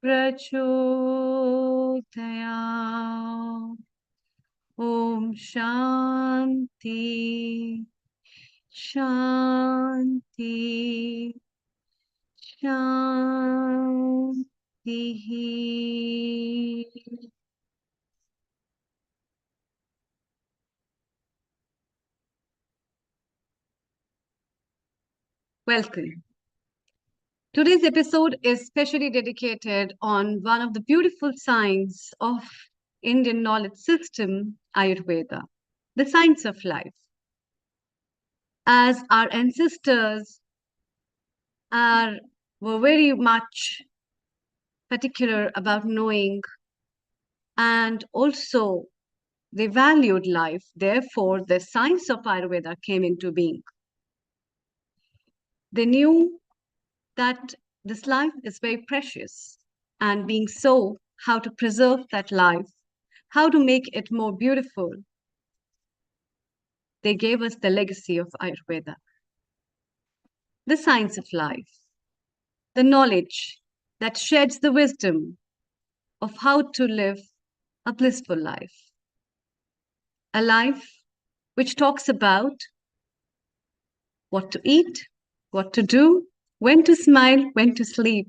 प्रचोदयात्। Om Shanti, Shanti, Shanti. Welcome. Today's episode is specially dedicated on one of the beautiful signs of Indian knowledge system, Ayurveda, the science of life. As our ancestors were very much particular about knowing, and also they valued life. Therefore, the science of Ayurveda came into being. They knew that this life is very precious, and being so, how to preserve that life, how to make it more beautiful. They gave us the legacy of Ayurveda, the science of life, the knowledge that sheds the wisdom of how to live a blissful life, a life which talks about what to eat, what to do, when to smile, when to sleep,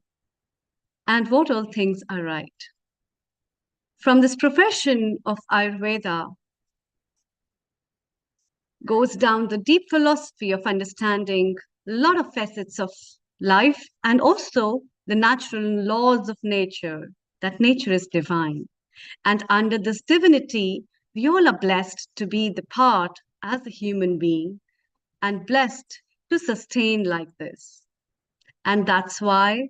and what all things are right. From this profession of Ayurveda goes down the deep philosophy of understanding a lot of facets of life and also the natural laws of nature, that nature is divine. And under this divinity, we all are blessed to be the part as a human being and blessed to sustain like this. And that's why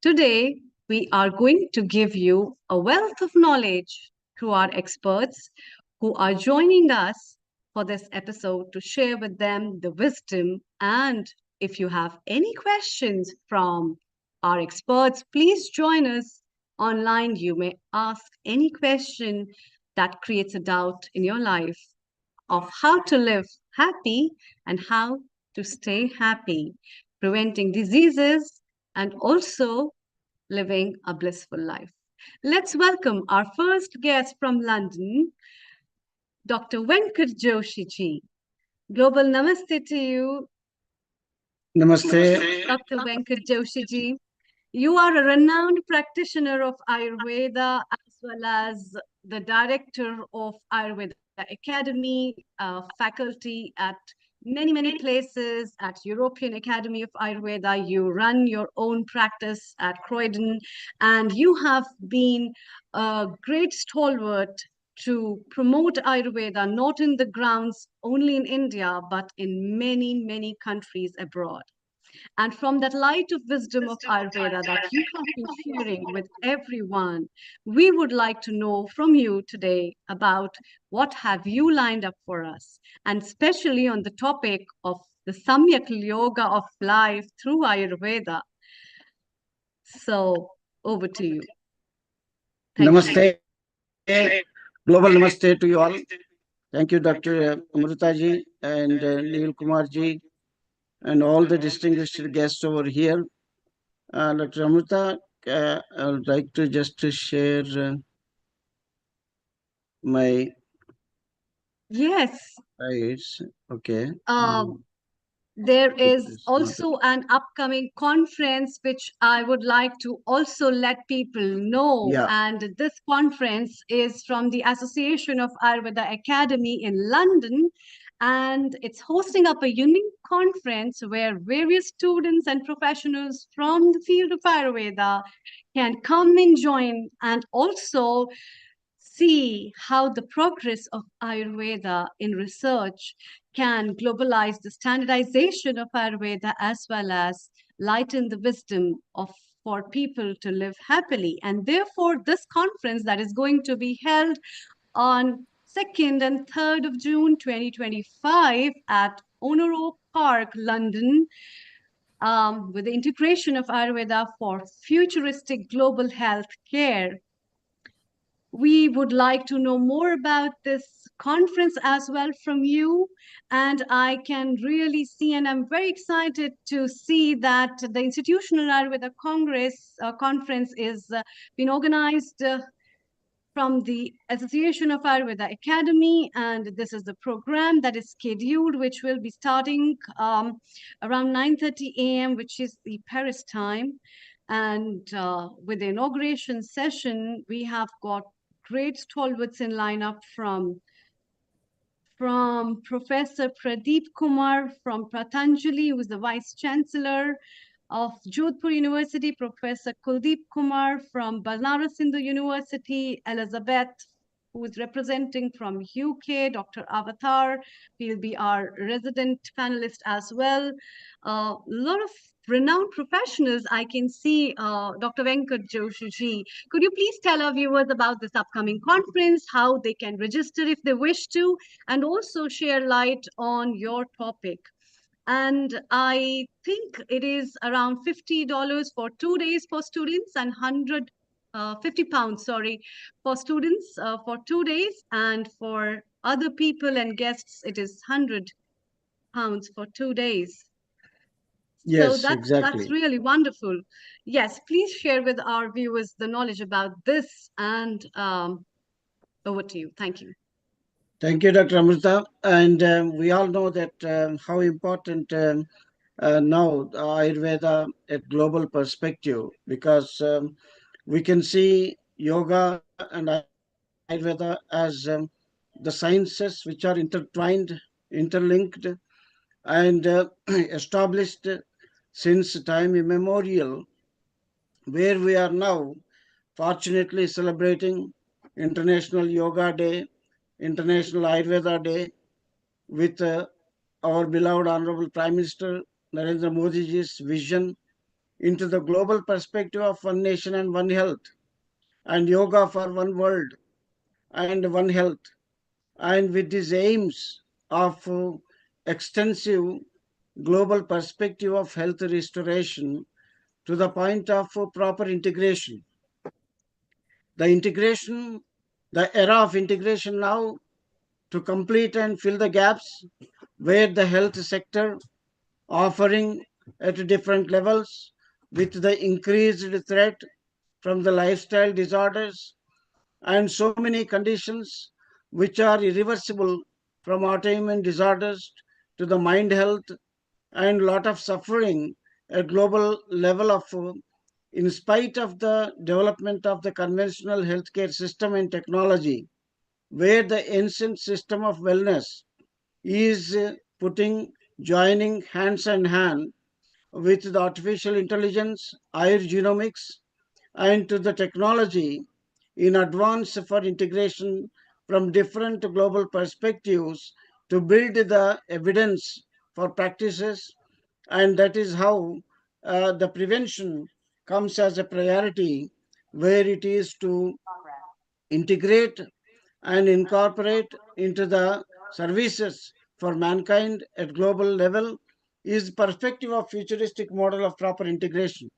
today we are going to give you a wealth of knowledge through our experts who are joining us for this episode to share with them the wisdom. And if you have any questions from our experts, please join us online. You may ask any question that creates a doubt in your life of how to live happy and how to stay happy, preventing diseases and also living a blissful life. Let's welcome our first guest from London, Dr. Venkat Joshi ji. Global namaste to you, Namaste. Dr. Venkat Joshi ji. You are a renowned practitioner of Ayurveda as well as the director of Ayurveda Academy, faculty at many places at European Academy of Ayurveda. You run your own practice at Croydon, and you have been a great stalwart to promote Ayurveda, not in the grounds only in India, but in many countries abroad. And from that light of wisdom of Ayurveda that you have been sharing with everyone, we would like to know from you today about what have you lined up for us, and especially on the topic of the Samyak Yoga of life through Ayurveda. So over to you. Thank Namaste. Global namaste to you all. Thank you, Dr. Amritaji and Neil Kumarji, and all the distinguished guests over here. Dr. Amrita, I would like to just share my Yes. slides. Okay. There is also an upcoming conference which I would like to also let people know. Yeah. And this conference is from the Association of Ayurveda Academy in London. And it's hosting up a unique conference where various students and professionals from the field of Ayurveda can come and join and also see how the progress of Ayurveda in research can globalize the standardization of Ayurveda as well as lighten the wisdom of for people to live happily. And therefore, this conference that is going to be held on 2nd and 3rd of June 2025 at Honoro Park, London, with the integration of Ayurveda for futuristic global health care. We would like to know more about this conference as well from you. And I can really see, and I'm very excited to see that the Institutional Ayurveda Congress conference is being organized from the Association of Ayurveda Academy, and this is the program that is scheduled, which will be starting around 9:30 a.m., which is the Paris time. And with the inauguration session, we have got great stalwarts in lineup from Professor Pradeep Kumar from Patanjali, who is the Vice Chancellor of Jodhpur University, Professor Kuldeep Kumar from Banaras Hindu University, Elizabeth, who is representing from UK, Dr. Avatar, will be our resident panelist as well. A lot of renowned professionals I can see, Dr. Venkat Joshi ji. Could you please tell our viewers about this upcoming conference, how they can register if they wish to, and also share light on your topic? And I think it is around $50 for 2 days for students and 50 pounds, sorry, for students for 2 days. And for other people and guests, it is 100 pounds for 2 days. So Yes, that's exactly. really wonderful. Yes, please share with our viewers the knowledge about this, and over to you. Thank you. Thank you, Dr. Amrita. And we all know that how important now Ayurveda at global perspective, because we can see yoga and Ayurveda as the sciences which are intertwined, interlinked, and established since time immemorial, where we are now fortunately celebrating International Yoga Day, International Ayurveda Day, with our beloved Honorable Prime Minister Narendra Modi ji's vision into the global perspective of one nation and one health, and yoga for one world and one health, and with these aims of extensive global perspective of health restoration to the point of proper integration. The integration, the era of integration now to complete and fill the gaps where the health sector offering at different levels with the increased threat from the lifestyle disorders and so many conditions which are irreversible, from autoimmune disorders to the mind health, and lot of suffering at global level of in spite of the development of the conventional healthcare system and technology, where the ancient system of wellness is putting joining hands in hand with the artificial intelligence, genomics, and to the technology in advance for integration from different global perspectives to build the evidence for practices. And that is how the prevention comes as a priority, where it is to integrate and incorporate into the services for mankind at global level is perspective of futuristic model of proper integration.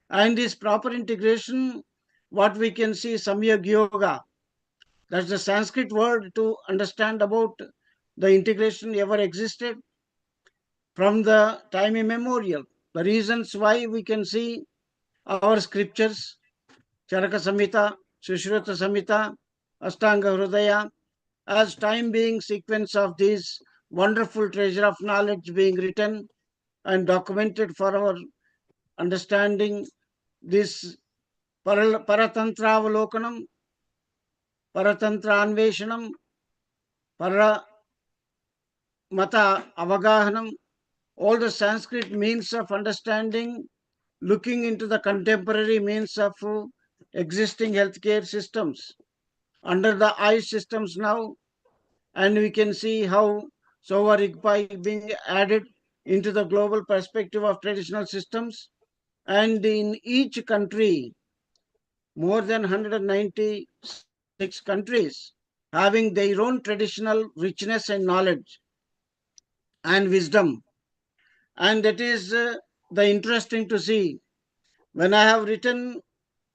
And this proper integration, what we can see, Samyag Yoga, that's the Sanskrit word to understand about the integration ever existed from the time immemorial. The reasons why we can see our scriptures, Charaka Samhita, Sushruta Samhita, Ashtanga Hridaya, as time being sequence of these wonderful treasure of knowledge being written and documented for our understanding, this Paratantravalokanam, Paratantranveshanam, Paramata Avagahanam, all the Sanskrit means of understanding, looking into the contemporary means of existing healthcare systems under the eye systems now, and we can see how Sowa Rigpa being added into the global perspective of traditional systems. And in each country, more than 196 countries having their own traditional richness and knowledge and wisdom. And that is the interesting to see. When I have written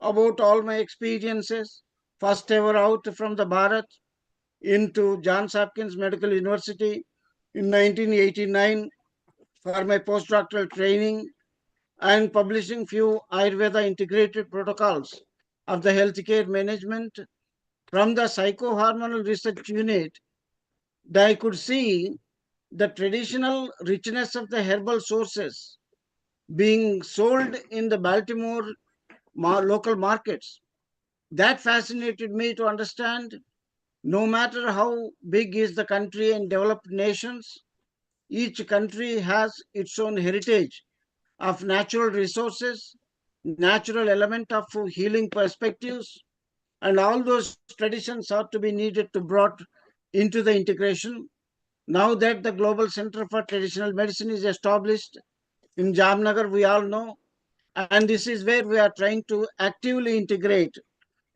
about all my experiences, first ever out from the Bharat into Johns Hopkins Medical University in 1989 for my postdoctoral training and publishing few Ayurveda integrated protocols of the healthcare management from the psychohormonal research unit. I could see the traditional richness of the herbal sources being sold in the Baltimore local markets. That fascinated me to understand no matter how big is the country and developed nations, each country has its own heritage of natural resources, natural element of healing perspectives, and all those traditions are to be needed to brought into the integration. Now that the Global Center for Traditional Medicine is established in Jamnagar, we all know, and this is where we are trying to actively integrate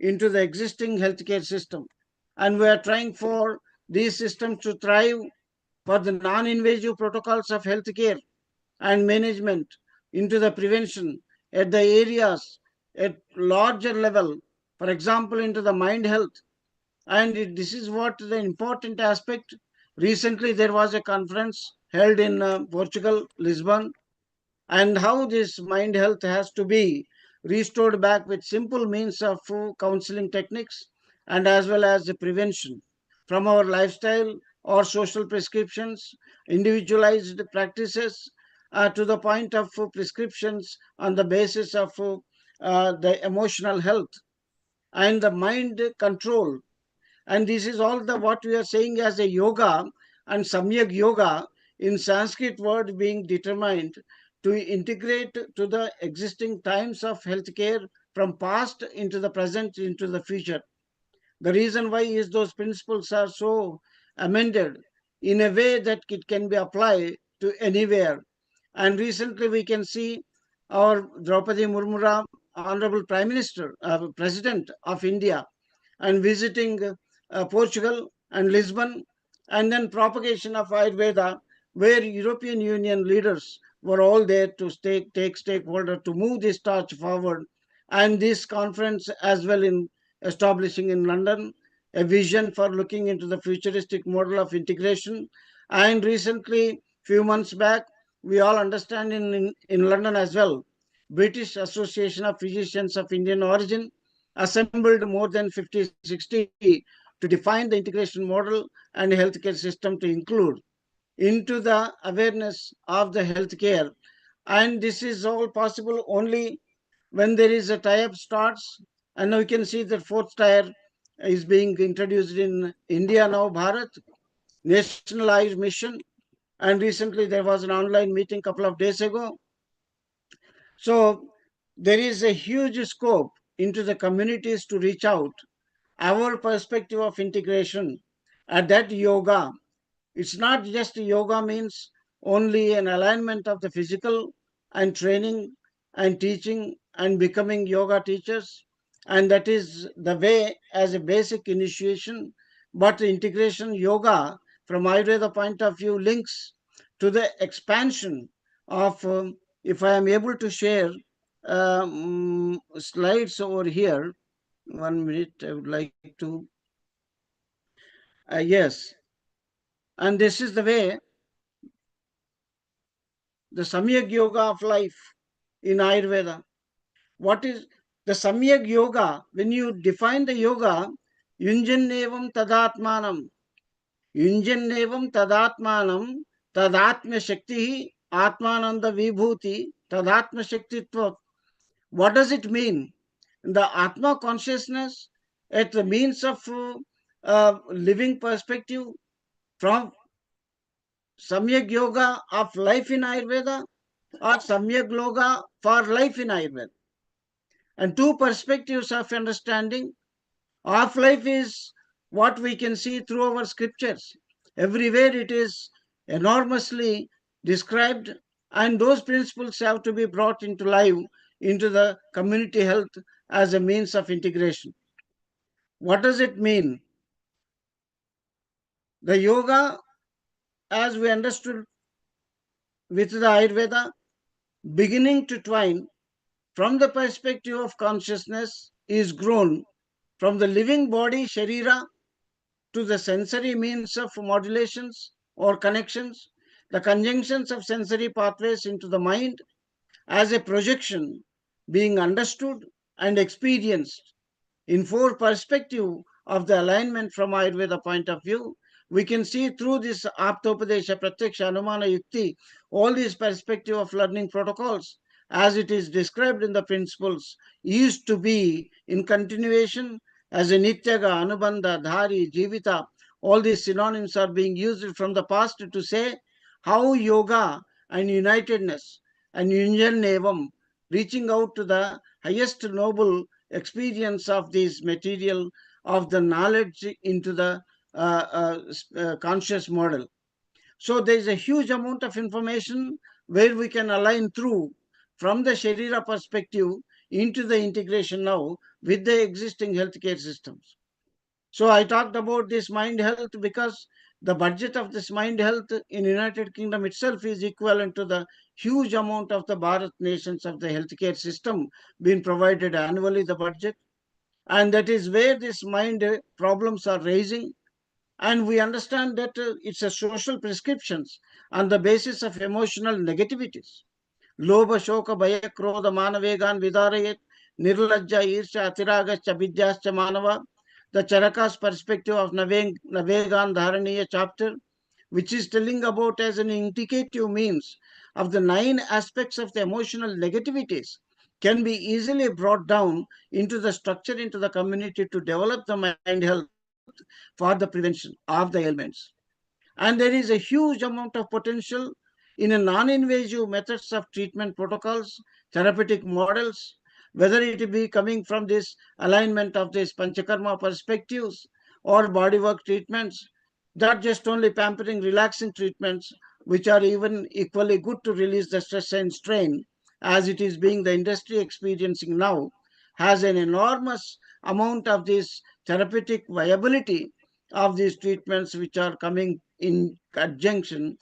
into the existing healthcare system. And we are trying for these systems to thrive for the non-invasive protocols of healthcare and management into the prevention at the areas at larger level, for example, into the mind health. And this is what the important aspect. Recently, there was a conference held in Portugal, Lisbon, and how this mind health has to be restored back with simple means of counseling techniques and as well as the prevention from our lifestyle or social prescriptions, individualized practices to the point of prescriptions on the basis of the emotional health and the mind control. And this is all the what we are saying as a yoga and samyak yoga in Sanskrit word being determined to integrate to the existing times of healthcare from past into the present into the future. The reason why is those principles are so amended in a way that it can be applied to anywhere. And recently we can see our Draupadi Murmura, Honorable Prime Minister, President of India, and visiting Portugal and Lisbon, and then propagation of Ayurveda, where European Union leaders were all there to take stakeholder to move this torch forward, and this conference as well in establishing in London a vision for looking into the futuristic model of integration. And recently, few months back, we all understand in London as well, British Association of Physicians of Indian origin assembled more than 50, 60 to define the integration model and healthcare system to include into the awareness of the healthcare. And this is all possible only when there is a tie-up starts. And now you can see that fourth tier is being introduced in India now, Bharat, nationalized mission. And recently there was an online meeting a couple of days ago. So there is a huge scope into the communities to reach out. Our perspective of integration at that yoga, it's not just yoga means only an alignment of the physical and training and teaching and becoming yoga teachers. And that is the way as a basic initiation. But integration yoga from Ayurveda point of view links to the expansion of, if I am able to share slides over here, 1 minute, I would like to. Yes, and this is the way the Samyak Yoga of life in Ayurveda. What is the Samyak Yoga? When you define the yoga, Yunjannevam Tadatmanam, Yunjannevam Tadatmanam, Tadatma Shakti, Atmananda Vibhuti, Tadatma Shaktitva. What does it mean? The Atma consciousness at the means of living perspective from Samyak Yoga of life in Ayurveda or Samyak Yoga for life in Ayurveda. And two perspectives of understanding of life is what we can see through our scriptures. Everywhere it is enormously described, and those principles have to be brought into life into the community health as a means of integration. What does it mean? The yoga, as we understood with the Ayurveda, beginning to twine from the perspective of consciousness is grown from the living body, Sharira, to the sensory means of modulations or connections, the conjunctions of sensory pathways into the mind as a projection being understood and experienced in four perspective of the alignment from Ayurveda point of view. We can see through this Aptopadesha, Pratyaksha, Anumana, Yukti, all these perspective of learning protocols as it is described in the principles used to be in continuation as a Nityaga, Anubandha, Dhari, Jivita. All these synonyms are being used from the past to say how yoga and unitedness and union evam, reaching out to the highest noble experience of this material of the knowledge into the conscious model. So there is a huge amount of information where we can align through from the Sharira perspective into the integration now with the existing healthcare systems. So I talked about this mind health because the budget of this mind health in United Kingdom itself is equivalent to the huge amount of the Bharat nations of the healthcare system being provided annually the budget. And that is where this mind problems are raising. And we understand that it's a social prescriptions on the basis of emotional negativities. Lobha, Shoka, Bhaya, Krodha, Manavegan, Vidarayat, Nirlajja, Irsha, Atiragascha, Vidyascha, Manava, the Charaka's perspective of Navegan Dharaniya chapter, which is telling about as an indicative means of the 9 aspects of the emotional negativities can be easily brought down into the structure into the community to develop the mind health for the prevention of the ailments. And there is a huge amount of potential in a non-invasive methods of treatment protocols, therapeutic models, whether it be coming from this alignment of these panchakarma perspectives or bodywork treatments, not just only pampering, relaxing treatments, which are even equally good to release the stress and strain, as it is being the industry experiencing now, has an enormous amount of this therapeutic viability of these treatments which are coming in conjunction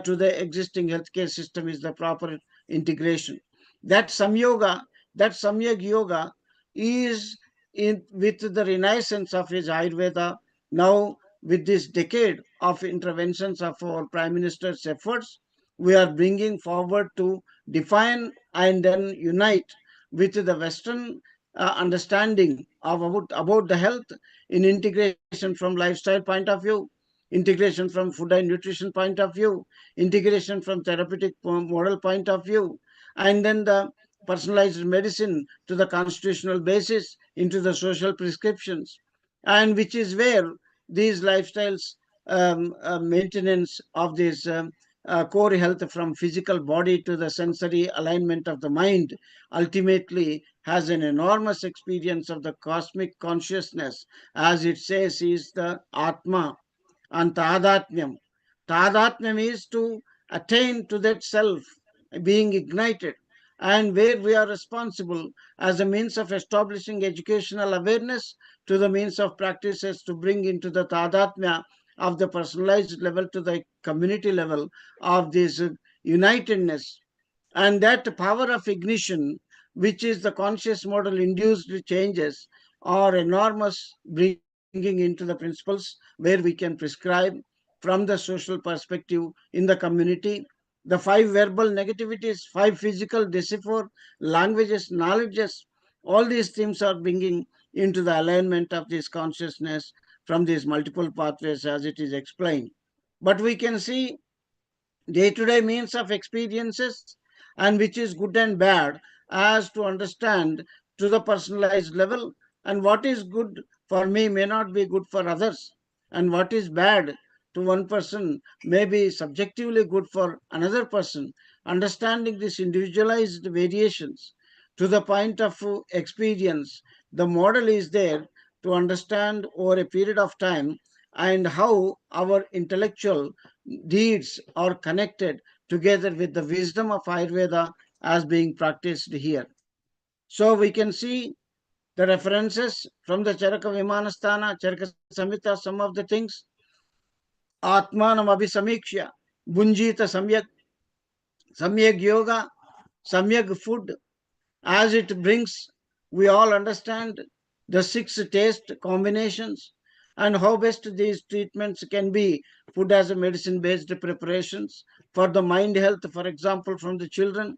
to the existing healthcare system is the proper integration. That samyoga, that samyag yoga is in with the renaissance of his Ayurveda now with this decade of interventions of our Prime Minister's efforts, we are bringing forward to define and then unite with the Western understanding of about the health in integration from lifestyle point of view, integration from food and nutrition point of view, integration from therapeutic model point of view, and then the personalized medicine to the constitutional basis into the social prescriptions, and which is where these lifestyles maintenance of this core health from physical body to the sensory alignment of the mind ultimately has an enormous experience of the cosmic consciousness, as it says is the Atma and Tadatmyam. Tadatmyam is to attain to that self being ignited, and where we are responsible as a means of establishing educational awareness to the means of practices to bring into the Tadatmya of the personalized level to the community level of this unitedness, and that power of ignition, which is the conscious model induced changes, are enormous, bringing into the principles where we can prescribe from the social perspective in the community. The 5 verbal negativities, 5 physical, decipher, languages, knowledges, all these themes are bringing into the alignment of this consciousness from these multiple pathways as it is explained. But we can see day-to-day means of experiences and which is good and bad as to understand to the personalized level, and what is good for me may not be good for others, and what is bad to one person may be subjectively good for another person. Understanding these individualized variations to the point of experience, the model is there to understand over a period of time and how our intellectual deeds are connected together with the wisdom of Ayurveda as being practiced here. So we can see the references from the Charaka Vimanasthana, Charaka Samhita, some of the things. Atmanam Abhisamiksha, Bunjita Samyak, Samyak Yoga, Samyak food, as it brings, we all understand the 6 taste combinations, and how best these treatments can be food as a medicine based preparations for the mind health, for example, from the children,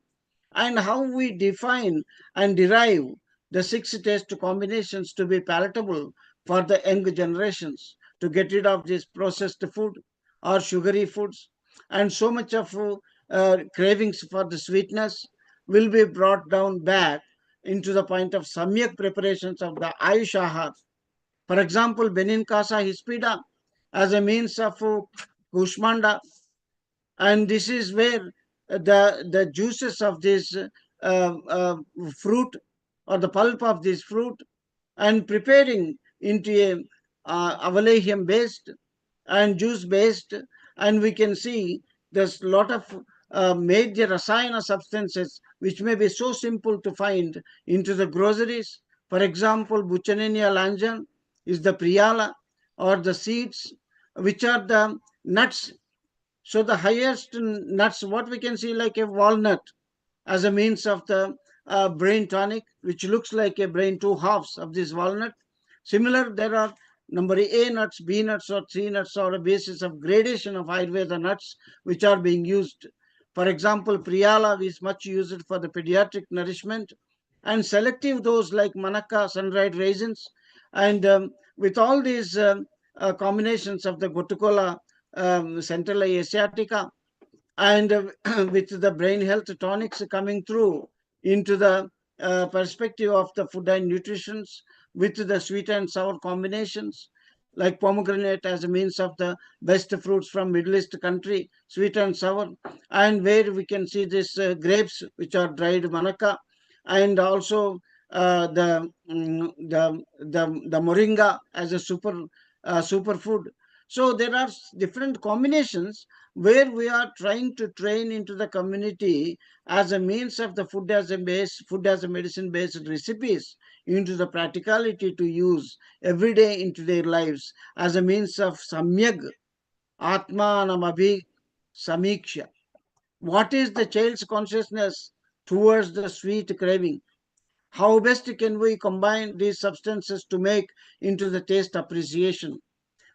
and how we define and derive the 6 taste combinations to be palatable for the young generations to get rid of this processed food or sugary foods, and so much of cravings for the sweetness will be brought down back into the point of samyak preparations of the Ayush Ahar. For example, Benin Casa Hispida as a means of Kushmanda, and this is where the juices of this fruit or the pulp of this fruit and preparing into a avalehium based and juice based, and we can see there's a lot of major rasayana substances which may be so simple to find into the groceries. For example, Buchanania lanjan is the priyala or the seeds, which are the nuts. So the highest nuts, what we can see like a walnut as a means of the brain tonic, which looks like a brain two halves of this walnut. Similar, there are number A nuts, B nuts, or C nuts, or a basis of gradation of Ayurveda nuts, which are being used. For example, Priyala is much used for the pediatric nourishment, and selective those like Manaka, sun-dried raisins, and with all these combinations of the Gotukola, Centrala Asiatica, and with the brain health tonics coming through into the perspective of the food and nutrition, with the sweet and sour combinations like pomegranate as a means of the best fruits from Middle East country, sweet and sour, and where we can see this grapes which are dried manaka, and also the moringa as a superfood. So there are different combinations where we are trying to train into the community as a means of the food as a medicine based recipes into the practicality to use every day into their lives as a means of samyag atmanamabhi samiksha. What is the child's consciousness towards the sweet craving? How best can we combine these substances to make into the taste appreciation?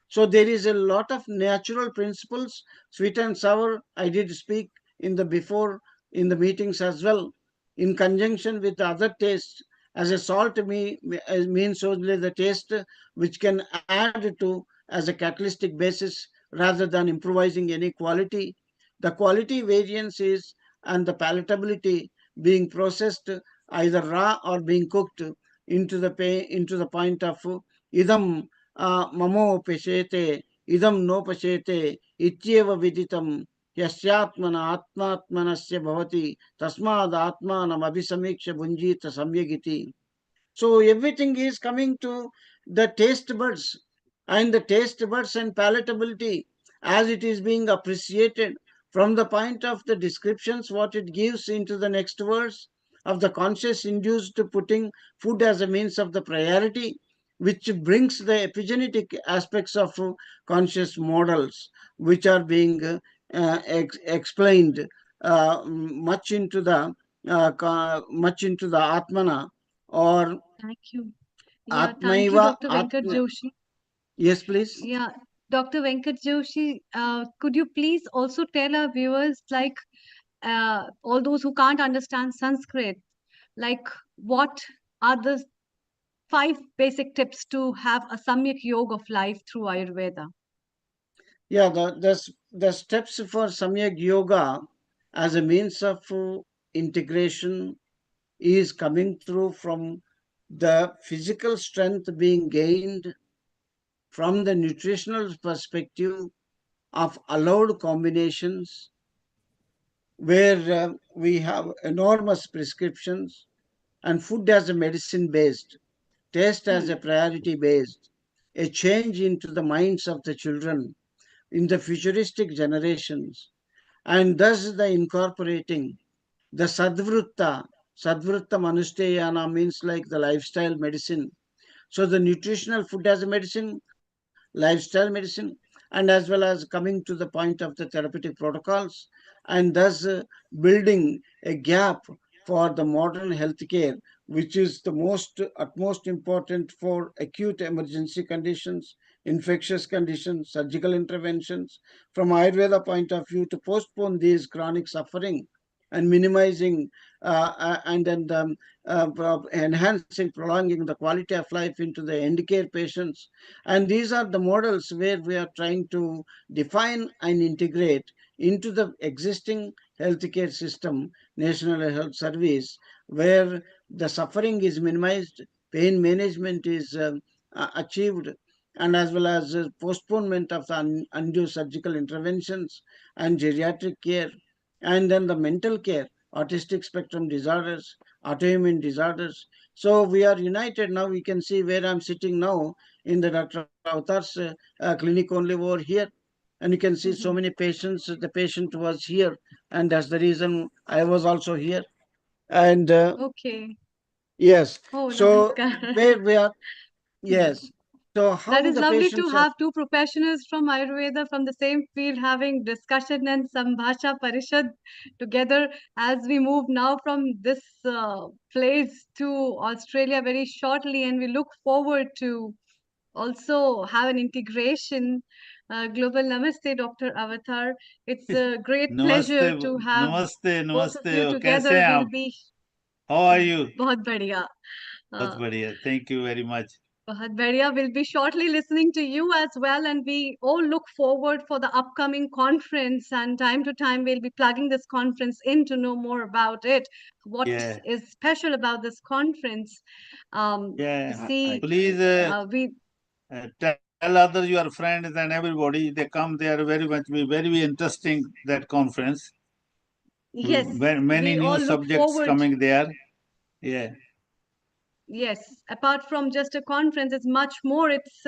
So there is a lot of natural principles, sweet and sour. I did speak in the before in the meetings as well, in conjunction with the other tastes. As a salt means only the taste which can add to as a catalytic basis rather than improvising any quality. The quality variance is and the palatability being processed either raw or being cooked into the point of idam mamo peshete idam no peshete ityeva viditam yasyatmana atmatmanasya bhavati tasmad atmanam abhisamiksha bunjita samyagiti. So everything is coming to the taste buds, and the taste buds and palatability as it is being appreciated from the point of the descriptions what it gives into the next verse of the conscious induced putting food as a means of the priority, which brings the epigenetic aspects of conscious models which are being explained much into the atmana or Thank you. Yeah, thank you, Atmaiva Dr. Venkat Atma. Joshi. Yes, please. Yeah, Dr. Venkat Joshi, could you please also tell our viewers, like all those who can't understand Sanskrit, like what are the 5 basic tips to have a Samyak Yoga of life through Ayurveda? Yeah, the steps for Samyak Yoga as a means of integration is coming through from the physical strength being gained from the nutritional perspective of allowed combinations where we have enormous prescriptions and food as a medicine based, taste as a priority based, a change into the minds of the children in the futuristic generations, and thus the incorporating the Sadvrutta Manusteyana means like the lifestyle medicine. So the nutritional food as a medicine, lifestyle medicine, and as well as coming to the point of the therapeutic protocols, and thus building a gap for the modern healthcare which is the utmost important for acute emergency conditions, infectious conditions, surgical interventions. From Ayurveda point of view, to postpone these chronic suffering and minimizing and then enhancing, prolonging the quality of life into the end care patients. And these are the models where we are trying to define and integrate into the existing healthcare system, National Health Service, where the suffering is minimized, pain management is achieved, and as well as postponement of the undue surgical interventions and geriatric care, and then the mental care, autistic spectrum disorders, autoimmune disorders. So we are united now. We can see where I'm sitting now in the Dr. Avatar's clinic only over here. And you can see so many patients. The patient was here, and that's the reason I was also here. And Okay. yes, Oh, so namaskar. where we are, Hmm. yes. So That how is the lovely to patients are, have two professionals from Ayurveda from the same field having discussion and Sambhasha Parishad together as we move now from this place to Australia very shortly, and we look forward to also have an integration. Global Namaste, Dr. Avatar. It's a great नमस्ते pleasure to have नमस्ते both of नमस्ते you कैसे together. हैं We'll आप? be how are you? बहुत बढ़िया. बहुत बढ़िया, thank you very much. Bahut Badiya will be shortly listening to you as well, and we all look forward for the upcoming conference. And time to time, we'll be plugging this conference in to know more about it. What Yeah, is special about this conference? To yeah. see, Please we tell other your friends and everybody. They come. They are very much be very interesting that conference. yes, Many we new all look subjects forward. coming there. Yeah. Yes, apart from just a conference, it's much more. It's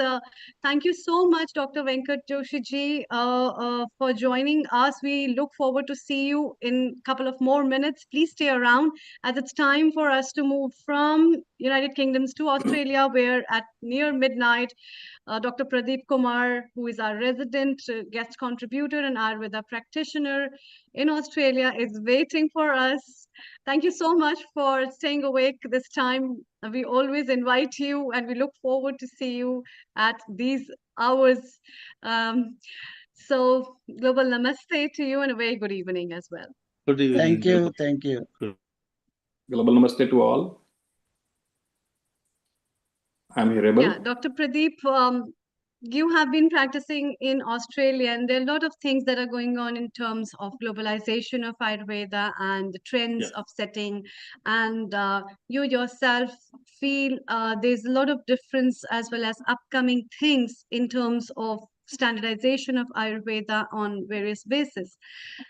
thank you so much, Dr. Venkat Joshi ji, for joining us. We look forward to see you in a couple of more minutes. Please stay around as it's time for us to move from United Kingdoms to Australia, where at near midnight, Dr. Pradeep Kumar, who is our resident guest contributor and Ayurveda practitioner in Australia, is waiting for us. Thank you so much for staying awake this time. We always invite you and we look forward to see you at these hours. Um, so, global namaste to you and a very good evening as well. Good evening. thank you, thank you. Global Namaste to all. I'm hearable. Yeah, Dr. Pradeep, you have been practicing in Australia, and there are a lot of things that are going on in terms of globalization of Ayurveda and the trends of setting. And you yourself feel there's a lot of difference as well as upcoming things in terms of standardization of Ayurveda on various bases.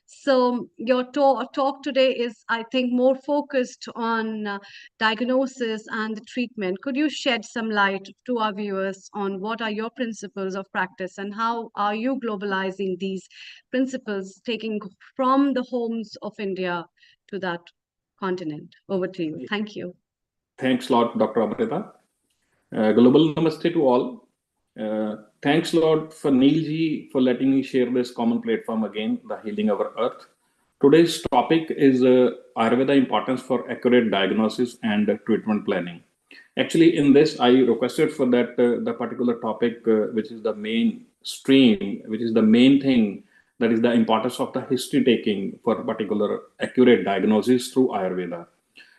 So your talk today is, I think, more focused on diagnosis and the treatment. Could you shed some light to our viewers on what are your principles of practice and how are you globalizing these principles, taking from the homes of India to that continent? Over to you. Thank you. Thanks a lot, Dr. Amrita. Global Namaste to all. Thanks a lot for Neilji for letting me share this common platform again, the healing our earth. Today's topic is Ayurveda importance for accurate diagnosis and treatment planning. Actually, in this, I requested for that the particular topic, which is the main stream, which is the main thing, that is the importance of the history taking for particular accurate diagnosis through Ayurveda.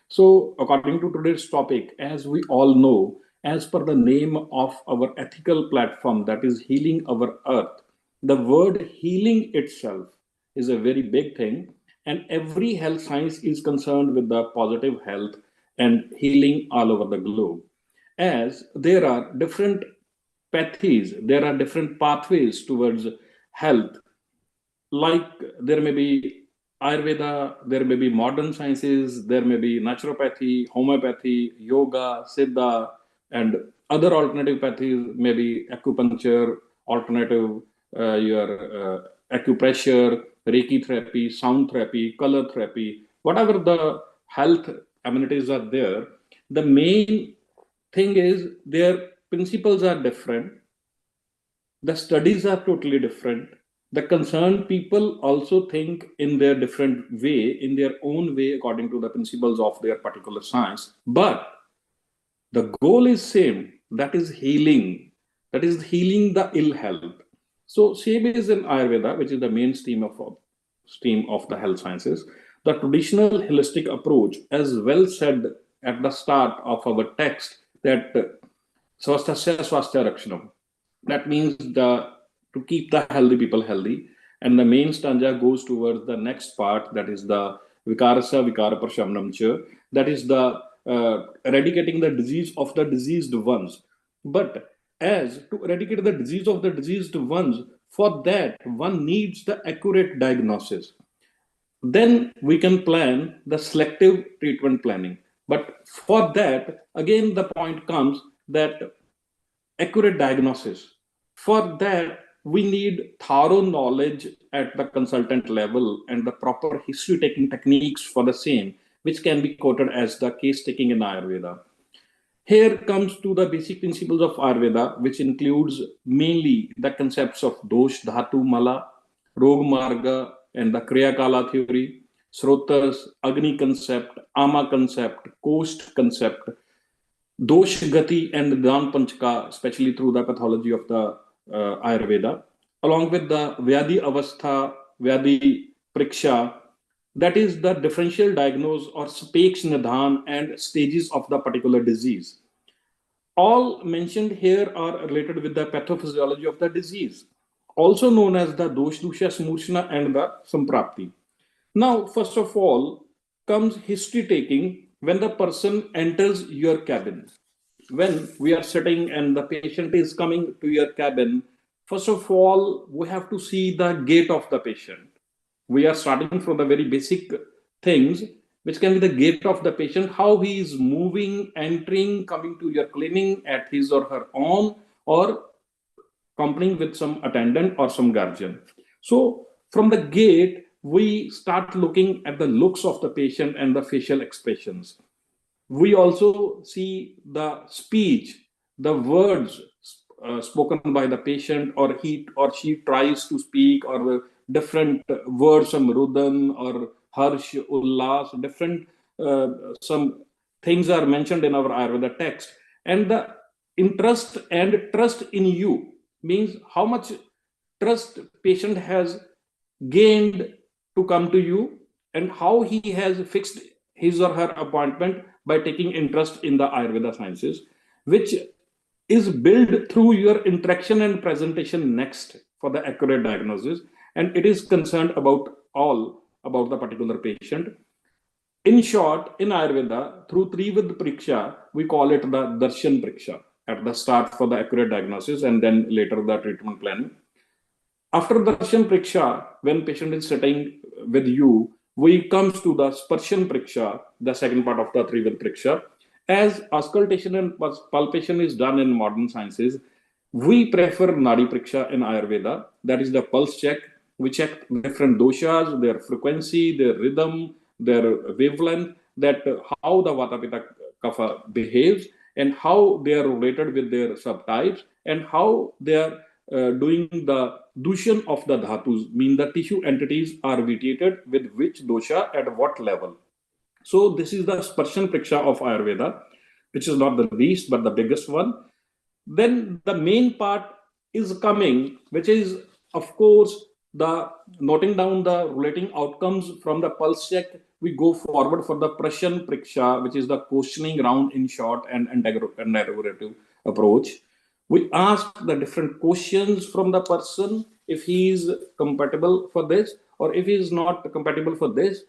So, according to today's topic, as we all know, as per the name of our ethical platform, that is healing our earth, the word healing itself is a very big thing, and every health science is concerned with the positive health and healing all over the globe. As there are different pathies, there are different pathways towards health, like there may be Ayurveda, there may be modern sciences, there may be naturopathy, homeopathy, yoga, siddha, and other alternative pathies, maybe acupuncture, alternative your acupressure, Reiki therapy, sound therapy, color therapy, whatever the health amenities are there. The main thing is their principles are different, the studies are totally different, The concerned people also think in their different way, in their own way, according to the principles of their particular science. But the goal is same, that is healing. That is healing the ill health. So same is in Ayurveda, which is the main stream of the health sciences. The traditional holistic approach, as well said at the start of our text, that swasthasya swasthya rakshanam. That means to keep the healthy people healthy. And the main stanza goes towards the next part, that is the vikarasa vikara prashamnam cha, that is the eradicating the disease of the diseased ones. But as to eradicate the disease of the diseased ones, for that one needs the accurate diagnosis. Then we can plan the selective treatment planning. But for that, again, the point comes that accurate diagnosis. For that, we need thorough knowledge at the consultant level and the proper history taking techniques for the same, which can be quoted as the case taking in Ayurveda. Here comes to the basic principles of Ayurveda, which includes mainly the concepts of dosh, dhatu, mala, rog marga, and the kriya kala theory, srotas, agni concept, ama concept, kost concept, dosh gati, and dan panchaka, especially through the pathology of the Ayurveda, along with the vyadi avastha, vyadi priksha, that is the differential diagnosis or spakes nidhan and stages of the particular disease. All mentioned here are related with the pathophysiology of the disease, also known as the dosh, dusha, smurshna, and the samprapti. Now, first of all, comes history taking when the person enters your cabin. When we are sitting and the patient is coming to your cabin, first of all, we have to see the gait of the patient. We are starting from the very basic things, which can be the gait of the patient, how he is moving, entering, coming to your clinic at his or her own, or accompanying with some attendant or some guardian. So from the gait, we start looking at the looks of the patient and the facial expressions. We also see the speech, the words spoken by the patient, or he or she tries to speak, or the different words, some rudan or harsh, ullas, different some things are mentioned in our Ayurveda text. And the interest and trust in you means how much trust patient has gained to come to you, and how he has fixed his or her appointment by taking interest in the Ayurveda sciences, which is built through your interaction and presentation next for the accurate diagnosis. And it is concerned about all about the particular patient. In short, in Ayurveda, through Trivid Priksha, we call it the Darshan Priksha at the start for the accurate diagnosis, and then later the treatment planning. After Darshan Priksha, when patient is sitting with you, we comes to the Sparshan Priksha, the second part of the Trivid Priksha. As auscultation and palpation is done in modern sciences, we prefer Nadi Priksha in Ayurveda. That is the pulse check. We check different doshas, their frequency, their rhythm, their wavelength, that how the Vata Pitta Kapha behaves, and how they are related with their subtypes, and how they are doing the dushan of the dhatus, mean the tissue entities are vitiated with which dosha at what level. So this is the Sparshan Priksha of Ayurveda, which is not the least but the biggest one. Then the main part is coming, which is of course the noting down the relating outcomes from the pulse check. We go forward for the Prashan Priksha, which is the questioning round in short and interrogative approach. We ask the different questions from the person if he is compatible for this, or if he is not compatible for this,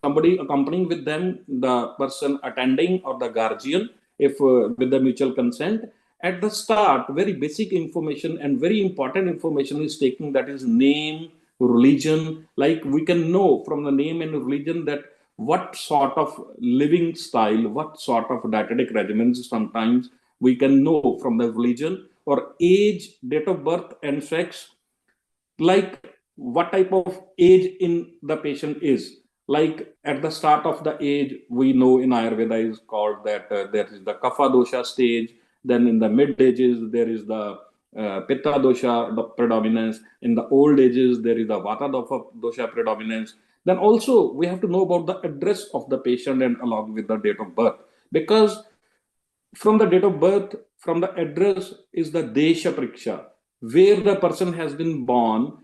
somebody accompanying with them, the person attending or the guardian, if with the mutual consent. At the start, very basic information and very important information is taken, that is name, religion. Like we can know from the name and religion that what sort of living style, what sort of dietetic regimens sometimes we can know from the religion, or age, date of birth and sex, like what type of age in the patient is. Like at the start of the age, we know in Ayurveda is called that there is the kapha dosha stage. Then in the mid ages, there is the Pitta dosha predominance. In the old ages, there is a Vata dosha predominance. Then also we have to know about the address of the patient and along with the date of birth, because from the date of birth, from the address is the Desha Priksha, where the person has been born,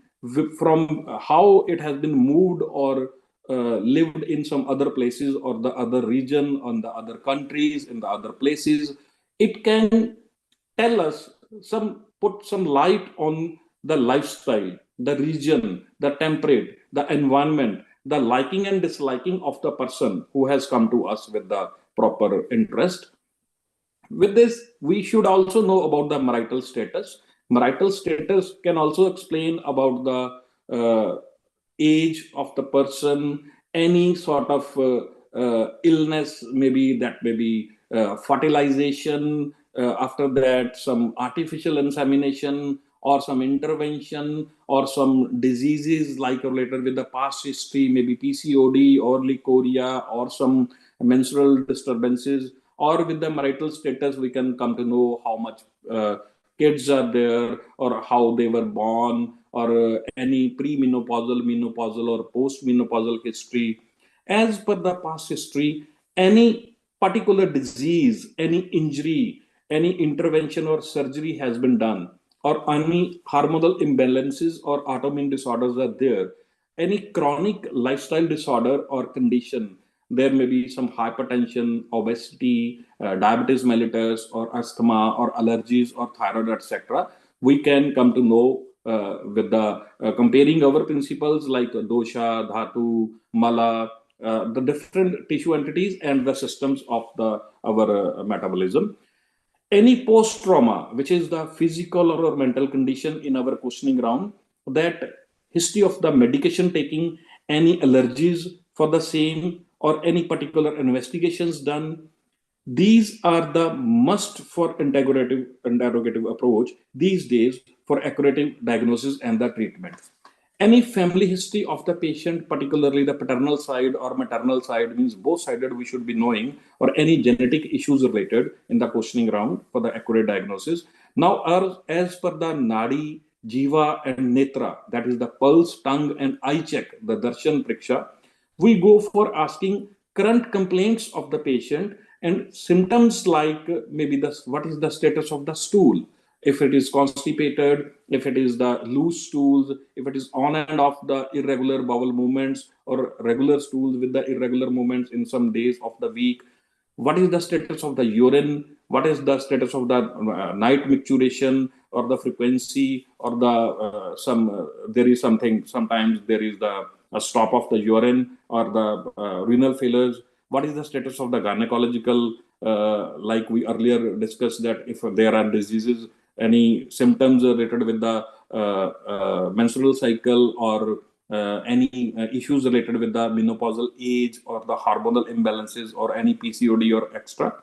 from how it has been moved or lived in some other places or the other region, on the other countries, in the other places. It can tell us put some light on the lifestyle, the region, the temperate, the environment, the liking and disliking of the person who has come to us with the proper interest. With this, we should also know about the marital status. Marital status can also explain about the age of the person, any sort of illness, maybe that may be fertilization, after that some artificial insemination or some intervention or some diseases like related with the past history, maybe PCOD or licoria or some menstrual disturbances. Or with the marital status, we can come to know how much kids are there or how they were born, or any premenopausal, menopausal or postmenopausal history. As per the past history, any particular disease, any injury, any intervention or surgery has been done, or any hormonal imbalances or autoimmune disorders are there, any chronic lifestyle disorder or condition, there may be some hypertension, obesity, diabetes mellitus, or asthma, or allergies, or thyroid, etc. We can come to know with the comparing our principles like dosha, dhatu, mala, the different tissue entities and the systems of our metabolism. Any post trauma, which is the physical or mental condition in our questioning round, that history of the medication taking, any allergies for the same, or any particular investigations done. These are the must for interrogative approach these days for accurate diagnosis and the treatment. Any family history of the patient, particularly the paternal side or maternal side, means both sided we should be knowing, or any genetic issues related in the questioning round for the accurate diagnosis. Now, as per the Nadi, Jiva and Netra, that is the pulse, tongue and eye check, the Darshan Priksha, we go for asking current complaints of the patient and symptoms like maybe what is the status of the stool, if it is constipated, if it is the loose stools, if it is on and off the irregular bowel movements or regular stools with the irregular movements in some days of the week. What is the status of the urine? What is the status of the night micturition or the frequency or the there is something, sometimes there is the a stop of the urine or the renal failures. What is the status of the gynecological, like we earlier discussed, that if there are diseases, any symptoms related with the menstrual cycle, or any issues related with the menopausal age or the hormonal imbalances or any PCOD or extra,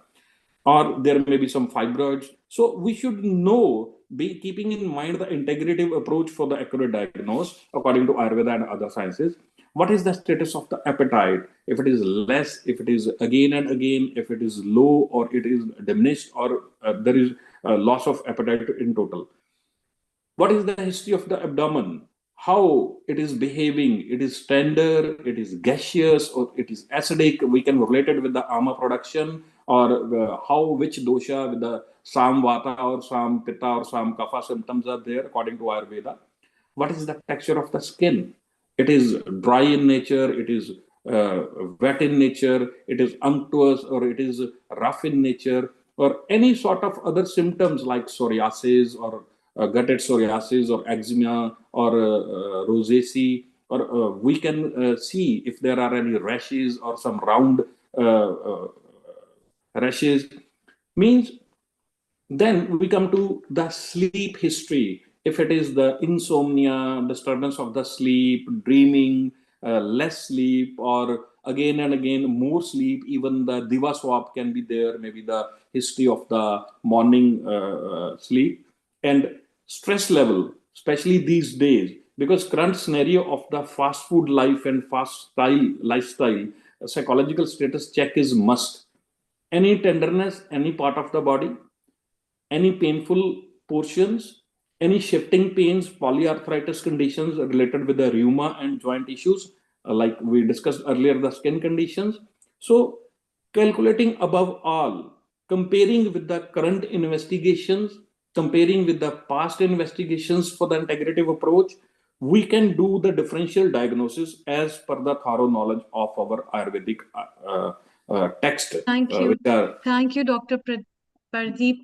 or there may be some fibroids. So we should know, be keeping in mind the integrative approach for the accurate diagnosis according to Ayurveda and other sciences. What is the status of the appetite? If it is less, if it is again and again, if it is low or it is diminished, or there is a loss of appetite in total. What is the history of the abdomen? How it is behaving? It is tender, it is gaseous, or it is acidic. We can relate it with the ama production, or which dosha with the sam vata or sam pitta or sam kapha symptoms are there according to Ayurveda. What is the texture of the skin? It is dry in nature, it is wet in nature, it is unctuous, or it is rough in nature, or any sort of other symptoms like psoriasis or gutted psoriasis or eczema or rosacea, or we can see if there are any rashes or some round rashes. Means then we come to the sleep history. If it is the insomnia, disturbance of the sleep, dreaming, less sleep, or again and again more sleep, even the diva swap can be there, maybe the history of the morning sleep, and stress level, especially these days, because current scenario of the fast food life and fast lifestyle, psychological status check is must. Any tenderness, any part of the body, any painful portions, any shifting pains, polyarthritis conditions related with the rheuma and joint issues, like we discussed earlier, the skin conditions. So calculating above all, comparing with the current investigations, comparing with the past investigations for the integrative approach, we can do the differential diagnosis as per the thorough knowledge of our Ayurvedic text. Thank you. Thank you, Dr. Pradeep.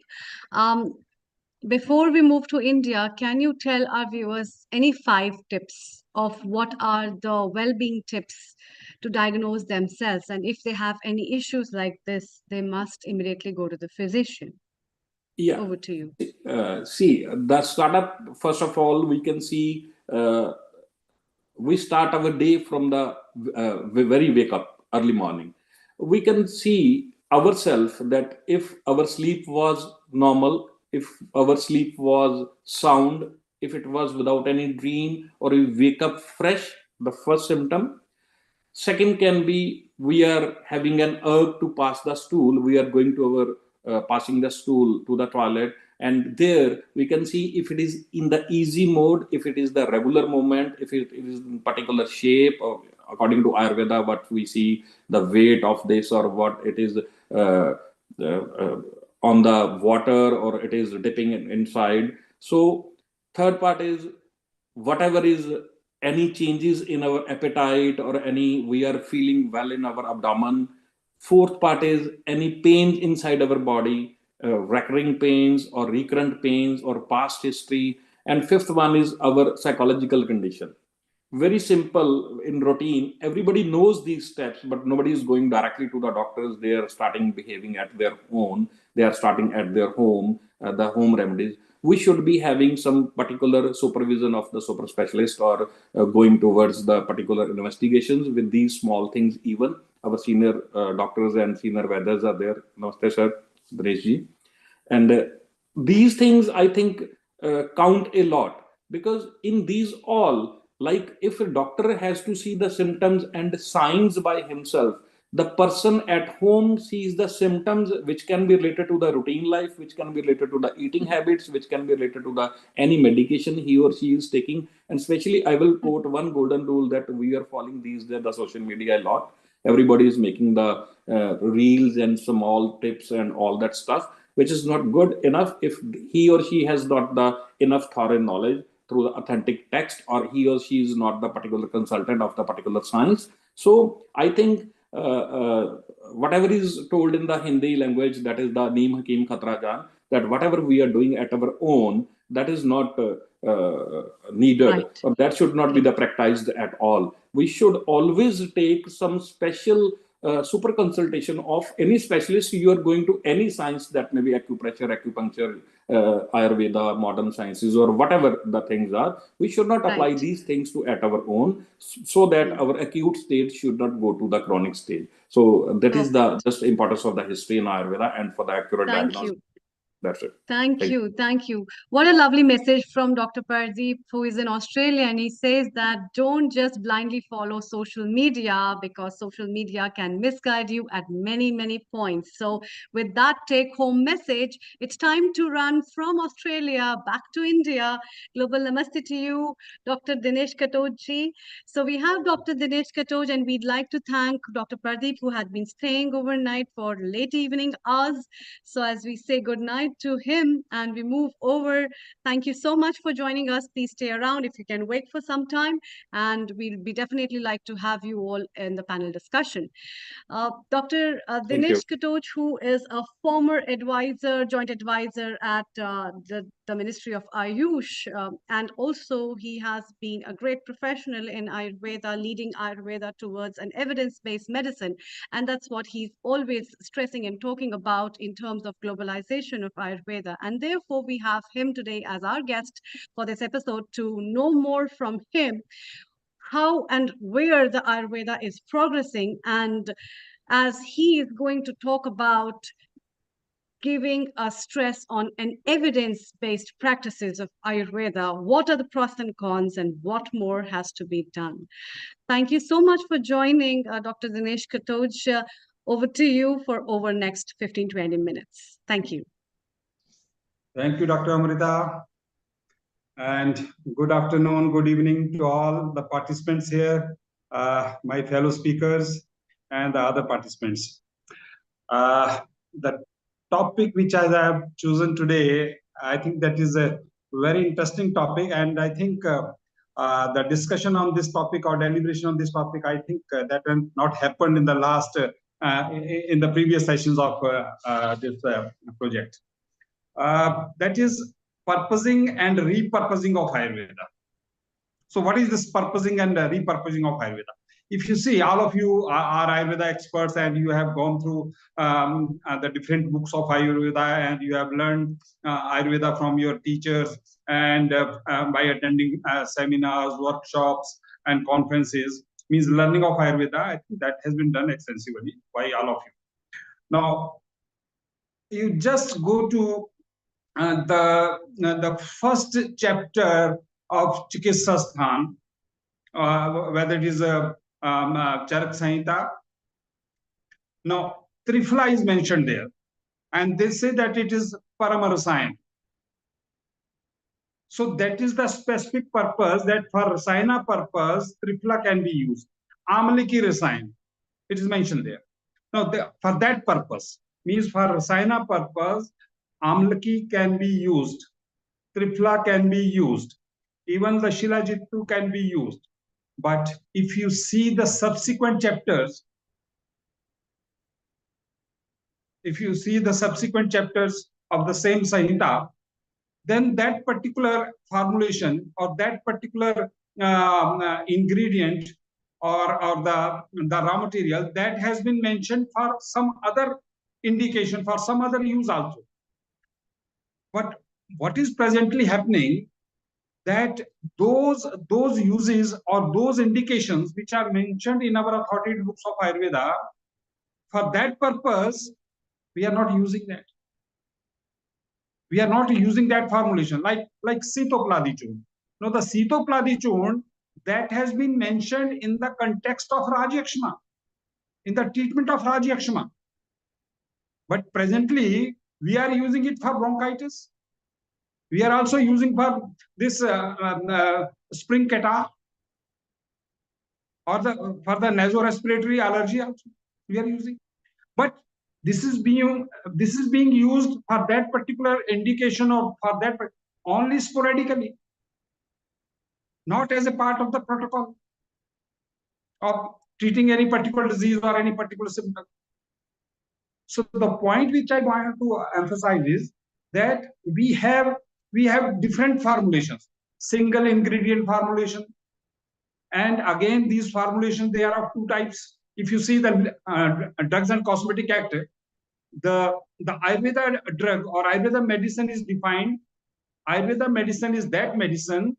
Before we move to India, can you tell our viewers any 5 tips of what are the well-being tips to diagnose themselves? And if they have any issues like this, they must immediately go to the physician. Yeah. Over to you. See, the startup, first of all, we can see we start our day from the very wake up early morning. We can see ourselves that if our sleep was normal, if our sleep was sound, if it was without any dream, or we wake up fresh, the first symptom. Second can be we are having an urge to pass the stool. We are going to our passing the stool to the toilet, and there we can see if it is in the easy mode, if it is the regular movement, if it is in particular shape, or according to Ayurveda, what we see the weight of this, or what it is on the water, or it is dipping inside. So third part is whatever is any changes in our appetite, or any we are feeling well in our abdomen. Fourth part is any pain inside our body, recurring pains or recurrent pains or past history. And fifth one is our psychological condition. Very simple in routine. Everybody knows these steps, but nobody is going directly to the doctors. They are starting behaving at their own. They are starting at their home, the home remedies. We should be having some particular supervision of the super specialist, or going towards the particular investigations with these small things. Even our senior doctors and senior Vedas are there. Namaste, sir. Dinesh ji. And these things, I think, count a lot, because in these all, like if a doctor has to see the symptoms and signs by himself, the person at home sees the symptoms which can be related to the routine life, which can be related to the eating habits, which can be related to the any medication he or she is taking. And especially I will quote one golden rule that we are following these days, the social media a lot. Everybody is making the reels and small tips and all that stuff, which is not good enough if he or she has not the enough thorough knowledge through the authentic text, or he or she is not the particular consultant of the particular science. So I think whatever is told in the Hindi language, that is the Neem Hakim Khatra Jan, that whatever we are doing at our own, that is not needed, right, or that should not be the practiced at all. We should always take some special super consultation of any specialist. You are going to any science, that may be acupressure, acupuncture, Ayurveda, modern sciences, or whatever the things are. We should not apply these things to at our own, so that our acute state should not go to the chronic stage. So that is the just importance of the history in Ayurveda, and for the accurate diagnosis. That's it. Thank you. Thank you. What a lovely message from Dr. Pardeep, who is in Australia. And he says that don't just blindly follow social media, because social media can misguide you at many, many points. So with that take-home message, it's time to run from Australia back to India. Global Namaste to you, Dr. Dinesh Katoj. So we have Dr. Dinesh Katoj, and we'd like to thank Dr. Pardeep, who had been staying overnight for late evening hours. So as we say good night to him, and we move over. Thank you so much for joining us. Please stay around if you can wait for some time, and we'll be definitely like to have you all in the panel discussion. Dr. Dinesh Katoj, who is a former advisor, joint advisor at the Ministry of Ayush, and also he has been a great professional in Ayurveda, leading Ayurveda towards an evidence-based medicine. And that's what he's always stressing and talking about in terms of globalization of Ayurveda. And therefore, we have him today as our guest for this episode to know more from him how and where the Ayurveda is progressing. And as he is going to talk about giving a stress on an evidence-based practices of Ayurveda, what are the pros and cons, and what more has to be done. Thank you so much for joining, Dr. Dinesh Katoj. Over to you for over next 15-20 minutes. Thank you. Thank you, Dr. Amrita. And good afternoon, good evening to all the participants here, my fellow speakers and the other participants. The topic which I have chosen today, I think that is a very interesting topic, and I think the discussion on this topic or deliberation on this topic, I think that had not happened in the last, in the previous sessions of this project. That is purposing and repurposing of Ayurveda. So what is this purposing and repurposing of Ayurveda? If you see, all of you are Ayurveda experts and you have gone through the different books of Ayurveda and you have learned Ayurveda from your teachers and by attending seminars, workshops and conferences, means learning of Ayurveda, I think that has been done extensively by all of you. Now, you just go to the first chapter of Chikitsasthan, whether it is Charak Samhita. Now, Trifla is mentioned there, and they say that it is Paramarasayan. So that is the specific purpose, that for Rasayana purpose, Trifla can be used. Amaliki Rasayan, it is mentioned there. Now, for that purpose, means for Rasayana purpose, Amlaki can be used, Trifla can be used, even the Shilajittu can be used. But if you see the subsequent chapters, of the same Samhita, then that particular formulation or that particular ingredient or the raw material, that has been mentioned for some other indication, for some other use also. But what is presently happening, that those uses or those indications which are mentioned in our authoritative books of Ayurveda, for that purpose, we are not using that. We are not using that formulation, like Sitopladhi Churn. Now, the Sitopladhi Churn, that has been mentioned in the context of Rajyakshma, in the treatment of Rajyakshma. But presently, we are using it for bronchitis. We are also using for this spring catarrh, or for the nasorespiratory allergy also we are using. But this is being used for that particular indication or for that only sporadically, not as a part of the protocol of treating any particular disease or any particular symptom. So the point which I wanted to emphasize is that we have different formulations, single ingredient formulation, and again these formulations, they are of two types. If you see the Drugs and Cosmetic Act, the Ayurveda drug or Ayurveda medicine is defined. Ayurveda medicine is that medicine.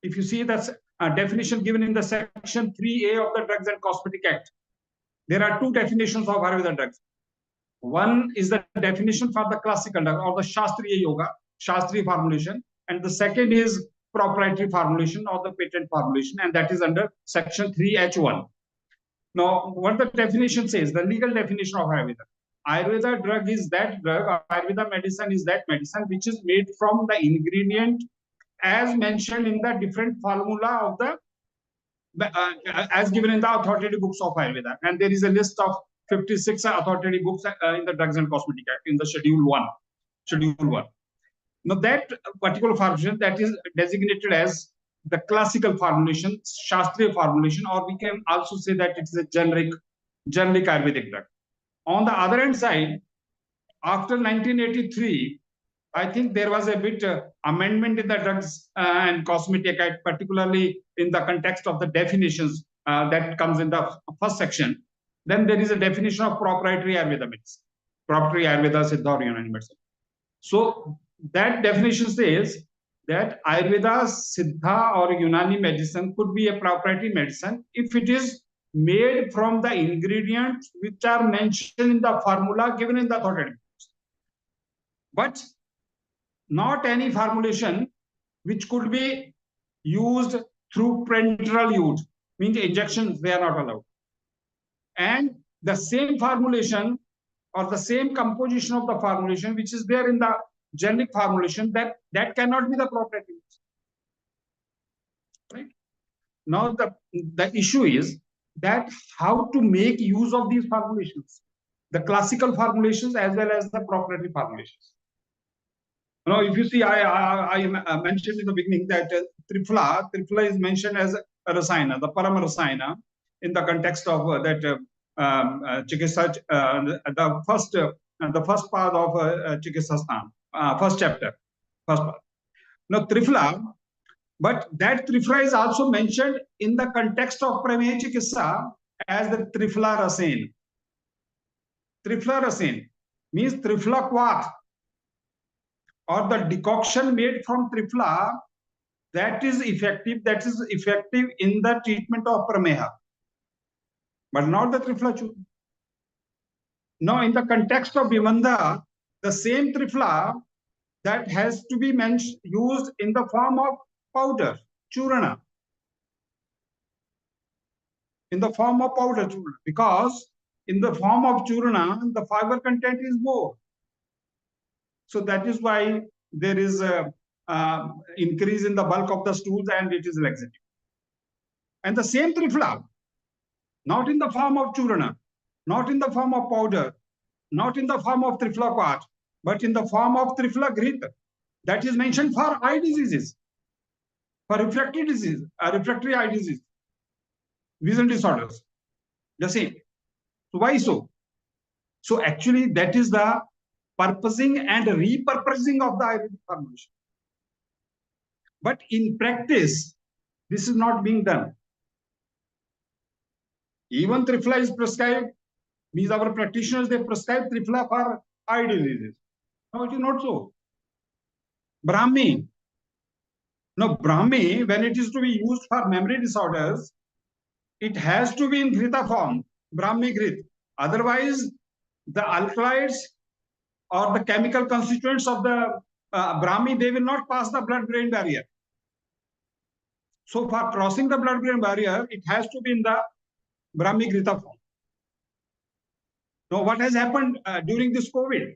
If you see that's a definition given in the section 3A of the Drugs and Cosmetic Act, there are two definitions of Ayurveda drugs. One is the definition for the classical drug or the Shastriya Yoga, Shastriya formulation, and the second is proprietary formulation or the patent formulation, and that is under section 3H1. Now, what the definition says, the legal definition of Ayurveda. Ayurveda drug is that drug, or Ayurveda medicine is that medicine which is made from the ingredient as mentioned in the different formula of the as given in the authoritative books of Ayurveda. And there is a list of 56 authoritative books in the Drugs and Cosmetic Act in the Schedule 1. Now that particular formulation, that is designated as the classical formulation, Shastriya formulation, or we can also say that it is a generic Ayurvedic drug. On the other hand side, after 1983, I think there was a bit amendment in the Drugs and Cosmetic Act, particularly in the context of the definitions that comes in the first section. Then there is a definition of proprietary Ayurveda medicine, proprietary Ayurveda, Siddha or Unani medicine. So that definition says that Ayurveda, Siddha or Unani medicine could be a proprietary medicine if it is made from the ingredients which are mentioned in the formula given in the authoritative books. But not any formulation which could be used through parenteral use, means injections, they are not allowed. And the same formulation or the same composition of the formulation which is there in the generic formulation, that cannot be the proprietary. Right? Now the issue is that how to make use of these formulations, the classical formulations as well as the proprietary formulations. Now, if you see, I mentioned in the beginning that Triphala is mentioned as a rasayana, the Parama rasayana, in the context of that Chikitsa, the first part of Chikitsastan, first chapter, first part. Now, Triphala, but that Triphala is also mentioned in the context of Prameya Chikitsa as the Triphala Rasain. Triphala Rasain means Triphala Quath, or the decoction made from Triphala that is effective in the treatment of Prameha, but not the Triphala Churna. Now, in the context of Vimanda, the same Triphala that has to be used in the form of powder, Churana. In the form of powder, Churana, because in the form of Churana, the fiber content is more. So that is why there is a increase in the bulk of the stools and it is laxative. And the same Triphala, not in the form of Churana, not in the form of powder, not in the form of Triphala Quath, but in the form of Triphala Ghrita, that is mentioned for eye diseases, for refractory disease, refractory eye disease, vision disorders. The same. So why so? So actually that is the purposing and repurposing of the Ayurvedic formulation. But in practice, this is not being done. Even Triphala is prescribed, means our practitioners, they prescribe Triphala for eye diseases. No, it is not so. Brahmi. Now, Brahmi, when it is to be used for memory disorders, it has to be in Ghrita form, Brahmi Grit. Otherwise, the alkaloids or the chemical constituents of the Brahmi, they will not pass the blood-brain barrier. So for crossing the blood-brain barrier, it has to be in the Brahmi Grita form. Now, what has happened during this COVID?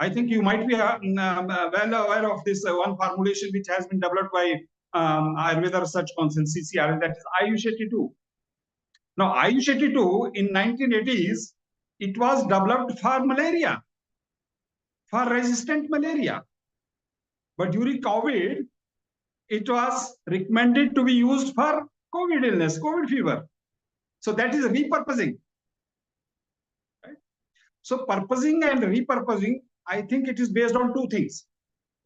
I think you might be well aware of this one formulation which has been developed by Ayurveda Research Council, CCR, that is Ayush 82. Now, Ayush 82 in 1980s, it was developed for malaria, for resistant malaria. But during COVID, it was recommended to be used for COVID illness, COVID fever. So that is repurposing. Right? So purposing and repurposing, I think it is based on two things.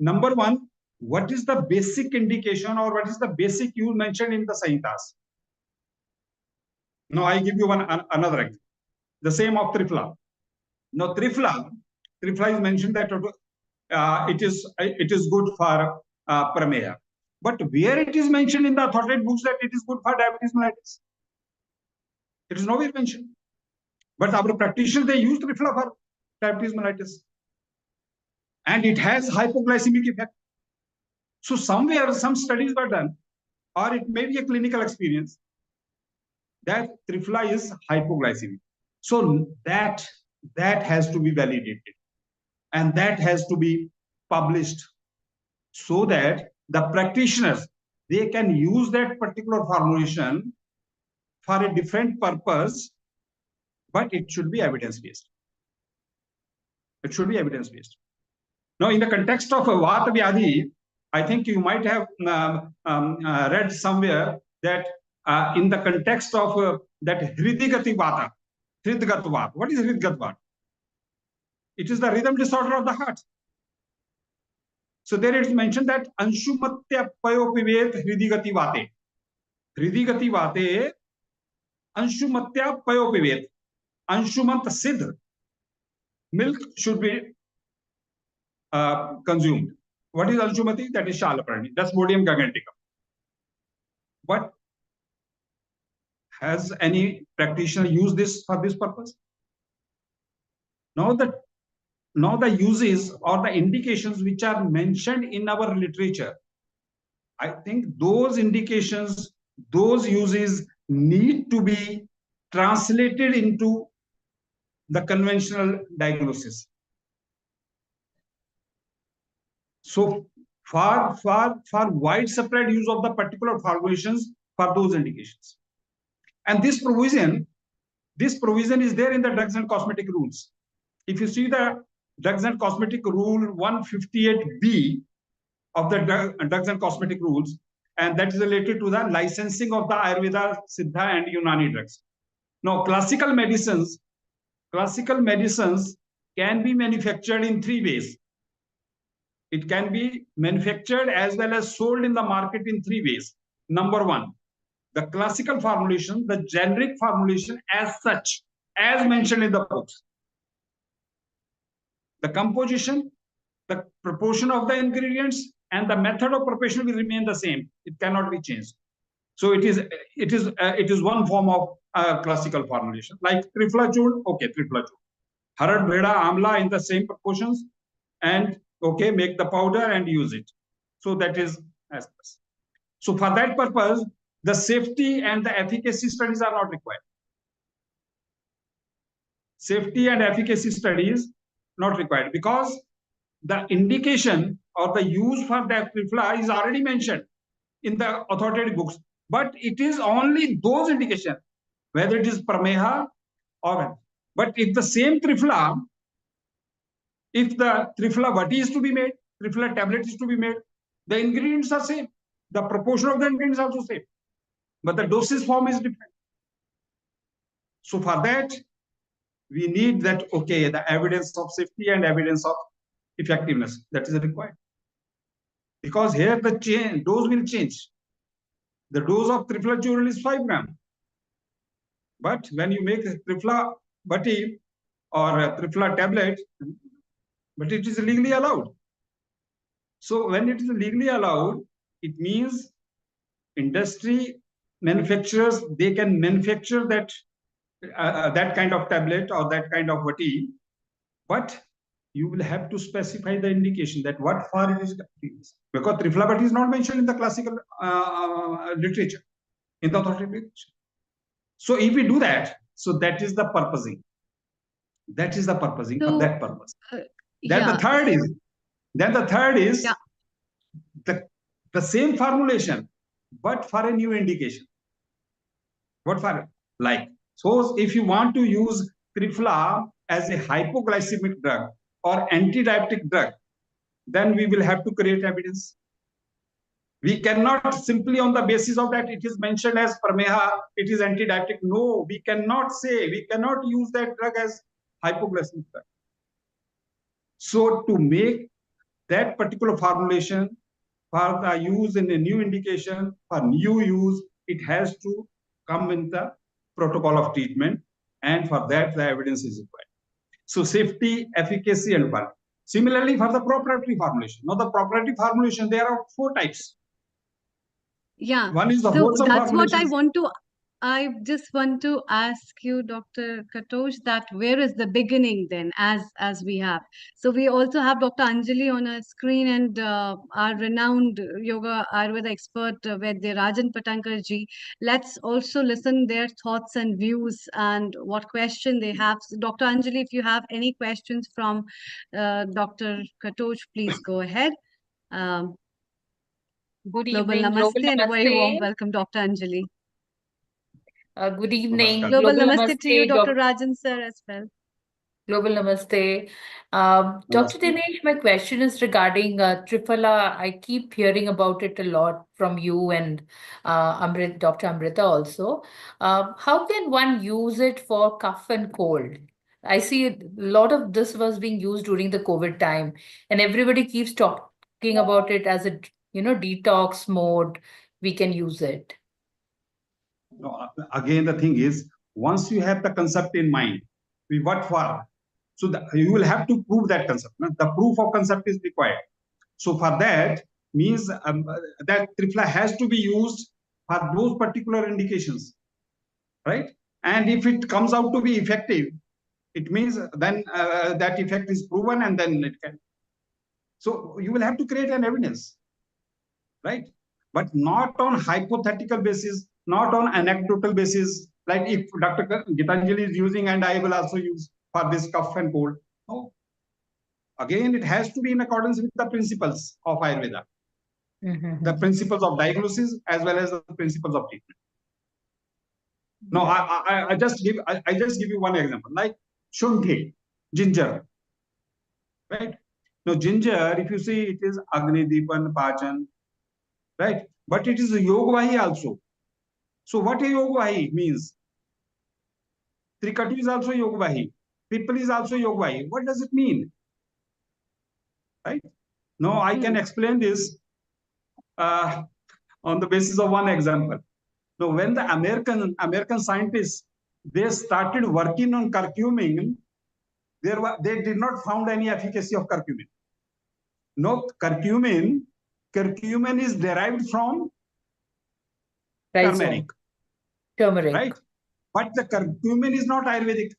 Number one, what is the basic indication or what is the basic use mentioned in the Samhitas? Now I give you another example. The same of Triphala. Now Triphala is mentioned that it is good for Prameya. But where it is mentioned in the authoritative books that it is good for diabetes mellitus? It is nowhere mentioned. But our practitioners, they use Triphala for diabetes mellitus. And it has hypoglycemic effect. So somewhere some studies were done, or it may be a clinical experience, that Triphala is hypoglycemic. So that has to be validated. And that has to be published so that the practitioners, they can use that particular formulation for a different purpose, but it should be evidence-based. It should be evidence-based. Now, in the context of Vata Vyadhi, I think you might have read somewhere that in the context of that Hridgati Vata, Hridgat Vata. What is Hridgat Vata? It is the rhythm disorder of the heart. So there it is mentioned that Anshumatya Payopivet Hridgati Vate. Hridgati Vate Anshumatya Payopivet. Anshumat Siddh. Milk should be consumed. What is Anshumati? That is Shalaprani. That's Modium giganticum. But has any practitioner used this for this purpose? Now the uses or the indications which are mentioned in our literature, I think those indications, those uses need to be translated into the conventional diagnosis. So for widespread use of the particular formulations for those indications. And this provision is there in the drugs and cosmetic rules. If you see the drugs and cosmetic rule 158B of the drugs and cosmetic rules, and that is related to the licensing of the Ayurveda, Siddha, and Unani drugs. Now, classical medicines can be manufactured in 3 ways. It can be manufactured as well as sold in the market in 3 ways. Number 1, the classical formulation, the generic formulation as such, as mentioned in the books. The composition, the proportion of the ingredients, and the method of preparation will remain the same. It cannot be changed. So it is one form of classical formulation, like Triflachud. Okay, Triflachud. Harad, Bheda, Amla in the same proportions, and okay, make the powder and use it. So that is as this. So for that purpose, the safety and the efficacy studies are not required. Safety and efficacy studies not required, because the indication or the use for that trifla is already mentioned in the authoritative books, but it is only those indications, whether it is prameha or, but if the same trifla, if the trifla vati is to be made, trifla tablet is to be made, the ingredients are same, the proportion of the ingredients are also same, but the dosage form is different. So for that, we need that, okay, the evidence of safety and evidence of effectiveness, that is required. Because here the dose will change. The dose of Triflachuril is 5 grams. But when you make a Trifla Vati or a Trifla tablet, but it is legally allowed. So when it is legally allowed, it means industry manufacturers, they can manufacture that that kind of tablet or that kind of vati, but you will have to specify the indication that what for it is used, because Trifla vati is not mentioned in the classical literature, in the authoritative literature. So if we do that, so that is the purposing. That is the purposing for that purpose. Then the third is the same formulation, but for a new indication. What for? Like, so if you want to use Trifla as a hypoglycemic drug or anti-diabetic drug, then we will have to create evidence. We cannot simply on the basis of that it is mentioned as prameha, it is anti-diabetic. No, we cannot say, we cannot use that drug as hypoglycemic drug. So to make that particular formulation for the use in a new indication, for new use, it has to come in the protocol of treatment, and for that the evidence is required. So safety, efficacy, and bulk. Similarly, for the proprietary formulation. Now the proprietary formulation, there are 4 types. Yeah. One is the So wholesome that's what formulation. I just want to ask you, Dr. Katosh, that where is the beginning then, as we have? So we also have Dr. Anjali on our screen, and our renowned yoga Ayurveda expert, Vaidya Rajan Patankarji. Let's also listen their thoughts and views and what question they have. So Dr. Anjali, if you have any questions from Dr. Katosh, please go ahead. Good Global evening, Namaste, and a very warm Namaste. welcome, Dr. Anjali. Good evening, Namaskar. Global Global Namaste to you, Namaste, Dr. Rajan sir, as well. Global Namaste. Dr. Namaste. Dinesh, my question is regarding Triphala. I keep hearing about it a lot from you and Dr. Amrita also. How can one use it for cough and cold? I see a lot of this was being used during the COVID time, and everybody keeps talking about it as a, detox mode. We can use it. No, again, the thing is, once you have the concept in mind, what for? So you will have to prove that concept. The proof of concept is required. So for that means that Trifla has to be used for those particular indications, right? And if it comes out to be effective, it means then that effect is proven, and then it can. So you will have to create an evidence, right? But not on hypothetical basis, not on anecdotal basis. Like if Dr. Gitanjali is using and I will also use for this cough and cold. No. again, it has to be in accordance with the principles of Ayurveda, Mhm. the principles of diagnosis as well as the principles of treatment. Now, I just give you one example, like shunthi, ginger, right? Now, ginger, if you see, it is Agni, Deepan, Pachan, right? But it is Yogvahi also. So, what a Yogvahi means? Trikatu is also Yogvahi. People is also Yogvahi. What does it mean? Right? Now, I can explain this on the basis of one example. Now, when the American scientists, they started working on curcumin, they did not found any efficacy of curcumin. No, curcumin is derived from Rhizome. Turmeric. right? But the curcumin is not Ayurvedic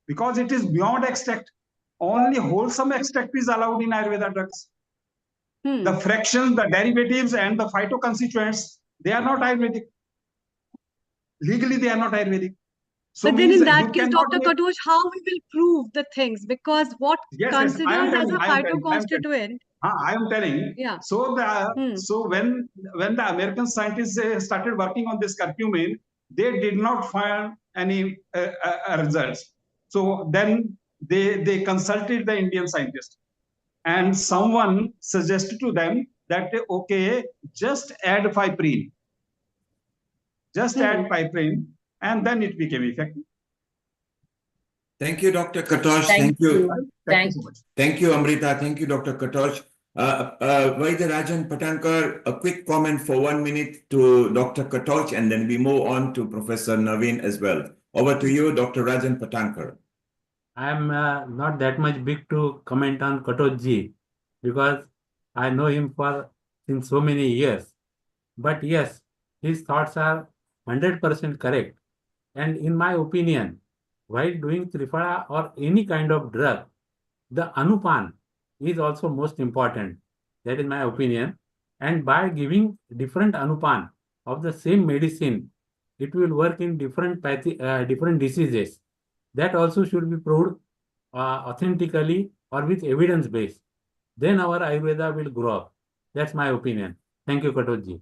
because it is beyond extract. Only wholesome extract is allowed in Ayurveda drugs. The fractions, the derivatives, and the phytoconstituents, they are not Ayurvedic. Legally, they are not Ayurvedic. So but then in that you case, cannot Dr. make- Katosh, how we will prove the things? Because what Yes, I am considered as telling, a I am telling. phytoconstituent, I am telling. Yeah. So when the American scientists started working on this curcumin, they did not find any results. So then they consulted the Indian scientist, and someone suggested to them that okay, just add piperine, add piperine, and then it became effective. Thank you, Dr. Katosh. Thank you. Thank you so much. Thank you, Amrita. Thank you, Dr. Katosh. Vaidya Rajan Patankar, a quick comment for 1 minute to Dr. Katosh, and then we move on to Professor Naveen as well. Over to you, Dr. Rajan Patankar. I am not that much big to comment on Katosh ji because I know him for since so many years. But yes, his thoughts are 100% correct. And in my opinion, while doing Triphala or any kind of drug, the Anupan is also most important. That is my opinion. And by giving different Anupan of the same medicine, it will work in different diseases. That also should be proved authentically or with evidence base. Then our Ayurveda will grow up. That's my opinion. Thank you, Katosh ji.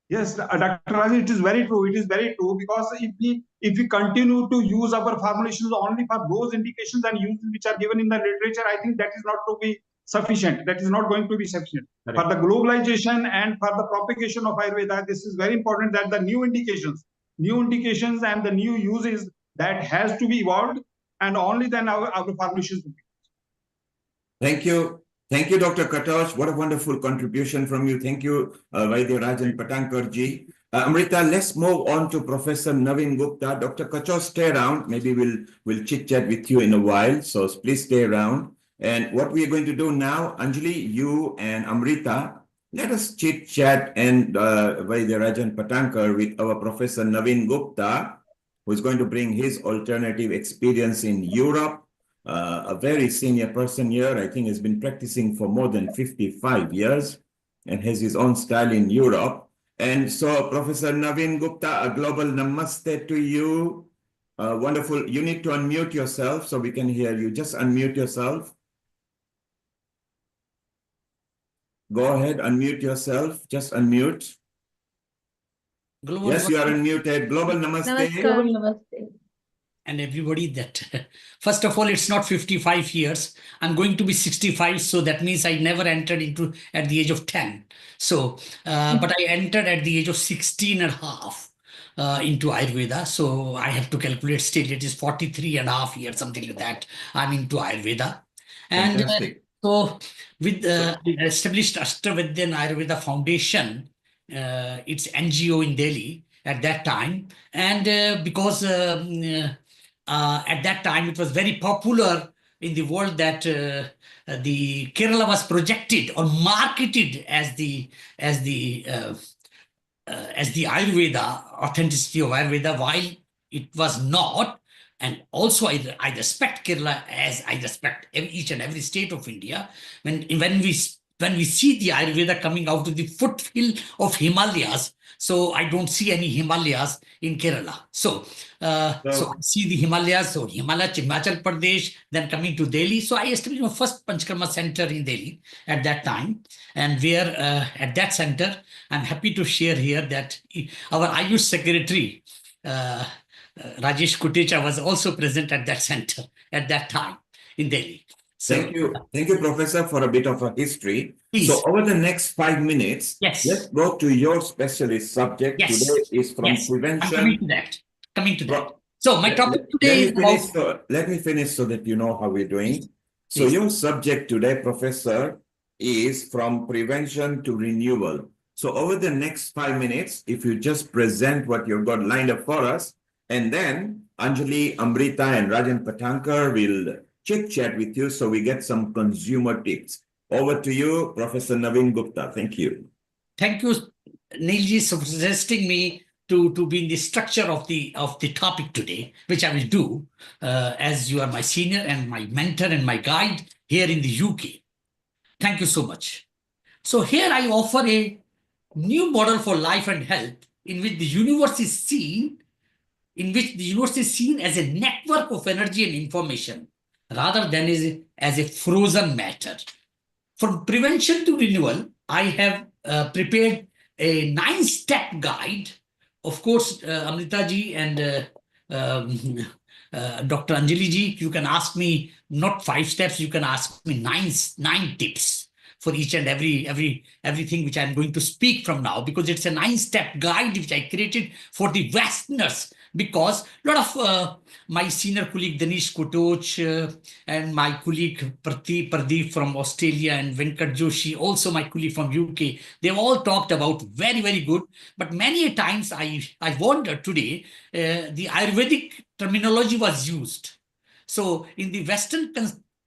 Yes, Dr. Rajan, it is very true. It is very true because if we continue to use our formulations only for those indications and uses which are given in the literature, I think that is not to be sufficient. That is not going to be sufficient. Correct. For the globalization and for the propagation of Ayurveda, this is very important that the new indications and the new uses that has to be evolved, and only then our formulations will be. Thank you. Thank you, Dr. Katosh. What a wonderful contribution from you. Thank you, Vaidya Rajan Patankar ji. Amrita, let's move on to Professor Naveen Gupta. Dr. Katosh, stay around. Maybe we'll chit-chat with you in a while. So please stay around. And what we are going to do now, Anjali, you and Amrita, let us chit-chat and Vaidya Rajan Patankar with our Professor Naveen Gupta, who is going to bring his alternative experience in Europe. A very senior person here, I think has been practicing for more than 55 years and has his own style in Europe. And so, Professor Naveen Gupta, a global namaste to you. Wonderful. You need to unmute yourself so we can hear you. Just unmute yourself. Go ahead, unmute yourself. Just unmute. Global Yes, you are unmuted. Global namaste. Global namaste. And everybody that, first of all, it's not 55 years. I'm going to be 65. So that means I never entered into at the age of 10. So, but I entered at the age of 16 and a half into Ayurveda. So I have to calculate still. It is 43 and a half years, something like that. I'm into Ayurveda. And so with established Ashtavedyan Ayurveda Foundation, it's NGO in Delhi at that time. And because at that time, it was very popular in the world that the Kerala was projected or marketed as the Ayurveda, authenticity of Ayurveda, while it was not. And also, I respect Kerala as I respect each and every state of India. When we when we see the Ayurveda coming out of the foothill of Himalayas, so I don't see any Himalayas in Kerala. So I see the Himalayas, so Himachal Pradesh, then coming to Delhi. So I established my first Panchkarma center in Delhi at that time. And where at that center, I'm happy to share here that our Ayush secretary, Rajesh Kutecha, was also present at that center at that time in Delhi. So, Thank you, Professor, for a bit of a history. Please. So over the next 5 minutes, yes, let's go to your specialist subject. Yes. Today is from yes, prevention. I'm coming to that. So my topic today is about... Let me finish so that you know how we're doing. So Please. your subject today, Professor, is from prevention to renewal. So over the next 5 minutes, if you just present what you've got lined up for us, and then Anjali, Amrita, and Rajan Patankar will chit-chat with you so we get some consumer tips. Over to you, Professor Naveen Gupta. Thank you. Thank you, Neilji, for suggesting me to be in the structure of the topic today, which I will do as you are my senior and my mentor and my guide here in the UK. Thank you so much. So here I offer a new model for life and health in which the universe is seen as a network of energy and information rather than as a frozen matter. From prevention to renewal, I have prepared a 9-step guide. Of course, Amritaji and Dr. Anjali ji, you can ask me not 5 steps, you can ask me 9 tips for each and everything which I'm going to speak from now, because it's a 9-step guide which I created for the Westerners, because a lot of my senior colleague Danish Kotoch and my colleague Pradeep from Australia and Venkat Joshi, also my colleague from UK, they've all talked about very, very good. But many a times I wonder today, the Ayurvedic terminology was used. So in the Western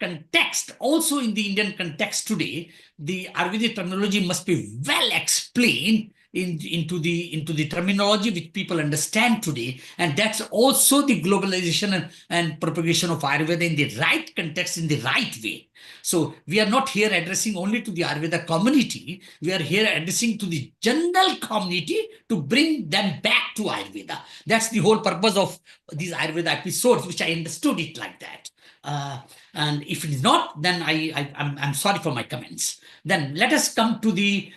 context, also in the Indian context today, the Ayurvedic terminology must be well explained into the terminology which people understand today, and that's also the globalization and propagation of Ayurveda in the right context, in the right way. So we are not here addressing only to the Ayurveda community, we are here addressing to the general community to bring them back to Ayurveda. That's the whole purpose of these Ayurveda episodes, which I understood it like that. And if it is not, then I'm sorry for my comments. Then let us come to the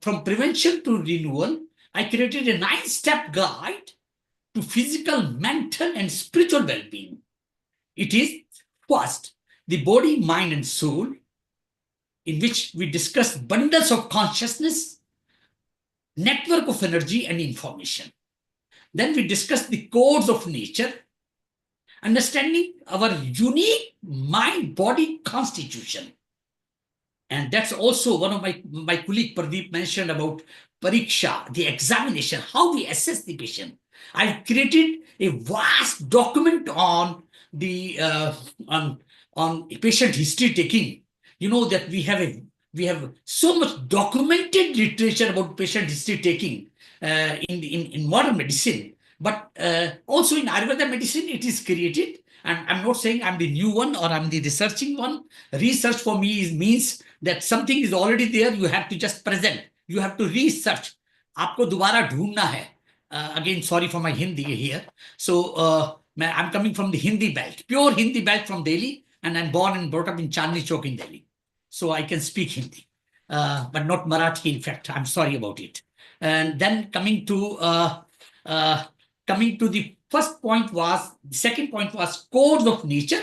from prevention to renewal. I created a 9-step guide to physical, mental, and spiritual well-being. It is first, the body, mind, and soul, in which we discuss bundles of consciousness, network of energy and information. Then we discuss the codes of nature, understanding our unique mind-body constitution. And that's also one of my colleague Pradeep mentioned about pariksha, the examination, how we assess the patient. I've created a vast document on the on patient history taking. You know that we have so much documented literature about patient history taking in modern medicine, but also in Ayurveda medicine it is created. And I'm not saying I'm the new one or I'm the researching one. Research for me means that something is already there, you have to just present. You have to research. आपको दोबारा ढूंढना है. Again, sorry for my Hindi here. So I'm coming from the Hindi belt, pure Hindi belt from Delhi, and I'm born and brought up in Chandni Chowk in Delhi. So I can speak Hindi, but not Marathi, in fact. I'm sorry about it. And then coming to the first point was, the second point was codes of nature,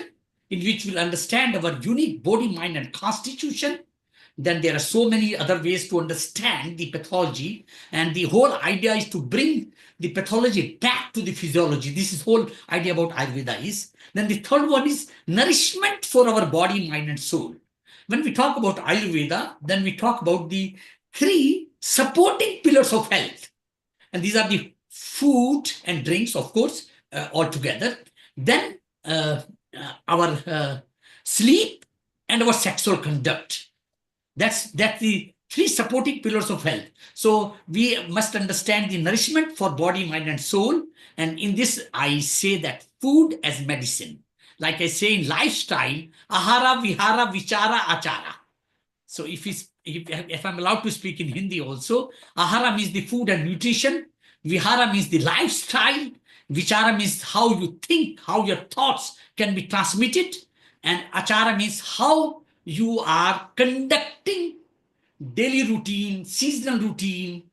in which we'll understand our unique body, mind, and constitution. Then there are so many other ways to understand the pathology, and the whole idea is to bring the pathology back to the physiology. This is whole idea about Ayurveda is. Then the third one is nourishment for our body, mind, and soul. When we talk about Ayurveda, then we talk about the 3 supporting pillars of health. And these are the food and drinks, of course, all together. Then our sleep and our sexual conduct. That's the 3 supporting pillars of health. So we must understand the nourishment for body, mind, and soul. And in this, I say that food as medicine. Like I say in lifestyle, ahara, vihara, vichara, achara. So if I'm allowed to speak in Hindi also, ahara means the food and nutrition, vihara means the lifestyle, vichara means how you think, how your thoughts can be transmitted, and achara means how you are conducting daily routine, seasonal routine,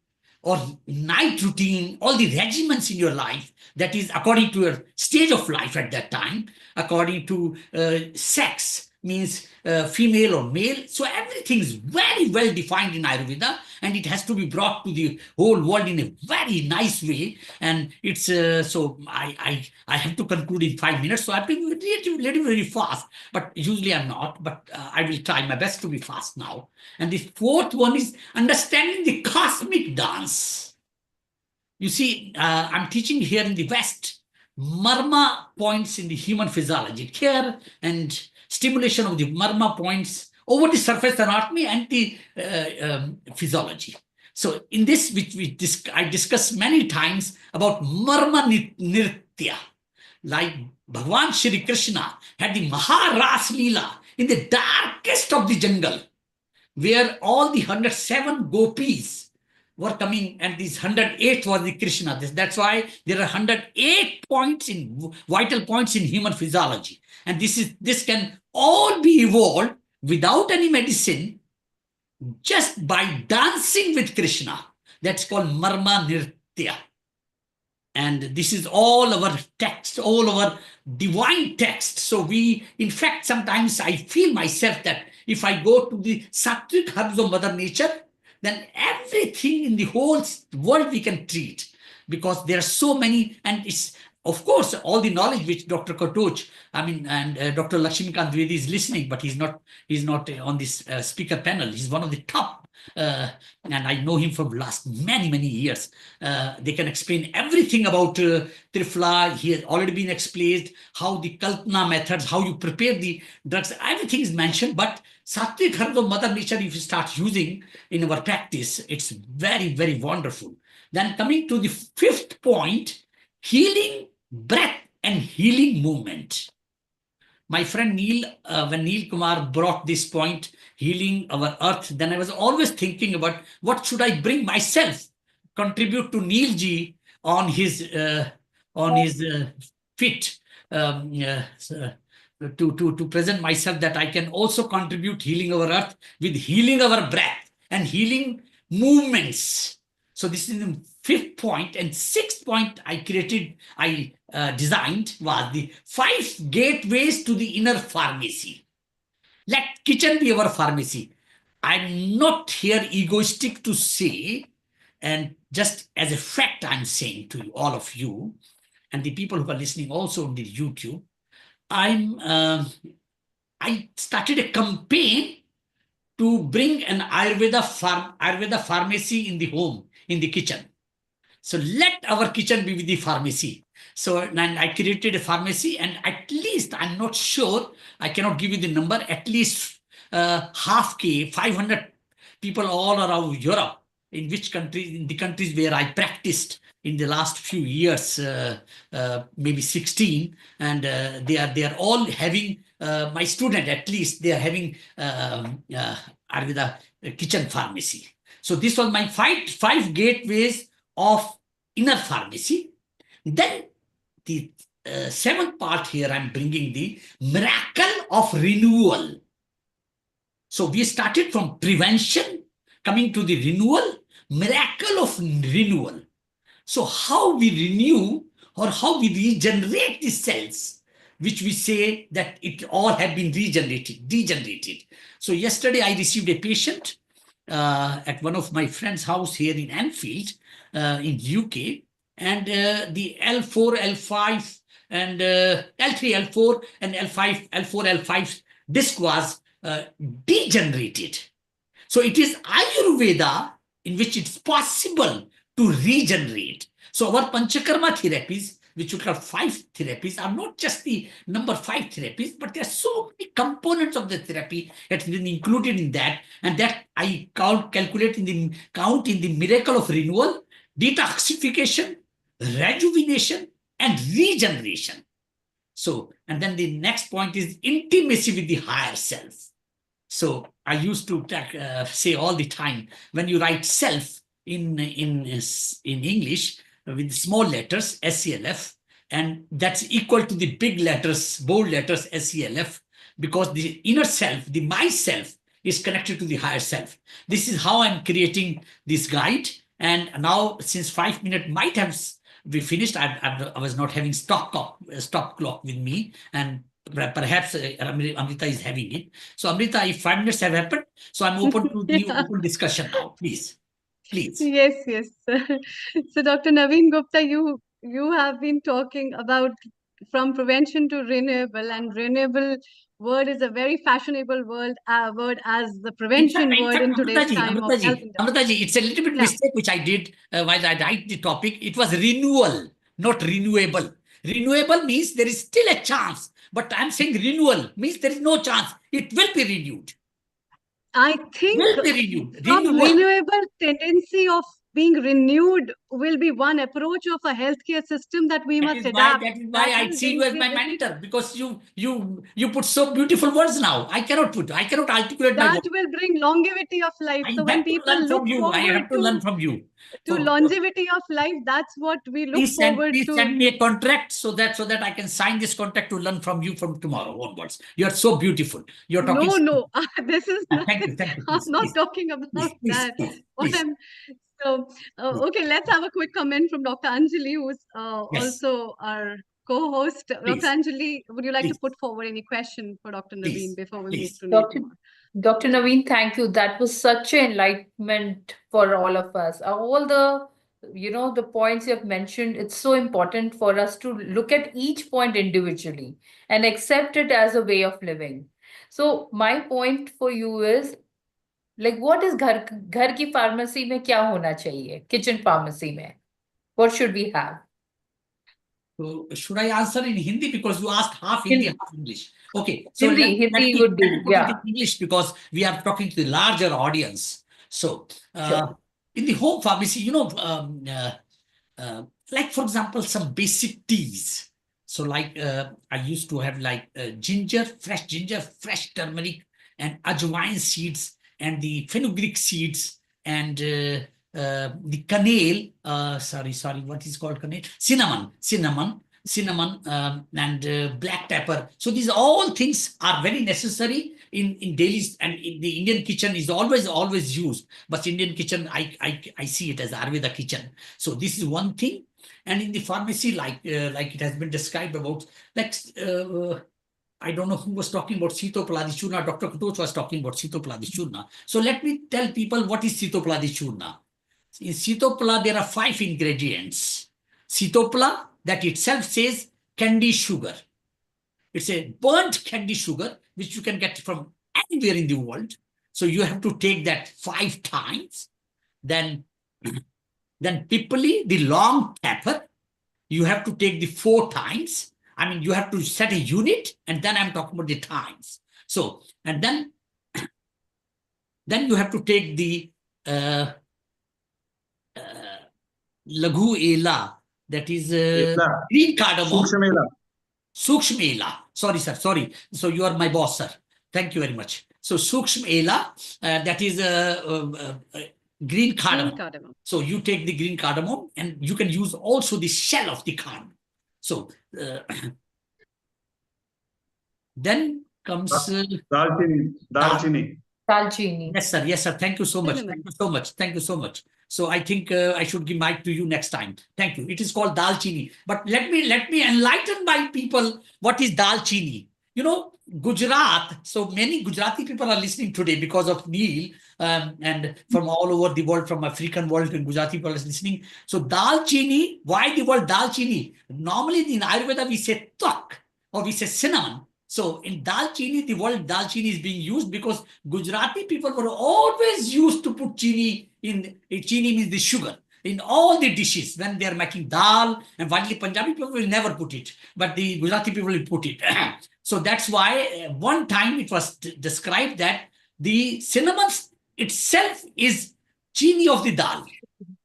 or night routine, all the regimens in your life, that is according to your stage of life at that time, according to sex, means female or male. So everything is very well defined in Ayurveda, and it has to be brought to the whole world in a very nice way. And it's so I have to conclude in 5 minutes, so I have to be relatively very fast, but usually I'm not, but I will try my best to be fast now. And the fourth one is understanding the cosmic dance. You see, I'm teaching here in the West, marma points in the human physiology, care and stimulation of the marma points over the surface anatomy and the physiology. So in this, which I discussed many times about marma nritya, like Bhagwan Shri Krishna had the Maharas Leela in the darkest of the jungle, where all the 107 gopis were coming, and this 108th was the Krishna. That's why there are 108 points in vital points in human physiology, and this can all be evolved without any medicine, just by dancing with Krishna. That's called marma nritya. And this is all our text, all our divine text. So we, in fact, sometimes I feel myself that if I go to the sattvic herbs of Mother Nature, then everything in the whole world we can treat, because there are so many, and it's, of course, all the knowledge which Dr. Katoch, and Dr. Lakshmikant Dwivedi is listening, but he's not on this speaker panel. He's one of the top, and I know him from last many, many years. They can explain everything about Triphala. He has already been explained how the Kalpana methods, how you prepare the drugs, everything is mentioned. But Sattvic herbs of Mother Nature, if you start using in our practice, it's very, very wonderful. Then coming to the fifth point, healing breath and healing movement. My friend Neil, when Neil Kumar brought this point, healing our earth, then I was always thinking about what should I bring myself, contribute to Neil ji on his fit, to present myself, that I can also contribute healing our earth with healing our breath and healing movements. So this is the fifth point. And sixth point I designed was the 5 gateways to the inner pharmacy. Let kitchen be our pharmacy. I'm not here egoistic to say, and just as a fact I'm saying to all of you, and the people who are listening also on the YouTube, I started a campaign to bring an Ayurveda pharmacy in the home, in the kitchen. So let our kitchen be with the pharmacy. So and I created a pharmacy, and at least, I'm not sure, I cannot give you the number, at least 500 people all around Europe, in which countries, in the countries where I practiced in the last few years, maybe 16, and they are all having, my student at least, they are having Ayurveda kitchen pharmacy. So this was my five gateways of inner pharmacy. Then the seventh part here, I'm bringing the miracle of renewal. So we started from prevention, coming to the renewal, miracle of renewal. So how we renew, or how we regenerate the cells, which we say that it all have been degenerated. So yesterday I received a patient at one of my friend's house here in Anfield, in UK, and the L4, L5, and L3, L4, and L5, L4, L5 disc was degenerated. So it is Ayurveda in which it's possible to regenerate. So our Panchakarma therapies, which we call 5 therapies, are not just the number 5 therapies, but there are so many components of the therapy that have been included in that, and that I calculate in the miracle of renewal, detoxification, rejuvenation, and regeneration. So, and then the next point is intimacy with the higher self. So I used to say all the time, when you write self in English with small letters, SELF, and that's equal to the big letters, bold letters, SELF, because the inner self, the myself, is connected to the higher self. This is how I'm creating this guide. And now, since 5 minutes might have we finished, I was not having stop clock with me, and perhaps Amrita is having it. So Amrita, if 5 minutes have happened, so I'm open to the open discussion now, please. Please. Yes, yes. So, Dr. Naveen Gupta, you have been talking about from prevention to renewable, and renewable word is a very fashionable word as the prevention word in today's time of health industry. Amritaji, it's a little bit mistake which I did while I write the topic. It was renewal, not renewable. Renewable means there is still a chance, but I'm saying renewal means there is no chance. It will be renewed. I think Will be renewed. renewable tendency of being renewed will be one approach of a healthcare system that we must adapt. That is why I see you as my mentor, because you put so beautiful words now. I cannot articulate my words. That will bring longevity of life. So when people look forward to learn from you. To longevity of life, that's what we look forward to. Please send me a contract so that I can sign this contract to learn from you from tomorrow onwards. You are so beautiful. You're talking. No. This is not. Thank you. I'm not talking about that. So, okay, let's have a quick comment from Dr. Anjali, who's also our co-host. Dr. Anjali, would you like to put forward any question for Dr. Naveen before we move to Dr. Naveen, thank you. That was such an enlightenment for all of us. All the, the points you have mentioned, it's so important for us to look at each point individually and accept it as a way of living. So my point for you is, like, what is घर की pharmacy में क्या होना चाहिए? Kitchen pharmacy में. What should we have? So should I answer in Hindi, because you asked half Hindi, half English? Okay, so Hindi would do. Yeah. English, because we are talking to the larger audience. So in the home pharmacy, like for example, some basic teas. So like I used to have like ginger, fresh turmeric, and ajwain seeds, and the fenugreek seeds, and the cannelle, sorry, what is called cannelle? Cinnamon, and black pepper. So these all things are very necessary in daily, and in the Indian kitchen is always used. But Indian kitchen, I see it as Ayurveda kitchen. So this is one thing. And in the pharmacy, like it has been described about, like I don't know who was talking about Sitopaladi Churna. Dr. Katoch was talking about Sitopaladi Churna. So let me tell people what is Sitopaladi Churna. In Sitopala, there are 5 ingredients. Sitopala, that itself says candy sugar. It's a burnt candy sugar, which you can get from anywhere in the world. So you have to take that 5 times. Then pipali, the long pepper, you have to take the 4 times. I mean, you have to set a unit, and then I'm talking about the times. So, and then you have to take the Laghu Ela, that is green cardamom. Sukshma Ela. Sorry, sir. Sorry. So you are my boss, sir. Thank you very much. So Sukshma Ela, that is green cardamom. So you take the green cardamom, and you can use also the shell of the cardamom. So then comes Dalchini. Yes, sir. Thank you so much. So I think I should give mic to you next time. Thank you. It is called dalchini. But let me enlighten my people what is dalchini. Gujarat. So many Gujarati people are listening today because of Neil, and from all over the world, from African world, and Gujarati people are listening. So dalchini. Why the word dalchini? Normally in Ayurveda we say tak, or we say cinnamon. So in dalchini, the word dalchini is being used because Gujarati people were always used to put chini in. Chini means the sugar in all the dishes when they are making dal, and finally Punjabi people will never put it, but the Gujarati people will put it. So that's why one time it was described that the cinnamon itself is chini of the dal.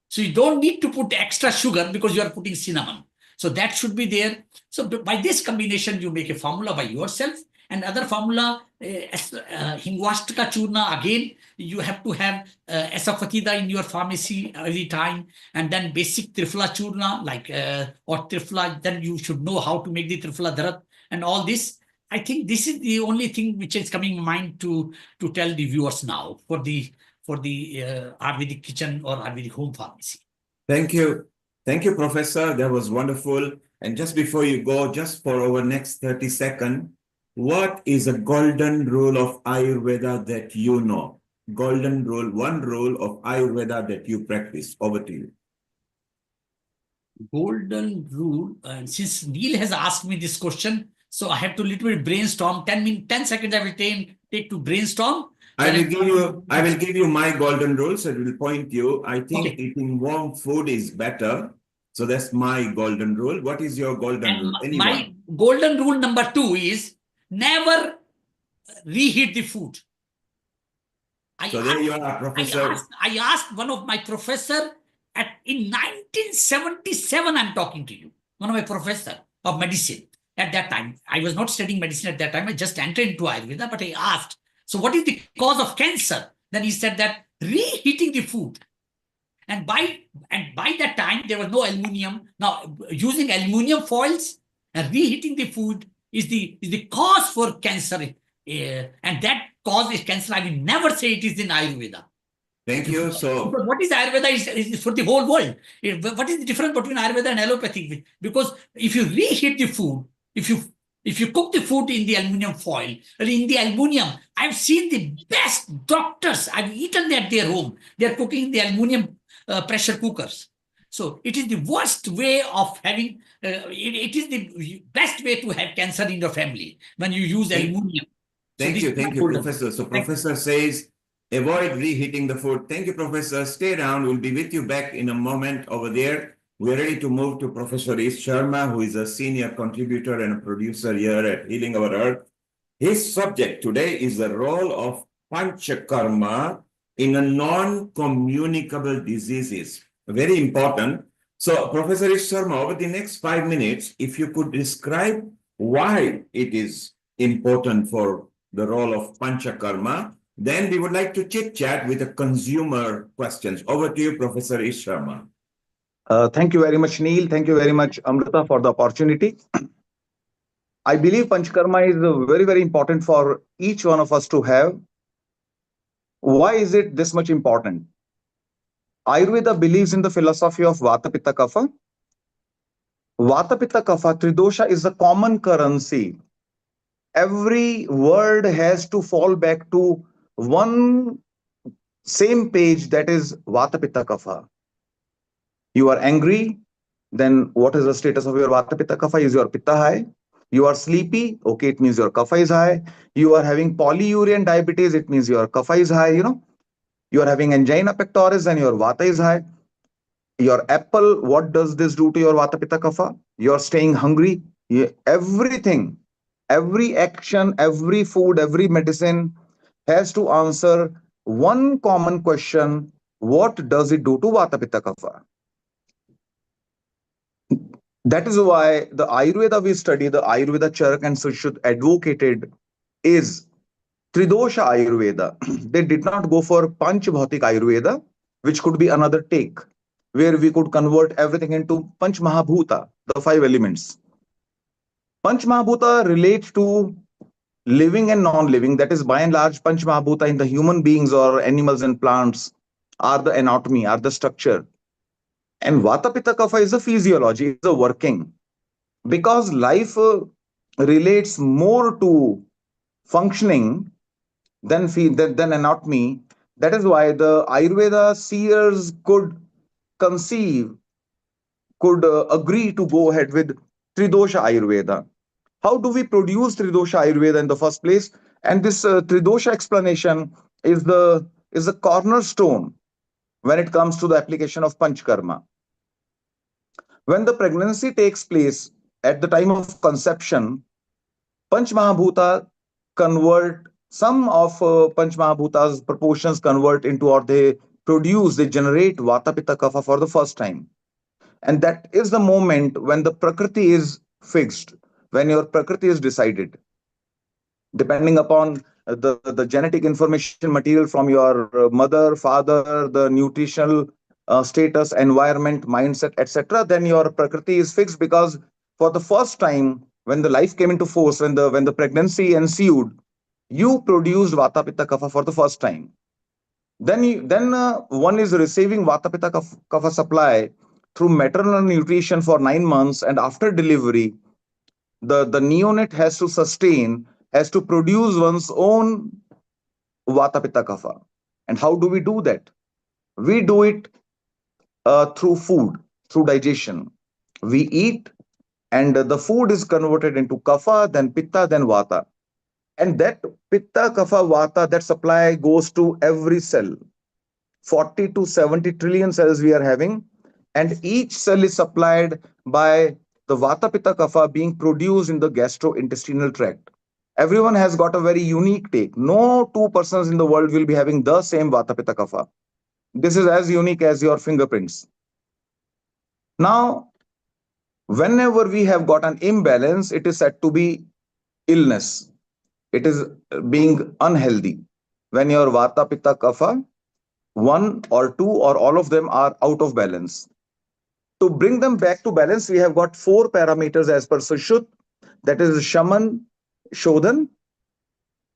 So you don't need to put extra sugar because you are putting cinnamon. So that should be there. So by this combination, you make a formula by yourself, And other formula, Hingwastika Churna, again, you have to have Asafatida in your pharmacy every time. And then basic Trifla Churna, like, or Trifla, then you should know how to make the Trifla Dharat and all this. I think this is the only thing which is coming in mind to tell the viewers now for the Ayurvedic kitchen or Ayurvedic home pharmacy. Thank you. Thank you, Professor. That was wonderful. And just before you go, just for our next 30 seconds, what is a golden rule of Ayurveda that you know? Golden rule, one rule of Ayurveda that you practice. Over to you. Golden rule, and since Neil has asked me this question, so I have to little bit brainstorm. 10 seconds I will take to brainstorm. I will give you my golden rule, so it will point you. I think eating warm food is better. So that's my golden rule. What is your golden rule? Anyone? My golden rule number 2 is never reheat the food. There you are, Professor. I asked one of my professor in 1977, I'm talking to you, one of my professor of medicine. At that time, I was not studying medicine at that time. I just entered into Ayurveda, but I asked, so what is the cause of cancer? Then he said that reheating the food. And by that time, there was no aluminum. Now, using aluminum foils and reheating the food is the cause for cancer. And that cause is cancer. I will never say it is in Ayurveda. Thank you. So, but what is Ayurveda is for the whole world. What is the difference between Ayurveda and allopathic? Because if you reheat the food, if you cook the food in the aluminum foil or in the aluminum, I've seen the best doctors. I've eaten at their home. They're cooking in the aluminum pressure cookers. So it is the worst way of having. It is the best way to have cancer in your family when you use aluminum. Thank you, Professor. So Professor says, avoid reheating the food. Thank you, Professor. Stay around. We'll be with you back in a moment over there. We're ready to move to Professor Ish Sharma, who is a senior contributor and a producer here at Healing Our Earth. His subject today is the role of Panchakarma in a non-communicable diseases. Very important. So, Professor Ish Sharma, over the next 5 minutes, if you could describe why it is important for the role of Panchakarma, then we would like to chit-chat with the consumer questions. Over to you, Professor Ish Sharma. Thank you very much, Neil. Thank you very much, Amrita, for the opportunity. I believe Panchakarma is very, very important for each one of us to have. Why is it this much important? Ayurveda believes in the philosophy of Vata, Pitta, Kapha. Vata, Pitta, Kapha, Tridosha is a common currency. Every word has to fall back to one same page, that is Vata, Pitta, Kapha. You are angry, then what is the status of your Vata, Pitta, Kapha? Is your Pitta high? You are sleepy, okay, it means your Kapha is high. You are having polyuria and diabetes, it means your Kapha is high, You are having angina pectoris and your Vata is high. Your apple, what does this do to your Vata, Pitta, Kapha? You are staying hungry. Everything, every action, every food, every medicine has to answer one common question: what does it do to Vata, Pitta, Kapha? That is why the Ayurveda we study, the Ayurveda Charak and Sushruta advocated is Tridosha Ayurveda. They did not go for Panchbhautik Ayurveda, which could be another take, where we could convert everything into Panch Mahabhuta, the 5 elements. Panch Mahabhuta relate to living and non-living. That is, by and large, Panch Mahabhuta in the human beings or animals and plants are the anatomy, are the structure. And Vata, Pitta, Kapha is the physiology, is the working. Because life relates more to functioning than anatomy. That is why the Ayurveda seers could conceive, could agree to go ahead with Tridosha Ayurveda. How do we produce Tridosha Ayurveda in the first place? And this Tridosha explanation is the cornerstone when it comes to the application of Panchkarma. When the pregnancy takes place at the time of conception, Panch Mahabhuta convert, some of Panch Mahabhuta's proportions convert into, or they generate Vata, Pitta, Kapha for the first time. And that is the moment when the Prakriti is fixed, when your Prakriti is decided. depending upon the genetic information material from your mother, father, the nutritional status, environment, mindset, etc., then your prakriti is fixed. Because for the first time, when the life came into force, when the pregnancy ensued, you produced vata pitta kapha for the first time. Then one is receiving vata pitta kapha supply through maternal nutrition for 9 months, and after delivery, the neonate has to sustain, has to produce one's own vata pitta kapha. And how do we do that? We do it through food, through digestion. We eat, and the food is converted into kapha, then pitta, then vata. And that pitta, kapha, vata, that supply goes to every cell. 40 to 70 trillion cells we are having, and each cell is supplied by the vata pitta kapha being produced in the gastrointestinal tract. Everyone has got a very unique take. No two persons in the world will be having the same vata pitta kapha. This is as unique as your fingerprints. Now, whenever we have got an imbalance, it is said to be illness. It is being unhealthy. When your vata pitta kapha, one or two or all of them, are out of balance. To bring them back to balance, we have got 4 parameters as per Sushruta, that is Shaman, Shodhan,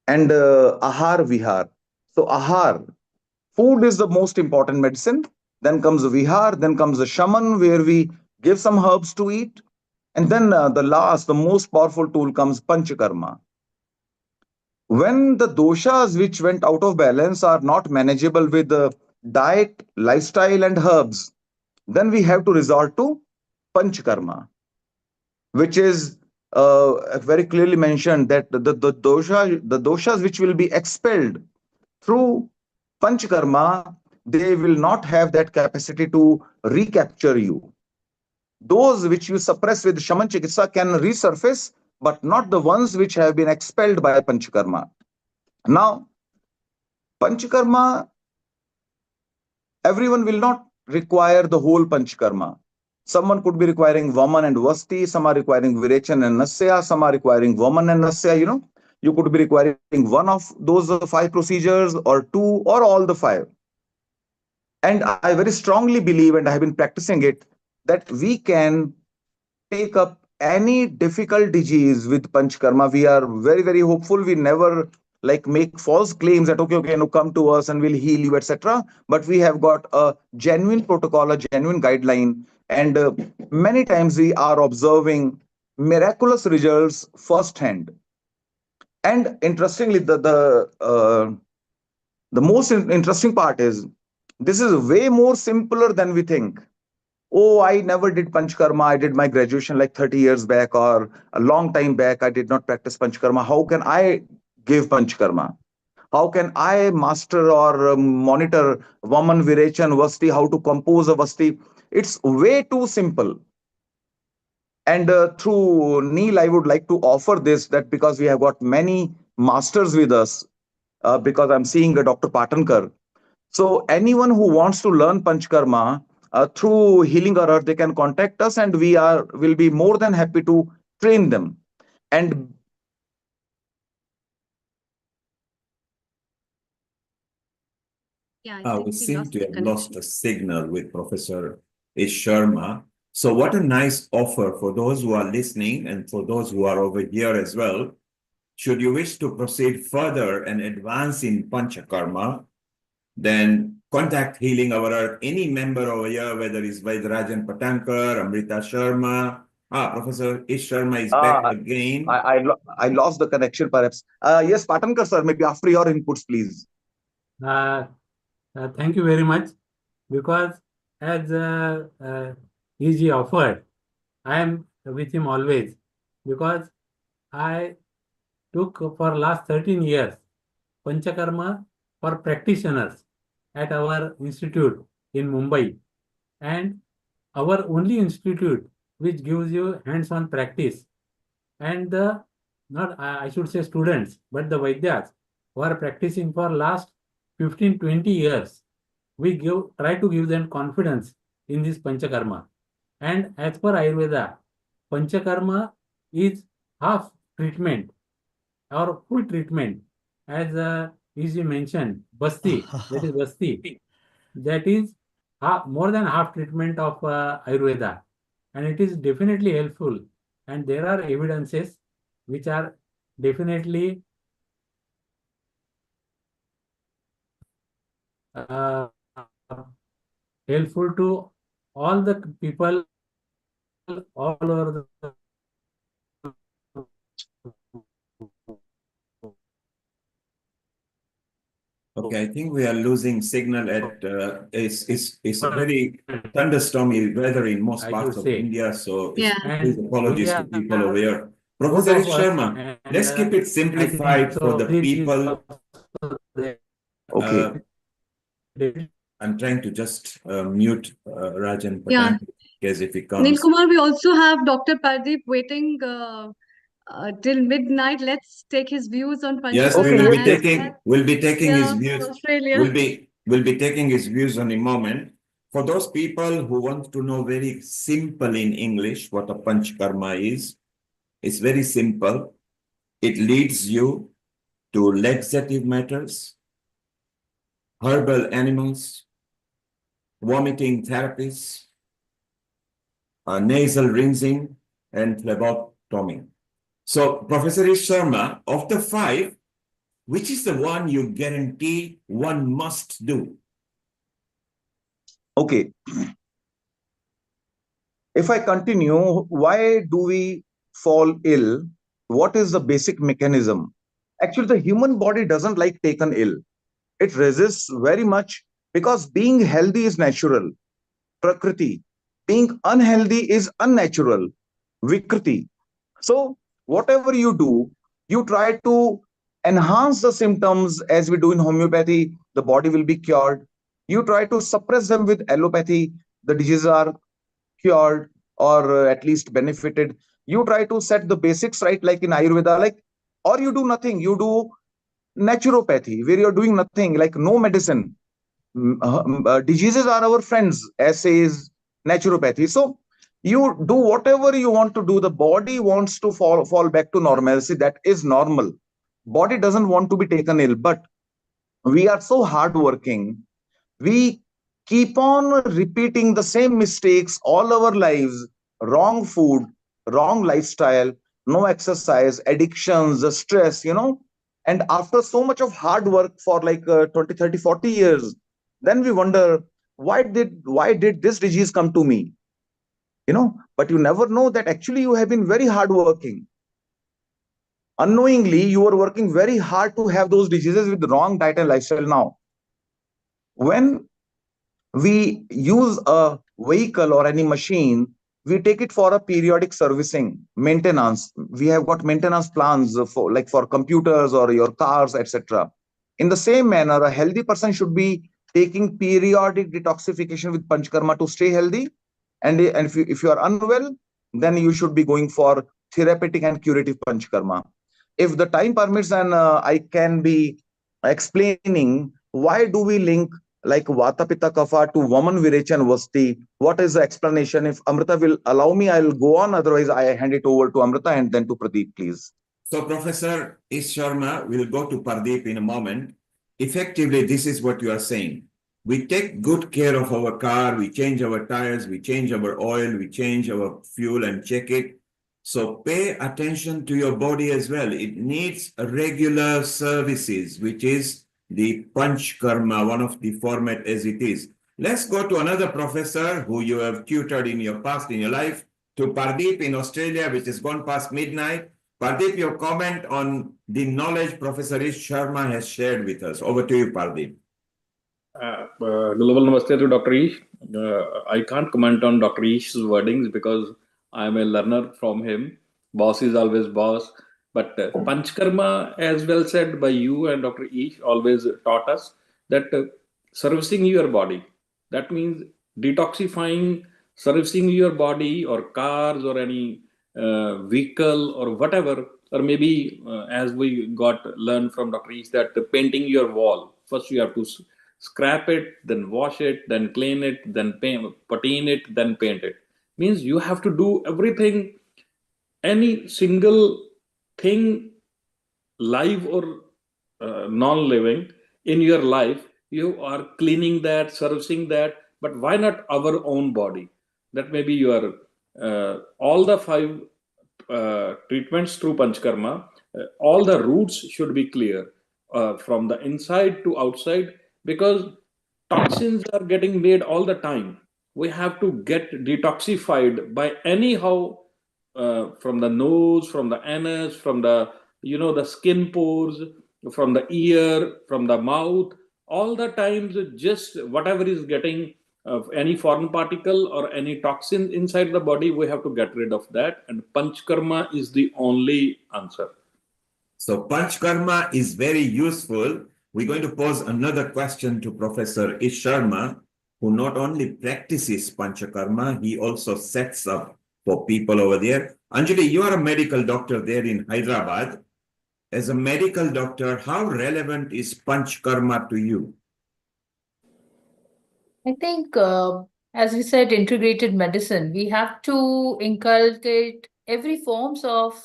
and Ahar, Vihar. So, Ahar, food is the most important medicine. Then comes the Vihar, then comes the Shaman, where we give some herbs to eat. And then the most powerful tool comes Panchakarma. When the doshas which went out of balance are not manageable with diet, lifestyle, and herbs, then we have to resort to Panchakarma, which is very clearly mentioned that the doshas which will be expelled through Panchakarma, they will not have that capacity to recapture you. Those which you suppress with Shaman Chikitsa can resurface, but not the ones which have been expelled by Panchakarma. Now, Panchakarma, everyone will not require the whole Panchakarma. Someone could be requiring Vaman and Vasti, some are requiring Virechan and Nasya, some are requiring Vaman and Nasya, You could be requiring one of those 5 procedures, or 2, or all the 5. And I very strongly believe, and I have been practicing it, that we can take up any difficult disease with Panchakarma. We are very, very hopeful. We never make false claims that okay, no, come to us and we'll heal you, etc. But we have got a genuine protocol, a genuine guideline, and many times we are observing miraculous results firsthand. And interestingly, the most interesting part is this is way more simpler than we think. Oh, I never did Panchakarma. I did my graduation like 30 years back or a long time back. I did not practice Panchakarma. How can I give Panchakarma? How can I master or monitor Vaman, Virechan, Vasti, how to compose a Vasti? It's way too simple. And through Neil, I would like to offer this, that because we have got many masters with us, because I'm seeing Dr. Patankar. So anyone who wants to learn Panchakarma through Healing Our Earth, they can contact us, and will be more than happy to train them. And Yeah, we seem to have lost connection. the signal with Professor Ish Sharma. So what a nice offer for those who are listening and for those who are over here as well. Should you wish to proceed further and advance in Panchakarma, then contact Healing Our Earth, any member over here, whether it's Vaidrajan Patankar, Amrita Sharma. Professor Ish Sharma is back again. I lost the connection perhaps. Yes, Patankar sir, maybe after your inputs, please. Thank you very much, because as EG offered, I am with him always, because I took for last 13 years Panchakarma for practitioners at our institute in Mumbai, and our only institute which gives you hands-on practice. And not I should say students, but the Vaidyas who are practicing for last 15-20 years, we try to give them confidence in this Panchakarma. And as per Ayurveda, Panchakarma is half treatment. our full treatment, as you mentioned, Basti, that is Basti, that is more than half treatment of Ayurveda, and it is definitely helpful. And there are evidences which are definitely helpful to all the people all over the Okay, I think we are losing signal at it's a very thunderstormy weather in most I parts should of say. India, so Yeah. please And apologies to we people are over here. both Professor of us, Sharma, and let's keep it I think simplified for so. the This is people. also there. Okay. I'm trying to just mute Rajan Yeah. Patan in case if he Neil comes. Kumar, we also have Dr. Pardeep waiting till midnight. Let's take his views on Yes, we Okay, Panchakarma will be yes, yes. taking his from views. Australia. We'll be taking his views on a moment. For those people who want to know very simple in English what a panchkarma is, it's very simple. It leads you to laxative matters, herbal animals, vomiting therapies, nasal rinsing, and phlebotomy. So, Professor Sharma, of the five, which is the one you guarantee one must do? Okay. If I continue, why do we fall ill? What is the basic mechanism? Actually, the human body doesn't like taken ill. It resists very much because being healthy is natural, prakriti. Being unhealthy is unnatural, vikriti. So, whatever you do, you try to enhance the symptoms as we do in homeopathy, the body will be cured. You try to suppress them with allopathy, the diseases are cured or at least benefited. You try to set the basics right, like in Ayurveda, like, or you do nothing, you do naturopathy, where you're doing nothing, like no medicine. Diseases are our friends, as says naturopathy. So you do whatever you want to do. The body wants to fall back to normalcy. That is normal. Body doesn't want to be taken ill, but we are so hardworking. We keep on repeating the same mistakes all our lives. Wrong food, wrong lifestyle, no exercise, addictions, the stress. And after so much of hard work for like 20, 30, 40 years, then we wonder, why did this disease come to me? But you never know that actually you have been very hardworking. Unknowingly, you are working very hard to have those diseases with the wrong diet and lifestyle. Now, when we use a vehicle or any machine, we take it for a periodic servicing, maintenance. We have got maintenance plans for computers or your cars, etc. In the same manner, a healthy person should be taking periodic detoxification with panchkarma to stay healthy. And if you are unwell, then you should be going for therapeutic and curative panchkarma. If the time permits, and I can be explaining why do we link like Vata Pitta Kapha to Vaman Virechan Vasti. What is the explanation? If Amrita will allow me, I'll go on. Otherwise, I hand it over to Amrita and then to Pradeep, please. So, Professor Sharma, we'll go to Pardeep in a moment. Effectively, this is what you are saying. We take good care of our car, we change our tires, we change our oil, we change our fuel and check it. So pay attention to your body as well. It needs regular services, which is the Panch Karma, one of the format as it is. Let's go to another professor who you have tutored in your past, in your life, to Pardeep in Australia, which has gone past midnight. Pardeep, your comment on the knowledge Professor Sharma has shared with us. Over to you, Pardeep. Global namaste to Dr. Ish. I can't comment on Dr. Ish's wordings because I'm a learner from him. Boss is always boss. But Panchkarma, as well said by you and Dr. Ish, always taught us that servicing your body. That means detoxifying, servicing your body or cars or any vehicle or whatever. Or maybe as we learned from Dr. Ish that painting your wall. First you have to scrap it, then wash it, then clean it, then patina it, then paint it. Means you have to do everything, any single thing live or non-living in your life, you are cleaning that, servicing that, but why not our own body? That may be your all the 5 treatments through Panchkarma, all the roots should be clear from the inside to outside, because toxins are getting made all the time. We have to get detoxified by anyhow, from the nose, from the anus, from the the skin pores, from the ear, from the mouth. All the times, just whatever is getting any foreign particle or any toxin inside the body, we have to get rid of that. And Panchkarma is the only answer. So Panchkarma is very useful. We're going to pose another question to Professor Ish Sharma, who not only practices Panchakarma, he also sets up for people over there. Anjali, you are a medical doctor there in Hyderabad. As a medical doctor, how relevant is Panchkarma to you? I think, as we said, integrated medicine, we have to inculcate every forms of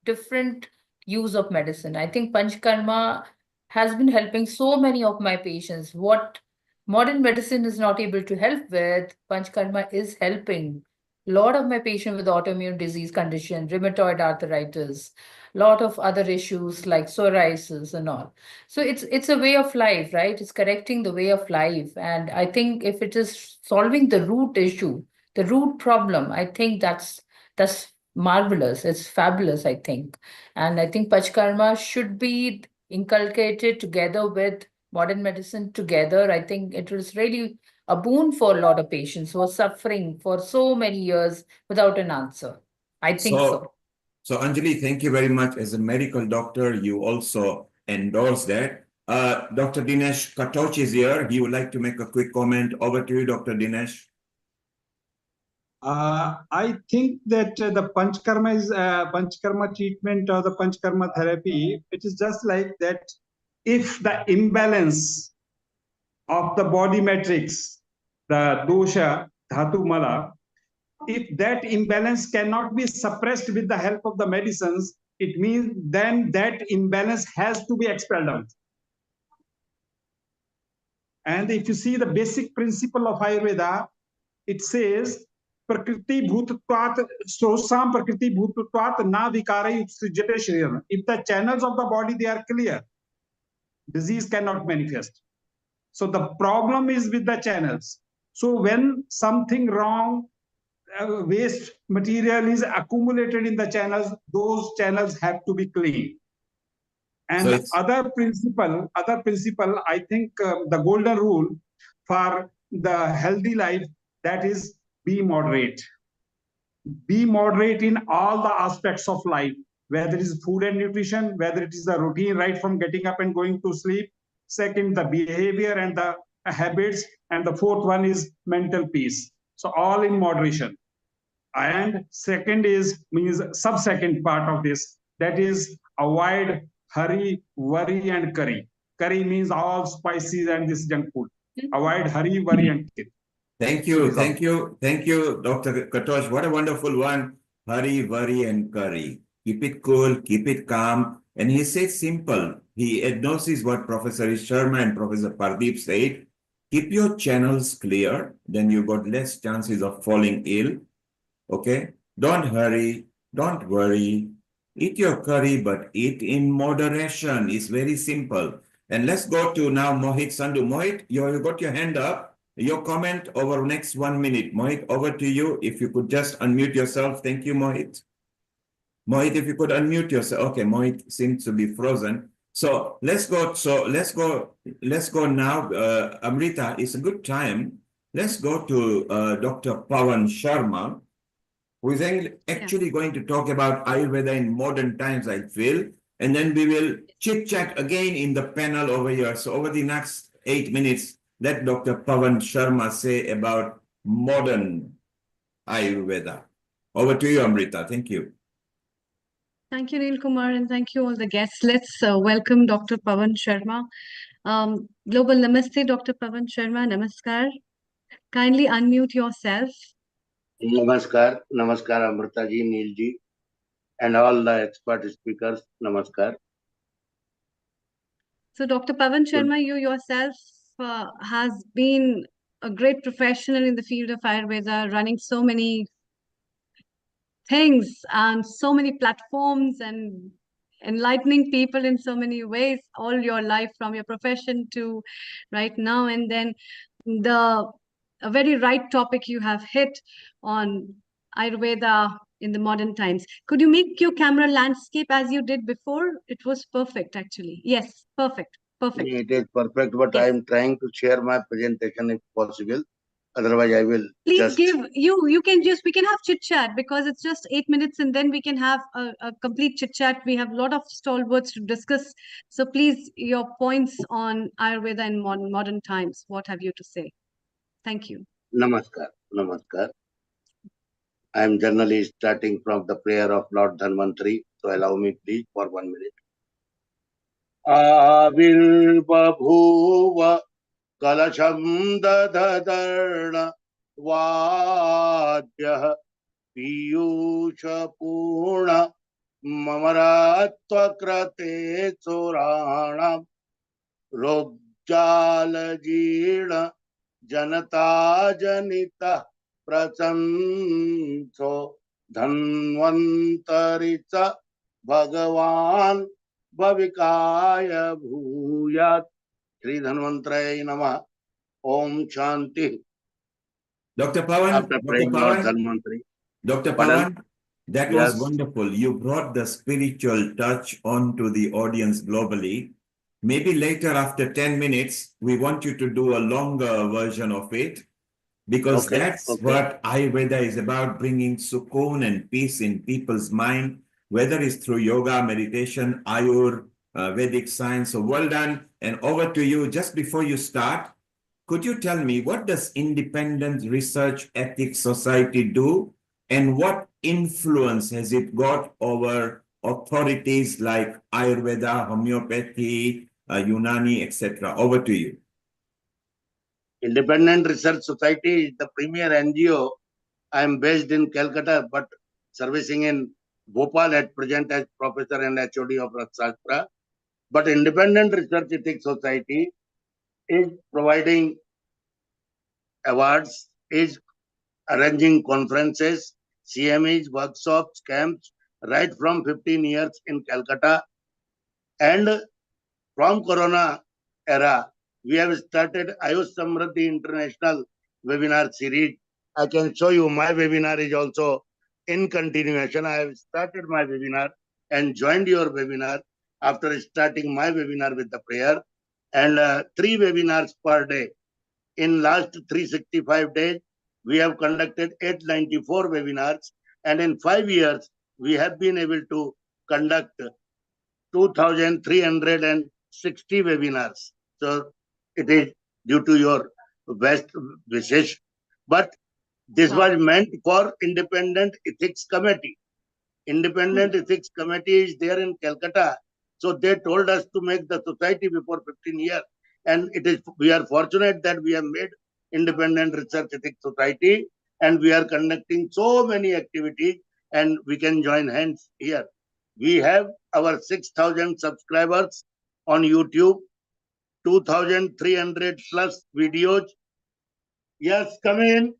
different use of medicine. I think Panchkarma has been helping so many of my patients. What modern medicine is not able to help with, Panchkarma is helping. A lot of my patients with autoimmune disease condition, rheumatoid arthritis, lot of other issues like psoriasis and all. So it's a way of life, right? It's correcting the way of life. And I think if it is solving the root issue, the root problem, I think that's marvelous. It's fabulous, I think. And I think Panchkarma should be inculcated together with modern medicine together. I think it was really a boon for a lot of patients who are suffering for so many years without an answer. I think so. So Anjali, thank you very much. As a medical doctor, you also endorse that. Dr. Dinesh Katoch is here. He would like to make a quick comment. Over to you, Dr. Dinesh. I think that the Panchkarma is Panchkarma treatment or the Panchkarma therapy. It is just like that. If the imbalance of the body matrix, the dosha, dhatu, mala, if that imbalance cannot be suppressed with the help of the medicines, it means then that imbalance has to be expelled out. And if you see the basic principle of Ayurveda, it says prakriti bhutatvat sosam prakriti bhutatvat na vikare utsrijate shriram. If the channels of the body they are clear, disease cannot manifest. So the problem is with the channels. So when something wrong, waste material is accumulated in the channels, those channels have to be clean. And So other principle, I think the golden rule for the healthy life, that is be moderate. Be moderate in all the aspects of life, whether it is food and nutrition, whether it is the routine right from getting up and going to sleep. Second, the behavior and the habits. And the fourth one is mental peace. So all in moderation. And second is means sub-second part of this, that is avoid hurry, worry, and curry. Curry means all spices and this junk food. Avoid hurry, worry, and curry. Thank you, thank you, thank you, Dr. Katosh. What a wonderful one. Hurry, worry, and curry. Keep it cool, keep it calm. And he says simple. He endorses what Professor Sharma and Professor Pardeep said. Keep your channels clear, then you got less chances of falling ill. Okay? Don't hurry, don't worry. Eat your curry, but eat in moderation. It's very simple. And let's go to now Mohit Sandhu. Mohit, you got your hand up. Your comment over next 1 minute. Mohit, over to you. If you could just unmute yourself. Thank you, Mohit. Mohit, if you could unmute yourself. Okay, Mohit seems to be frozen. So let's go. Let's go now. Amrita, it's a good time. Let's go to Dr. Pawan Sharma, who is actually going to talk about Ayurveda in modern times, I feel. And then we will chit-chat again in the panel over here. So over the next 8 minutes, let Dr. Pawan Sharma say about modern Ayurveda. Over to you, Amrita. Thank you. Thank you, Neil Kumar, and thank you all the guests. Let's welcome Dr. Pawan Sharma. Global Namaste, Dr. Pawan Sharma. Namaskar. Kindly unmute yourself. Namaskar, Namaskar Amrita ji, Neil ji, and all the expert speakers. Namaskar. So, Dr. Pavan Sharma, you yourself has been a great professional in the field of Ayurveda, running so many things and so many platforms and enlightening people in so many ways all your life, from your profession to right now. And then a very right topic you have hit on Ayurveda in the modern times. Could you make your camera landscape as you did before? It was perfect, actually. Yes, perfect. Perfect. It is perfect, but I Yes. am trying to share my presentation if possible. Otherwise, I will Please just give you can just we can have chit chat because it's just 8 minutes and then we can have a complete chit chat. We have a lot of stalwarts to discuss. So please, your points on Ayurveda in modern times. What have you to say? Thank you. Namaskar. Namaskar. I am generally starting from the prayer of Lord Dhanvantari. So allow me please for 1 minute. Avirbabhuva kalasham dadharna vadyah piyusha purna mamaratva krate surana rojjalajina janata janita prasanso dhanvantarica bhagavan भविकाय भूयात् श्री धन्वंतराय नमः Om Shanti. Dr. Pawan, After praying Lord Dhanvantari. Dr. Pardon? Pawan, that Yes. was wonderful. You brought the spiritual touch onto the audience globally. Maybe later, after 10 minutes, we want you to do a longer version of it, because Okay, that's okay. what Ayurveda is about, bringing sukoon and peace in people's mind, whether it's through yoga, meditation, Vedic science. So well done. And over to you. Just before you start, could you tell me, what does Independent Research Ethics Society do, and what influence has it got over authorities like Ayurveda, homeopathy, Unani, etc.? Over to you. Independent Research Society is the premier NGO. I am based in Calcutta, but servicing in Bhopal at present as professor and HOD of Rathashastra. But Independent Research Ethics Society is providing awards, is arranging conferences, CMEs, workshops, camps, right from 15 years in Calcutta. And from Corona era, we have started Ayush Samriddhi International webinar series. I can show you my webinar is also in continuation. I have started my webinar and joined your webinar after starting my webinar with the prayer, and 3 webinars per day. In last 365 days, we have conducted 894 webinars, and in 5 years, we have been able to conduct 2,360 webinars. So it is due to your best wishes. But this was meant for Independent Ethics Committee. Independent Ethics Committee is there in Calcutta. So they told us to make the society before 15 years. And we are fortunate that we have made Independent Research Ethics Society, and we are conducting so many activities, and we can join hands here. We have our 6,000 subscribers on YouTube, 2,300 plus videos. Yes, come in.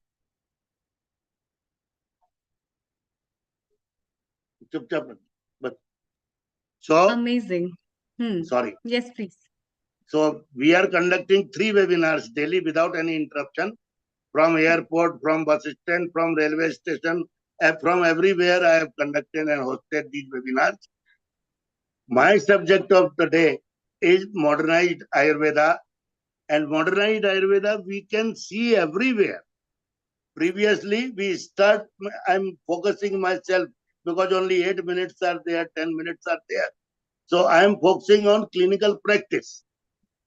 So amazing. Sorry. Yes, please. So we are conducting 3 webinars daily without any interruption, from airport, from bus stand, from railway station, from everywhere. I have conducted and hosted these webinars. My subject of the day is modernized Ayurveda, and modernized Ayurveda we can see everywhere. Previously, I'm focusing myself because only 8 minutes are there, 10 minutes are there. So I am focusing on clinical practice.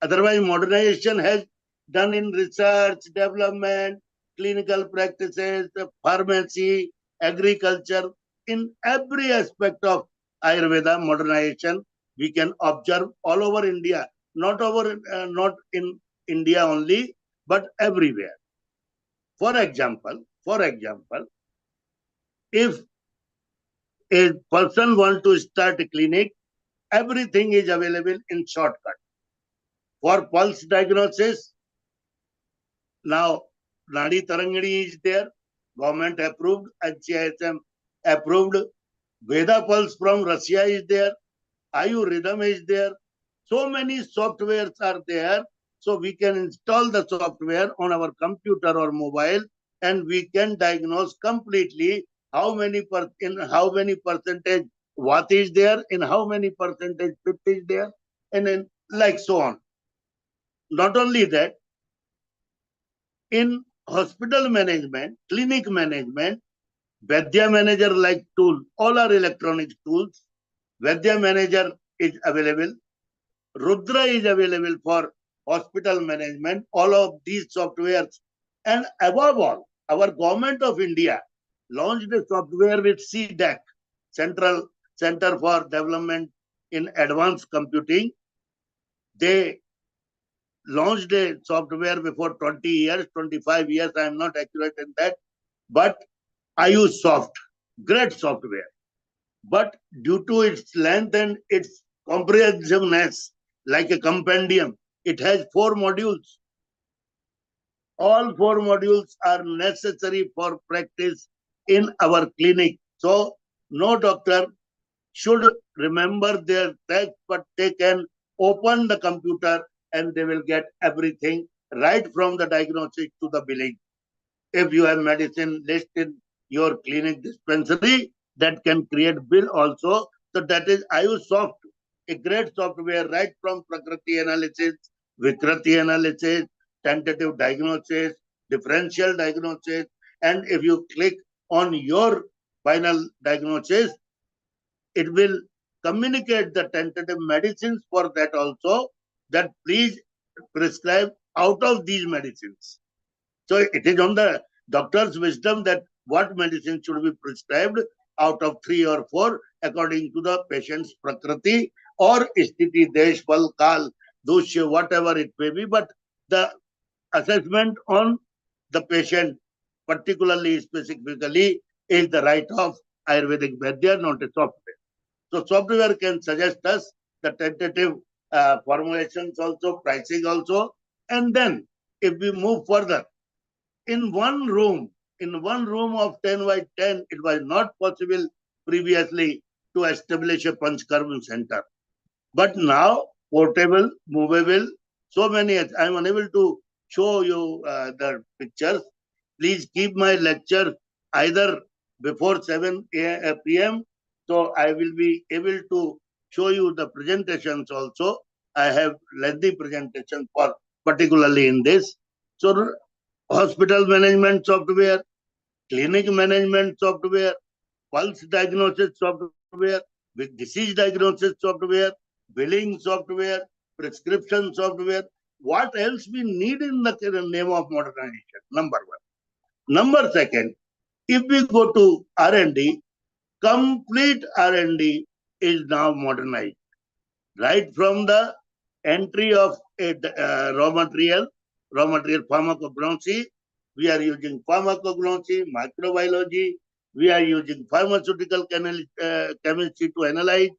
Otherwise, modernization has done in research, development, clinical practices, pharmacy, agriculture. In every aspect of Ayurveda modernization, we can observe all over India, not in India only, but everywhere. For example, if a person wants to start a clinic, everything is available in shortcut. For pulse diagnosis, now Nadi Tarangani is there, government approved, NCISM approved. Veda Pulse from Russia is there, IU Rhythm is there. So many softwares are there. So we can install the software on our computer or mobile, and we can diagnose completely how many percentage what is there, in how many percentage fit is there, and then like so on. Not only that, in hospital management, clinic management, Vaidya Manager like tool, all are electronic tools. Vaidya Manager is available. Rudra is available for hospital management, all of these softwares. And above all, our government of India launched a software with CDAC, Central Center for Development in Advanced Computing. They launched a software before 20 years, 25 years, I am not accurate in that, but I use soft, great software. But due to its length and its comprehensiveness, like a compendium, it has 4 modules. All 4 modules are necessary for practice in our clinic. So no doctor should remember their text, but they can open the computer and they will get everything right from the diagnosis to the billing. If you have medicine list in your clinic dispensary, that can create bill also. So that is IUSoft, a great software right from Prakriti analysis, Vikrati analysis, tentative diagnosis, differential diagnosis. And if you click on your final diagnosis, it will communicate the tentative medicines for that also, that please prescribe out of these medicines. So it is on the doctor's wisdom that what medicine should be prescribed out of 3 or 4 according to the patient's prakriti or sthiti, desh, pal, kal, dusya, whatever it may be. But the assessment on the patient, particularly, specifically, is the right of Ayurvedic Vaidya, not a software. So software can suggest us the tentative formulations also, pricing also. And then if we move further, in one room of 10 by 10, it was not possible previously to establish a Panchkarma center. But now, portable, movable, so many, I am unable to show you the pictures. Please keep my lecture either before 7 p.m. So I will be able to show you the presentations also. I have lengthy presentation for particularly in this. So hospital management software, clinic management software, pulse diagnosis software, with disease diagnosis software, billing software, prescription software. What else we need in the name of modernization? Number 1. Number 2, if we go to R&D, complete R&D is now modernized. Right from the entry of a raw material pharmacognosy, we are using pharmacognosy, microbiology, we are using pharmaceutical chemistry to analyze,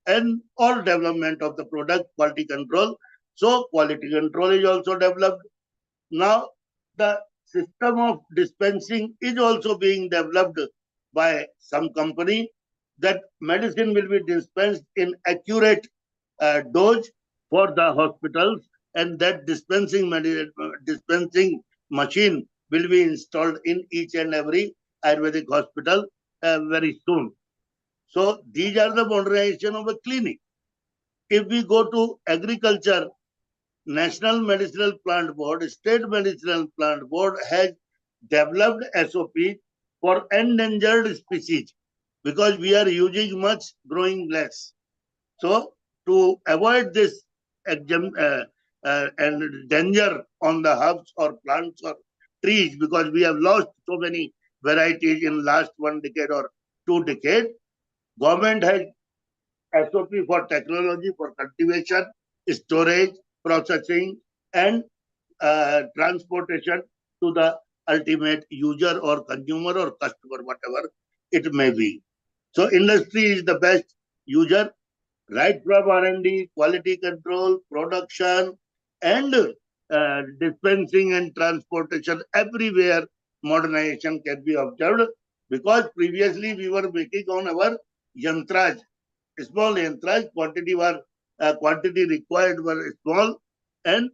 and all development of the product, quality control. So quality control is also developed. Now the system of dispensing is also being developed by some company, that medicine will be dispensed in accurate dose for the hospitals, and that dispensing machine will be installed in each and every Ayurvedic hospital very soon. So these are the modernization of a clinic. If we go to agriculture, National Medicinal Plant Board, State Medicinal Plant Board has developed SOP for endangered species, because we are using much, growing less. So to avoid this and danger on the herbs or plants or trees, because we have lost so many varieties in last 1 decade or 2 decades, government has SOP for technology for cultivation, storage, processing, and transportation to the ultimate user or consumer or customer, whatever it may be. So industry is the best user, right from R&D, quality control, production, and dispensing and transportation, everywhere modernization can be observed, because previously we were making on our yantras, small yantras, quantity required were small, and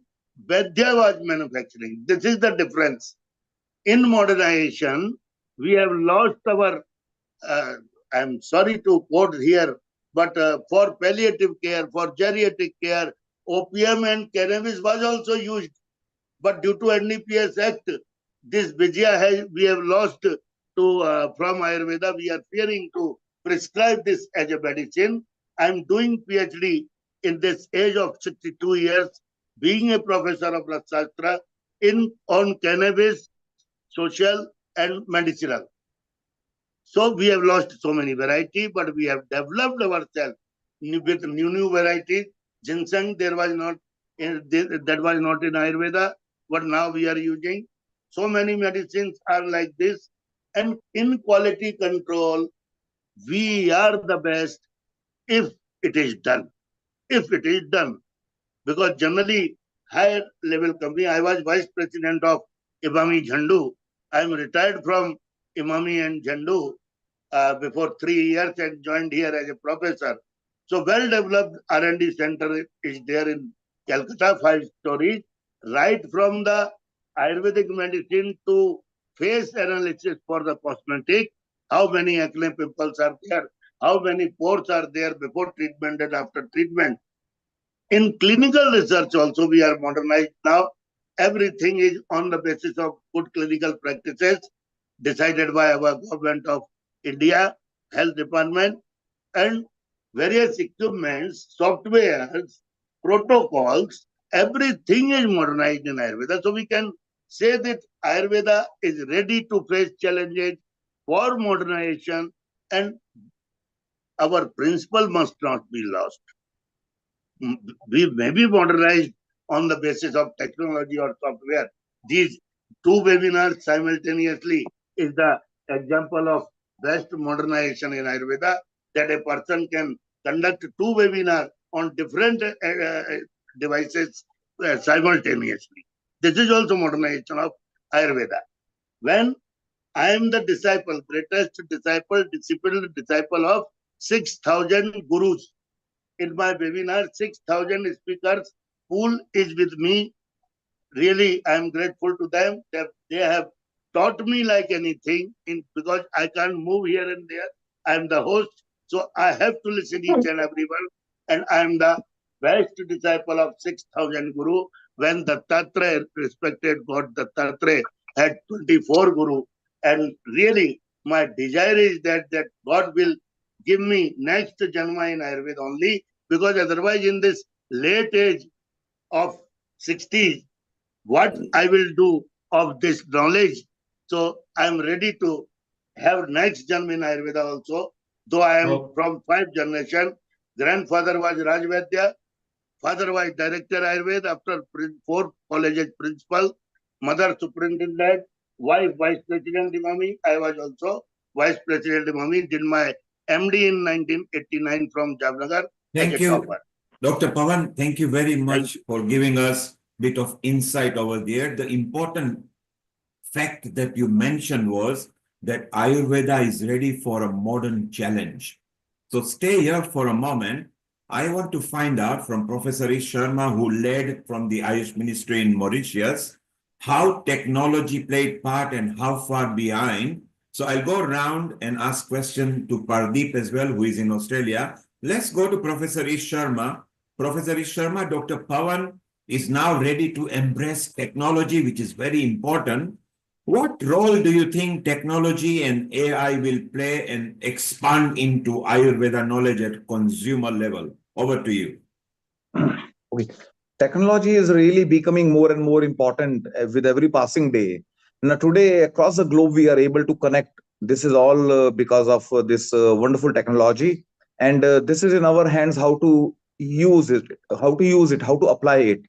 Vaidya was manufacturing. This is the difference. In modernization, we have lost our, I'm sorry to quote here, but for palliative care, for geriatric care, opium and cannabis was also used. But due to NDPS Act, this Vijaya we have lost to from Ayurveda. We are fearing to prescribe this as a medicine. I'm doing PhD in this age of 62 years, being a professor of Rasastra on cannabis, social and medicinal. So we have lost so many varieties, but we have developed ourselves with new varieties. Ginseng, that was not in Ayurveda, but now we are using. So many medicines are like this. And in quality control, we are the best if it is done. If it is done. Because generally, higher level company, I was vice president of Imami Jhandu. I am retired from Imami and Jhandu before 3 years and joined here as a professor. So well-developed R&D center is there in Calcutta, 5 stories, right from the Ayurvedic medicine to face analysis for the cosmetic, how many acne pimples are there, how many pores are there before treatment and after treatment. In clinical research also, we are modernized now. Everything is on the basis of good clinical practices decided by our government of India, health department, and various equipments, softwares, protocols, everything is modernized in Ayurveda. So we can say that Ayurveda is ready to face challenges for modernization, and our principle must not be lost. We may be modernized on the basis of technology or software. These 2 webinars simultaneously is the example of best modernization in Ayurveda, that a person can conduct 2 webinars on different devices simultaneously. This is also modernization of Ayurveda. When I am the disciple, greatest disciple, disciplined disciple of 6,000 gurus. In my webinar, 6,000 speakers pool is with me. Really, I am grateful to them that they have taught me like anything, because I can't move here and there. I am the host, so I have to listen each and everyone. And I am the best disciple of 6,000 guru. When Dattatreya, respected God Dattatreya, had 24 guru. And really, my desire is that God will give me next Janma in Ayurveda only, because otherwise in this late age of 60s, what I will do of this knowledge. So I am ready to have next Janma in Ayurveda also, though I am from 5 generation. Grandfather was Rajvaidya, father was director Ayurveda, after 4 colleges principal, mother superintendent, wife vice president Imami. I was also vice president Imami, did my MD in 1989 from Jamnagar. Thank you, Dr. Pawan. Thank you very much for giving us a bit of insight over there. The important fact that you mentioned was that Ayurveda is ready for a modern challenge. So stay here for a moment. I want to find out from Professor Ish Sharma, who led from the Ayush Ministry in Mauritius, how technology played part and how far behind. So I'll go around and ask questions to Pardeep as well, who is in Australia. Let's go to Professor Ish Sharma. Professor Ish Sharma, Dr. Pawan is now ready to embrace technology, which is very important. What role do you think technology and AI will play and expand into Ayurveda knowledge at consumer level? Over to you. Okay. Technology is really becoming more and more important with every passing day. Now, today, across the globe, we are able to connect. This is all because of this wonderful technology. And this is in our hands how to use it, how to apply it.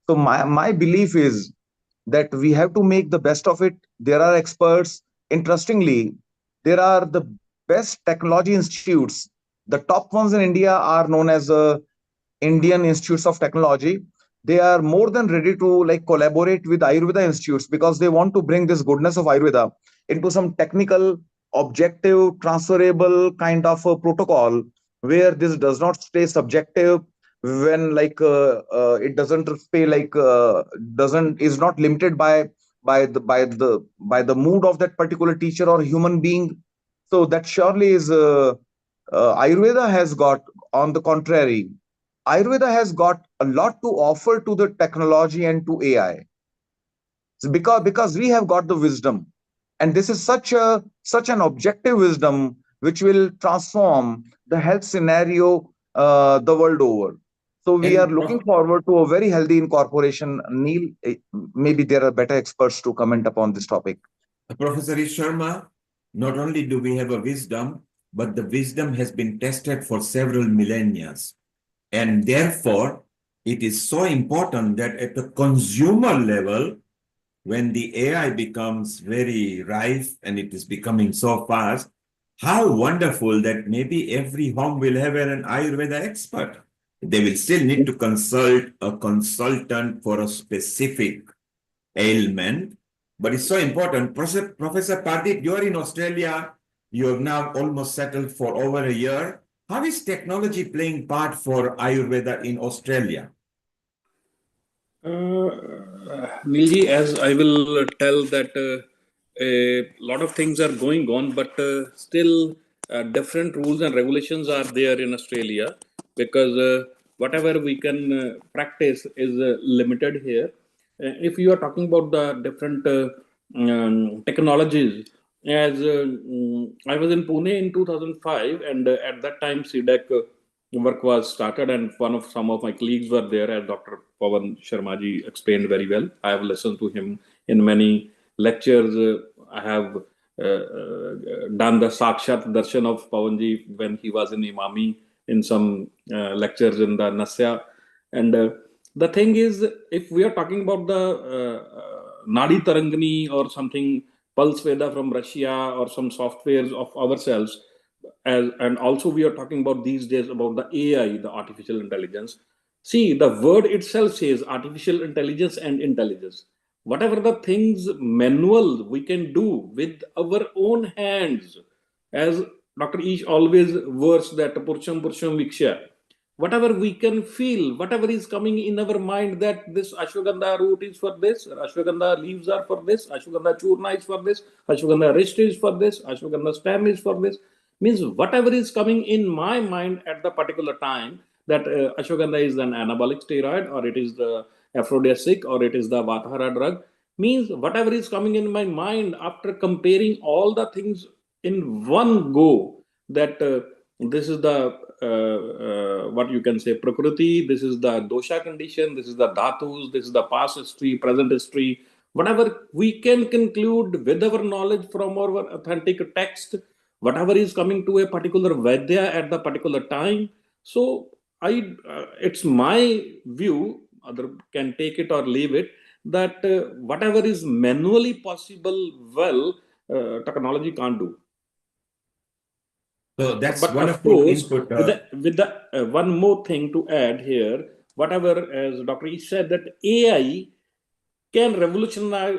So my belief is that we have to make the best of it. There are experts. Interestingly, there are the best technology institutes. The top ones in India are known as Indian Institutes of Technology. they are more than ready to like collaborate with Ayurveda institutes because they want to bring this goodness of Ayurveda into some technical, objective, transferable kind of a protocol where this does not stay subjective, when like it doesn't stay like doesn't is not limited by the mood of that particular teacher or human being. So that surely is Ayurveda has got, on the contrary, Ayurveda has got a lot to offer to the technology and to AI. So because we have got the wisdom, and this is such an objective wisdom which will transform the health scenario the world over. So we are And looking forward to a very healthy incorporation. Neil, maybe there are better experts to comment upon this topic. Professor Sharma, not only do we have a wisdom, but the wisdom has been tested for several millennia. And therefore, it is so important that at the consumer level, when the AI becomes very rife and it is becoming so fast, how wonderful that maybe every home will have an Ayurveda expert. They will still need to consult a consultant for a specific ailment, but it's so important. Professor Pardeep, you're in Australia. You have now almost settled for over a year. How is technology playing part for Ayurveda in Australia? Nilji, as I will tell that a lot of things are going on, but still different rules and regulations are there in Australia, because whatever we can practice is limited here. If you are talking about the different technologies, as I was in Pune in 2005, and at that time CDEC work was started, and some of my colleagues were there, as Dr. Pawan Sharmaji explained very well. I have listened to him in many lectures. I have done the Sakshat Darshan of Pawanji when he was in Imami, in some lectures in the Nasya. And the thing is, if we are talking about the Nadi Tarangani or something, Pulse Veda from Russia, or some softwares of ourselves, and also we are talking about these days about the AI, the artificial intelligence. See, the word itself says artificial intelligence and intelligence. Whatever the things manual we can do with our own hands, as Dr. Ish always words that Pursham Viksha, whatever we can feel, whatever is coming in our mind, that this ashwagandha root is for this, ashwagandha leaves are for this, ashwagandha churna is for this, ashwagandha wrist is for this, ashwagandha stem is for this, means whatever is coming in my mind at the particular time, that ashwagandha is an anabolic steroid, or it is the aphrodisiac, or it is the vatahara drug, means whatever is coming in my mind after comparing all the things in one go, that this is the what you can say prakriti, this is the dosha condition, this is the dhatus, this is the past history, present history, whatever we can conclude with our knowledge from our authentic text, whatever is coming to a particular Vaidya at the particular time. So it's my view, other can take it or leave it, that whatever is manually possible, well, technology can't do. So that's But of wonderful course, input. with the one more thing to add here, whatever, as Dr. E said, that AI can revolutionize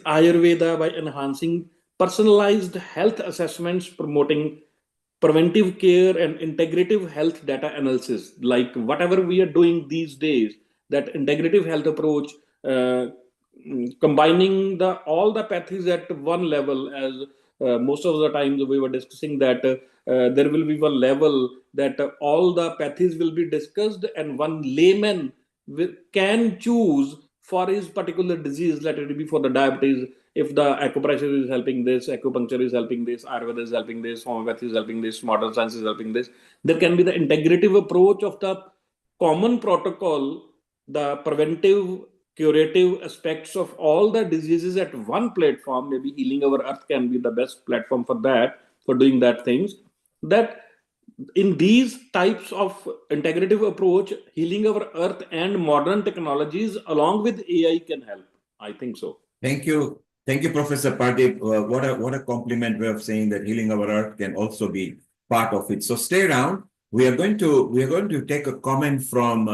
Ayurveda by enhancing personalized health assessments, promoting preventive care and integrative health data analysis. Like whatever we are doing these days, that integrative health approach, combining all the pathies at one level, as most of the times we were discussing that there will be one level that all the pathies will be discussed, and one layman can choose for his particular disease, let it be for the diabetes, if the acupressure is helping this, acupuncture is helping this, Ayurveda is helping this, homeopathy is helping this, modern science is helping this. There can be the integrative approach of the common protocol, the preventive, curative aspects of all the diseases at one platform. Maybe Healing Our Earth can be the best platform for that, for doing that things. That in these types of integrative approach, Healing Our Earth and modern technologies along with AI can help. I think so. Thank you. Thank you, Professor Pardeep. What a compliment way of saying that Healing Our Earth can also be part of it. So stay around. We are going to take a comment from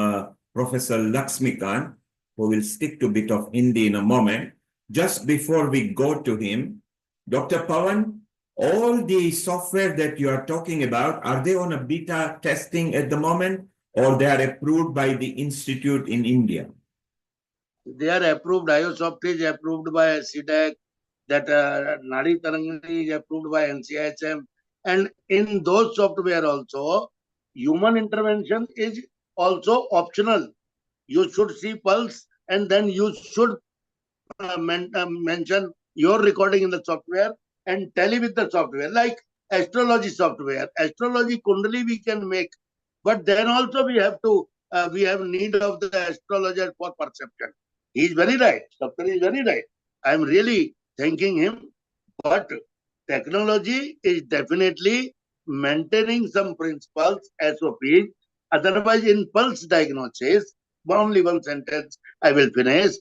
Professor Laxmikant, who will stick to a bit of Hindi in a moment. Just before we go to him, Dr. Pawan, all the software that you are talking about, are they on a beta testing at the moment, or they are approved by the institute in India? They are approved. IOSoft is approved by CDAC. That Nadi Tarangani is approved by NCISM. And in those software also, human intervention is also optional. You should see pulse and then you should mention your recording in the software and tally with the software, like astrology software. Astrology Kundali we can make, but then also we have need of the astrologer for perception. He is very right. Doctor is very right. I am really thanking him. But technology is definitely maintaining some principles, SOPs. Otherwise, in pulse diagnosis, only one sentence I will finish.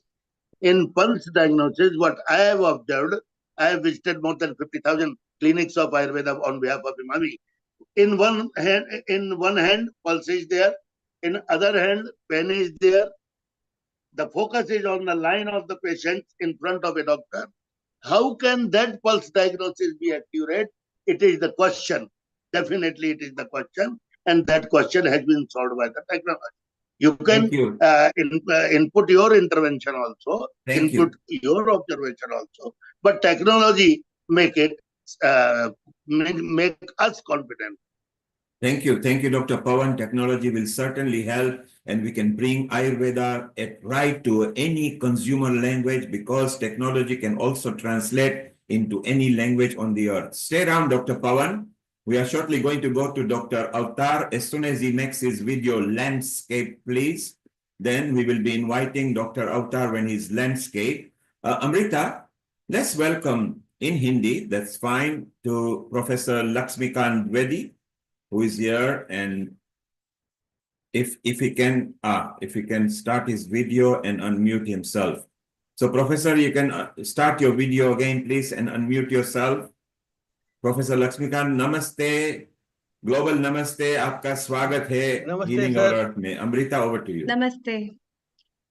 In pulse diagnosis, what I have observed, I have visited more than 50,000 clinics of Ayurveda on behalf of Imami. In one hand, pulse is there. In other hand, pen is there. The focus is on the line of the patient in front of a doctor. How can that pulse diagnosis be accurate? It is the question. Definitely, it is the question, and that question has been solved by the technology. You can input your intervention also, input your observation also, but technology make it make us confident. Thank you, Dr. Pawan. Technology will certainly help, and we can bring Ayurveda right to any consumer language, because technology can also translate into any language on the earth. Stay around, Dr. Pawan. We are shortly going to go to Dr. Avtar. As soon as he makes his video landscape, please, then we will be inviting Dr. Avtar when his landscape. Amrita, let's welcome in Hindi, that's fine, to Professor Laxmikant Dwivedi, who is here, and if he can start his video and unmute himself. So Professor, you can start your video again, please, and unmute yourself. Professor Laxmikant, namaste, global namaste, आपका स्वागत है Healing Our Earth में. Amrita, over to you. Namaste.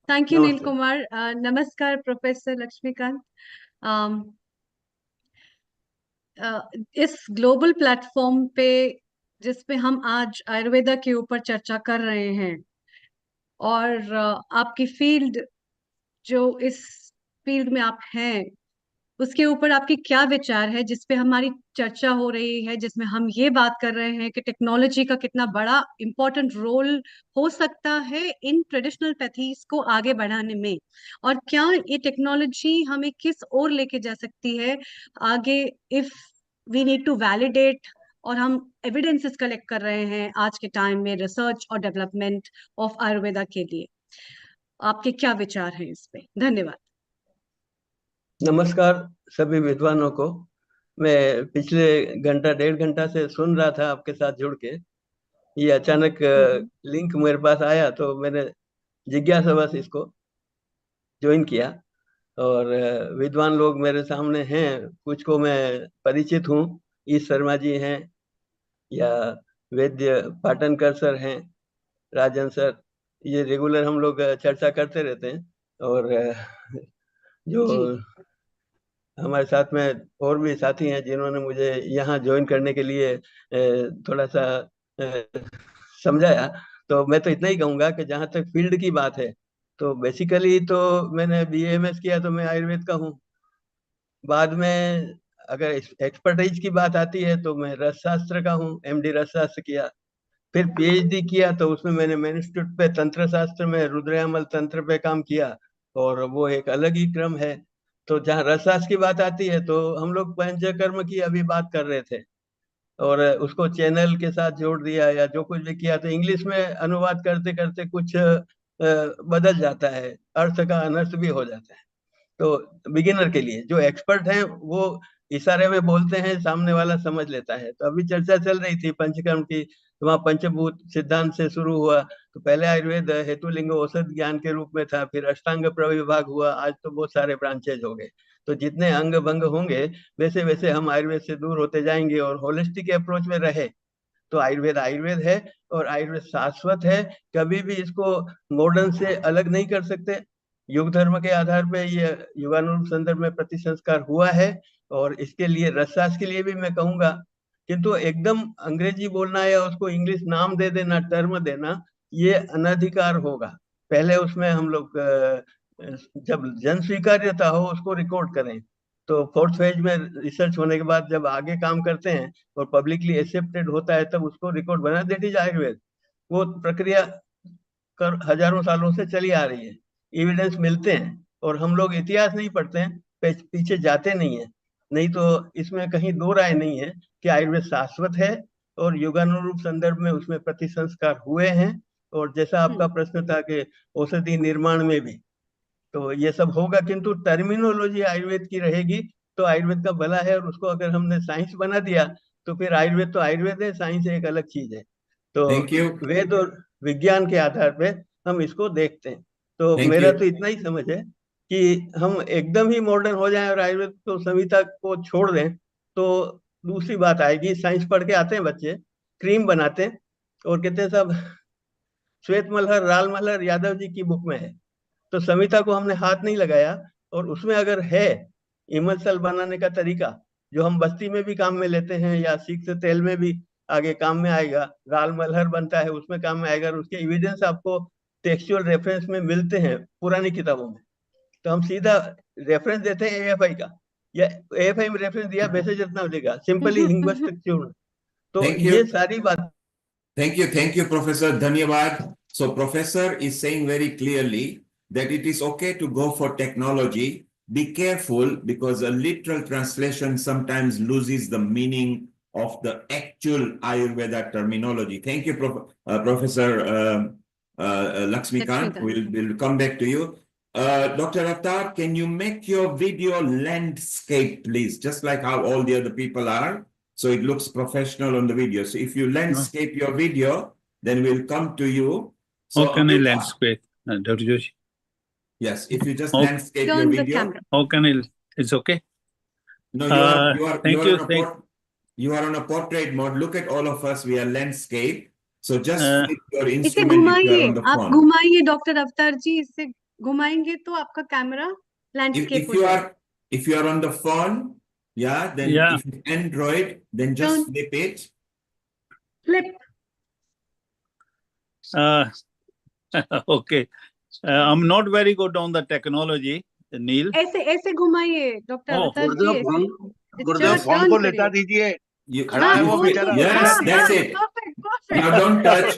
Thank you, Neil Kumar. Namaskar, Professor Lakshmikant. इस global platform पे जिसपे हम आज आयुर्वेदा के ऊपर चर्चा कर रहे हैं, और आपकी फील्ड, जो इस फील्ड में आप हैं, उसके ऊपर आपकी क्या विचार है, जिसपे हमारी चर्चा हो रही है, जिसमें हम ये बात कर रहे हैं कि टेक्नोलॉजी का कितना बड़ा इम्पोर्टेंट रोल हो सकता है इन ट्रेडिशनल पैथीज को आगे बढ़ाने में, और क्या ये टेक्नोलॉजी हमें किस ओर लेके जा सकती है आगे, if we need to validate, और हम एविडेंसेस कलेक्ट कर रहे हैं आज के टाइम में रिसर्च और डेवलपमेंट ऑफ आयुर्वेदा के लिए. आपके क्या विचार हैं इस पे? धन्यवाद. नमस्कार सभी विद्वानों को. मैं पिछले डेढ़ घंटा से सुन रहा था आपके साथ जुड़ के. ये अचानक लिंक मेरे पास आया तो मैंने जिज्ञासावश इसको ज्वाइन किया, और विद्वान लोग मेरे सामने हैं. कुछ को मैं परिचित हूँ, ईश शर्मा जी हैं, या वैद्य पाटनकर सर हैं, राजन सर. ये रेगुलर हम लोग चर्चा करते रहते हैं. और जो हमारे साथ में और भी साथी हैं जिन्होंने मुझे यहाँ ज्वाइन करने के लिए थोड़ा सा समझाया. तो मैं तो इतना ही कहूँगा कि जहाँ तक फील्ड की बात है, तो बेसिकली तो मैंने BAMS किया तो मैं आयुर्वेद का हूँ. बाद में अगर एक्सपर्टाइज की बात आती है तो मैं रसशास्त्र का हूँ, MD रसशास्त्र किया. फिर PhD किया तो उसमें मैंने मैन्युस्क्रिप्ट पे तंत्र शास्त्र में रुद्रयामल तंत्र पे काम किया, और वो एक अलग ही क्रम है. तो जहाँ रसशास्त्र की बात आती है तो हम लोग पंचकर्म की अभी बात कर रहे थे, और उसको चैनल के साथ जोड़ दिया या जो कुछ भी किया, तो इंग्लिश में अनुवाद करते करते कुछ बदल जाता है, अर्थ का अनर्थ भी हो जाता है. तो बिगिनर के लिए, जो एक्सपर्ट हैं वो इशारे में बोलते हैं, सामने वाला समझ लेता है. तो अभी चर्चा चल रही थी पंचकर्म की, तो वहाँ पंचभूत सिद्धांत से शुरू हुआ. तो पहले आयुर्वेद हेतुलिंग औषध ज्ञान के रूप में था, फिर अष्टांग प्रविभाग हुआ, आज तो बहुत सारे ब्रांचेज हो गए. तो जितने अंग भंग होंगे वैसे वैसे हम आयुर्वेद से दूर होते जाएंगे और होलिस्टिक अप्रोच में रहे तो आयुर्वेद आयुर्वेद है और आयुर्वेद शाश्वत है, कभी भी इसको मॉडर्न से अलग नहीं कर सकते। युग धर्म के आधार पे ये युगानुरूप संदर्भ में प्रतिसंस्कार हुआ है और इसके लिए रसशास्त्र के लिए भी मैं कहूंगा, किंतु एकदम अंग्रेजी बोलना या उसको इंग्लिश नाम दे देना, टर्म देना, ये अनधिकार होगा। पहले उसमें हम लोग जब जन स्वीकार्यता हो उसको रिकॉर्ड करें, तो फोर्थ फेज में रिसर्च होने के बाद जब आगे काम करते हैं और पब्लिकली एक्सेप्टेड होता है तब उसको रिकॉर्ड बना। That is Ayurveda. वो प्रक्रिया हजारों सालों से चली आ रही है, एविडेंस मिलते हैं और हम लोग इतिहास नहीं पढ़ते हैं, पीछे जाते नहीं है। नहीं तो इसमें कहीं दो राय नहीं है कि आयुर्वेद शाश्वत है और युगानुरूप संदर्भ में उसमें प्रतिसंस्कार हुए हैं। और जैसा आपका प्रश्न था कि औषधि निर्माण में भी तो ये सब होगा, किंतु टर्मिनोलॉजी आयुर्वेद की रहेगी तो आयुर्वेद का भला है। और उसको अगर हमने साइंस बना दिया तो फिर आयुर्वेद तो आयुर्वेद है, साइंस एक अलग चीज है। तो वेद और विज्ञान के आधार पे हम इसको देखते हैं। तो मेरा तो इतना ही समझ है कि हम एकदम ही मॉडर्न हो जाएं और आयुर्वेद को संहिता को छोड़ दें तो दूसरी बात आएगी। साइंस पढ़ के आते हैं बच्चे, क्रीम बनाते हैं और कहते हैं साहब श्वेत मल्हर राल मल्हर यादव जी की बुक में है, तो संहिता को हमने हाथ नहीं लगाया। और उसमें अगर है इमलसल बनाने का तरीका जो हम बस्ती में भी काम में लेते हैं या सीख से तेल में भी आगे काम में आएगा, राल मल्हर बनता है उसमें काम में आएगा, और उसके एविडेंस आपको टेक्सचुअल रेफरेंस में मिलते हैं पुरानी किताबों में। तो हम सीधा रेफरेंस देते हैं एएफआई का, या एएफआई में रेफरेंस दिया वैसे जितना देगा, सिंपली हिंगवस्तिक चूर्ण। तो ये सारी बात। Thank you, Professor. Dhanyavad. So, Professor is saying very clearly that it is okay to go for technology. Be careful because a literal translation sometimes loses the meaning of the actual Ayurveda terminology. Thank you, Professor Laxmikant. We'll come back to you. Dr. Avtar, can you make your video landscape, please? Just like how all the other people are. So it looks professional on the video. So if you landscape your video, then we'll come to you. So how can I landscape, Dr. Joshi? Yes, if you just landscape your video. How can I? It's okay. No, you are on a portrait mode. Look at all of us. We are landscape. So just flip your instrument if you are on the phone. आप घुमाइए doctor अवतार जी, इससे घुमाएंगे तो आपका camera landscape हो जाएगा। If you are on the phone, then if it's Android, then just flip it. Flip. Okay. I'm not very good on the technology, Neil. ऐसे घुमाइए doctor अवतार जी। गुरुदेव फोन को लेटा दीजिए, खड़ा है वो बेचारा। Yes, that's it. Now don't touch.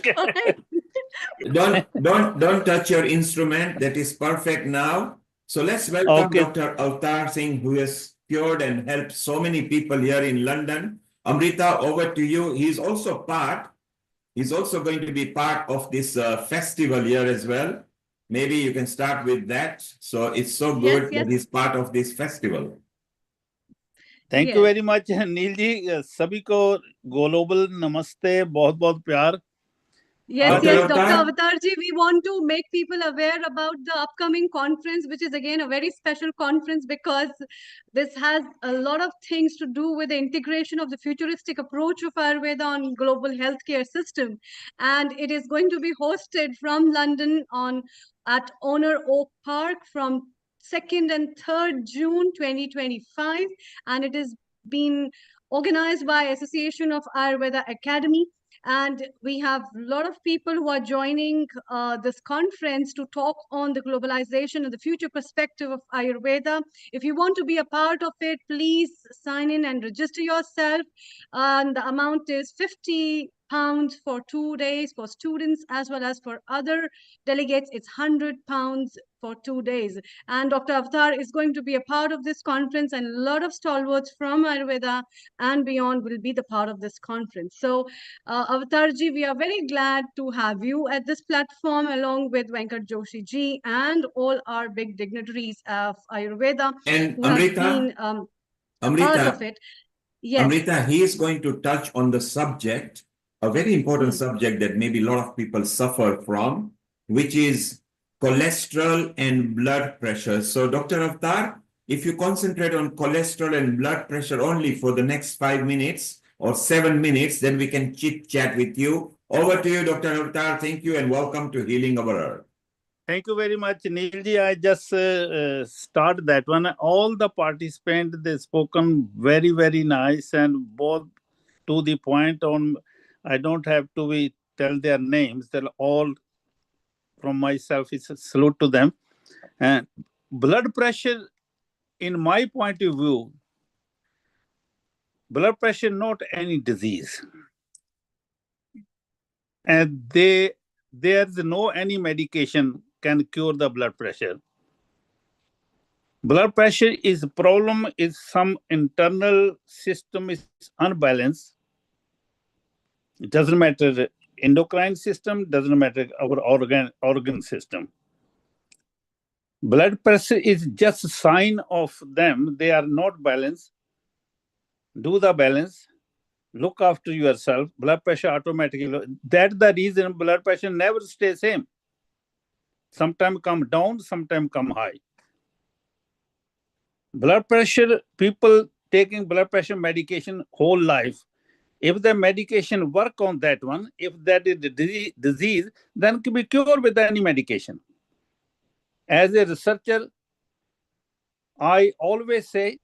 Don't touch your instrument. That is perfect now. So let's welcome Dr. Avtar Singh, who has cured and helped so many people here in London. Amrita, over to you. He's also going to be part of this festival here as well. Maybe you can start with that. So it's so good that he's part of this festival. Thank you very much, Neil ji. सभी को global नमस्ते, बहुत बहुत प्यार। Yes, Dr. Avatar ji, we want to make people aware about the upcoming conference, which is again a very special conference because this has a lot of things to do with the integration of the futuristic approach of Ayurveda on global healthcare system. And it is going to be hosted from London at Honor Oak Park from 2nd and 3rd June 2025. And it is being organized by Association of Ayurveda Academy. And we have a lot of people who are joining this conference to talk on the globalization and the future perspective of Ayurveda. If you want to be a part of it, please sign in and register yourself. And the amount is £50 for 2 days for students, as well as for other delegates, it's £100 for 2 days. And Dr. Avatar is going to be a part of this conference, and a lot of stalwarts from Ayurveda and beyond will be the part of this conference. So Avatar ji, we are very glad to have you at this platform along with Venkat Joshi ji and all our big dignitaries of Ayurveda and who have been part of it. Yes. Amrita, he is going to touch on the subject, a very important subject that maybe a lot of people suffer from, which is cholesterol and blood pressure. So Dr. Avtar, if you concentrate on cholesterol and blood pressure only for the next 5 minutes, or 7 minutes, then we can chit chat with you. Over to you, Dr. Avtar. Thank you and welcome to Healing Our Earth. Thank you very much, Neilji. I just start that one. All the participants, they spoken very, very nice and both to the point on. I don't have to tell their names. They're all from myself. It's a salute to them. And blood pressure, in my point of view, blood pressure not any disease, and there's no any medication can cure the blood pressure. Blood pressure is a problem, is some internal system is unbalanced. It doesn't matter endocrine system, doesn't matter our organ system. Blood pressure is just a sign of them. They are not balanced. Do the balance. Look after yourself. Blood pressure automatically. That's the reason blood pressure never stays same. Sometimes come down, sometimes come high. Blood pressure, people taking blood pressure medication whole life. If the medication work on that one, if that is the disease, then can be cured with any medication. As a researcher, I always say,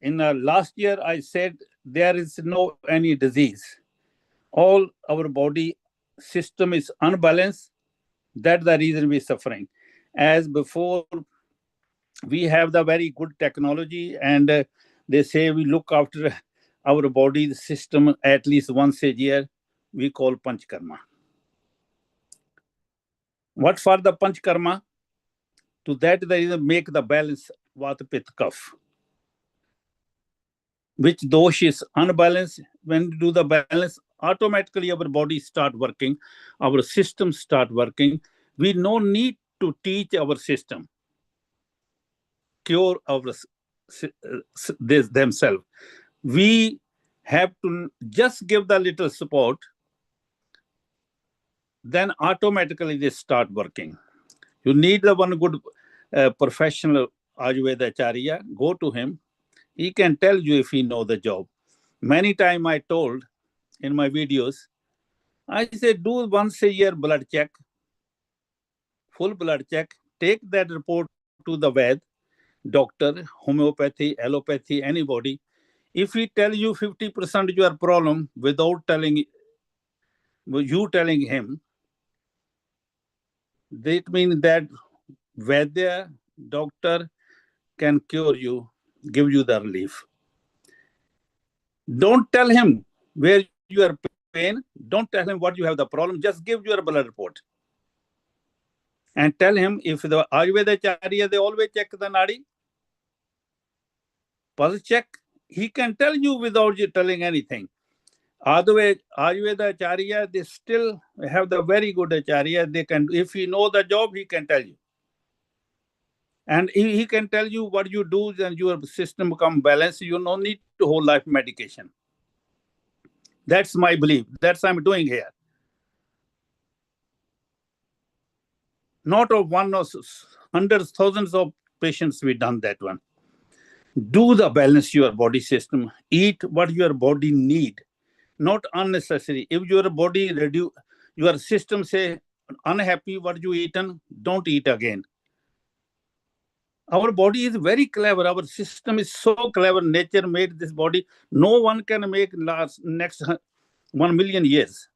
in last year, I said there is no any disease. All our body system is unbalanced. That's the reason we're suffering. As before, we have the very good technology, and they say we look after our body system at least once a year. We call Panchkarma. What for the Panchkarma? To that, there is make the balance Vata Pitta Kapha. Which dosh is unbalanced, when you do the balance, automatically our body start working, our system start working. We no need to teach our system, cure our themselves. We have to just give the little support, then automatically they start working. You need the one good professional Ayurveda Acharya, go to him. He can tell you if he know the job. Many times I told in my videos, I said, do once a year blood check, full blood check, take that report to the Ved, doctor, homeopathy, allopathy, anybody. If he tell you 50% your problem without telling him, that means that Vaidya, doctor can cure you, give you the relief. Don't tell him where you are pain. Don't tell him what you have the problem. Just give your blood report. And tell him, if the Ayurveda Acharya, they always check the nadi. Pulse check. He can tell you without you telling anything. Otherwise, Ayurveda Acharya, they still have the very good Acharya. They can, if you know the job, he can tell you. And he can tell you what you do, then your system become balanced. You don't need to whole life medication. That's my belief. That's what I'm doing here. Not of one or hundreds, thousands of patients we done that one. Do the balance your body system. Eat what your body need, not unnecessary. If your body reduce, your system say unhappy what you eaten, don't eat again. Our body is very clever. Our system is so clever. Nature made this body. No one can make next 1 million years.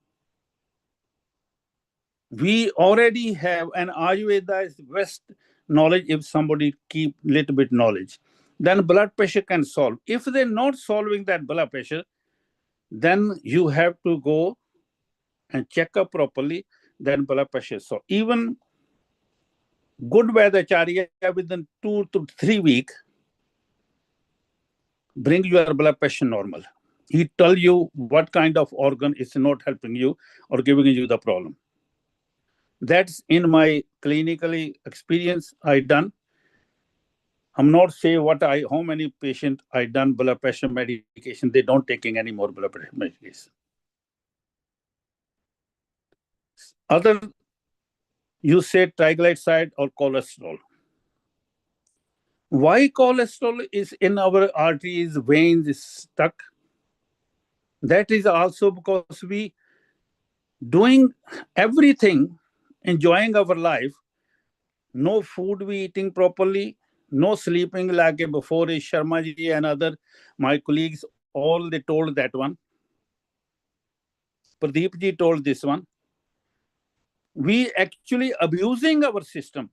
We already have an Ayurveda is best knowledge. If somebody keep little bit knowledge, then blood pressure can solve. If they're not solving that blood pressure, then you have to go and check up properly, then blood pressure. So even good Vaidacharya within 2 to 3 weeks, bring your blood pressure normal. He tell you what kind of organ is not helping you or giving you the problem. That's in my clinically experience I done. I'm not saying how many patients I done blood pressure medication. They don't taking any more blood pressure medication. Other, you say triglyceride or cholesterol. Why cholesterol is in our arteries, veins is stuck? That is also because we doing everything, enjoying our life, no food we eating properly, no sleeping like before Sharma ji and other my colleagues, all they told that one. Pradeep ji told this one. We actually abusing our system.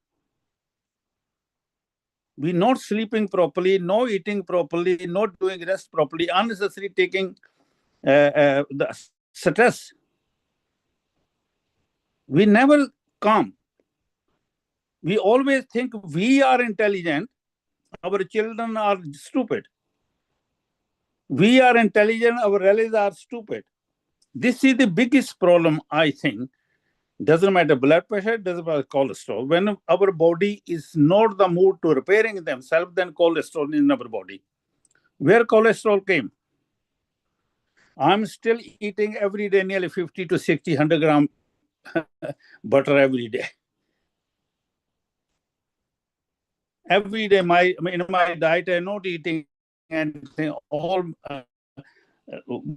We not sleeping properly, no eating properly, not doing rest properly, unnecessary taking the stress. We never calm. We always think we are intelligent, our children are stupid. We are intelligent, our relatives are stupid. This is the biggest problem, I think. Doesn't matter blood pressure, doesn't matter cholesterol. When our body is not the mood to repairing themselves, then cholesterol in our body. Where cholesterol came? I'm still eating every day nearly 50 to 60, 100 gram butter every day. Every day, in my diet, I'm not eating anything, all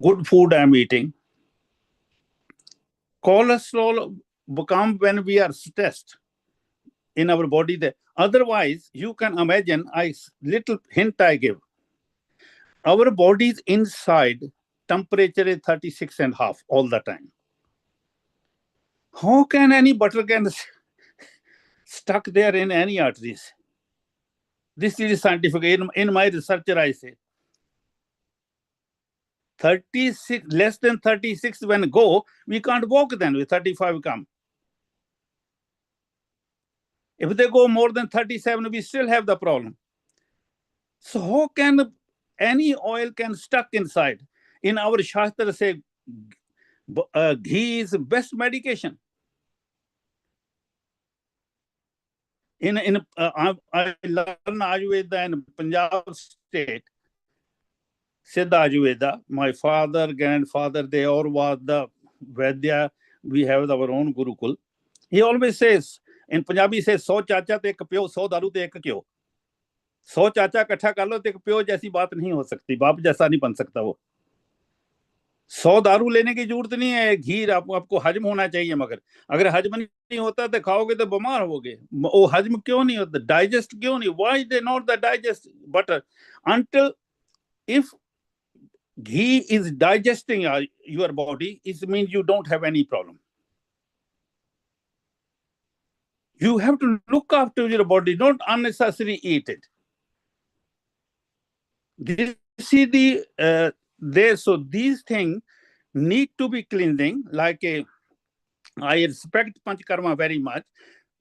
good food I'm eating. Cholesterol become when we are stressed in our body. Otherwise, you can imagine, little hint I give. Our body's inside temperature is 36.5 all the time. How can any butter can stuck there in any arteries? This is scientific. In my researcher, I say 36, less than 36 when go, we can't walk then with 35 come. If they go more than 37, we still have the problem. So how can any oil can stuck inside? In our Shastra say, ghee is best medication. I learned Ayurveda in Punjab state, Siddha Ayurveda. My father, grandfather, they all was the Vedya. We have our own Gurukul. He always says, in Punjabi says, 100 chacha te ek pyo, 100 daru te ek kyo. 100 चाचा इकट्ठा कर लो तो एक प्यो जैसी बात नहीं हो सकती, बाप जैसा नहीं बन सकता वो। 100 दारू लेने की जरूरत नहीं है, घी आपको हजम होना चाहिए, मगर अगर हजम नहीं होता तो खाओगे तो बीमार होगे। वो हजम क्यों नहीं होता, डाइजेस्ट क्यों नहीं? Why they not the digest butter until if ghee is digesting your body, it means you don't have any problem. You have to look after your body, not unnecessarily eat it. This is the so these things need to be cleansing. Like I respect Panchakarma very much,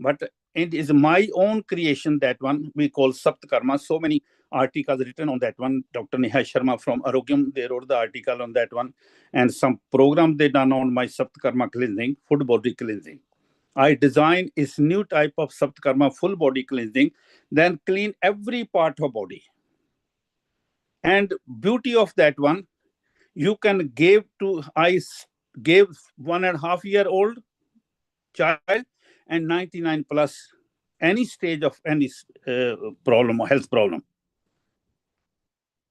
but it is my own creation, that one we call Saptakarma. So many articles written on that one. Dr. Neha Sharma from Arogyam, they wrote the article on that one, and some program they done on my Saptakarma cleansing, full body cleansing. I design is new type of Saptakarma, full body cleansing, then clean every part of body. And beauty of that one, you can give to, I gave 1.5-year-old child and 99 plus, any stage of any problem or health problem.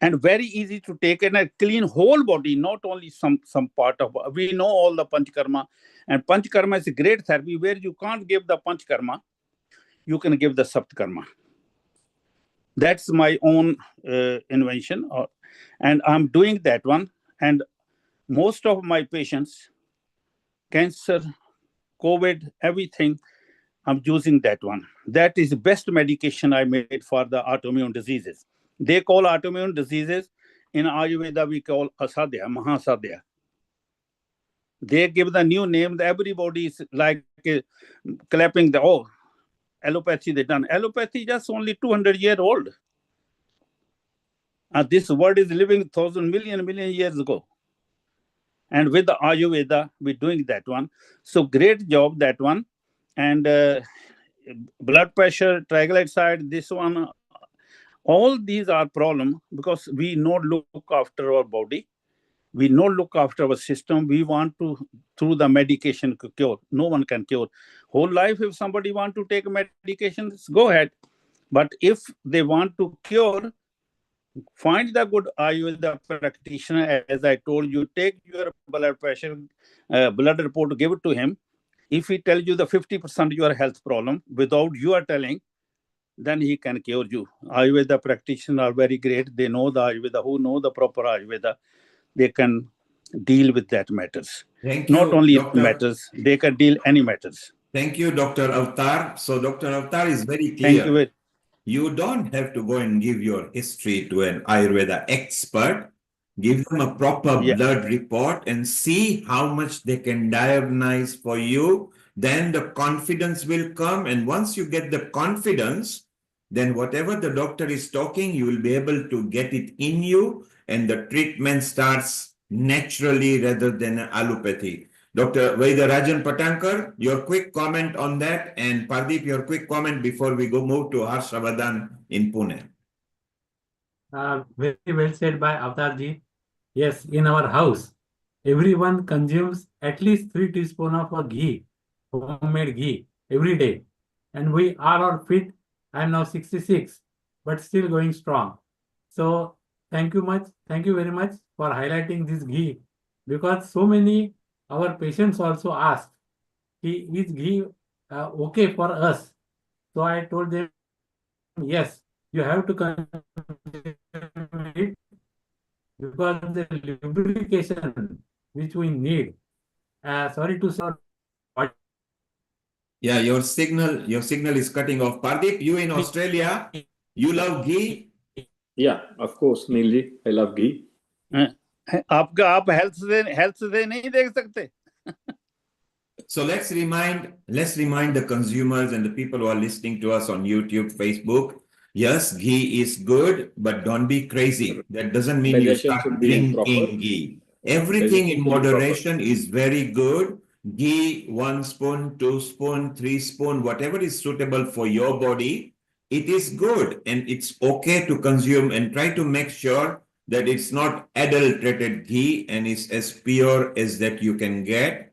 And very easy to take, and a clean whole body, not only some part of. We know all the Panchakarma, and Panchakarma is a great therapy where you can't give the Panchakarma, you can give the Saptakarma. That's my own invention, and I'm doing that one. And most of my patients, cancer, COVID, everything, I'm using that one. That is the best medication I made for the autoimmune diseases. They call autoimmune diseases, in Ayurveda we call asadhya, mahasadhya. They give the new name. Everybody is like clapping the, allopathy they done. Allopathy just only 200-year-old. This world is living 1,000 million years ago. And with the Ayurveda, we're doing that one. So great job, that one. And blood pressure, triglyceride, this one, all these are problems because we not look after our body. We not look after our system. We want to, through the medication, cure. No one can cure. Whole life, if somebody want to take medications, go ahead. But if they want to cure, find the good Ayurveda practitioner. As I told you, take your blood pressure, blood report, give it to him. If he tells you the 50% your health problem without you are telling, then he can cure you. Ayurveda practitioners are very great. They know the Ayurveda, who know the proper Ayurveda. They can deal with that matters. Thank Not you, only Doctor. matters, they can deal any matters. Thank you, Dr. Avatar. So Dr. Avatar is very Thank you. clear. You don't have to go and give your history to an Ayurveda expert. Give them a proper blood report and see how much they can diagnose for you. Then the confidence will come. And once you get the confidence, then whatever the doctor is talking, you will be able to get it in you, and the treatment starts naturally rather than allopathy. Dr. Vaidarajan Patankar, your quick comment on that, and Pardeep, your quick comment before we go move to Harshavardhan in Pune. Very well said by Avatarji. Yes, in our house, everyone consumes at least 3 teaspoons of ghee, homemade ghee, every day. And we are all fit. I am now 66, but still going strong. So thank you very much for highlighting this ghee, because so many our patients also ask, is ghee okay for us? So I told them, yes, you have to consume it, because the lubrication which we need. Sorry to say. Yeah, your signal is cutting off. Pardeep, you in Australia, you love ghee? Yeah, of course, Neilji, I love ghee. आप health से नहीं देख सकते. So let's remind the consumers and the people who are listening to us on YouTube, Facebook. Yes, ghee is good, but don't be crazy. That doesn't mean you start drinking ghee. Everything in moderation is very good. Ghee, 1 spoon, 2 spoon, 3 spoon, whatever is suitable for your body, it is good and it's okay to consume, and try to make sure that it's not adulterated ghee and is as pure as that you can get.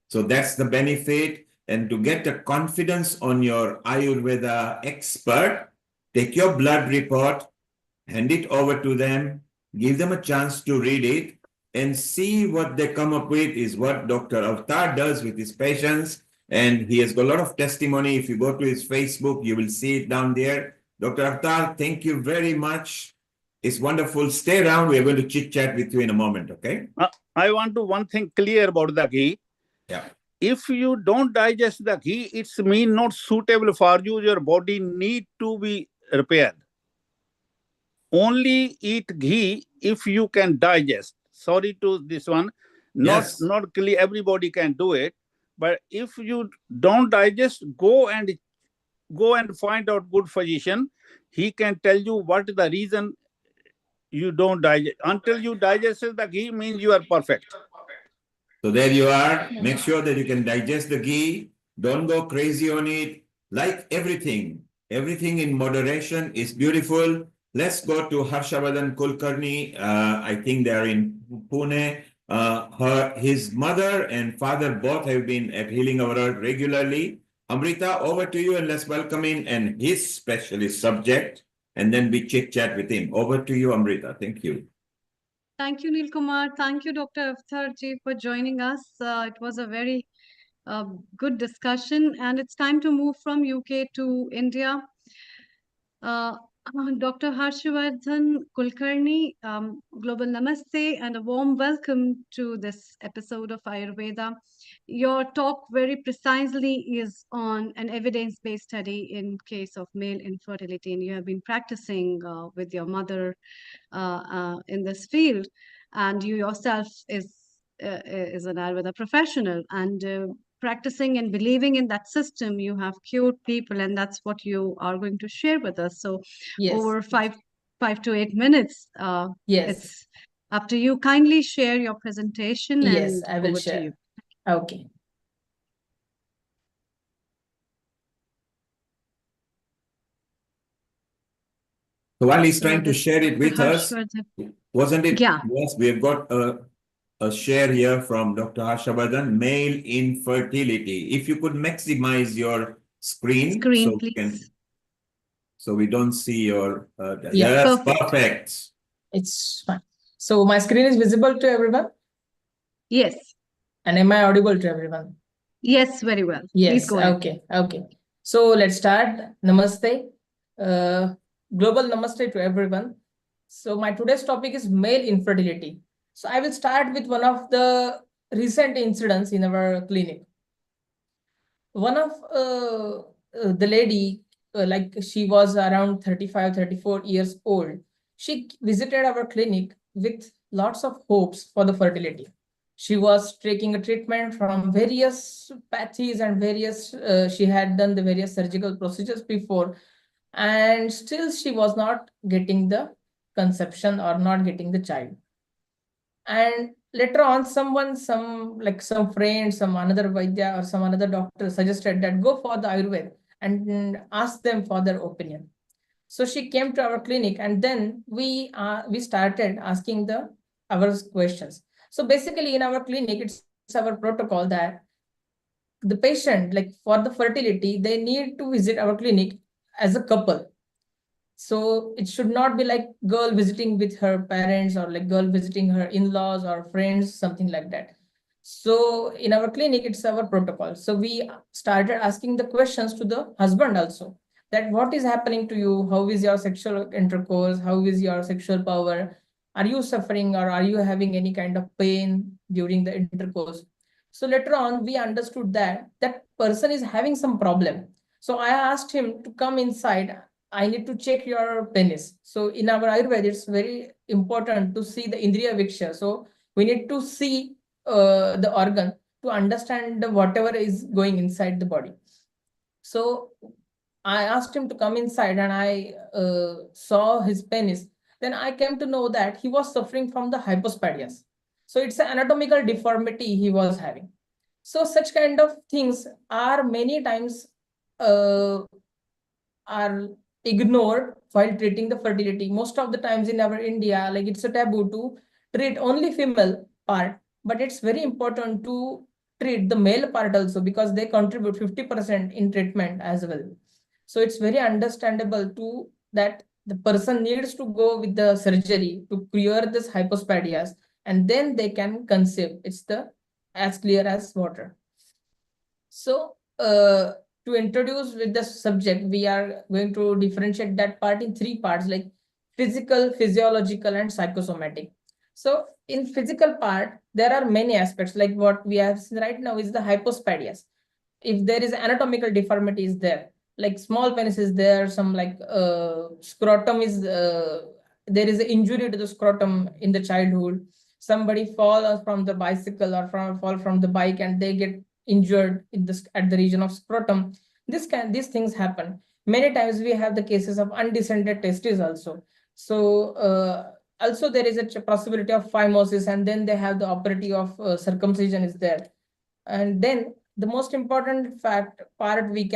So that's the benefit. And to get the confidence on your Ayurveda expert, take your blood report, hand it over to them, give them a chance to read it, and see what they come up with. Is what Dr. Avatar does with his patients. And he has got a lot of testimony. If you go to his Facebook, you will see it down there. Dr. Avatar, thank you very much. It's wonderful. Stay around. We're going to chit chat with you in a moment, okay? I want to one thing clear about the ghee. Yeah. If you don't digest the ghee, it's mean not suitable for you. Your body need to be repaired. Only eat ghee if you can digest. Sorry to this one. Not clear, everybody can do it. But if you don't digest, go and find out good physician. He can tell you what is the reason you don't digest. Until you digest the ghee means you are perfect. So there you are. Make sure that you can digest the ghee. Don't go crazy on it. Like everything in moderation is beautiful. Let's go to Harshavardhan Kulkarni. I think they are in Pune. His mother and father both have been at Healing Our Earth regularly. Amrita, over to you, and let's welcome in and his specialist subject, and then we chit chat with him. Over to you, Amrita. Thank you. Thank you, Neil Kumar. Thank you, Dr. Avatarji, for joining us. It was a very good discussion, and it's time to move from UK to India. Dr. Harshavardhan Kulkarni, global namaste and a warm welcome to this episode of Ayurveda. Your talk very precisely is on an evidence-based study in case of male infertility, and you have been practicing with your mother in this field, and you yourself is an Ayurveda professional, and practicing and believing in that system, you have cured people, and that's what you are going to share with us. So over 5 to 8 minutes, it's up to you. Kindly share your presentation. Yes, and I will over share. to you. Okay. So while he's trying to share it with us, wasn't it? Yeah. Yes, we have got a share here from Dr. Harshavardhan, male infertility. If you could maximize your screen, please. so we don't see your. Yeah. Yes, Perfect. perfect. It's fine. So my screen is visible to everyone? Yes. And am I audible to everyone? Yes, very well. Please Yes, go ahead. okay. So let's start. Namaste. Global namaste to everyone. So my today's topic is male infertility. So I will start with one of the recent incidents in our clinic. One of the lady, like she was around 35, 34 years old. She visited our clinic with lots of hopes for the fertility. She was taking a treatment from various pathies and various, she had done the various surgical procedures before, and still she was not getting the conception or not getting the child. And later on, some friend, some another Vaidya or some another doctor suggested that go for the Ayurveda and ask them for their opinion. So she came to our clinic, and then we started asking our questions. So basically, in our clinic, it's our protocol that the patient, like for the fertility, they need to visit our clinic as a couple. So it should not be like girl visiting with her parents or like girl visiting her in-laws or friends, something like that. So in our clinic, it's our protocol. So we started asking the questions to the husband also, that what is happening to you? How is your sexual intercourse? How is your sexual power? Are you suffering or are you having any kind of pain during the intercourse? So later on, we understood that that person is having some problem. So I asked him to come inside. I need to check your penis. So in our Ayurveda, it's very important to see the Indriya Viksha. So we need to see the organ to understand whatever is going inside the body. So I asked him to come inside, and I saw his penis. Then I came to know that he was suffering from the hypospadias. So it's an anatomical deformity he was having. So such kind of things are many times are ignored while treating the fertility. Most of the times in our India, like it's a taboo to treat only female part, but it's very important to treat the male part also, because they contribute 50% in treatment as well. So it's very understandable to that the person needs to go with the surgery to clear this hypospadias, and then they can conceive. It's the as clear as water. So to introduce with the subject, we are going to differentiate that part in three parts, like physical, physiological, and psychosomatic. So in physical part, there are many aspects, like what we have seen right now is the hypospadias. If there is anatomical deformity is there, like small penis is there, some like scrotum is, there is an injury to the scrotum in the childhood. Somebody fall from the bicycle or fall from the bike and they get injured in this at the region of scrotum. These things happen. Many times we have the cases of undescended testes also. So also there is a possibility of phimosis, and then they have the operative of circumcision is there. And then the most important part we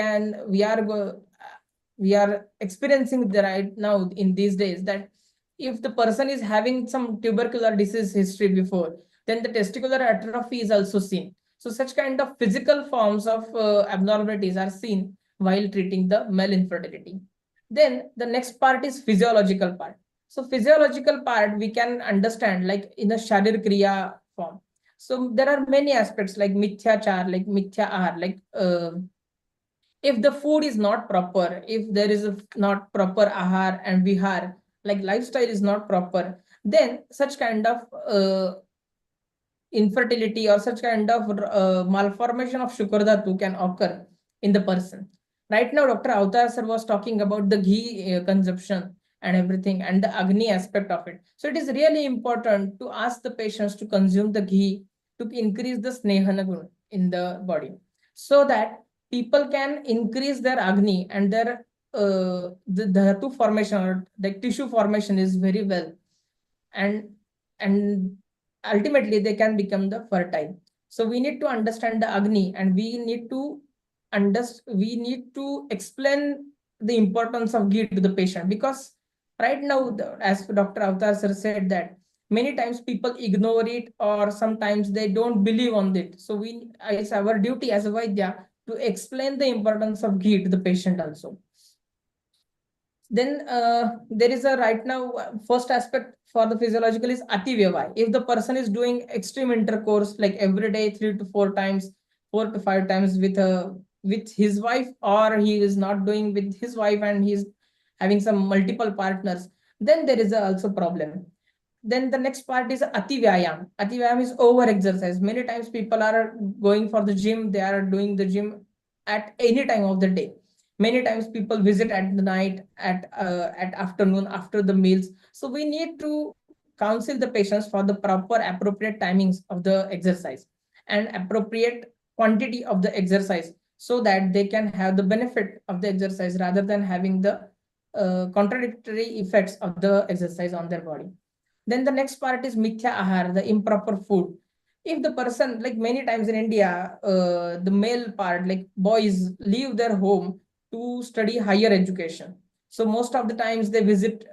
are experiencing right now in these days, that if the person is having some tubercular disease history before, then the testicular atrophy is also seen. So such kind of physical forms of abnormalities are seen while treating the male infertility. Then the next part is physiological part. So physiological part we can understand like in a Sharir Kriya form. So there are many aspects like mithyachar, like mithya like if the food is not proper, if there is not proper ahar and vihar, like lifestyle is not proper, then such kind of infertility or such kind of malformation of Shukardhatu can occur in the person. Right now, Dr. Avatar sir was talking about the ghee consumption and everything and the Agni aspect of it. So it is really important to ask the patients to consume the ghee to increase the snehana gun in the body, so that people can increase their Agni and their the dhatu formation or the tissue formation is very well, and ultimately they can become the fertile. So we need to understand the Agni, and we need to explain the importance of ghee to the patient, because right now, as Dr. Avatar sir said, that many times people ignore it or sometimes they don't believe on it. So it's our duty as a Vaidya to explain the importance of ghee to the patient also. Then there is a right now first aspect for the physiological is ati vyavai. If the person is doing extreme intercourse like every day 3 to 4 times, 4 to 5 times with his wife, or he is not doing with his wife and he's having some multiple partners, then there is also problem. Then the next part is ati vyayam. Ati vyayam is over exercise. Many times people are going for the gym, they are doing the gym at any time of the day. Many times people visit at the night, at afternoon, after the meals. So we need to counsel the patients for the proper appropriate timings of the exercise and appropriate quantity of the exercise, so that they can have the benefit of the exercise rather than having the contradictory effects of the exercise on their body. Then the next part is mithya ahar, the improper food. If the person, like many times in India, the male part, like boys, leave their home to study higher education. So most of the times they visit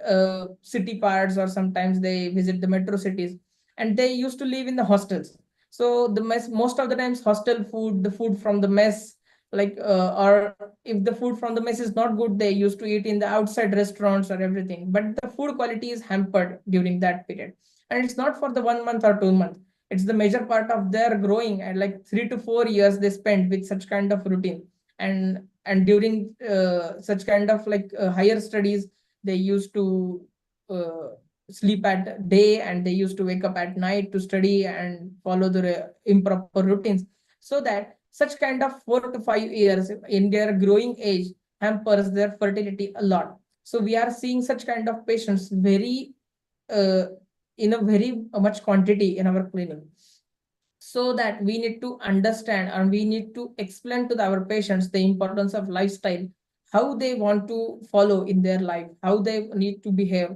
city parts, or sometimes they visit the metro cities, and they used to live in the hostels. So the mess, most of the times hostel food, the food from the mess, like or if the food from the mess is not good, they used to eat in the outside restaurants or everything, but the food quality is hampered during that period. And it's not for the 1 month or 2 months, it's the major part of their growing, and like 3 to 4 years they spend with such kind of routine. And during such kind of like higher studies, they used to sleep at day, and they used to wake up at night to study and follow the improper routines, so that such kind of 4 to 5 years in their growing age hampers their fertility a lot. So we are seeing such kind of patients very in a very much quantity in our clinic. So that we need to understand, and we need to explain to our patients the importance of lifestyle, how they want to follow in their life, how they need to behave.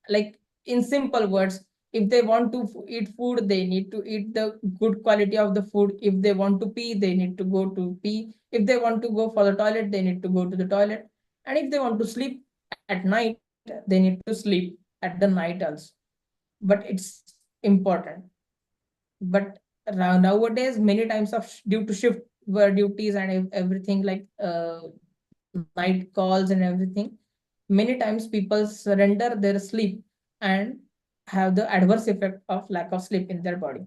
Like in simple words, if they want to eat food, they need to eat the good quality of the food. If they want to pee, they need to go to pee. If they want to go for the toilet, they need to go to the toilet. And if they want to sleep at night, they need to sleep at the night also. But it's important. But nowadays, many times of due to shift duties and everything, like night calls and everything, many times people surrender their sleep and have the adverse effect of lack of sleep in their body.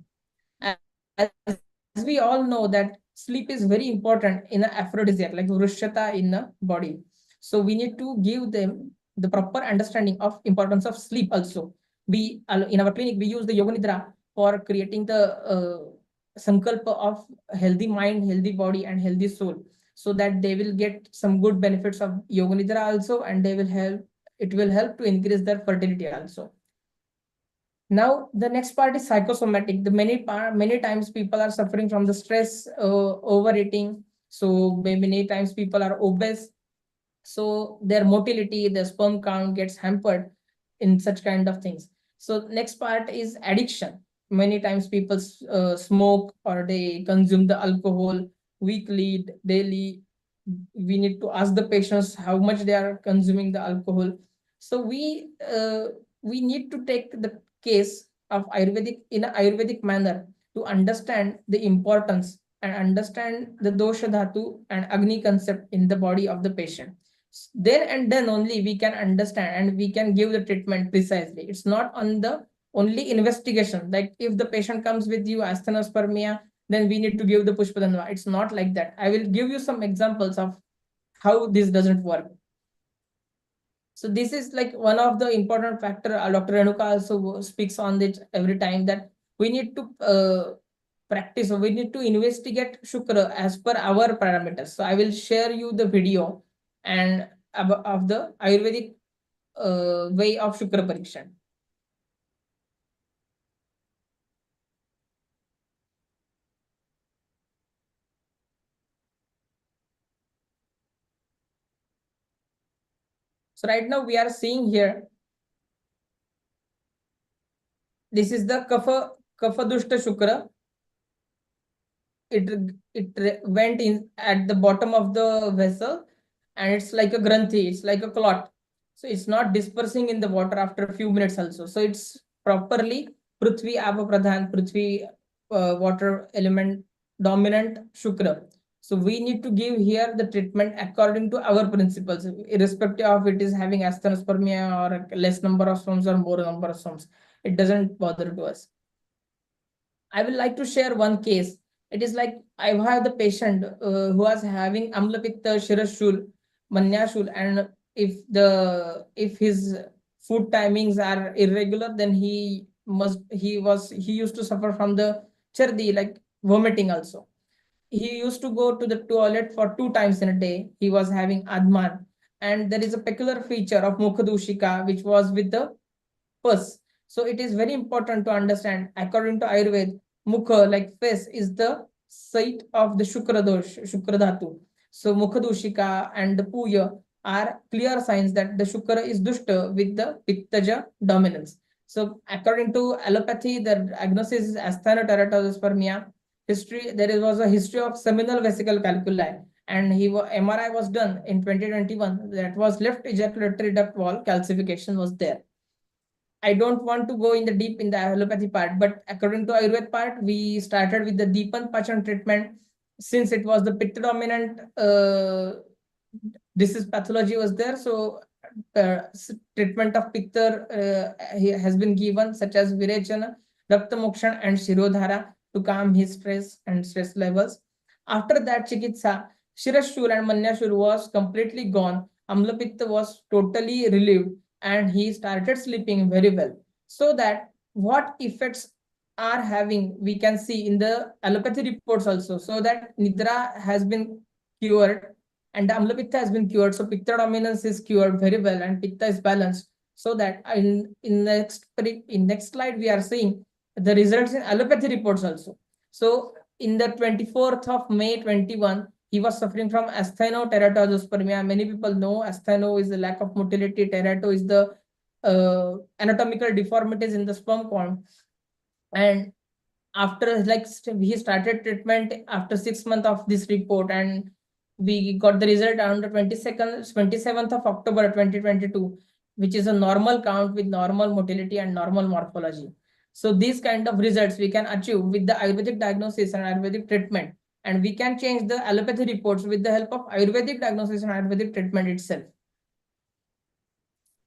As we all know that sleep is very important in an aphrodisiac, like vrushyata in the body. So we need to give them the proper understanding of importance of sleep also. We in our clinic, we use the yoga nidra for creating the sankalpa of healthy mind, healthy body, and healthy soul, so that they will get some good benefits of yoga nidra also, and they will help, it will help to increase their fertility also. Now the next part is psychosomatic. The many times people are suffering from the stress, overeating. So many times people are obese, so their motility, their sperm count gets hampered in such kind of things. So next part is addiction. Many times people smoke, or they consume the alcohol weekly, daily. We need to ask the patients how much they are consuming the alcohol. So we need to take the case of Ayurvedic in an Ayurvedic manner to understand the importance and understand the dosha dhatu and agni concept in the body of the patient. Then and then only we can understand and we can give the treatment precisely. It's not on the only investigation. Like if the patient comes with you asthenospermia, then we need to give the pushpadhanva. It's not like that. I will give you some examples of how this doesn't work. So this is like one of the important factor. Dr. Renuka also speaks on it every time, that we need to practice, or we need to investigate Shukra as per our parameters. So I will share you the video and of the Ayurvedic way of Shukra Parikshan. So right now we are seeing here, this is the Kafadushta Shukra. It went in at the bottom of the vessel, and it's like a granthi, it's like a clot. So it's not dispersing in the water after a few minutes also. So it's properly Prithvi Apa Pradhan, Prithvi water element dominant Shukra. So we need to give here the treatment according to our principles, irrespective of it is having asthenospermia or less number of stones or more number of stones. It doesn't bother to us. I will like to share one case. It is like I have the patient who was having amlapitta, shirashul, manyashul, and if his food timings are irregular, then he used to suffer from the chardi, like vomiting also. He used to go to the toilet for 2 times in a day. He was having adman, and there is a peculiar feature of mukhadushika which was with the pus. So it is very important to understand, according to Ayurveda, mukha, like face, is the site of the shukra dosh, shukra dhatu. So mukhadushika and the puya are clear signs that the shukra is dushta with the pittaja dominance. So according to allopathy, the diagnosis is asthenoteratospermia. History, was a history of seminal vesicle calculi, and MRI was done in 2021. That was left ejaculatory duct wall calcification was there. I don't want to go in the deep in the allopathy part, but according to Ayurveda part, we started with the deepen pachan treatment. Since it was the pitta dominant disease pathology was there, so treatment of pitta has been given, such as virechana, rakta mokshan, and shirodhara to calm his stress and stress levels. After that, chikitsa, shirashul and manyashul was completely gone. Amlapitta was totally relieved, and he started sleeping very well. So that what effects are having, we can see in the allopathy reports also. So that nidra has been cured and the amlapitta has been cured. So pitta dominance is cured very well and pitta is balanced. So that in next slide we are seeing the results in allopathy reports also. So in the 24th of May 21, he was suffering from asthenoteratospermia. Many people know astheno is the lack of motility, terato is the anatomical deformities in the sperm count. And after he started treatment after 6 months of this report, and we got the result on the 27th of October 2022, which is a normal count with normal motility and normal morphology. So these kind of results we can achieve with the Ayurvedic diagnosis and Ayurvedic treatment, and we can change the allopathy reports with the help of Ayurvedic diagnosis and Ayurvedic treatment itself.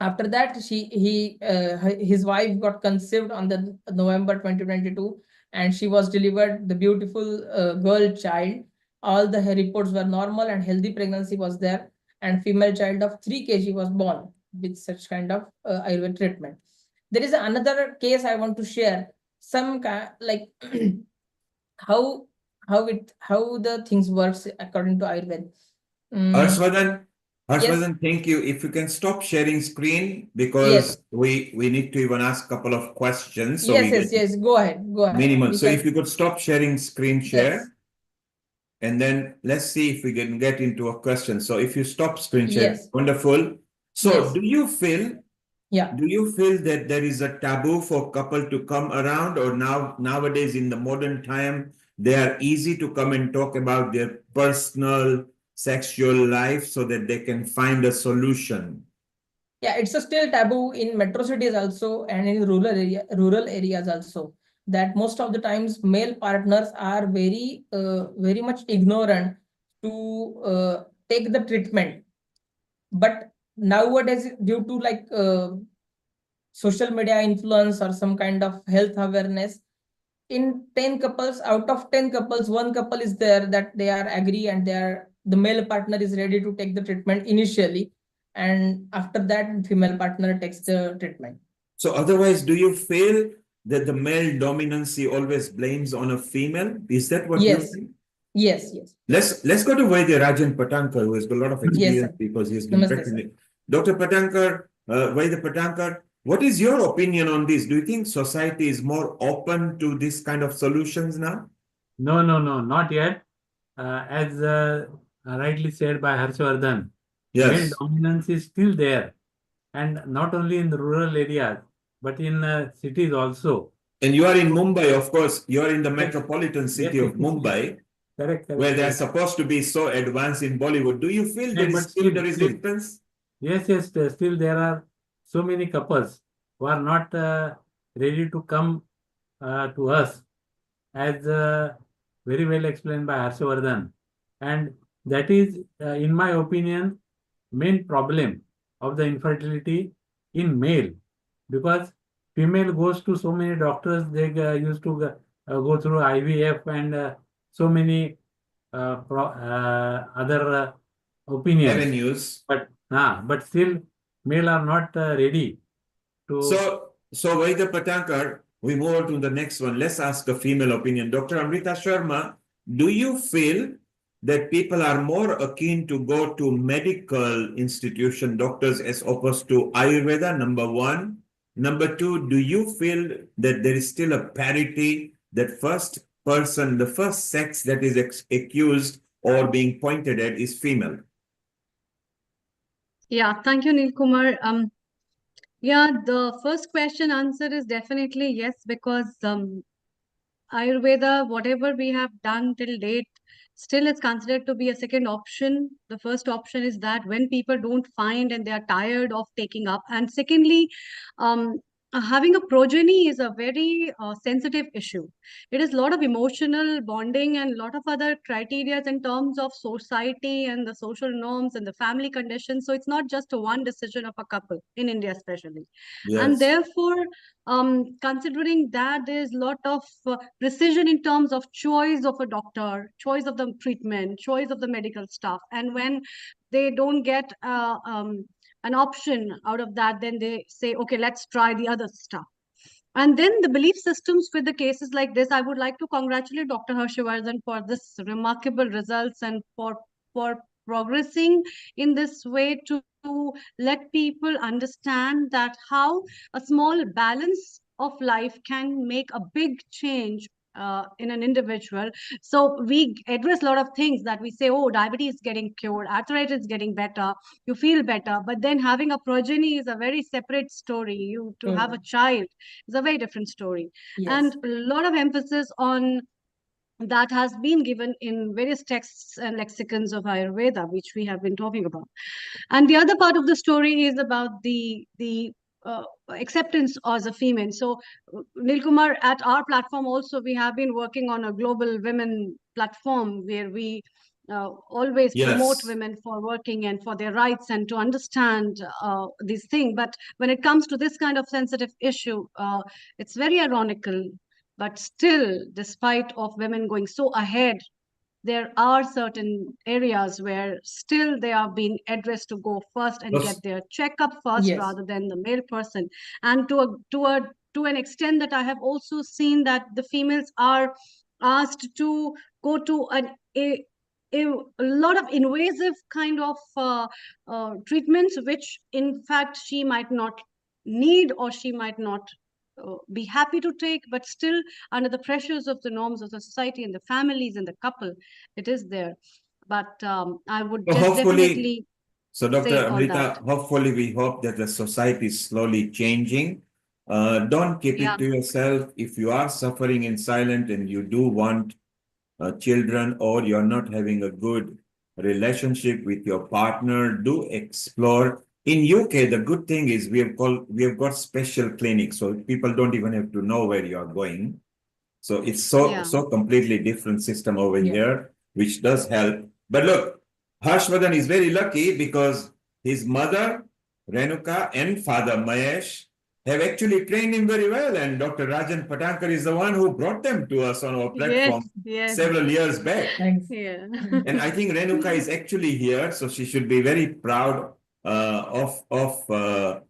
After that, his wife got conceived on the November 2022, and she was delivered the beautiful girl child. All the reports were normal and healthy pregnancy was there, and female child of 3 kg was born with such kind of Ayurvedic treatment. There is another case I want to share. Some like how the things works according to Ayurveda. Harshvardhan, thank you. If you can stop sharing screen, because Yes. we need to even ask a couple of questions. So Yes. Go ahead. Minimal. So if you could stop sharing screen share. Yes. And then let's see if we can get into a question. So if you stop screen share, Yes. wonderful. So Yes. do you feel that there is a taboo for couple to come around, or nowadays in the modern time, they are easy to come and talk about their personal sexual life so that they can find a solution? Yeah, it's a still taboo in metro cities also and in rural areas also. That most of the times male partners are very much ignorant to take the treatment. But nowadays, due to social media influence or some kind of health awareness, in 10 couples, out of 10 couples, 1 couple is there that they are agree and the male partner is ready to take the treatment initially, and after that female partner takes the treatment. So otherwise, do you feel that the male dominancy always blames on a female? Is that what you think? Yes. Let's go to Vaidya Rajan Patankar, who has got a lot of experience because he's been practicing. Dr. Patankar, Vaidya Patankar, what is your opinion on this? Do you think society is more open to this kind of solutions now? No, not yet. As rightly said by Harshvardhan, male dominance is still there, and not only in the rural areas, but in cities also. And you are in Mumbai, of course. You are in the metropolitan city of Mumbai. Correct. Where they're supposed to be so advanced in Bollywood. Do you feel there is still the resistance? Yes, still there are so many couples who are not ready to come to us, as very well explained by Harshvardhan. and that is, in my opinion, main problem of the infertility in male, because female goes to so many doctors, they used to go through IVF and so many other opinions, Avenues. but still male are not ready to. So Vaidya Patankar, we move on to the next one. Let's ask a female opinion. Dr. Amrita Sharma, do you feel that people are more keen to go to medical institution doctors as opposed to Ayurveda, number one? Number two, do you feel that there is still a parity, that first person, the first sex that is accused or being pointed at is female? Yeah, thank you, Neil Kumar. Yeah, the first question answer is definitely yes, because Ayurveda, whatever we have done till date, still it's considered to be a second option. The first option is that when people don't find and they are tired of taking up. And secondly, having a progeny is a very sensitive issue. It is a lot of emotional bonding and a lot of other criteria in terms of society and the social norms and the family conditions. So it's not just a one decision of a couple in India, especially. And Yes. therefore, considering that there's a lot of precision in terms of choice of a doctor, choice of the treatment, choice of the medical staff. And when they don't get an option out of that, then they say, okay, let's try the other stuff. And then the belief systems with the cases like this, I would like to congratulate Dr. Harshvardhan for this remarkable results and for progressing in this way to let people understand that how a small balance of life can make a big change in an individual. So we address a lot of things that we say, oh, diabetes is getting cured, arthritis is getting better, you feel better. But then having a progeny is a very separate story. To have a child is a very different story. Yes. And a lot of emphasis on that has been given in various texts and lexicons of Ayurveda, which we have been talking about. And the other part of the story is about the acceptance as a female. So, Nilkumar, at our platform also, we have been working on a global women platform where we always promote Yes. women for working and for their rights and to understand these things. But when it comes to this kind of sensitive issue, it's very ironical. But still, despite of women going so ahead, there are certain areas where still they are being addressed to go first and Yes. get their checkup first Yes. rather than the male person. And to an extent that I have also seen that the females are asked to go to a lot of invasive kind of treatments, which in fact she might not need or she might not be happy to take, but still under the pressures of the norms of the society and the families and the couple, it is there. But I would So just hopefully, definitely so say Dr. on Amrita, that. hopefully we hope that the society is slowly changing. Don't keep Yeah. it to yourself. If you are suffering in silence and you do want children, or you're not having a good relationship with your partner, do explore. In UK, the good thing is we have got special clinics, so people don't even have to know where you are going. So it's so completely different system over here, which does help. But look, Harshvardhan is very lucky because his mother, Renuka, and father, Mahesh, have actually trained him very well. And Dr. Rajan Patankar is the one who brought them to us on our platform several years back. Thanks. Yeah. And I think Renuka is actually here, so she should be very proud of her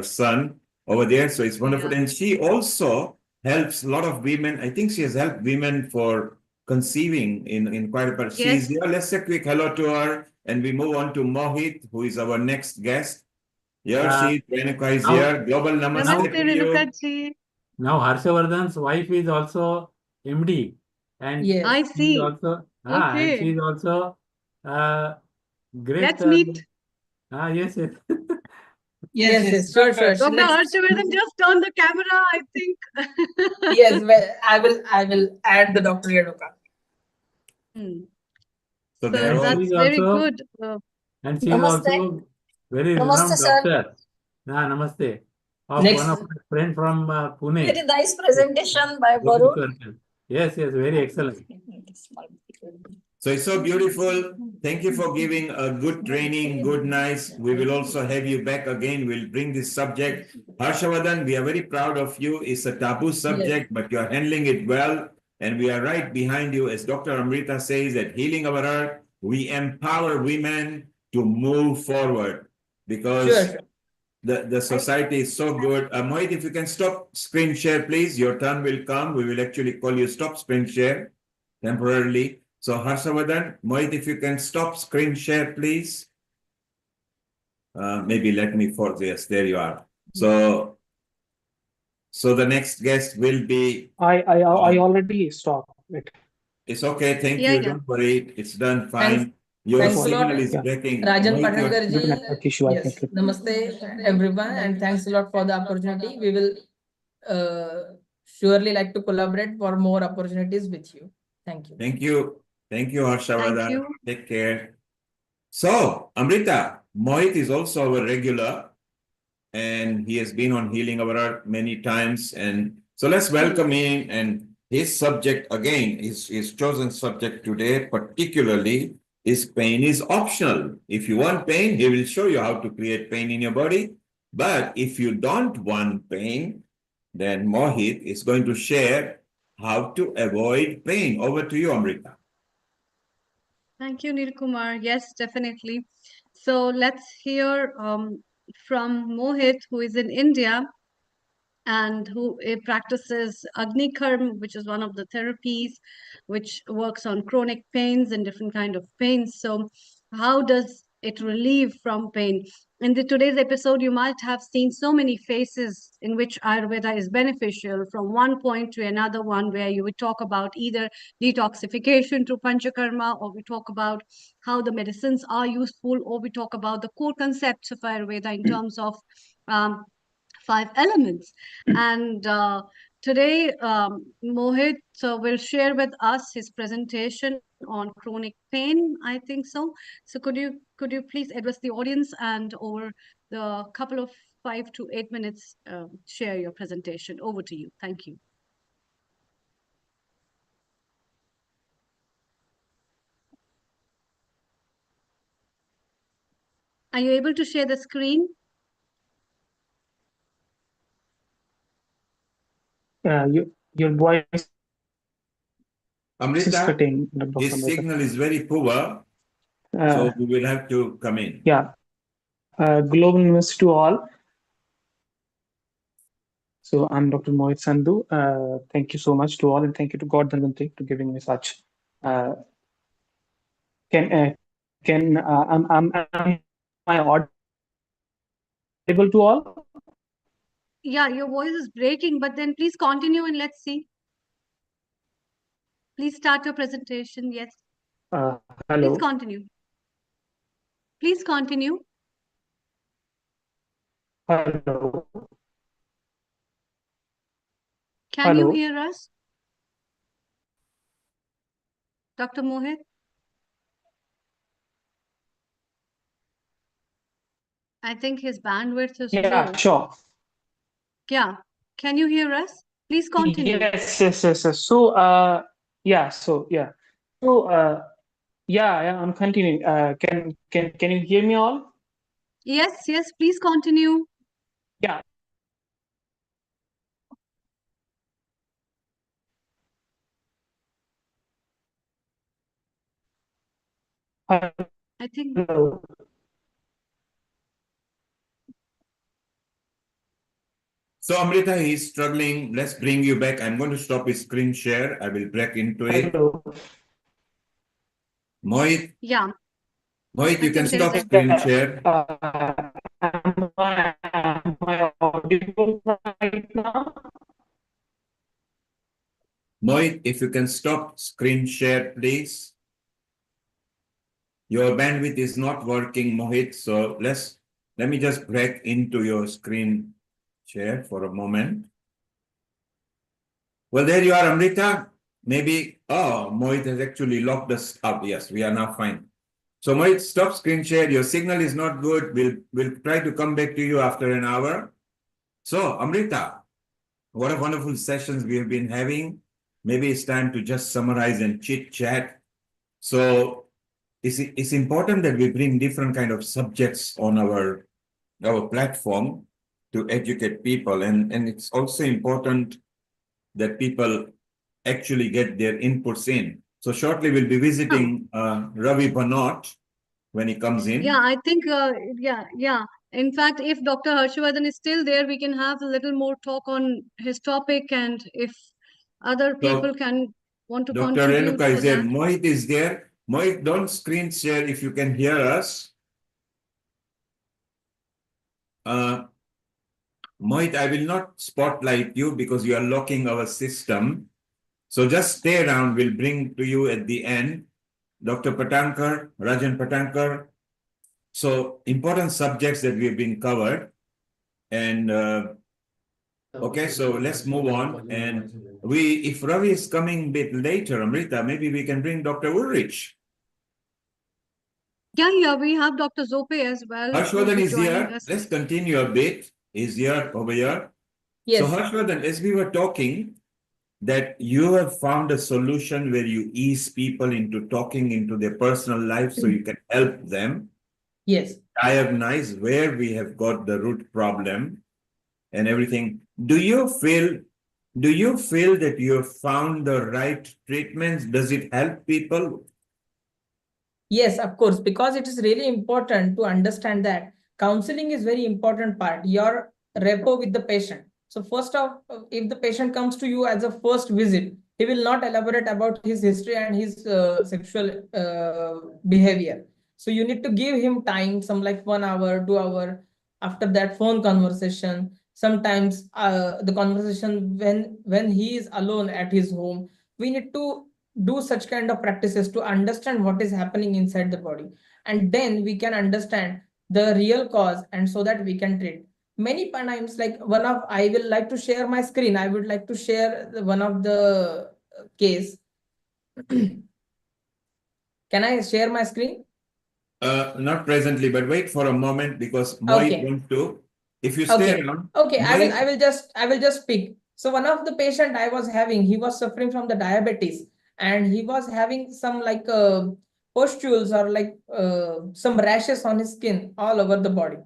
son over there. So it's wonderful. Yeah. And she also helps a lot of women. I think she has helped women for conceiving in quite a part. She's here. Let's say a quick hello to her. And we move on to Mohit, who is our next guest. Here she, Renuka is here. Global namaste to you. Renuka ji. Now Harshvardhan's wife is also MD, and Yes. I she's see. also Okay. and she's also great. Let's meet. Yes, yes. Yes. Sure. Dr. Let's- Harshvardhan, just turn the camera, I think. Yes, well, I will add the Dr. Renuka. So So they're all- that's she's very also- good. And she's Namaste. also very Namaste, renowned sir. doctor. Namaste. Of Next. one of my friend from Pune. Very nice presentation by Yoga Varun. Circle. Yes, very excellent. So it's so beautiful. Thank you for giving a good training, good nice. We will also have you back again. We'll bring this subject. Harshavardhan, we are very proud of you. It's a taboo subject, but you're handling it well. And we are right behind you. As Dr. Amrita says, at Healing Our Earth, we empower women to move forward because Sure. the society is so good. Mohit, if you can stop screen share, please. Your turn will come. We will actually call you stop screen share temporarily. So Harshavardhan, Mohit, if you can stop screen share, please. Maybe let me force. Yes, there you are. So the next guest will be. I already stopped it. It's okay. Thank Yeah, you. yeah. Don't worry. It's done Thanks. fine. Your Thanks a lot, signal is breaking. Rajan Mohit, Patankar Due to ji. network issue, I Yes, think. namaste everyone, and thanks a lot for the opportunity. We will surely like to collaborate for more opportunities with you. Thank you. Thank you. Thank you, Thank Harshavardhan. you. Take care. So, Amrita, Mohit is also our regular, and he has been on Healing Our Earth many times. And so let's welcome him. And his subject, again, his chosen subject today, particularly, is pain is optional. If you want pain, he will show you how to create pain in your body. But if you don't want pain, then Mohit is going to share how to avoid pain. Over to you, Amrita. Thank you, Nilkumar. Yes, definitely. So let's hear from Mohit, who is in India and who practices Agni Karma, which is one of the therapies which works on chronic pains and different kind of pains. So how does it relieve from pain? In today's episode, you might have seen so many faces in which Ayurveda is beneficial from one point to another one, where you would talk about either detoxification through Panchakarma, or we talk about how the medicines are useful, or we talk about the core concepts of Ayurveda in terms of 5 elements. And today, Mohit will share with us his presentation on chronic pain, I think so. So could you please address the audience and over the couple of 5 to 8 minutes, share your presentation. Over to you. Thank you. Are you able to share the screen? Your voice is Amrita, cutting. his signal is very poor, so we will have to come in. Yeah. Global University to all. So I'm Dr. Mohit Sandhu. Thank you so much to all, and thank you to God Dhanvantri to giving me such. Am I audible to all? Yeah, your voice is breaking, but then please continue and let's see. Please start your presentation. Yes. Hello. Please continue. Please continue. Hello. Can you Hello. hear us? Dr. Mohit? I think his bandwidth is low. Yeah, sure. Yeah. Can you hear us? Please continue. Yes. So, yeah. So, yeah. So, yeah, I'm continuing. Can you hear me all? Yes, please continue. Yeah. I think. Hello. So Amrita, he's struggling. Let's bring you back. I'm going to stop his screen share. I will break into it. Hello. Mohit? Yeah. Mohit, you can stop screen share. Am I audible right now? Mohit, if you can stop screen share, please. Your bandwidth is not working, Mohit. So let me just break into your screen share for a moment. Well, there you are, Amrita. Maybe, Mohit has actually locked us up. Yes, we are now fine. So Mohit, stop screen share. Your signal is not good. We'll try to come back to you after an hour. So Amrita, what a wonderful sessions we have been having. maybe it's time to just summarize and chit chat. So it's important that we bring different kind of subjects on our platform to educate people, and it's also important that people actually get their inputs in. So shortly we'll be visiting Ravi Banot when he comes in. Yeah, I think, yeah. In fact, if Dr. Harshvardhan is still there, we can have a little more talk on his topic, and if other people want to Dr. contribute Renuka to is there. that. Mohit is there. Mohit, don't screen share if you can hear us. Mohit, I will not spotlight you because you are locking our system. So just stay around. We'll bring to you at the end. Dr. Patankar, Rajan Patankar. So important subjects that we've been covered. And okay, so let's move on. And if Ravi is coming a bit later, Amrita, maybe we can bring Dr. Ulrich. Yeah, we have Dr. Zope as well. Harshvardhan is here. Let's continue a bit. He's here, over here. Yes. So Harshvardhan, as we were talking, that you have found a solution where you ease people into talking into their personal life so you can help them. Yes. Diagnose where we have got the root problem and everything. Do you feel that you have found the right treatments? Does it help people? Yes, of course, because it is really important to understand that counseling is very important part, your rapport with the patient. So first off, if the patient comes to you as a first visit, he will not elaborate about his history and his sexual behavior. So you need to give him time, some like 1 hour, 2 hour. After that, phone conversation. Sometimes the conversation when he is alone at his home, we need to do such kind of practices to understand what is happening inside the body, and then we can understand the real cause, and so that we can treat. Many times, like I will like to share my screen. I would like to share one of the case. Can I share my screen? Not presently, but wait for a moment because Mohit wants to. If you stay around. Okay, I will just speak. So one of the patient I was having, he was suffering from the diabetes, and he was having some like pustules or like some rashes on his skin all over the body,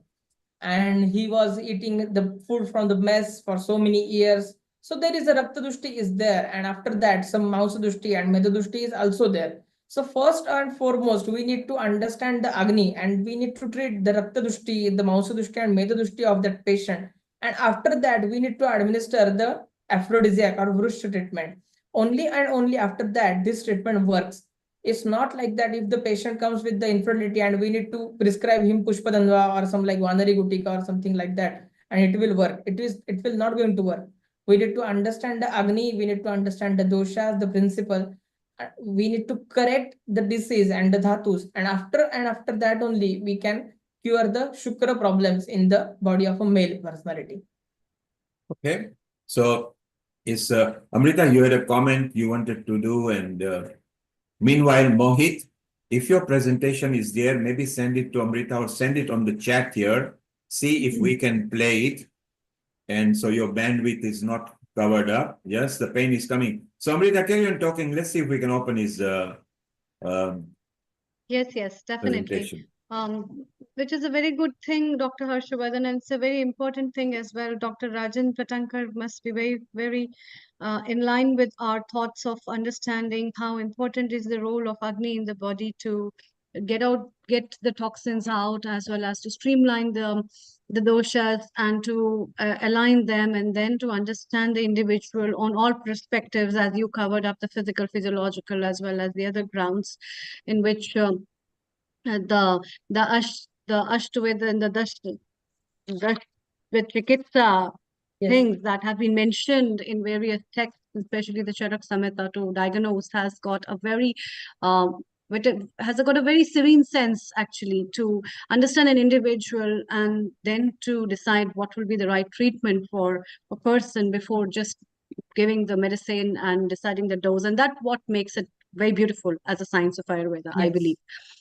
and he was eating the food from the mess for so many years. So there is a Raktadushti is there, and after that some Mausadushti and Medadushti is also there. So first and foremost, we need to understand the Agni, and we need to treat the Raktadushti, the Mausadushti and Medadushti of that patient. And after that, we need to administer the aphrodisiac or Vrusha treatment. Only and only after that, this treatment works. It's not like that if the patient comes with the infertility and we need to prescribe him Pushpadandva or some like Vanari Gutika or something like that, and it will work. It will not going to work. We need to understand the Agni, we need to understand the doshas, the principle. We need to correct the disease and the dhatus, and after that only we can cure the Shukra problems in the body of a male personality. Okay. So is Amrita, you had a comment you wanted to do, and meanwhile, Mohit, if your presentation is there, maybe send it to Amrita or send it on the chat here. See if we can play it. And so your bandwidth is not covered up. Yes, the pain is coming. So Amrita, carry on talking. Let's see if we can open his Yes, definitely. Which is a very good thing, Dr. Harshvardhan, and it's a very important thing as well. Dr. Rajan Patankar must be very, very in line with our thoughts of understanding how important is the role of Agni in the body to get the toxins out, as well as to streamline the doshas and to align them, and then to understand the individual on all perspectives, as you covered up the physical, physiological, as well as the other grounds in which the Ashtaveda and the Chikitsa things that have been mentioned in various texts, especially the Charak Samhita, to diagnose has got a very serene sense actually to understand an individual, and then to decide what will be the right treatment for a person before just giving the medicine and deciding the dose. And that's what makes it very beautiful as a science of Ayurveda, I Yes. believe,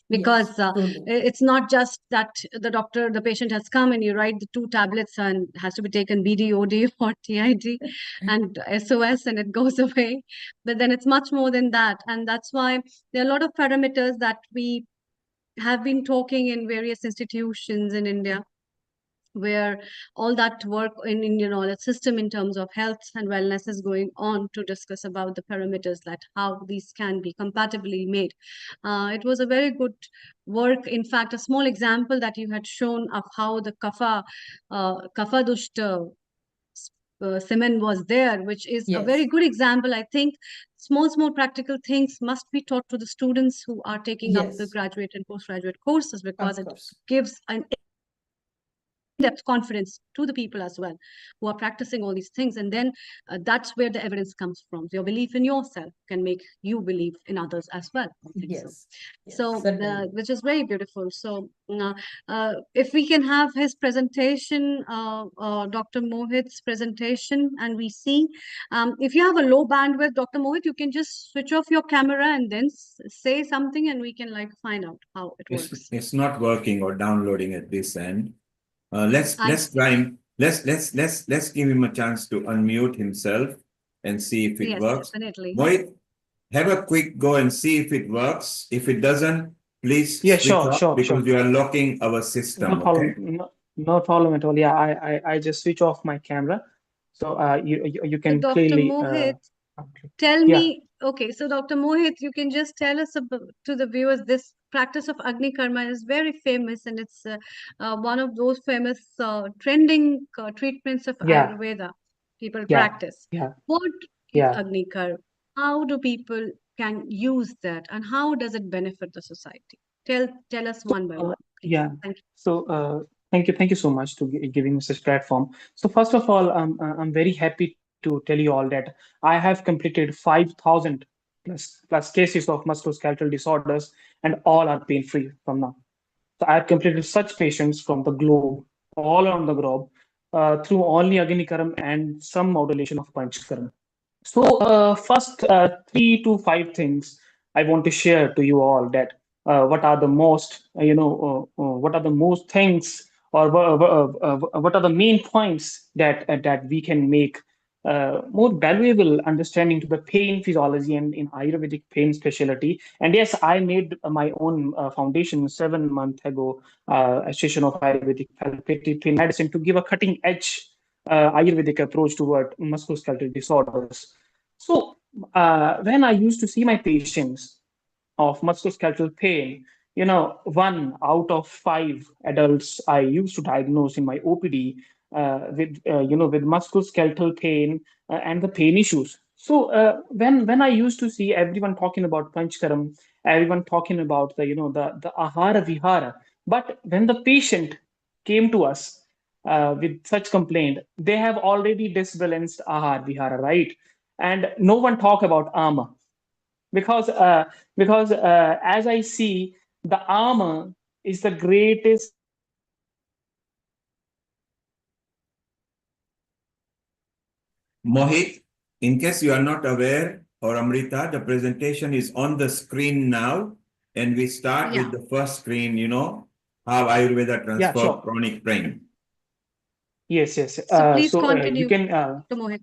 because Truly. it's not just that the patient has come and you write the 2 tablets and has to be taken BD, OD or TID and SOS and it goes away. But then it's much more than that. And that's why there are a lot of parameters that we have been talking in various institutions in India, where all that work in Indian knowledge system in terms of health and wellness is going on to discuss about the parameters that how these can be compatibly made. It was a very good work. In fact, a small example that you had shown of how the kapha dushta semen was there, which is a very Yes. good example. I think small practical things must be taught to the students who are taking up the Yes. graduate and postgraduate courses, because Of it course. gives an in-depth confidence to the people as well who are practicing all these things. And then that's where the evidence comes from. Your belief in yourself can make you believe in others as well. I think so. Yes. Yes. So, Certainly. which is very beautiful. So, if we can have his presentation, Dr. Mohit's presentation, and we see, if you have a low bandwidth, Dr. Mohit, you can just switch off your camera and then say something, and we can like find out how it works. It's not working or downloading at this end. Let's try him. Let's give him a chance to unmute himself and see if it Yes, works. definitely. Mohit, have a quick go and see if it works. If it doesn't, please Yeah, switch sure, off sure, because sure. you are locking our system. No problem. Okay. No problem at all. Yeah, I just switch off my camera, so you So can Dr. clearly. Mohit, Okay. tell Yeah, me, okay, so Dr. Mohit, you can just tell us to the viewers, this practice of Agni Karma is very famous, and it's one of those famous trending treatments of yeah, Ayurveda people yeah, practice. yeah, What is yeah. Agni Karma? How do people can use that, and how does it benefit the society? Tell us one by one, please. Yeah. Thank you. So thank you so much to giving us this platform. So first of all, I'm very happy to tell you all that I have completed 5,000 plus cases of musculoskeletal disorders, and all are pain free from now. So I have completed such patients from the globe, all around the globe, through only Agni Karam and some modulation of Panch Karam. So, first 3 to 5 things I want to share to you all, that what are the most, what are the most things, or what are the main points that we can make more valuable understanding to the pain physiology and in Ayurvedic pain specialty. And yes, I made my own foundation 7 months ago, a session of Ayurvedic palliative pain medicine to give a cutting edge Ayurvedic approach toward musculoskeletal disorders. So, when I used to see my patients of musculoskeletal pain, 1 out of 5 adults I used to diagnose in my OPD with musculoskeletal pain and the pain issues. So, when I used to see everyone talking about Panchkaram, everyone talking about the Ahara Vihara, but when the patient came to us with such complaint, they have already disbalanced Ahara Vihara, right? And no one talk about ama, because as I see, the ama is the greatest. Mohit, in case you are not aware, or Amrita, the presentation is on the screen now, and we start with the first screen, how Ayurveda Yeah, transforms sure. chronic pain. Yes. So please So continue, you can. Dr. Mohit.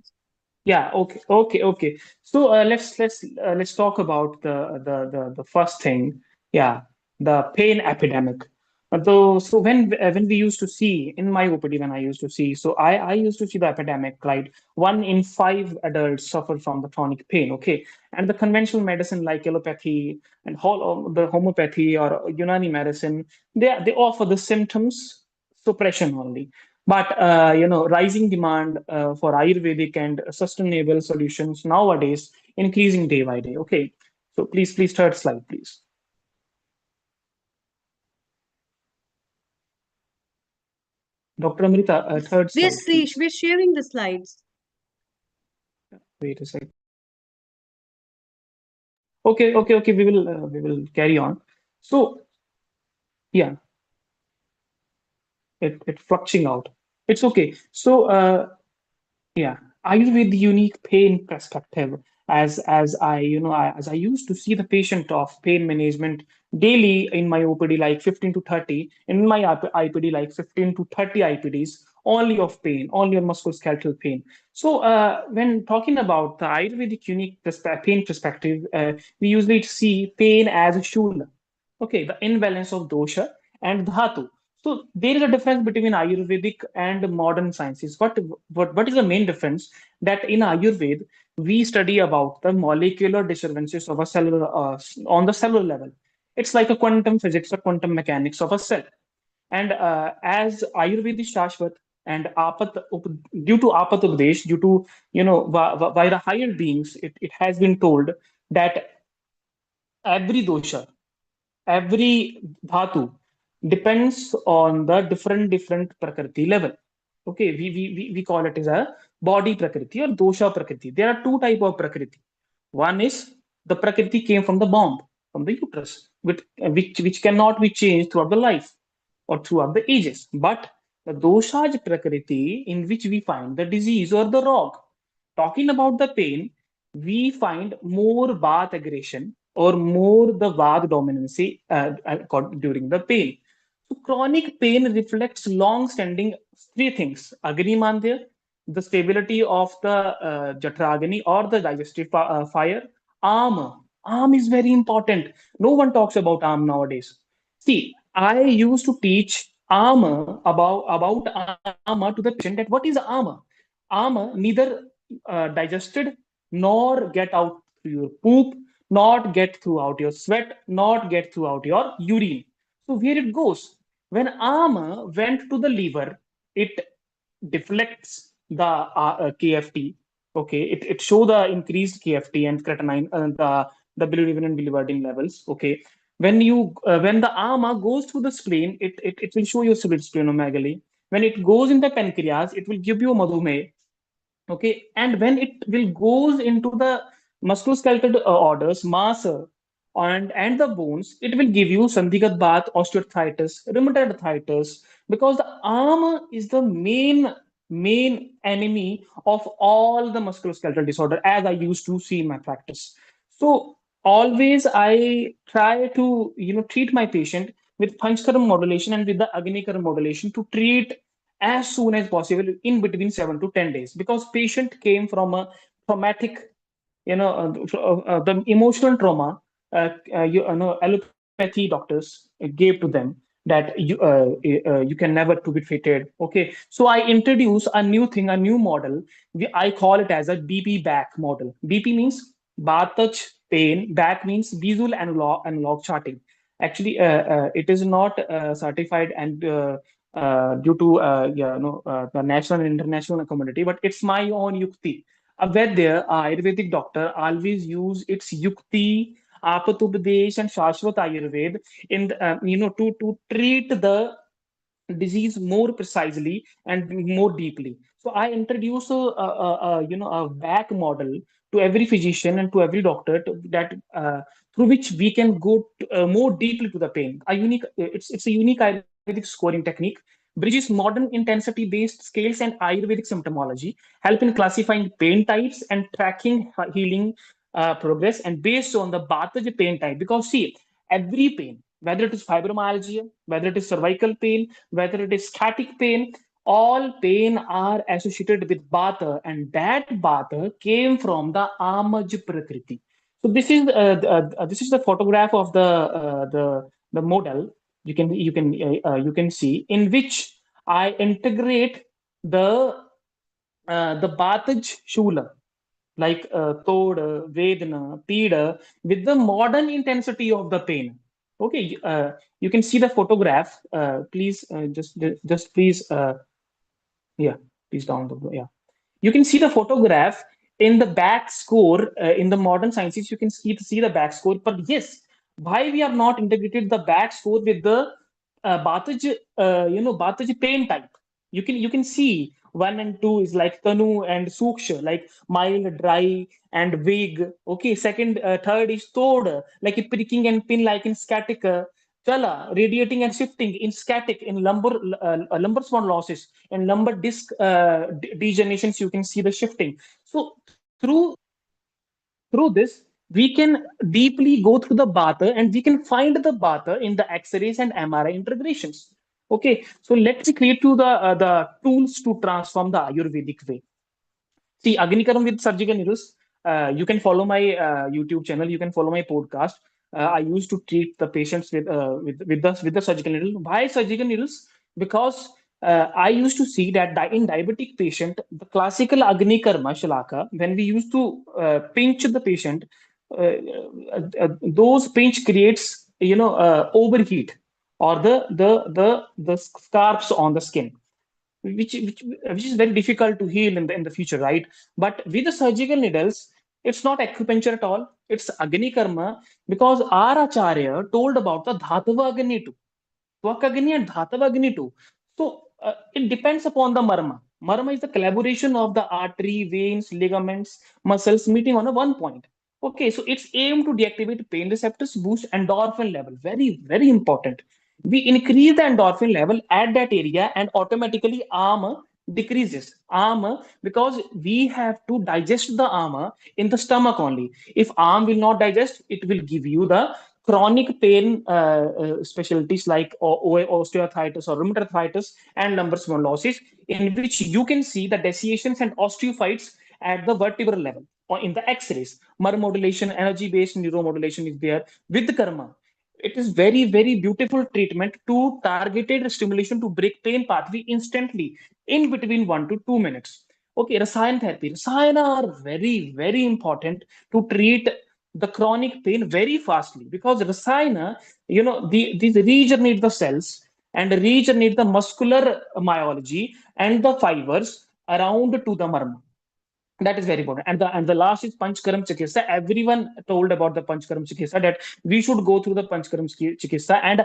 Yeah. Okay. So let's talk about the first thing. Yeah, the pain epidemic. So when we used to see in my OPD, when I used to see, so I used to see the epidemic, right? 1 in 5 adults suffer from the chronic pain. Okay, and the conventional medicine like allopathy and the homeopathy or Unani medicine, they offer the symptoms suppression only. But rising demand for Ayurvedic and sustainable solutions nowadays increasing day by day. Okay, so please third slide, please. Dr. Amrita, third slide, Yes, please. we're sharing the slides. Wait a second. Okay. We will carry on. So yeah, it fluctuating out. It's okay. So yeah, Ayurveda unique pain perspective as I used to see the patient of pain management daily in my OPD, like 15 to 30, in my IPD, like 15 to 30 IPDs only of pain, only on musculoskeletal pain. So when talking about the Ayurvedic unique pain perspective, we usually see pain as a shula. Okay, the imbalance of dosha and dhatu. So there is a difference between Ayurvedic and modern sciences. What is the main difference? That in Ayurveda, we study about the molecular disturbances of a cellular on the cellular level. It's like a quantum physics or quantum mechanics of a cell. And as Ayurveda is Shashvat and due to Apat Updesh, due to, by the higher beings, it has been told that every dosha, every dhatu depends on the different prakriti level. Okay, we call it as a body prakriti or dosha prakriti. There are two type of prakriti. One is the prakriti came from the bomb, from the uterus, which cannot be changed throughout the life or throughout the ages. But the doshaj prakriti, in which we find the disease or the rog. Talking about the pain, we find more bath aggression or more the Vag dominancy during the pain. So chronic pain reflects long-standing three things: Agni Mandya, the stability of the Jatragni or the digestive fire. Arm is very important. No one talks about arm nowadays. See, I used to teach armor about armor to the patient, that what is armor? Armor neither digested nor get out through your poop, not get throughout your sweat, not get throughout your urine. So where it goes? When armor went to the liver, it deflects the KFT. Okay, it show the increased KFT and creatinine, the bilirubin and biliverdin levels. Okay, when the armor goes through the spleen, it will show you splenomegaly. When it goes in the pancreas, it will give you madhumeh. Okay, and when it will goes into the musculoskeletal orders, masa, and the bones, it will give you sandhigat bath, osteoarthritis, rheumatoid arthritis, because the arm is the main enemy of all the musculoskeletal disorder, as I used to see in my practice. So always I try to treat my patient with Panchkaram modulation and with the Agnikaram modulation to treat as soon as possible in between 7 to 10 days, because patient came from a traumatic, the emotional trauma, allopathy doctors gave to them, that you can never to be treated. Okay, so I introduce a new thing, a new model. I call it as a BP back model. BP means Batach pain, back means visual analog charting. Actually, it is not certified and due to the national and international community, but it's my own yukti. A Vaidya, Ayurvedic doctor, always use its yukti, apatubdesh, and shashvat Ayurved in to treat the disease more precisely and more deeply. So I introduce a back model to every physician and to every doctor that through which we can go more deeply to the pain. It's a unique Ayurvedic scoring technique, bridges modern intensity-based scales and Ayurvedic symptomology, help in classifying pain types and tracking healing progress, and based on the Bhataj pain type. Because see, every pain, whether it is fibromyalgia, whether it is cervical pain, whether it is sciatic pain, all pain are associated with Bata, and that Bata came from the Amaj Prakriti. So this is the photograph of the model. You can see in which I integrate the Bataj Shula, like Toda, Vedana, Pida, with the modern intensity of the pain. Okay, you can see the photograph. Please, just please, yeah, please download. Yeah, you can see the photograph in the back score. In the modern sciences, you can see the back score. But yes, why we are not integrated the back score with the Bataj, Bataj pain type? You can see 1 and 2 is like Tanu and Suksha, like mild, dry, and vague. Okay, third is Toda, like a pricking and pin, like in sciatica. Chala, radiating and shifting in sciatic, in lumbar spondylosis, and lumbar disc degenerations. You can see the shifting. So through Through this, we can deeply go through the Batha and we can find the Batha in the X-rays and MRI integrations. Okay, so let's create the tools to transform the Ayurvedic way. See, Agnikaram with surgical needles. You can follow my YouTube channel. You can follow my podcast. I used to treat the patients with the surgical needle. Why surgical needles? Because I used to see that in diabetic patient, the classical Agni Karma Shalaka, when we used to pinch the patient, those pinch creates overheat or the scars on the skin, which is very difficult to heal in the future, right? But with the surgical needles, it's not acupuncture at all. It's Agni Karma, because our Acharya told about the Dhatava Agni too. Twakagni and Dhatavagni too. So it depends upon the marma. Marma is the collaboration of the artery, veins, ligaments, muscles meeting on a one point. Okay, so it's aimed to deactivate pain receptors, boost endorphin level. Very, very important. We increase the endorphin level at that area and automatically arm decreases. Arm, because we have to digest the arm in the stomach only. If arm will not digest, it will give you the chronic pain specialties like osteoarthritis or rheumatoid arthritis and lumbar spondylosis, in which you can see the desiccations and osteophytes at the vertebral level or in the X-rays. Modulation, energy-based neuromodulation is there with the karma. It is very, very beautiful treatment to targeted stimulation to break pain pathway instantly in between 1 to 2 minutes. Okay, rasayan therapy. Rasayana are very, very important to treat the chronic pain very fastly, because rasayana, these regenerate the cells and regenerate the muscular myology and the fibers around to the marma. That is very important. And the last is Panchkaram Chikitsa. Everyone told about the Panchkaram Chikitsa, that we should go through the Panchkaram Chikitsa. And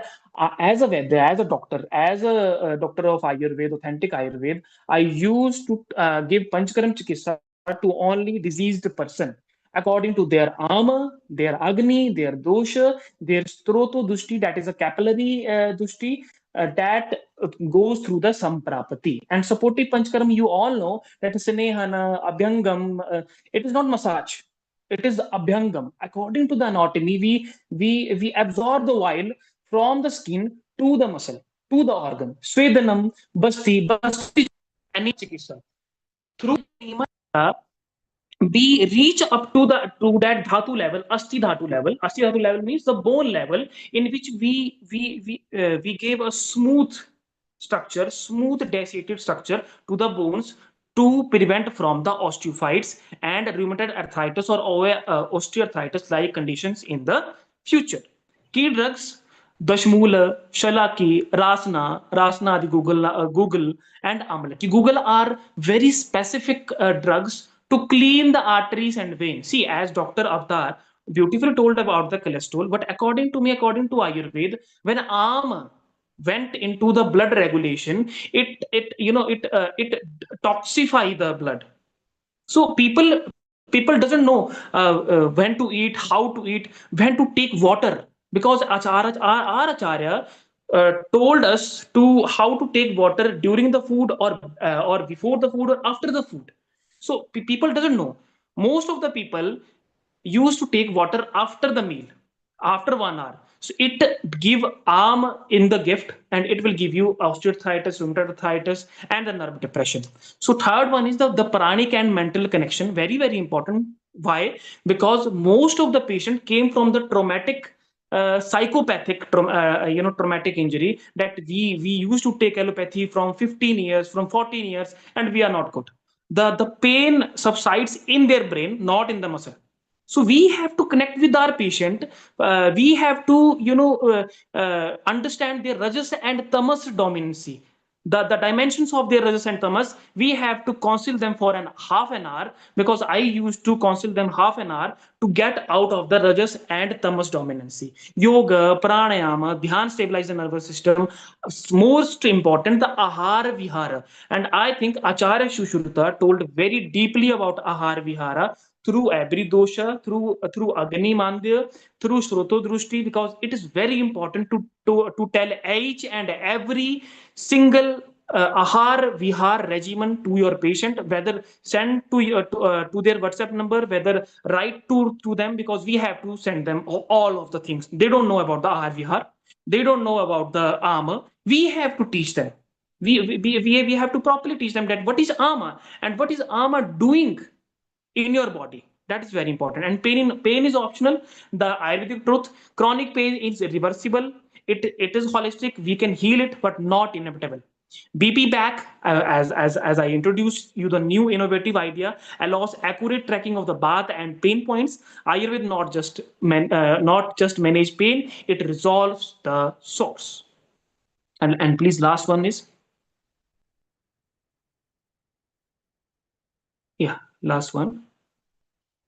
as a Vedya, as a doctor, as a doctor of Ayurveda, authentic Ayurveda, I used to give Panchkaram Chikitsa to only diseased person according to their armor, their agni, their dosha, their stroto dushti, that is a capillary dushti, that goes through the samprapati. And supportive panchkaram, you all know that snehana, abhyangam, it is not massage. It is abhyangam. According to the anatomy, we absorb the oil from the skin to the muscle, to the organ. Swedanam, basti, any chikitsa. Through we reach up to that dhatu level, asti dhatu level. Asti dhatu level means the bone level, in which we gave a smooth structure, smooth desiccated structure to the bones to prevent from the osteophytes and rheumatoid arthritis or osteoarthritis like conditions in the future. Key drugs: Dashmula, Shalaki, Rasna, the Google, and Amalaki. Google are very specific drugs to clean the arteries and veins. See, as Dr. Avtar beautifully told about the cholesterol, but according to me, according to Ayurveda, when arm went into the blood regulation, it toxify the blood. So people doesn't know when to eat, how to eat, when to take water, because our acharya told us to how to take water during the food, or before the food, or after the food. So people doesn't know. Most of the people used to take water after the meal, after 1 hour. So it give arm in the gift, and it will give you osteoarthritis, rheumatoid arthritis, and the nerve depression. So third one is the pranic and mental connection. Very, very important. Why? Because most of the patient came from the traumatic psychopathic traumatic injury, that we used to take allopathy from 15 years, from 14 years, and we are not good. The pain subsides in their brain, not in the muscle. So we have to connect with our patient. We have to understand their rajas and tamas dominancy, the dimensions of their rajas and tamas. We have to counsel them for half an hour, because I used to counsel them half an hour to get out of the rajas and tamas dominancy. Yoga, pranayama, dhyan stabilize the nervous system. Most important, the ahara vihara. And I think Acharya Sushruta told very deeply about ahara vihara, through every dosha, through Agni Mandya, through Shroto Drushti, because it is very important to tell each and every single ahar vihar regimen to your patient, whether send to their WhatsApp number, whether write to them, because we have to send them all of the things. They don't know about the ahar vihar, they don't know about the ama. We have to teach them. We have to properly teach them that what is ama and what is ama doing in your body. That is very important. And pain is optional. The Ayurvedic truth: chronic pain is reversible. It is holistic. We can heal it, but not inevitable. BP back, as I introduced you, the new innovative idea allows accurate tracking of the bath and pain points. Ayurveda not just manage pain; it resolves the source. And please, last one is, yeah, last one.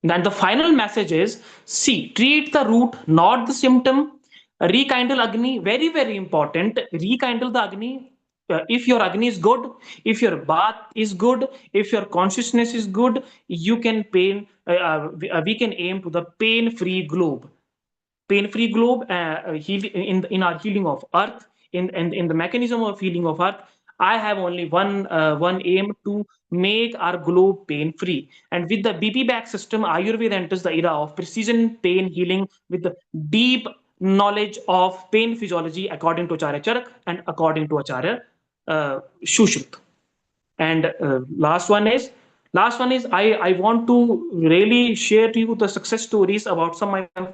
And the final message is, see, treat the root, not the symptom. Rekindle Agni, very, very important. Rekindle the Agni. If your Agni is good, if your bath is good, if your consciousness is good, you can we can aim to the pain-free globe. Pain-free globe, in our healing of earth, in the mechanism of healing of earth. I have only one aim: to make our globe pain-free. And with the BP back system, Ayurveda enters the era of precision pain healing with the deep knowledge of pain physiology, according to Acharya Charak and according to Acharya Shushruta. And last one is I want to really share to you the success stories about some of my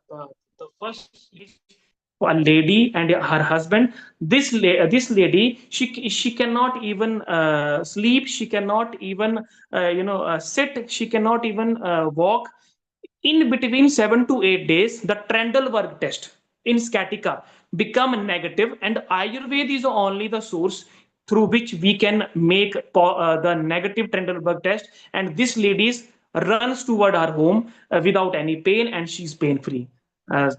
the first is a lady and her husband. This lady, she cannot even sleep, she cannot even sit, she cannot even walk. In between 7 to 8 days, the Trendelberg test in sciatica become negative, and Ayurveda is only the source through which we can make the negative Trendelberg test. And this lady runs toward her home without any pain, and she's pain free. Uh,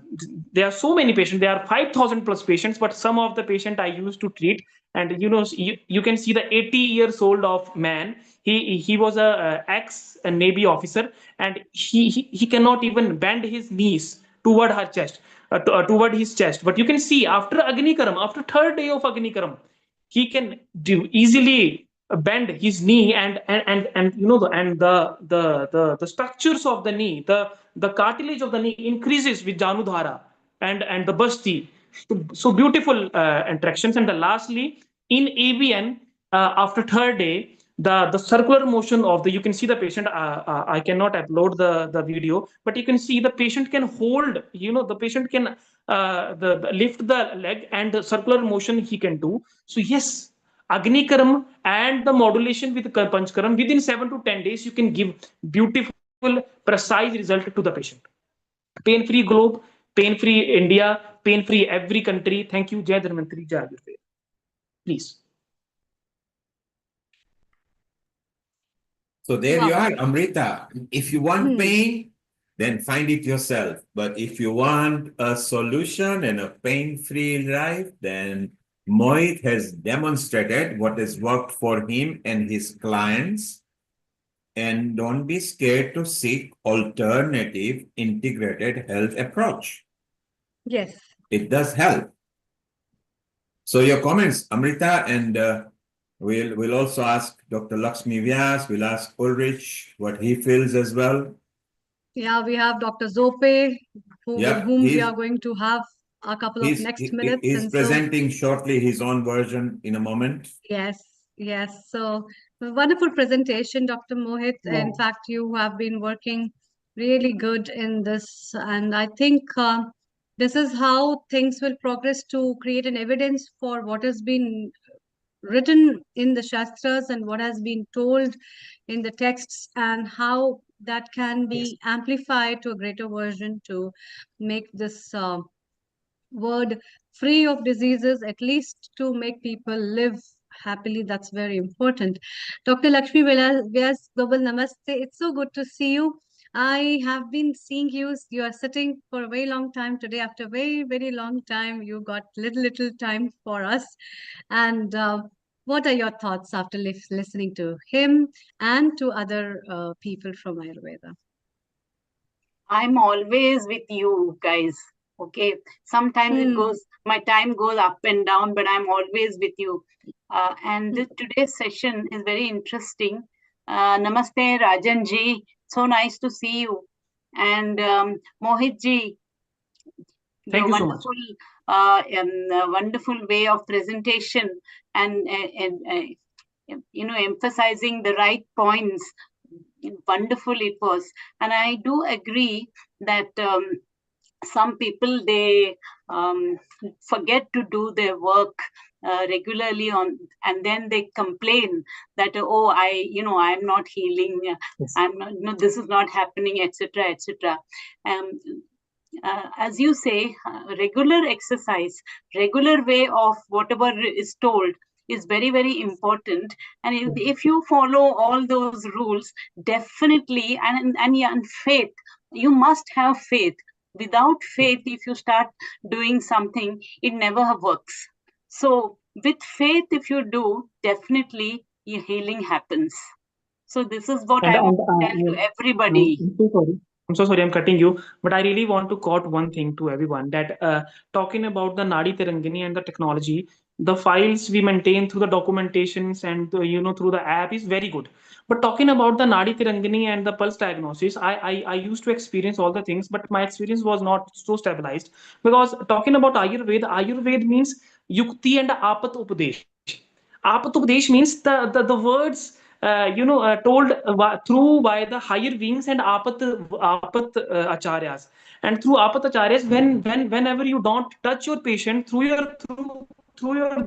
there are so many patients. There are 5,000 plus patients, but some of the patient I used to treat, and you can see the 80 years old of man. He was a ex Navy officer, and he cannot even bend his knees toward her chest, toward his chest. But you can see after Agnikaram, after third day of Agnikaram, he can easily bend his knee, and the structures of the knee, the cartilage of the knee increases with Janudhara and the Basti. So beautiful interactions. And lastly, in ABN, after third day, the circular motion of the, you can see the patient. I cannot upload the video, but you can see the patient can hold. The patient can lift the leg, and the circular motion he can do. So yes, Agnikaram and the modulation with Panchkaram, within 7 to 10 days, you can give beautiful, precise result to the patient. Pain-free globe, pain-free India, pain-free every country. Thank you. Jai Dharmantri, Jai Ayurveda. Please. So there you are, Amrita. If you want pain, then find it yourself. But if you want a solution and a pain-free life, then Mohit has demonstrated what has worked for him and his clients. And don't be scared to seek alternative integrated health approach. Yes. It does help. So your comments, Amrita, and we'll also ask Dr. Lakshmi Vyas, we'll ask Ulrich what he feels as well. Yeah, we have Dr. Zope, with whom we are going to have a couple of next minutes. He's presenting shortly his own version in a moment. Yes, yes. So wonderful presentation, Dr. Mohit. Yeah. In fact, you have been working really good in this, and I think this is how things will progress to create an evidence for what has been written in the Shastras and what has been told in the texts, and how that can be amplified to a greater version to make this word free of diseases, at least to make people live happily. That's very important. Dr. Lakshmi Vyas, Global Namaste. It's so good to see you. I have been seeing you. You are sitting for a very long time today. After a very, very long time, you got little time for us. And what are your thoughts after listening to him and to other people from Ayurveda? I'm always with you guys. Okay, sometimes it goes, my time goes up and down, but I'm always with you. And today's session is very interesting. Namaste, Rajan ji. So nice to see you. And Mohit ji, Thank your you so much. wonderful way of presentation and emphasizing the right points. Wonderful it was. And I do agree that some people, they forget to do their work regularly on, and then they complain that, oh, I'm not healing, Yes. I'm not, no, this is not happening, etc., etc. As you say, regular exercise, regular way of whatever is told is very, very important. And if you follow all those rules, definitely, and faith, you must have faith. Without faith, if you start doing something, it never works. So with faith, if you do, definitely your healing happens. So this is what I want to tell to everybody. I'm so sorry. I'm so sorry I'm cutting you, but I really want to quote one thing to everyone that talking about the Nadi Tirangini and the technology, the files we maintain through the documentations and through the app is very good. But talking about the Nadi Tirangini and the pulse diagnosis, I used to experience all the things, but my experience was not so stabilized. Because talking about Ayurveda means Yukti and Apat Upadesh. Apat Upadesh means the words told through by the higher beings and apat acharyas. And through apat acharyas, whenever you don't touch your patient through your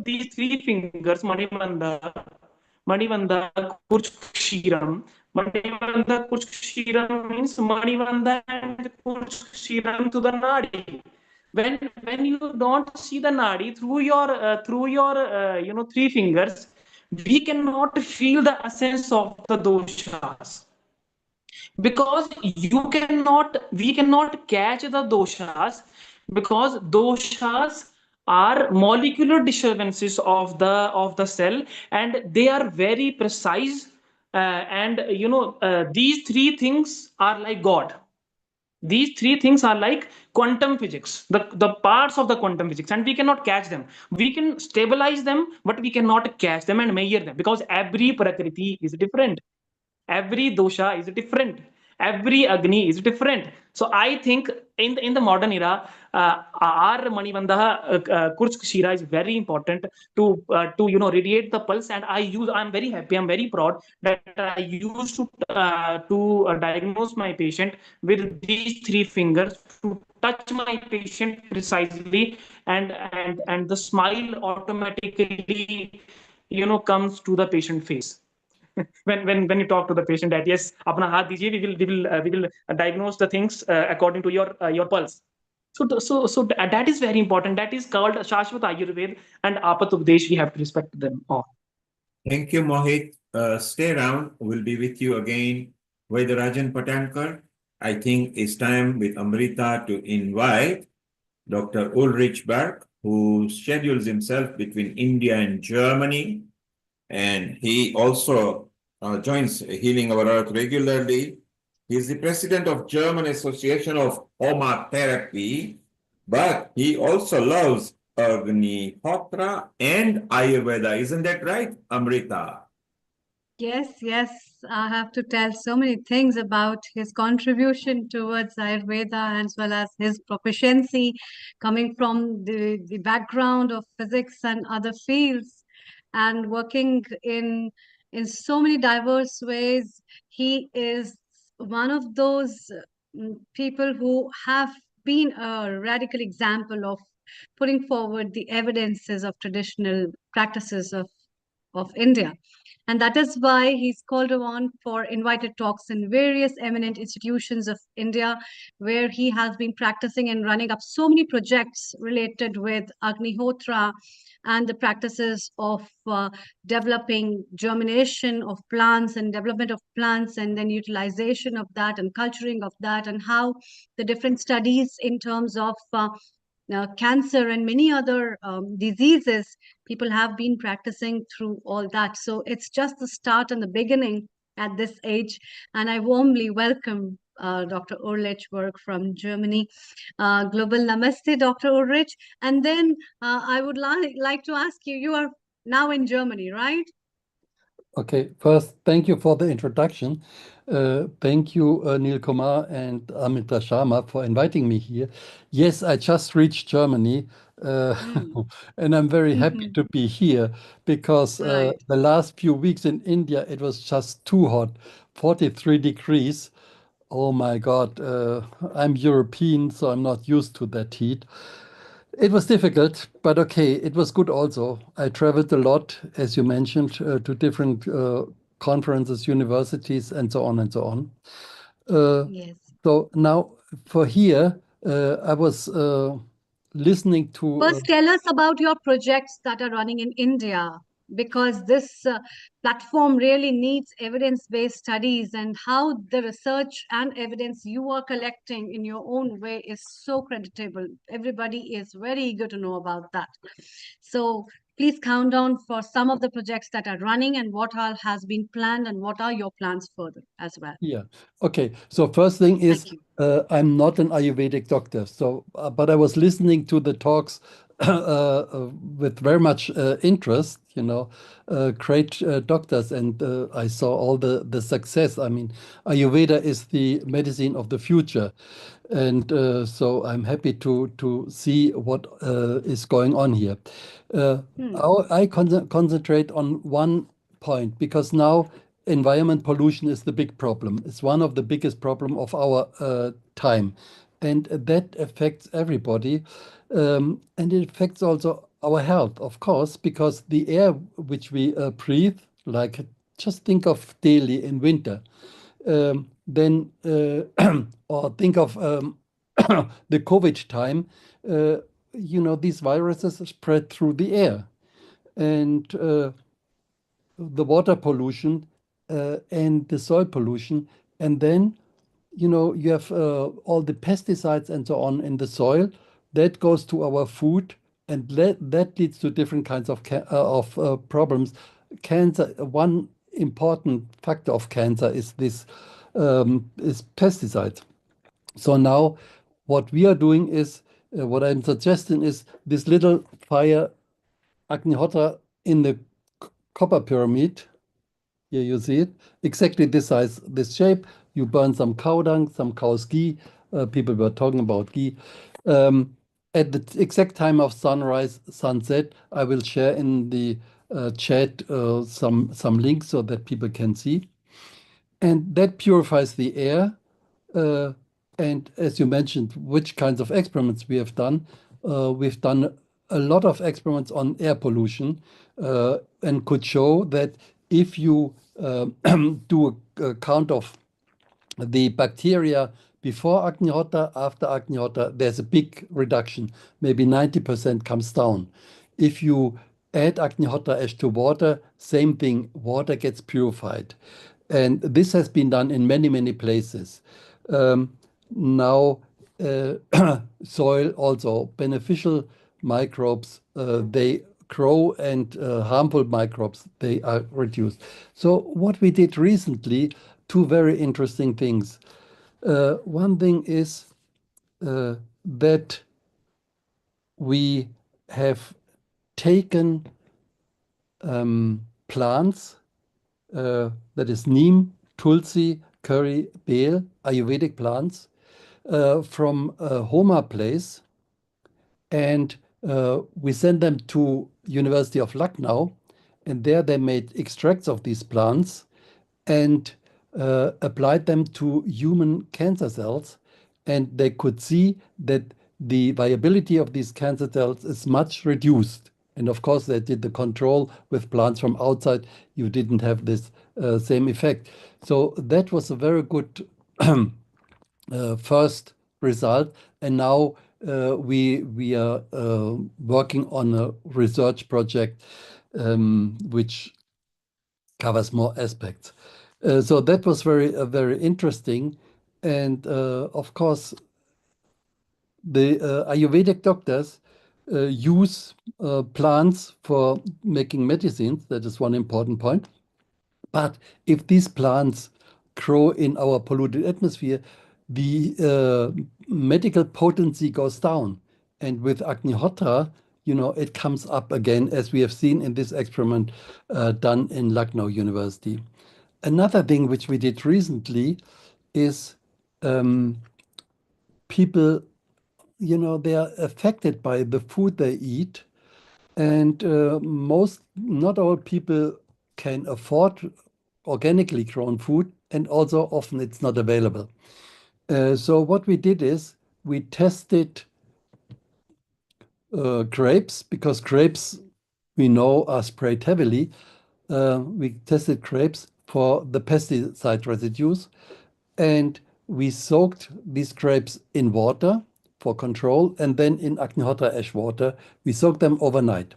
these three fingers, Manivanda Kurch Kshiram. Manivanda Kurch Kshiram means Manivanda and Kurch Kshiram to the Nadi. When you don't see the Nadi through your three fingers, we cannot feel the essence of the doshas, because we cannot catch the doshas, because doshas are molecular disturbances of the cell, and they are very precise, and these three things are like God. These three things are like quantum physics, the parts of the quantum physics, and we cannot catch them. We can stabilize them, but we cannot catch them and measure them, because every prakriti is different, every dosha is different, every agni is different. So I think in the modern era, our Manivanda Kurch Shira is very important to radiate the pulse. And I'm very happy, I'm very proud that I used to diagnose my patient with these three fingers, to touch my patient precisely, and the smile automatically comes to the patient face. when you talk to the patient that yes, apna haath dijiye, we will diagnose the things according to your pulse. So that is very important. That is called Shashwat Ayurveda and Apat Updesh. We have to respect them all. Thank you, Mohit. Stay around. We'll be with you again. Vaidarajan Patankar, I think it's time with Amrita to invite Dr. Ulrich Berg, who schedules himself between India and Germany. And he also joins Healing Our Earth regularly. He's the president of German Association of Homeotherapy, but he also loves Agnihotra and Ayurveda. Isn't that right, Amrita? Yes, I have to tell so many things about his contribution towards Ayurveda, as well as his proficiency coming from the background of physics and other fields, and working in so many diverse ways. He is one of those people who have been a radical example of putting forward the evidences of traditional practices of India. And that is why he's called on for invited talks in various eminent institutions of India, where he has been practicing and running up so many projects related with Agnihotra and the practices of developing germination of plants and development of plants, and then utilization of that and culturing of that, and how the different studies in terms of cancer and many other diseases, people have been practicing through all that. So it's just the start and the beginning at this age. And I warmly welcome Dr. Ulrich Berg from Germany. Global Namaste, Dr. Ulrich. And then I would like to ask you, you are now in Germany, right? Okay, first, thank you for the introduction. Thank you, Neil Kumar and Amita Sharma, for inviting me here. Yes, I just reached Germany, and I'm very happy to be here because Right. the last few weeks in India, it was just too hot, 43 degrees. Oh my God, I'm European, so I'm not used to that heat. It was difficult, but okay, it was good also. I traveled a lot, as you mentioned, to different conferences, universities, and so on and so on. Yes. So now for here, I was listening to. First, tell us about your projects that are running in India, because this platform really needs evidence-based studies, and how the research and evidence you are collecting in your own way is so creditable. Everybody is very eager to know about that. So please count down for some of the projects that are running and what all has been planned and what are your plans further as well. Yeah. Okay. So first thing is, I'm not an Ayurvedic doctor. So, but I was listening to the talks with very much interest. You know, great doctors, and I saw all the success. I mean, Ayurveda is the medicine of the future, and so I'm happy to see what is going on here. I concentrate on one point because now environment pollution is the big problem. It's one of the biggest problem of our time, and that affects everybody, and it affects also our health, of course, because the air which we breathe, like just think of Delhi in winter, then or think of the COVID time. You know, these viruses spread through the air, and the water pollution and the soil pollution. And then, you know, you have all the pesticides and so on in the soil. That goes to our food, and that leads to different kinds of problems. Cancer, one important factor of cancer is this is pesticides. So now what we are doing is, what I'm suggesting is this little fire Agnihotra in the copper pyramid. Here you see it, exactly this size, this shape. You burn some cow dung, some cow's ghee. People were talking about ghee. At the exact time of sunrise, sunset, I will share in the chat some links so that people can see. And that purifies the air. And as you mentioned, which kinds of experiments we have done? We've done a lot of experiments on air pollution and could show that if you do a count of the bacteria before Agnihotra, after Agnihotra, there's a big reduction. Maybe 90% comes down. If you add Agnihotra ash to water, same thing, water gets purified. And this has been done in many, many places. Now, soil also, beneficial microbes, they grow, and harmful microbes, they are reduced. So what we did recently, two very interesting things. One thing is that we have taken plants, that is neem, tulsi, curry, bale, Ayurvedic plants, from Homa place, and we sent them to University of Lucknow, and there they made extracts of these plants and applied them to human cancer cells, and they could see that the viability of these cancer cells is much reduced. And of course, they did the control with plants from outside. You didn't have this same effect. So that was a very good first result. And now we are working on a research project which covers more aspects. So that was very interesting. And of course, the Ayurvedic doctors use plants for making medicines. That is one important point. But if these plants grow in our polluted atmosphere, the medical potency goes down. And with Agnihotra, it comes up again, as we have seen in this experiment done in Lucknow University. Another thing which we did recently is people, they are affected by the food they eat. And not all people can afford organically grown food, and also often it's not available. So what we did is we tested grapes, because grapes we know are sprayed heavily. We tested grapes for the pesticide residues, and we soaked these grapes in water for control, and then in Agnihotra ash water. We soaked them overnight.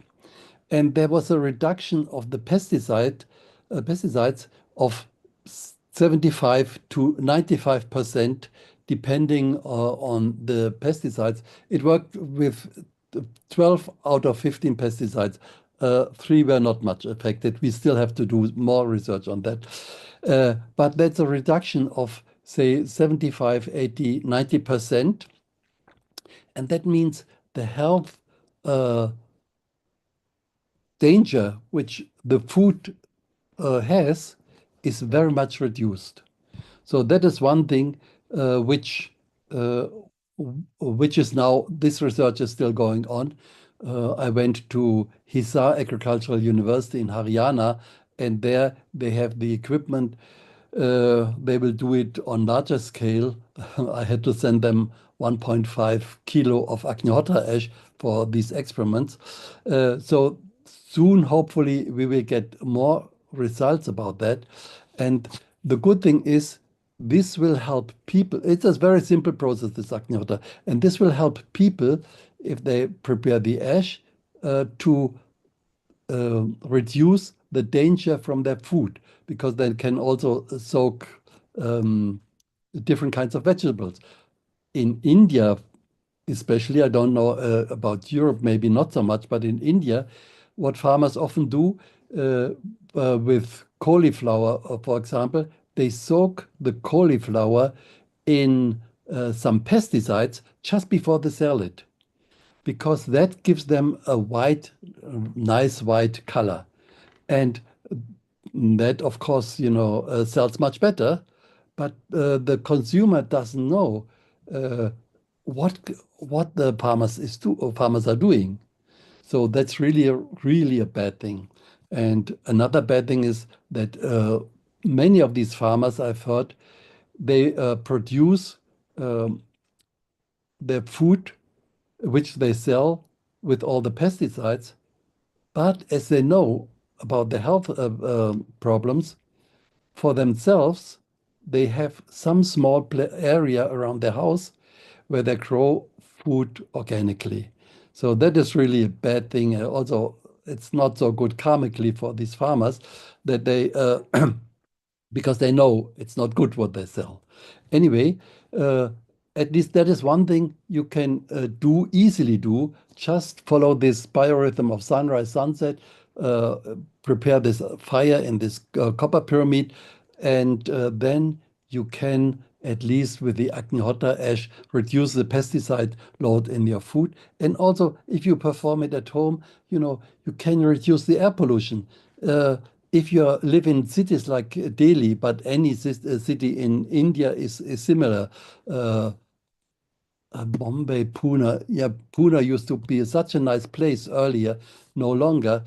And there was a reduction of the pesticides of 75 to 95%, depending on the pesticides. It worked with 12 out of 15 pesticides. 3 were not much affected. We still have to do more research on that. But that's a reduction of, say, 75, 80, 90%. And that means the health danger which the food has is very much reduced. So that is one thing which is now, this research is still going on. I went to Hisar Agricultural University in Haryana, and there they have the equipment. They will do it on larger scale. I had to send them 1.5 kilo of Agnihotra ash for these experiments. So soon, hopefully, we will get more results about that. And the good thing is, this will help people. It's a very simple process, this Agnihotra, and this will help people if they prepare the ash to reduce the danger from their food, because they can also soak different kinds of vegetables. In India, especially, I don't know about Europe, maybe not so much, but in India, what farmers often do with cauliflower, for example, they soak the cauliflower in some pesticides just before they sell it, because that gives them a white, nice white color. And that, of course, sells much better, but the consumer doesn't know what the farmers are doing. So that's really a bad thing. And another bad thing is that many of these farmers, I've heard, they produce their food, which they sell with all the pesticides. But as they know about the health problems for themselves, they have some small area around their house where they grow food organically. So that is really a bad thing. Also, it's not so good karmically for these farmers that they, because they know it's not good what they sell. Anyway, at least that is one thing you can easily do. Just follow this biorhythm of sunrise, sunset, prepare this fire in this copper pyramid, and then you can, at least with the Agnihotra ash, reduce the pesticide load in your food. And also, if you perform it at home, you can reduce the air pollution. If you live in cities like Delhi, but any city in India is similar. Bombay, Pune. Yeah, Pune used to be such a nice place earlier, no longer.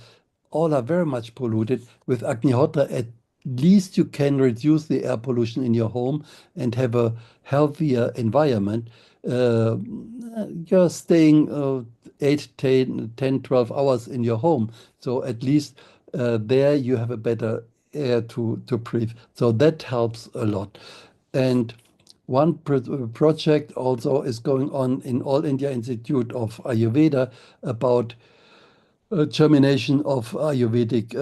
All are very much polluted. With Agnihotra, at least you can reduce the air pollution in your home and have a healthier environment. You're staying 8, 10, 12 hours in your home. So at least there you have a better air to breathe. So that helps a lot. And one project also is going on in All India Institute of Ayurveda about germination of Ayurvedic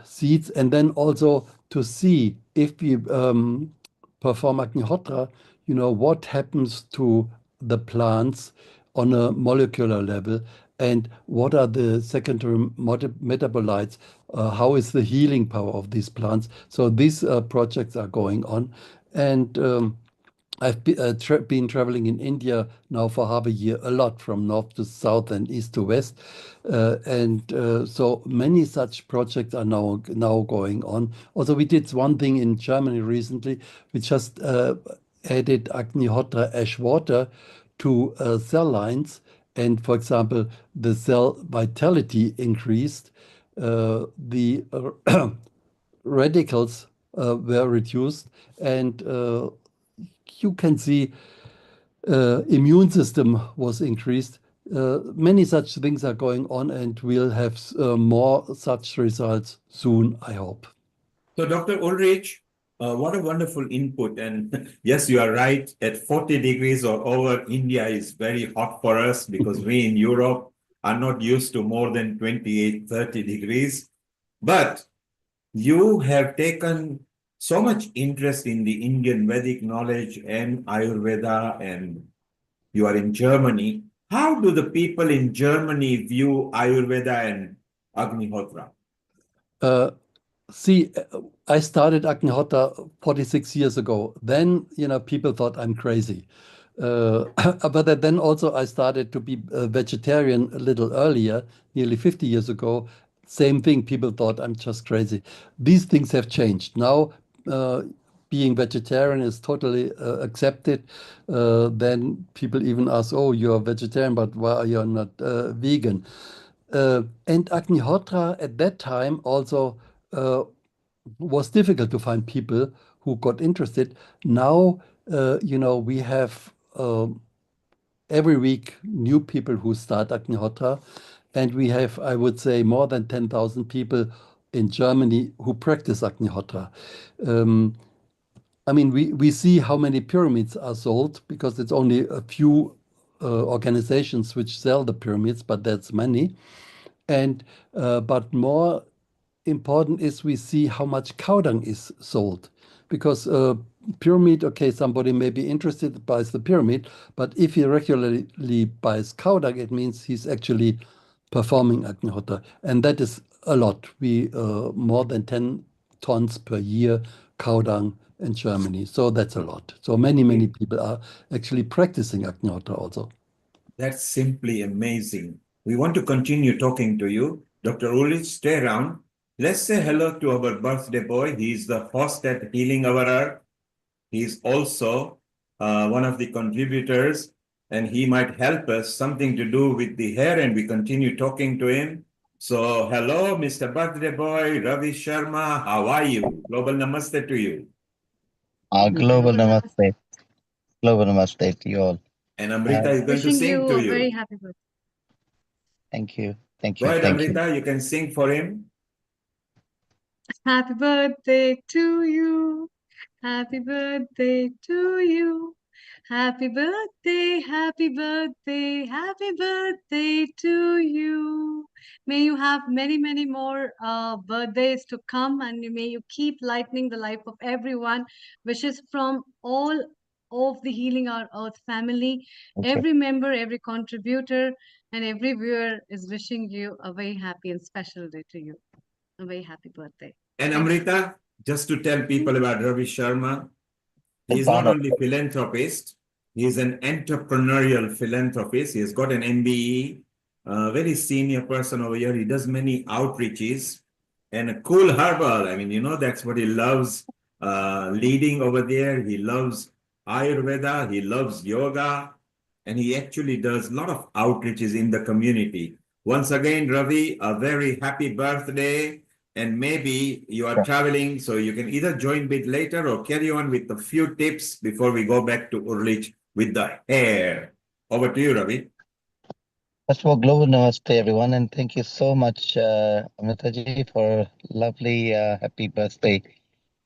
seeds, and then also to see if we perform Agnihotra, what happens to the plants on a molecular level, and what are the secondary metabolites, how is the healing power of these plants. So these projects are going on. And I've been traveling in India now for half a year, a lot from north to south and east to west, so many such projects are now going on. Also, we did one thing in Germany recently. We just added Agnihotra ash water to cell lines, and for example, the cell vitality increased. The radicals were reduced, and you can see immune system was increased. Many such things are going on, and we'll have more such results soon, I hope. So, Dr. Ulrich, what a wonderful input. And yes, you are right. At 40 degrees or over, India is very hot for us because we in Europe are not used to more than 28, 30 degrees. But you have taken so much interest in the Indian Vedic knowledge and Ayurveda, and you are in Germany. How do the people in Germany view Ayurveda and Agnihotra? See, I started Agnihotra 46 years ago. Then, people thought I'm crazy. But then also I started to be a vegetarian a little earlier, nearly 50 years ago. Same thing, people thought I'm just crazy. These things have changed. Now, being vegetarian is totally accepted. Then people even ask, oh, you're vegetarian, but why are you not vegan? And Agnihotra at that time also was difficult to find people who got interested. Now, we have every week new people who start Agnihotra, and we have, I would say, more than 10,000 people in Germany who practice Agnihotra. I mean, we see how many pyramids are sold because it's only a few organizations which sell the pyramids, but that's many. And but more important is we see how much cow dung is sold, because pyramid, okay, somebody may be interested, buys the pyramid, but if he regularly buys cow dung, it means he's actually performing Agnihotra, and that is a lot. We more than 10 tons per year cow dung in Germany, so that's a lot. So many people are actually practicing Agnihotra also. That's simply amazing. We want to continue talking to you. Dr. Ulrich, stay around. Let's say hello to our birthday boy. He's the host at Healing Our Earth. He's also one of the contributors, and he might help us something to do with the hair, and we continue talking to him. So, hello, Mr. Birthday Boy, Ravi Sharma. How are you? Global Namaste to you. Global Namaste. Global Namaste to you all. And Amrita is going to Wishing sing you to a you. very happy birthday. Thank you. Thank Go you. ahead, Thank you. Amrita. You can sing for him. Happy birthday to you. Happy birthday to you. Happy birthday, happy birthday, happy birthday to you. May you have many more birthdays to come, and may you keep lightening the life of everyone. Wishes from all of the Healing Our Earth family. Thank you. Every member, every contributor, and every viewer is wishing you a very happy and special day to you. A very happy birthday. And Thank you. Amrita, just to tell people about Ravi Sharma, he is not only philanthropist, he is an entrepreneurial philanthropist. He has got an MBE, a very senior person over here. He does many outreaches and a cool herbal. I mean, that's what he loves leading over there. He loves Ayurveda, he loves yoga, and he actually does a lot of outreaches in the community. Once again, Ravi, a very happy birthday. And maybe you are traveling, so you can either join a bit later or carry on with a few tips before we go back to Urlich with the hair. Over to you, Ravi. First of all, global namaste, everyone, and thank you so much, Amritaji, for lovely happy birthday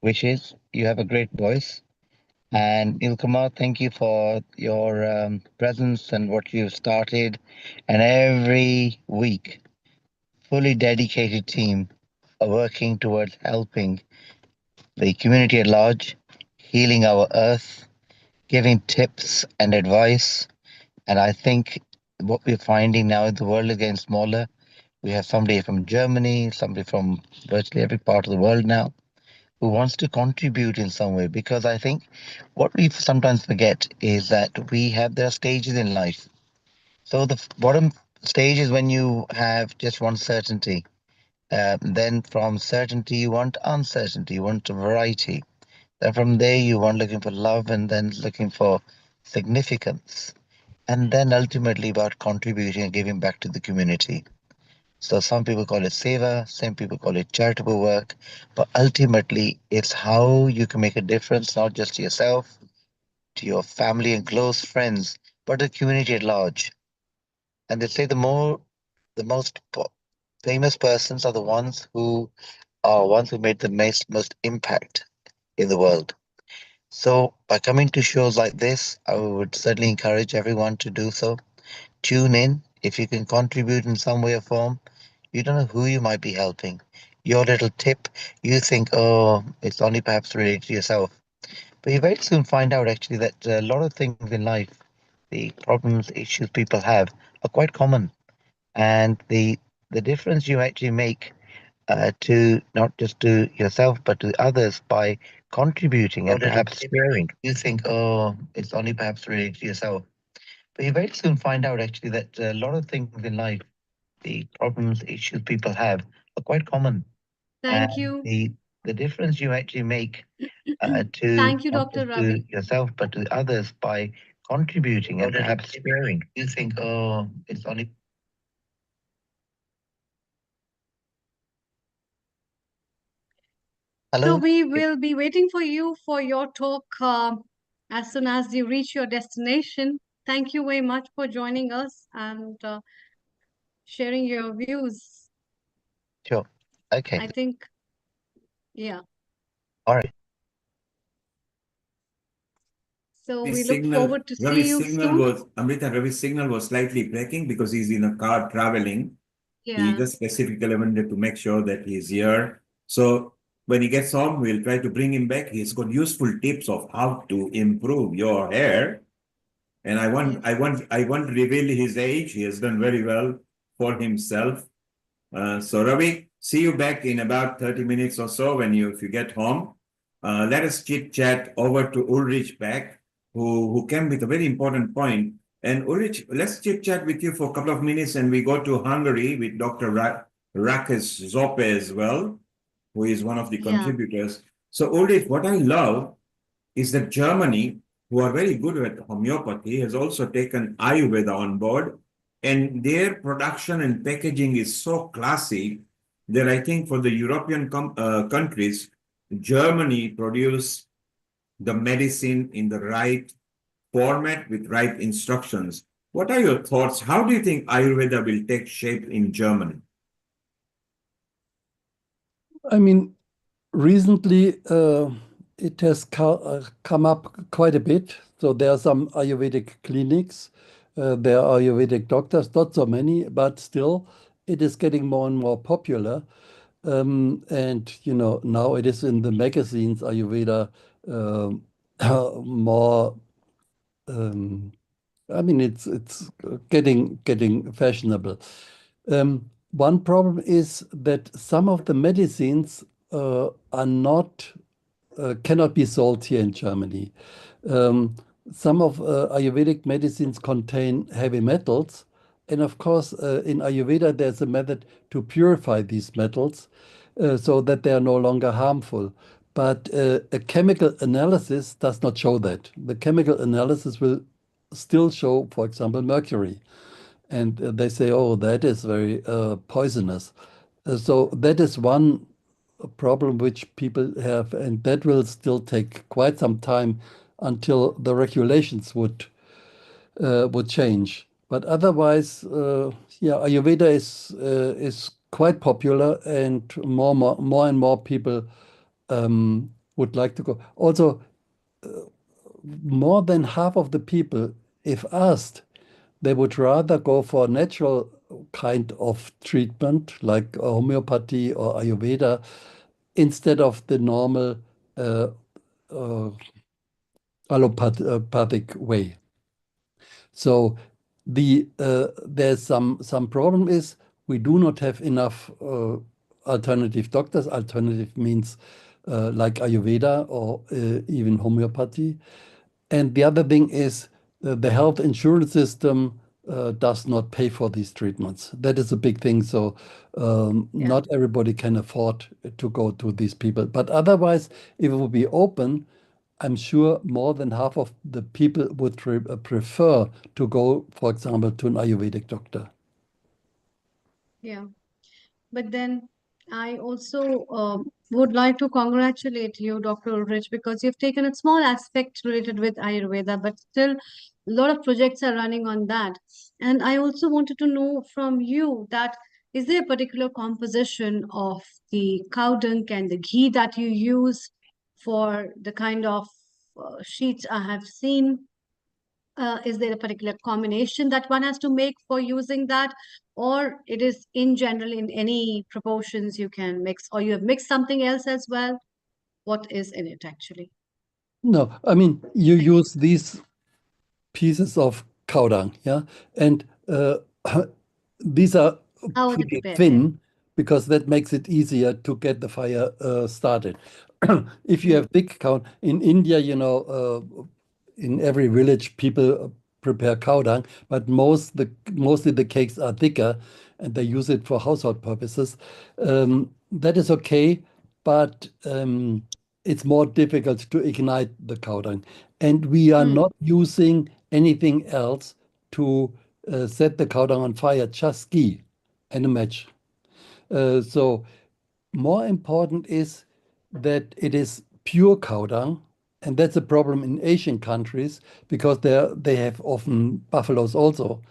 wishes. You have a great voice. And Ilkumar, thank you for your presence and what you've started. And every week, fully dedicated team are working towards helping the community at large, healing our earth, giving tips and advice. And I think what we're finding now is the world is getting smaller. We have somebody from Germany, somebody from virtually every part of the world now. who wants to contribute in some way, because I think what we sometimes forget is that there are stages in life. So the bottom stage is when you have just one certainty. Then from certainty you want uncertainty, you want a variety. Then from there you want looking for love, and then looking for significance, and then ultimately about contributing and giving back to the community. So some people call it seva, some people call it charitable work, but ultimately it's how you can make a difference, not just to yourself, to your family and close friends, but the community at large. And they say the most famous persons are the ones who made the most impact in the world. So by coming to shows like this, I would certainly encourage everyone to do so. Tune in. If you can contribute in some way or form, you don't know who you might be helping. Your little tip, you think, oh, it's only perhaps related to yourself. But you very soon find out actually that a lot of things in life, the problems, issues people have, are quite common. And the difference you actually make to not just to yourself but to others by contributing and perhaps sharing. You think, oh, it's only perhaps related to yourself. But you very soon find out actually that a lot of things in life, the problems, issues people have, are quite common. Thank And you. the difference you actually make to Thank you, not Dr. just to Ravi. yourself but to others by contributing and perhaps sharing. You think, oh, it's only. So Hello? we will be waiting for you for your talk as soon as you reach your destination. Thank you very much for joining us and sharing your views. Sure. Okay. I think, yeah. All right. So His we look signal, forward to see Ravi's you signal soon. was, Amrita, Ravi's signal was slightly breaking because he's in a car traveling. He Yeah. just specifically wanted to make sure that he's here. So when he gets home, we'll try to bring him back. He's got useful tips of how to improve your hair. And Yes. I won't reveal his age. He has done very well for himself. So Ravi, see you back in about 30 minutes or so when if you get home. Let us chit chat over to Ulrich back, who came with a very important point. And Ulrich, let's chit chat with you for a couple of minutes, and we go to Hungary with Dr. Rakesh Zope as well, who is one of the Yeah. contributors. So Ulrich, what I love is that Germany, who are very good at homeopathy, has also taken Ayurveda on board, and their production and packaging is so classy that I think for the European countries, Germany produce the medicine in the right format with right instructions. What are your thoughts? How do you think Ayurveda will take shape in Germany? I mean, recently it has come up quite a bit. So there are some Ayurvedic clinics, there are Ayurvedic doctors, not so many, but still it is getting more and more popular. And now it is in the magazines, Ayurveda, more. I mean, it's getting fashionable. One problem is that some of the medicines are not cannot be sold here in Germany. Some of Ayurvedic medicines contain heavy metals, and of course, in Ayurveda, there's a method to purify these metals so that they are no longer harmful. But a chemical analysis does not show that. The chemical analysis will still show, for example, mercury. And they say, oh, that is very poisonous. So that is one problem which people have, and that will still take quite some time until the regulations would change. But otherwise, yeah, Ayurveda is quite popular, and more and more people would like to go. Also, more than half of the people, if asked, they would rather go for a natural kind of treatment like homeopathy or Ayurveda instead of the normal uh, allopathic way. So there's some problem is we do not have enough alternative doctors. Alternative means like Ayurveda or even homeopathy. And the other thing is the health insurance system does not pay for these treatments. That is a big thing. So not everybody can afford to go to these people. But otherwise, if it would be open, I'm sure more than half of the people would prefer to go, for example, to an Ayurvedic doctor. Yeah. But then I also would like to congratulate you, Dr. Ulrich, because you've taken a small aspect related with Ayurveda, but still a lot of projects are running on that. And I also wanted to know from you that is there a particular composition of the cow dung and the ghee that you use for the kind of sheets I have seen? Is there a particular combination that one has to make for using that, or it is in general in any proportions you can mix, or you have mixed something else as well? What is in it actually? No, I mean, you use these pieces of cow dung, yeah? And these are How are they pretty prepared then? thin because that makes it easier to get the fire started. If you have thick cow, in India, in every village, people prepare cow dung, but mostly the cakes are thicker and they use it for household purposes. That is okay, but it's more difficult to ignite the cow dung. And we are not using anything else to set the cow dung on fire, just ghee and a match. So more important is that it is pure cow dung, and that's a problem in Asian countries because they have often buffaloes also,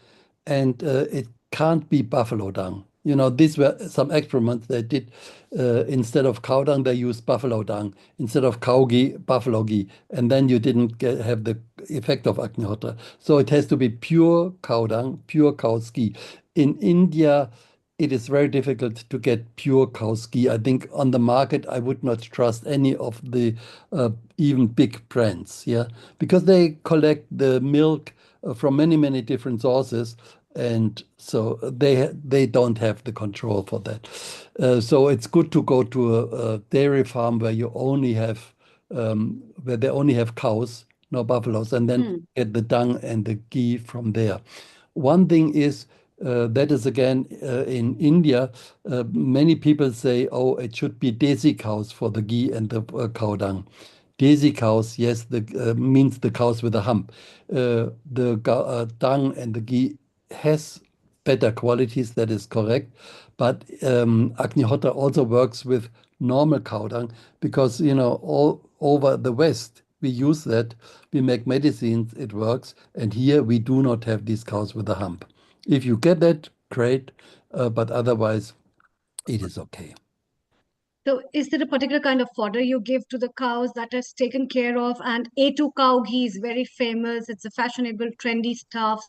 and it can't be buffalo dung. These were some experiments they did. Instead of cow dung, they used buffalo dung. Instead of cow ghee, buffalo ghee. And then you didn't have the effect of Agnihotra. So it has to be pure cow dung, pure cow's ghee. In India, it is very difficult to get pure cow's ghee. I think on the market, I would not trust any of the even big brands, yeah, because they collect the milk from many, many different sources, and so they don't have the control for that. So it's good to go to a dairy farm where you only have where they only have cows, no buffaloes, and then get the dung and the ghee from there. One thing is that is again in India, many people say, oh, it should be desi cows for the ghee and the cow dung. Desi cows, yes, means the cows with a hump. The dung and the ghee has better qualities, that is correct. But Agnihotra also works with normal cow dung because, all over the West, we use that. We make medicines, it works. And here we do not have these cows with a hump. If you get that, great. But otherwise, it is okay. So is there a particular kind of fodder you give to the cows that is taken care of? And A2 cow ghee is very famous. It's a fashionable, trendy stuff.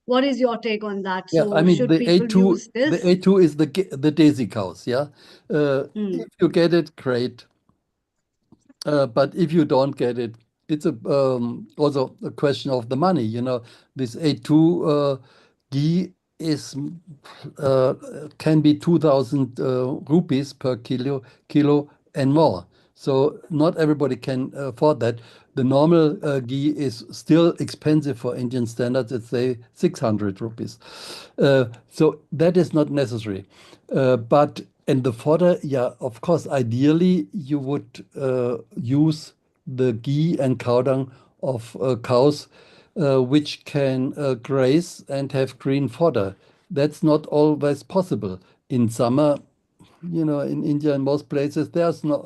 What is your take on that? Yeah, I So mean should the people use the this? A2 is the desi cows, yeah. If you get it, great. But if you don't get it, it's also a question of the money. This A2 ghee is can be 2,000 rupees per kilo and more. So not everybody can afford that. The normal ghee is still expensive for Indian standards. It's say 600 rupees. So that is not necessary. And the fodder, yeah, of course, ideally you would use the ghee and cow dung of cows which can graze and have green fodder. That's not always possible. In summer, in India and most places, there's not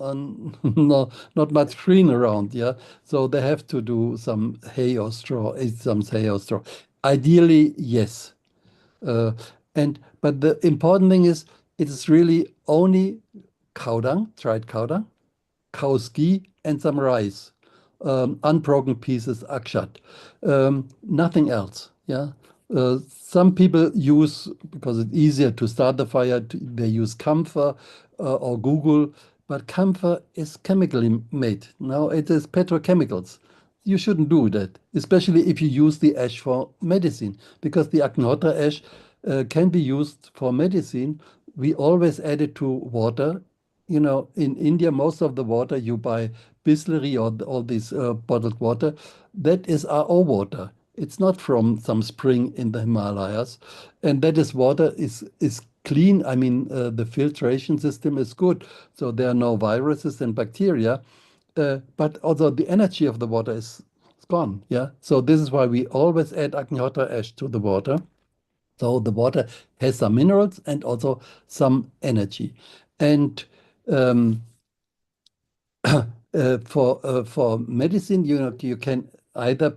much green around, yeah. So they have to do some hay or straw, eat some hay or straw. Ideally, yes. But the important thing is it is really only cow dung, dried cow dung, cow's ghee, and some rice, unbroken pieces, akshat, nothing else. Yeah. Some people use, because it's easier to start the fire, they use camphor or Google, but camphor is chemically made. Now it is petrochemicals. You shouldn't do that, especially if you use the ash for medicine, because the Agnihotra ash can be used for medicine. We always add it to water you know, in India, most of the water you buy Bisleri or all this bottled water, that is RO water. It's not from some spring in the Himalayas, and that is water is clean. I mean, the filtration system is good, so there are no viruses and bacteria. But also the energy of the water is gone. Yeah, so this is why we always add Agnihotra ash to the water. So the water has some minerals and also some energy. And for medicine, you know, you can either,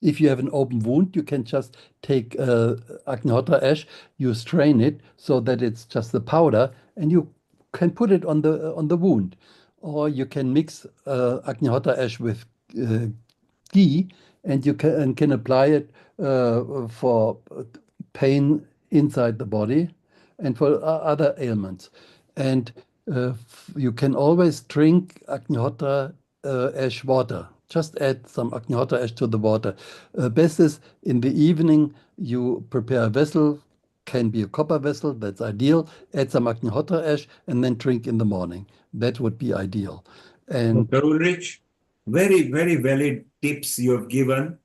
if you have an open wound, you can just take Agnihotra ash, you strain it so that it's just the powder, and you can put it on the wound, or you can mix Agnihotra ash with ghee, and you can apply it for pain inside the body and for other ailments. And you can always drink Agnihotra ash water. Just add some Agnihotra ash to the water. Best is in the evening, you prepare a vessel, can be a copper vessel, that's ideal. Add some Agnihotra ash and then drink in the morning. That would be ideal. And Dr. Ulrich, very, very valid tips you have given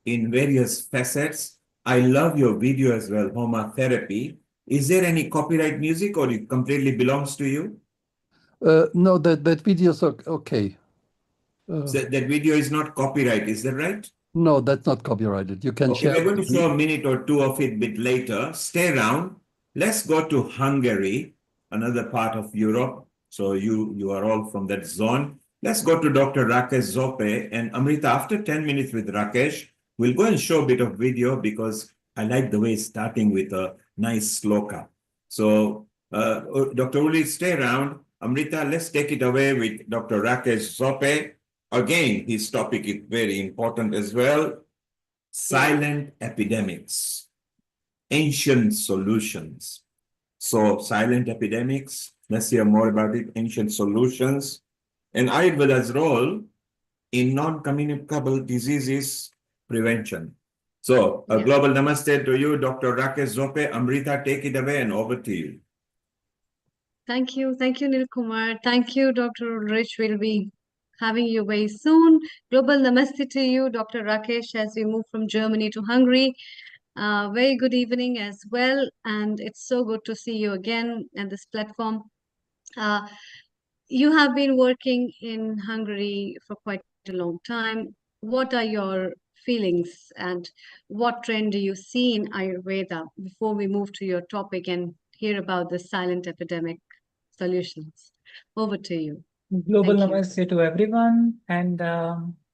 in various facets. I love your video as well, Homa Therapy. Is there any copyright music or it completely belongs to you? no, that video's okay. So that video is not copyright, is that right? No, that's not copyrighted. You can Okay, share. we're going to show a minute or two of it a bit later. Stay around. Let's go to Hungary, another part of Europe. So you are all from that zone. Let's go to Dr. Rakesh Zope and Amrita. After 10 minutes with Rakesh, we'll go and show a bit of video because I like the way starting with a nice sloka. So Dr. Uli, stay around. Amrita, let's take it away with Dr. Rakesh Zope. Again, his topic is very important as well. Silent epidemics, ancient solutions. So silent epidemics, let's hear more about it, ancient solutions, and Ayurveda's role in non-communicable diseases prevention. So a global namaste to you, Dr. Rakesh Zope. Amrita, take it away and over to you. Thank you. Thank you, Nil Kumar. Thank you, Dr. Ulrich. We'll be having you very soon. Global namaste to you, Dr. Rakesh, as we move from Germany to Hungary. Very good evening as well. And it's so good to see you again at this platform. You have been working in Hungary for quite a long time. What are your feelings and what trend do you see in Ayurveda before we move to your topic and hear about the silent epidemic solutions? Over to you. Global Thank you. namaste to everyone. And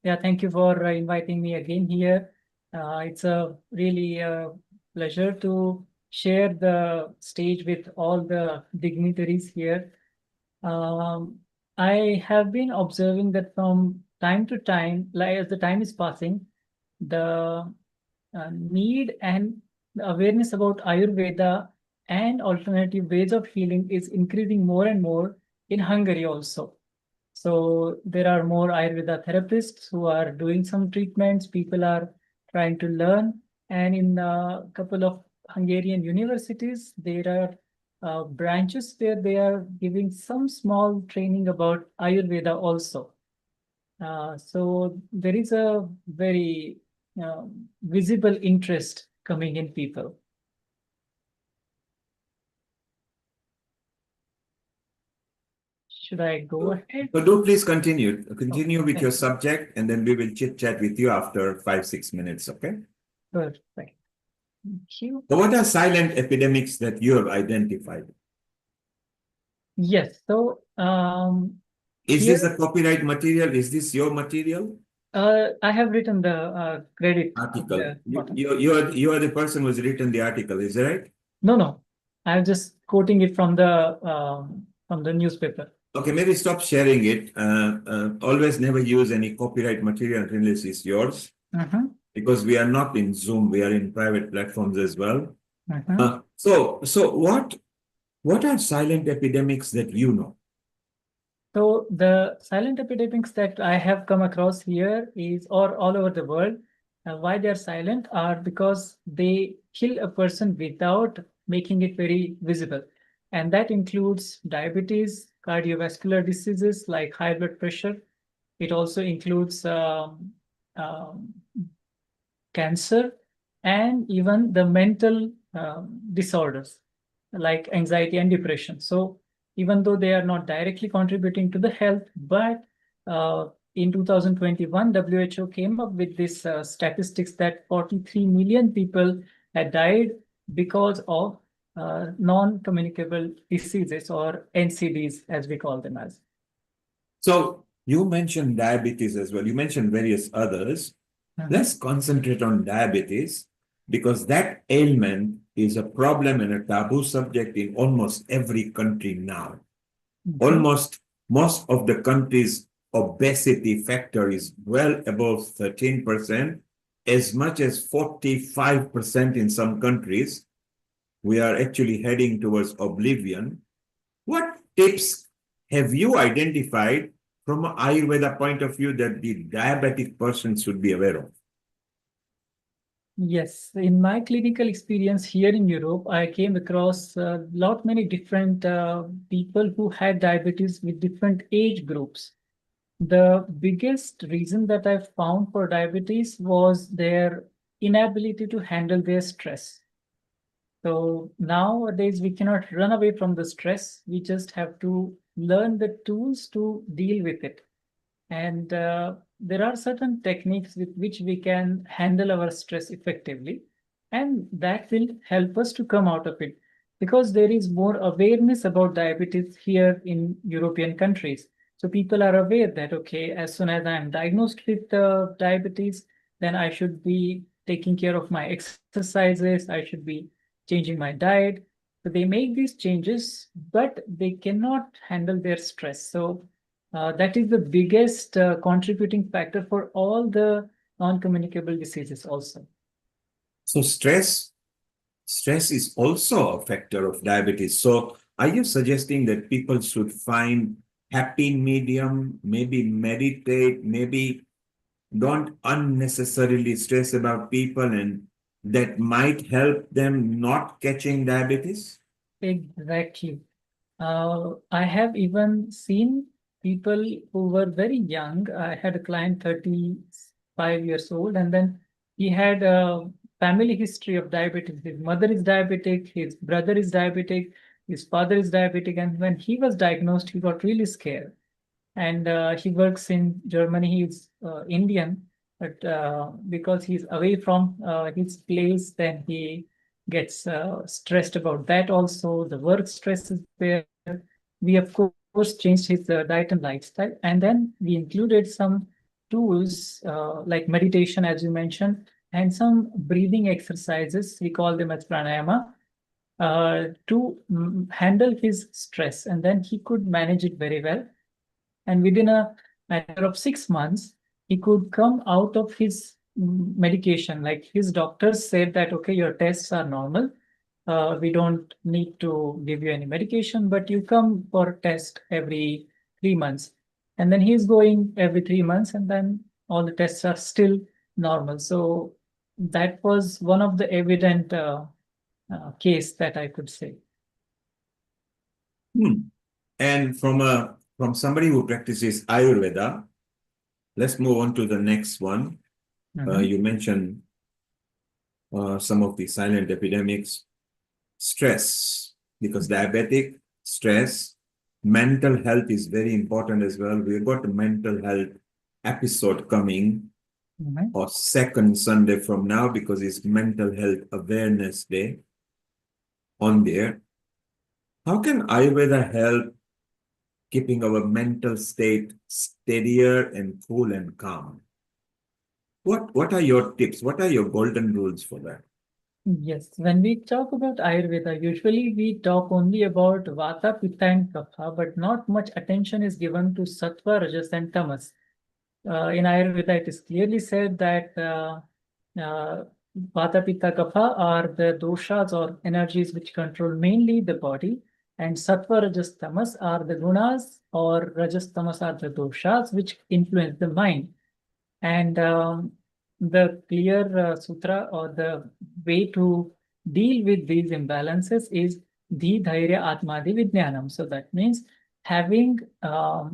yeah, thank you for inviting me again here. It's a really pleasure to share the stage with all the dignitaries here. I have been observing that from time to time, like as the time is passing, the need and the awareness about Ayurveda and alternative ways of healing is increasing more and more in Hungary also. So there are more Ayurveda therapists who are doing some treatments. People are trying to learn. And in a couple of Hungarian universities, there are branches where they are giving some small training about Ayurveda also. So there is a very visible interest coming in people. Should I go ahead? So do please continue. Continue with your subject and then we will chit chat with you after 5-6 minutes, okay? Perfect. Thank you. So what are silent epidemics that you have identified? Yes. So is this a copyright material? Is this your material? I have written the credit article. You are the person who's written the article, is that right? No. I'm just quoting it from the newspaper. Okay, maybe stop sharing it. Always never use any copyright material unless it's yours. Because we are not in Zoom, we are in private platforms as well. So what are silent epidemics that you know? So the silent epidemics that I have come across here is, or all over the world, why they're silent are because they kill a person without making it very visible. and that includes diabetes, cardiovascular diseases like high blood pressure. It also includes cancer, and even the mental disorders like anxiety and depression. So even though they are not directly contributing to the health, but in 2021, WHO came up with this statistics that 43 million people had died because of non-communicable diseases, or NCDs as we call them as. So you mentioned diabetes as well. You mentioned various others. Let's concentrate on diabetes, because that ailment is a problem and a taboo subject in almost every country now. Almost most of the countries' obesity factor is well above 13%, as much as 45% in some countries. We are actually heading towards oblivion. What tips have you identified from an Ayurveda point of view that the diabetic person should be aware of? Yes, in my clinical experience here in Europe, I came across a lot many different people who had diabetes with different age groups. The biggest reason that I found for diabetes was their inability to handle their stress. So nowadays we cannot run away from the stress. We just have to learn the tools to deal with it. And there are certain techniques with which we can handle our stress effectively, and that will help us to come out of it, because there is more awareness about diabetes here in European countries. So people are aware that, okay, as soon as I'm diagnosed with diabetes, then I should be taking care of my exercises, I should be changing my diet. So they make these changes, but they cannot handle their stress. So that is the biggest contributing factor for all the non-communicable diseases also. So stress is also a factor of diabetes. So are you suggesting that people should find happy medium, maybe meditate, maybe don't unnecessarily stress about people, and that might help them not catching diabetes? Exactly. I have even seen people who were very young. I had a client 35 years old, and then he had a family history of diabetes. His mother is diabetic, his brother is diabetic, his father is diabetic. And when he was diagnosed, he got really scared. And he works in Germany. He's Indian, but because he's away from his place, then he gets stressed about that also. The work stress is there. We, of course, changed his diet and lifestyle. And then we included some tools like meditation, as you mentioned, and some breathing exercises. We call them as pranayama to handle his stress. And then he could manage it very well. And within a matter of 6 months, he could come out of his medication. Like his doctors said that, okay, your tests are normal. We don't need to give you any medication, but you come for a test every 3 months. And then he's going every 3 months, and then all the tests are still normal. So that was one of the evident case that I could say. And from somebody who practices Ayurveda, let's move on to the next one. You mentioned some of the silent epidemics. Stress, because diabetic, stress, mental health is very important as well. We've got a mental health episode coming or second Sunday from now, because it's Mental Health Awareness Day on there. How can Ayurveda help keeping our mental state steadier and cool and calm? What are your tips? What are your golden rules for that? Yes, when we talk about Ayurveda, usually we talk only about Vata, Pitta, and Kapha, but not much attention is given to Sattva, Rajas, and Tamas. In Ayurveda, it is clearly said that Vata, Pitta, Kapha are the doshas or energies which control mainly the body, and Sattva, Rajas, Tamas are the gunas, or Rajas, Tamas are the doshas which influence the mind. And the clear sutra or the way to deal with these imbalances is Dhi Dhairya Atmadi Vijnanam. So that means having a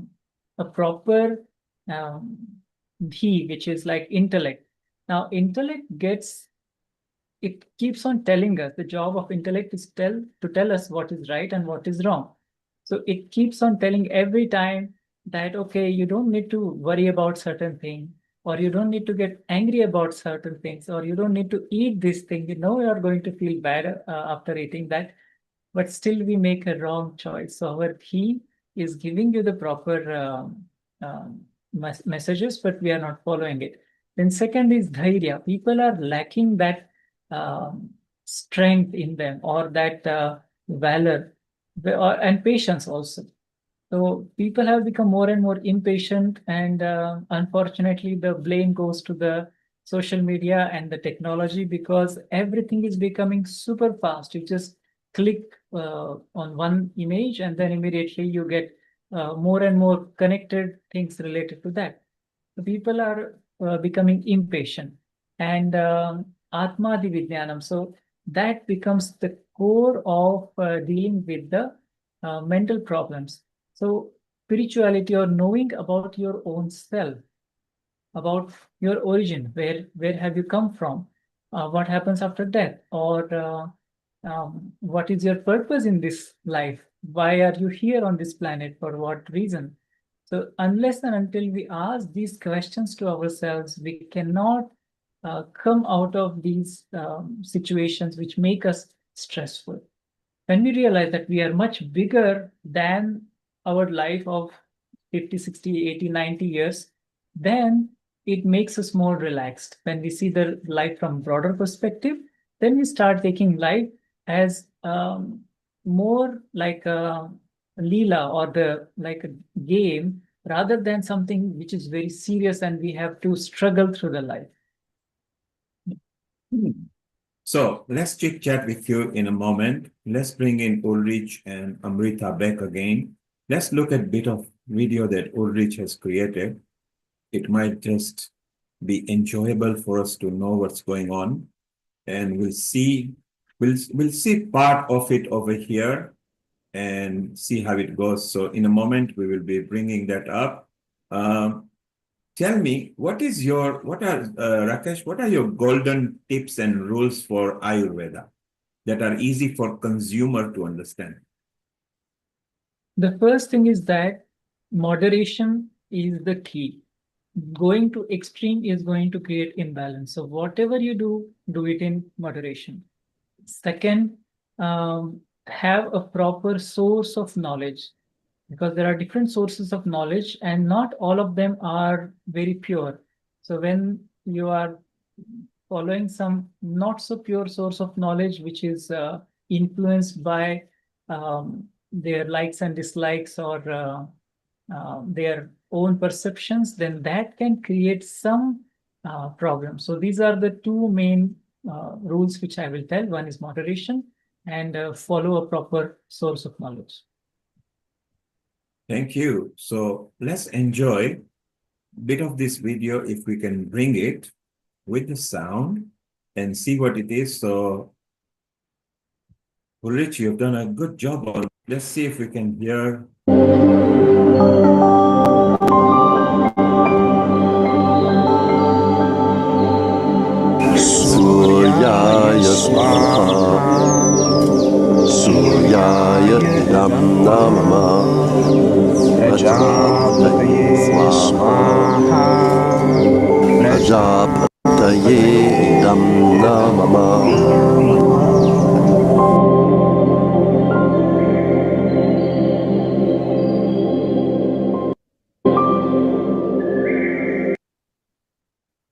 proper dhi, which is like intellect. Now, intellect it keeps on telling us, the job of intellect is to tell us what is right and what is wrong. So it keeps on telling every time that, okay, you don't need to worry about certain thing, or you don't need to get angry about certain things, or you don't need to eat this thing. You know, you are going to feel bad after eating that, but still we make a wrong choice. So our he is giving you the proper messages, but we are not following it. Then second is dhairya. People are lacking that strength in them, or that valor, and patience also. So people have become more and more impatient, and unfortunately, the blame goes to the social media and the technology, because everything is becoming super fast. You just click on one image, and then immediately you get more and more connected things related to that. So people are becoming impatient, and Atmadi Vijnanam. So that becomes the core of dealing with the mental problems. So spirituality, or knowing about your own self, about your origin, where have you come from, what happens after death, or what is your purpose in this life, why are you here on this planet, for what reason. So unless and until we ask these questions to ourselves, we cannot come out of these situations which make us stressful. When we realize that we are much bigger than our life of 50, 60, 80, 90 years, then it makes us more relaxed. When we see the life from broader perspective, then we start taking life as more like a leela, or like a game, rather than something which is very serious and we have to struggle through the life. So let's chit chat with you in a moment. Let's bring in Ulrich and Amrita back again. Let's look at a bit of video that Ulrich has created. It might just be enjoyable for us to know what's going on, and we'll see part of it over here and see how it goes. So in a moment we will be bringing that up. Tell me, Rakesh, what are your golden tips and rules for Ayurveda that are easy for consumer to understand? The first thing is that moderation is the key. Going to extreme is going to create imbalance. So whatever you do it in moderation. Second, have a proper source of knowledge, because there are different sources of knowledge and not all of them are very pure. So when you are following some not so pure source of knowledge, which is influenced by their likes and dislikes, or their own perceptions, then that can create some problems. So these are the two main rules which I will tell. One is moderation, and follow a proper source of knowledge. Thank you. So let's enjoy a bit of this video, if we can bring it with the sound and see what it is. So Ulrich, you've done a good job on. Let's see if we can hear. Suryaya Swaha Suryaya Idam Namah Prajapataye Swaha Prajapataye Idam Namah.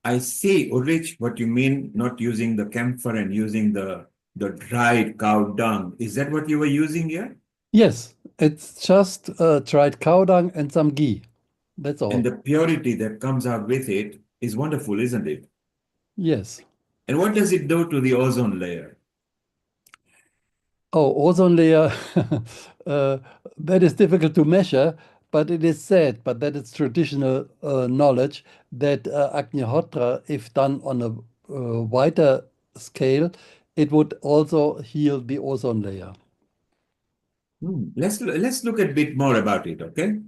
I see, Ulrich, what you mean, not using the camphor and using the dried cow dung. Is that what you were using here? Yes, it's just dried cow dung and some ghee. That's all. And the purity that comes out with it is wonderful, isn't it? Yes. And what does it do to the ozone layer? Oh, ozone layer, that is difficult to measure, but it is said, but that is traditional knowledge, that Agnihotra, if done on a wider scale, it would also heal the ozone layer. Let's look a bit more about it, okay?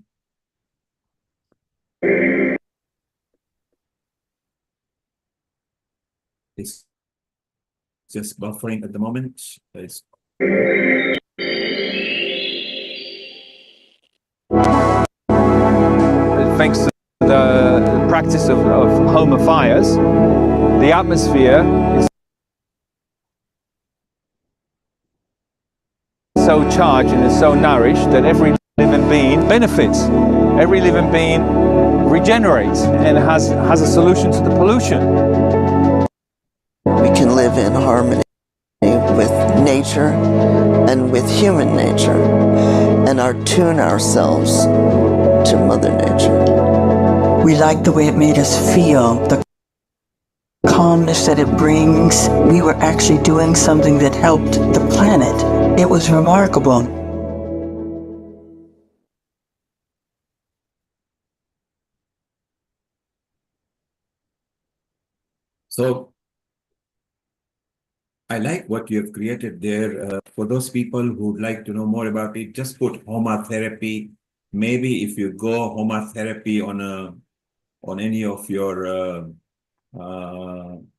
It's just buffering at the moment. Thanks to the practice of Homer fires, the atmosphere is so charged and is so nourished that every living being benefits. Every living being regenerates and has a solution to the pollution. We can live in harmony with nature and with human nature and attune ourselves to Mother Nature. We like the way it made us feel, the calmness that it brings. We were actually doing something that helped the planet. It was remarkable. So I like what you have created there. For those people who would like to know more about it, just put homotherapy. Maybe if you go homotherapy on any of your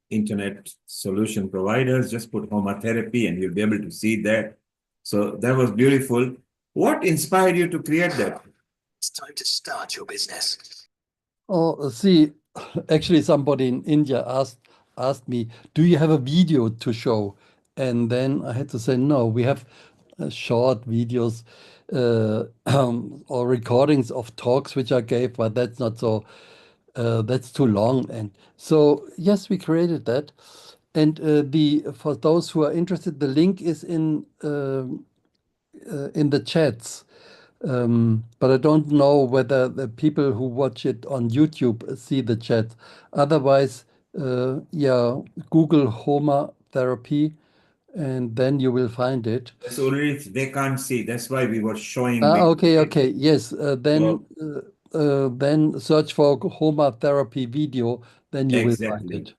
internet solution providers, just put homotherapy and you'll be able to see that. So that was beautiful. What inspired you to create that? It's time to start your business. Oh, see, actually somebody in India asked me, do you have a video to show? And then I had to say, no, we have short videos or recordings of talks which I gave, but that's not so, that's too long. And so, yes, we created that. And for those who are interested, the link is in the chats. But I don't know whether the people who watch it on YouTube see the chat. Otherwise, yeah, Google Homa therapy, and then you will find it. That's already, they can't see. That's why we were showing. Okay. Yes. Then search for Homa therapy video. Then you will find it.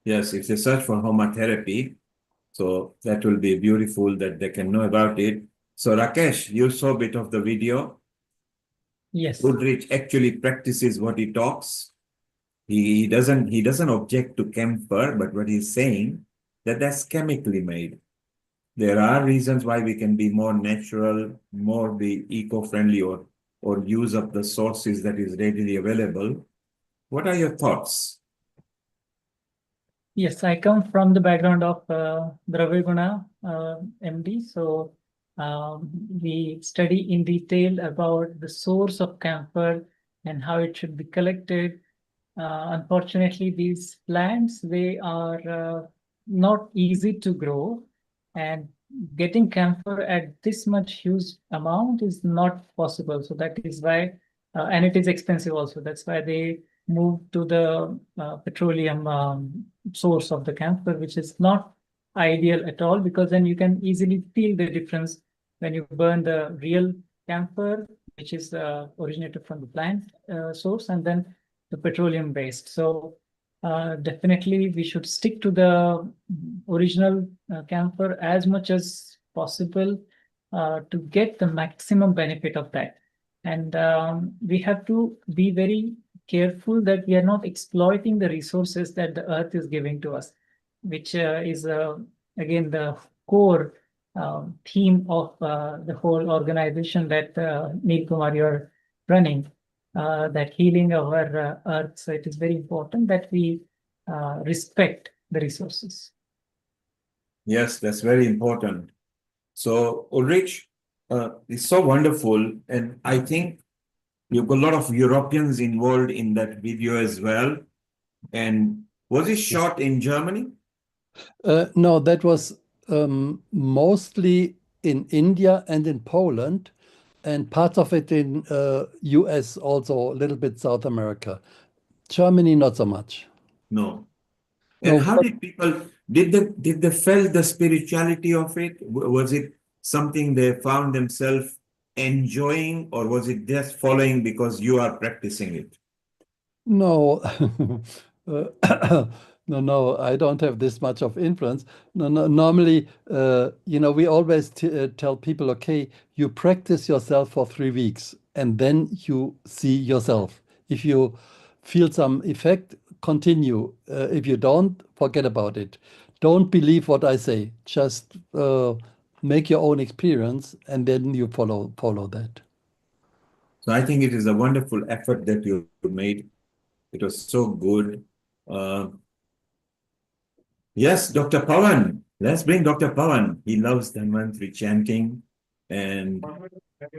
Yes, if they search for homotherapy, so that will be beautiful that they can know about it. So Rakesh, you saw a bit of the video. Yes. Goodrich actually practices what he talks. He doesn't object to camphor, but what he's saying that that's chemically made. There are reasons why we can be more natural, more be eco-friendly, or use up the sources that is readily available. What are your thoughts? Yes, I come from the background of Draviguna MD. So we study in detail about the source of camphor and how it should be collected. Unfortunately, these plants, they are not easy to grow, and getting camphor at this much huge amount is not possible. So that is why, and it is expensive also. That's why they move to the petroleum source of the camphor, which is not ideal at all, because then you can easily feel the difference when you burn the real camphor, which is originated from the plant source, and then the petroleum based. So definitely we should stick to the original camphor as much as possible to get the maximum benefit of that. And we have to be very careful that we are not exploiting the resources that the earth is giving to us, which is again the core theme of the whole organization that Neil Kumar, you're running, that healing our earth. So it is very important that we respect the resources. Yes, that's very important. So Ulrich, it's so wonderful, and I think you've got a lot of Europeans involved in that video as well. And was it shot in Germany? No, that was mostly in India and in Poland, and parts of it in US, also a little bit South America. Germany, not so much. No. And how did people, did they felt the spirituality of it? Was it something they found themselves enjoying, or was it just following because you are practicing it? No, No, I don't have this much of influence. No, normally, we always tell people, okay, you practice yourself for 3 weeks and then you see yourself. If you feel some effect, continue. If you don't, forget about it. Don't believe what I say. Just make your own experience and then you follow that. So I think it is a wonderful effort that you made. It was so good. Yes, Dr. Pawan. Let's bring Dr. Pawan. He loves Dhanvantri chanting, and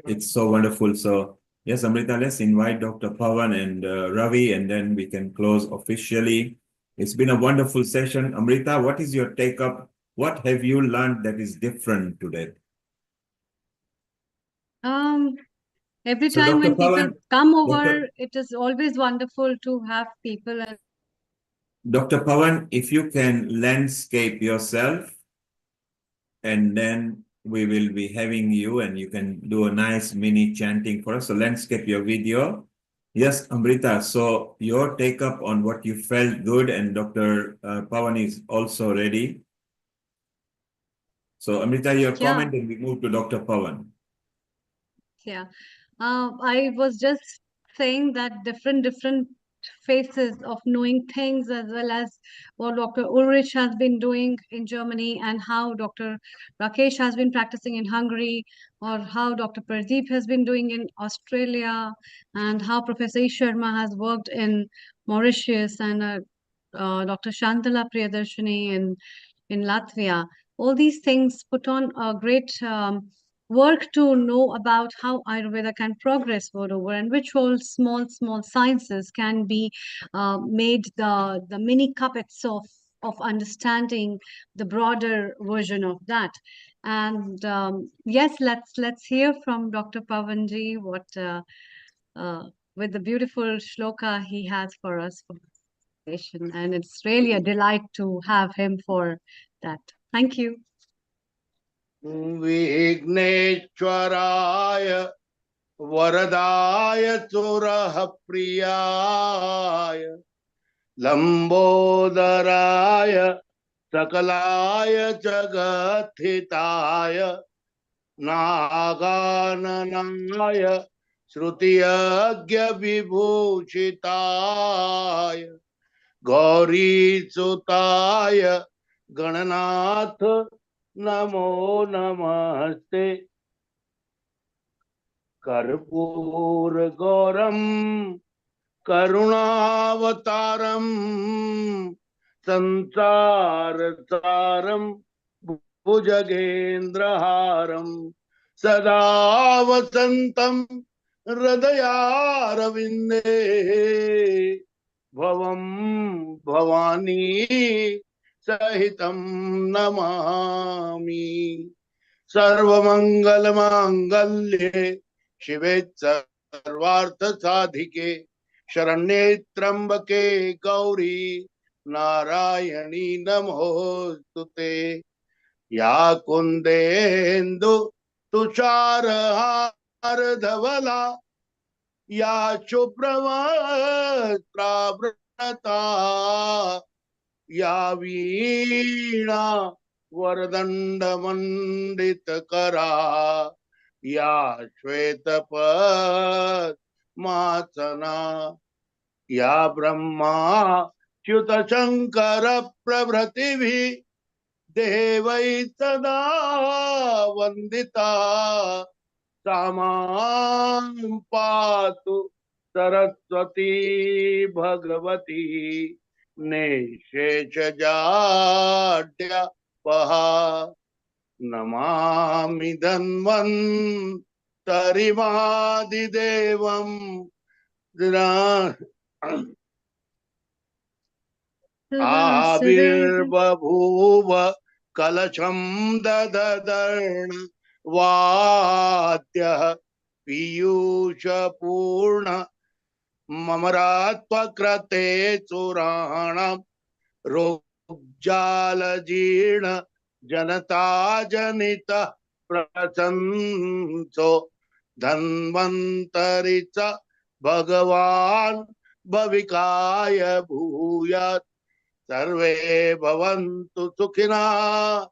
it's so wonderful. So, yes, Amrita, let's invite Dr. Pawan and Ravi, and then we can close officially. It's been a wonderful session. Amrita, what is your take up? What have you learned that is different today? Every So, time Dr. when people Pawan, come over, it is always wonderful to have people. Dr. Pawan, if you can landscape yourself, and then we will be having you and you can do a nice mini chanting for us. So landscape your video. Yes, Amrita, so your take up on what you felt good, and Dr. Pawan is also ready. So Amrita, your comment, and we move to Dr. Pawan. Yeah. I was just saying that different phases of knowing things, as well as what Dr. Ulrich has been doing in Germany and how Dr. Rakesh has been practicing in Hungary, or how Dr. Pradeep has been doing in Australia, and how Professor Sharma has worked in Mauritius, and Dr. Shantala Priyadarshini in Latvia. All these things put on a great work to know about how Ayurveda can progress moreover, and which all small sciences can be made the mini cuppets of understanding the broader version of that. And yes, let's hear from Dr. Pavanji what with the beautiful shloka he has for us for presentation, and it's really a delight to have him for that. Thank you. विघ्नेश्वराय वरदाय सुरः प्रियाय लंबोदराय सकलाय जगत्थिताय नागाननाय श्रुतियज्ञ विभूषिताय गौरीसुताय गणनाथ नमो नमस्ते कर्पूर गौरम करुणावतारम संसार सारम भुजगेन्द्रहारम सदा वसंतम हृदयारविंदे भवं भवानी सहितं नमामि। सर्वमंगलमांगल्ये शिवे सर्वार्थसाधिके शरण्ये त्र्यंबके गौरी नारायणी नमोस्तुते। या कुंदेन्दु तुषारहार धवला या शुभ्रवस्त्रावृता या वीणा वरदण्डमण्डितकरा या श्वेतपद्मासना या ब्रह्मा च्युत शंकर प्रभृतिभिः देवैः सदा वन्दिता सा मां पातु सरस्वती भगवती निःशेषजाड्यपहा। नमामि धन्वन्तरिमादिदेवं आविर्बभूव कलशं ददर्न वाद्यः पीयूषपूर्ण ममरात्वकृते सुराणां रोग्जालजीर्ण जनता जनित प्रशंसो धन्वन्तरि च भगवान् भविकाय भूयात् सर्वे भवन्तु सुखिनः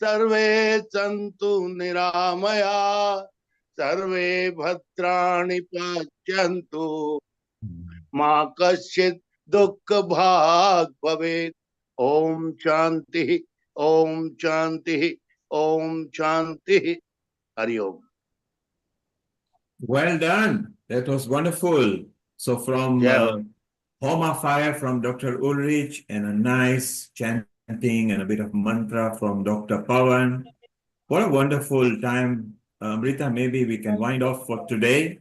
सर्वे सन्तु निरामया सर्वे भद्राणि पश्यन्तु मा कश्चित् दुःख भाग् भवेत् ओम शांति ओम शांति ओम शांति हरि ओम. Well done. That was wonderful. So from Home of Fire from Dr. Ulrich and a nice chanting and a bit of mantra from Dr. Pawan. What a wonderful time. Rita, maybe we can wind off for today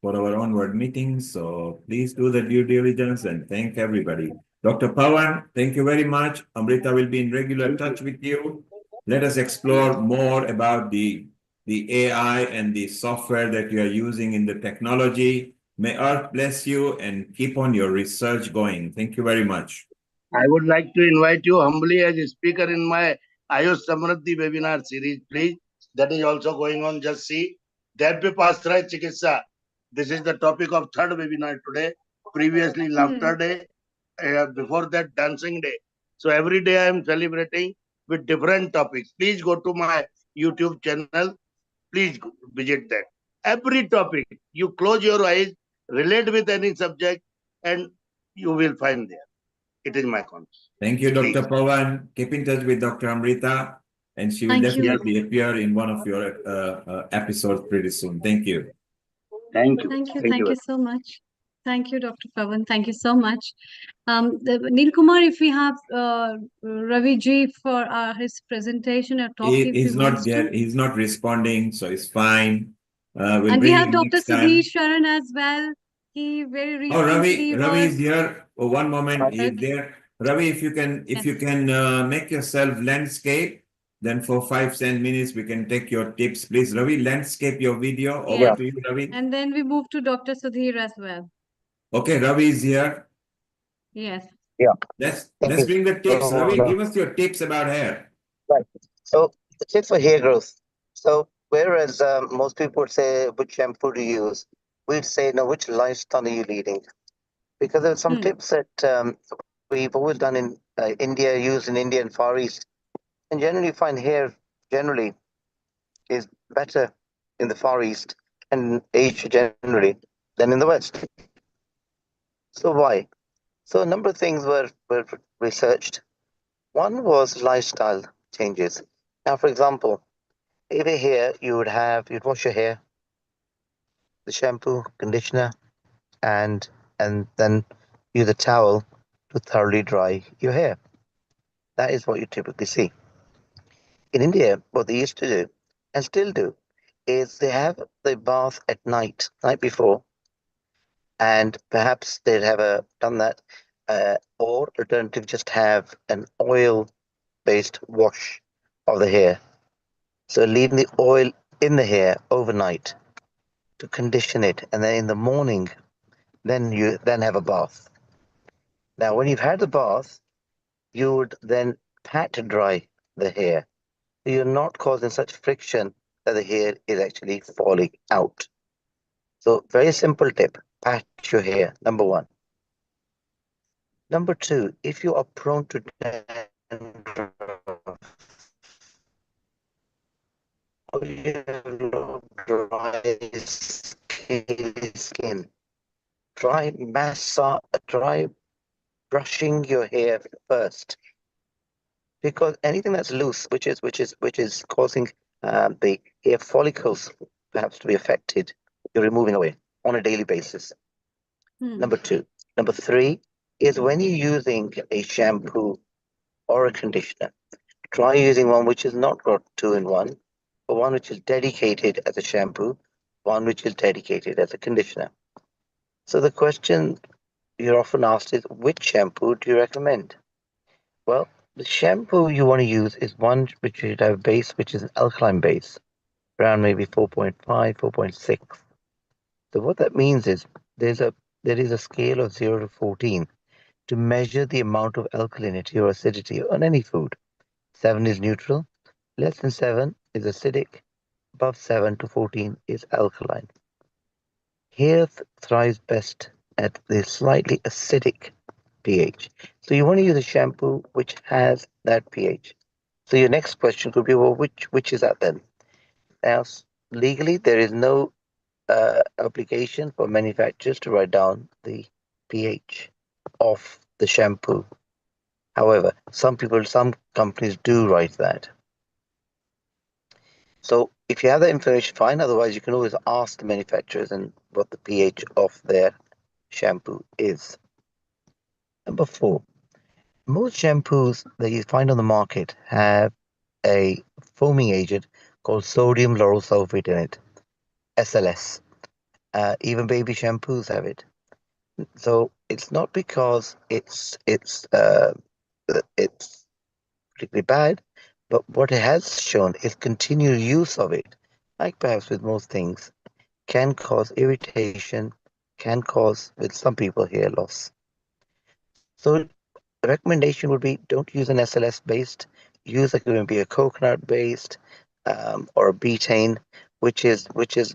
for our onward meetings. So please do the due diligence and thank everybody. Dr. Pawan, thank you very much. Amrita will be in regular touch with you. Let us explore more about the AI and the software that you are using in the technology. May Earth bless you and keep on your research going. Thank you very much. I would like to invite you humbly as a speaker in my Ayush Samriddhi webinar series, please. That is also going on. Just see. Devpipastray Chikitsa. This is the topic of third webinar today. Previously, Laughter Day. Before that, Dancing Day. So every day I am celebrating with different topics. Please go to my YouTube channel. Please visit that. Every topic, you close your eyes, relate with any subject, and you will find there. It is my concept. Thank you, Dr. Pawan. Keep in touch with Dr. Amrita, and she will definitely appear in one of your episodes pretty soon. Thank you. Thank you. Thank you so much. Thank you, Dr. Pawan. Thank you so much. Neil Kumar, if we have Ravi Ji for his presentation or talk, if He's he not wants there. to. He's not responding, so it's fine. We'll And we bring have him Dr. next time. Sudhir Sharan as well. He very Oh, recently Ravi is was. here. Oh, one moment, he's there. Ravi, if you can make yourself landscape, then for 5-10 minutes we can take your tips, please. Ravi, landscape your video. Over to you, Ravi. And then we move to Dr. Sudhir as well. Okay, Ravi is here. Yes. Yeah. Let's bring the tips. Ravi, give us your tips about hair. Right. So the tips for hair growth. So whereas most people would say which shampoo to use, we'd say no, which lifestyle are you leading? Because there are some tips that we've always done in India, used in India and Far East, and generally find hair generally is better in the Far East and Asia generally than in the West. So why? So a number of things were researched. One was lifestyle changes. Now, for example, over here you'd wash your hair, the shampoo, conditioner, and then use a towel to thoroughly dry your hair. That is what you typically see. In India, what they used to do, and still do, is they have the bath at night before, and perhaps they'd have done that, or alternative, just have an oil-based wash of the hair. So leaving the oil in the hair overnight to condition it, and then in the morning, then you have a bath. Now, when you've had the bath, you would then pat dry the hair. So you're not causing such friction that the hair is actually falling out. So very simple tip, pat your hair, number one. Number two, if you are prone to dandruff, or you have dry, scaly skin, try brushing your hair first, because anything that's loose, which is causing the hair follicles perhaps to be affected, you're removing away on a daily basis. Number two. Number three is when you're using a shampoo or a conditioner, try using one which is not got 2-in-1, but one which is dedicated as a shampoo, one which is dedicated as a conditioner. So the question you're often asked is, which shampoo do you recommend? Well, the shampoo you want to use is one which should have a base which is an alkaline base, around maybe 4.5, 4.6. So what that means is there is a scale of 0 to 14 to measure the amount of alkalinity or acidity on any food. 7 is neutral, less than 7 is acidic, above 7 to 14 is alkaline. Hair thrives best at the slightly acidic pH. So you want to use a shampoo which has that pH. So your next question could be, well, which is that then? Now, legally, there is no obligation for manufacturers to write down the pH of the shampoo. However, some companies do write that. So if you have that information, fine. Otherwise, you can always ask the manufacturers and what the pH of their shampoo is. Number 4, most shampoos that you find on the market have a foaming agent called sodium lauryl sulfate in it, SLS. Even baby shampoos have it. So it's not because it's particularly bad, but what it has shown is continued use of it, like perhaps with most things, can cause irritation, can cause, with some people, hair loss. So the recommendation would be don't use an SLS based, use like maybe a coconut based or a betaine, which is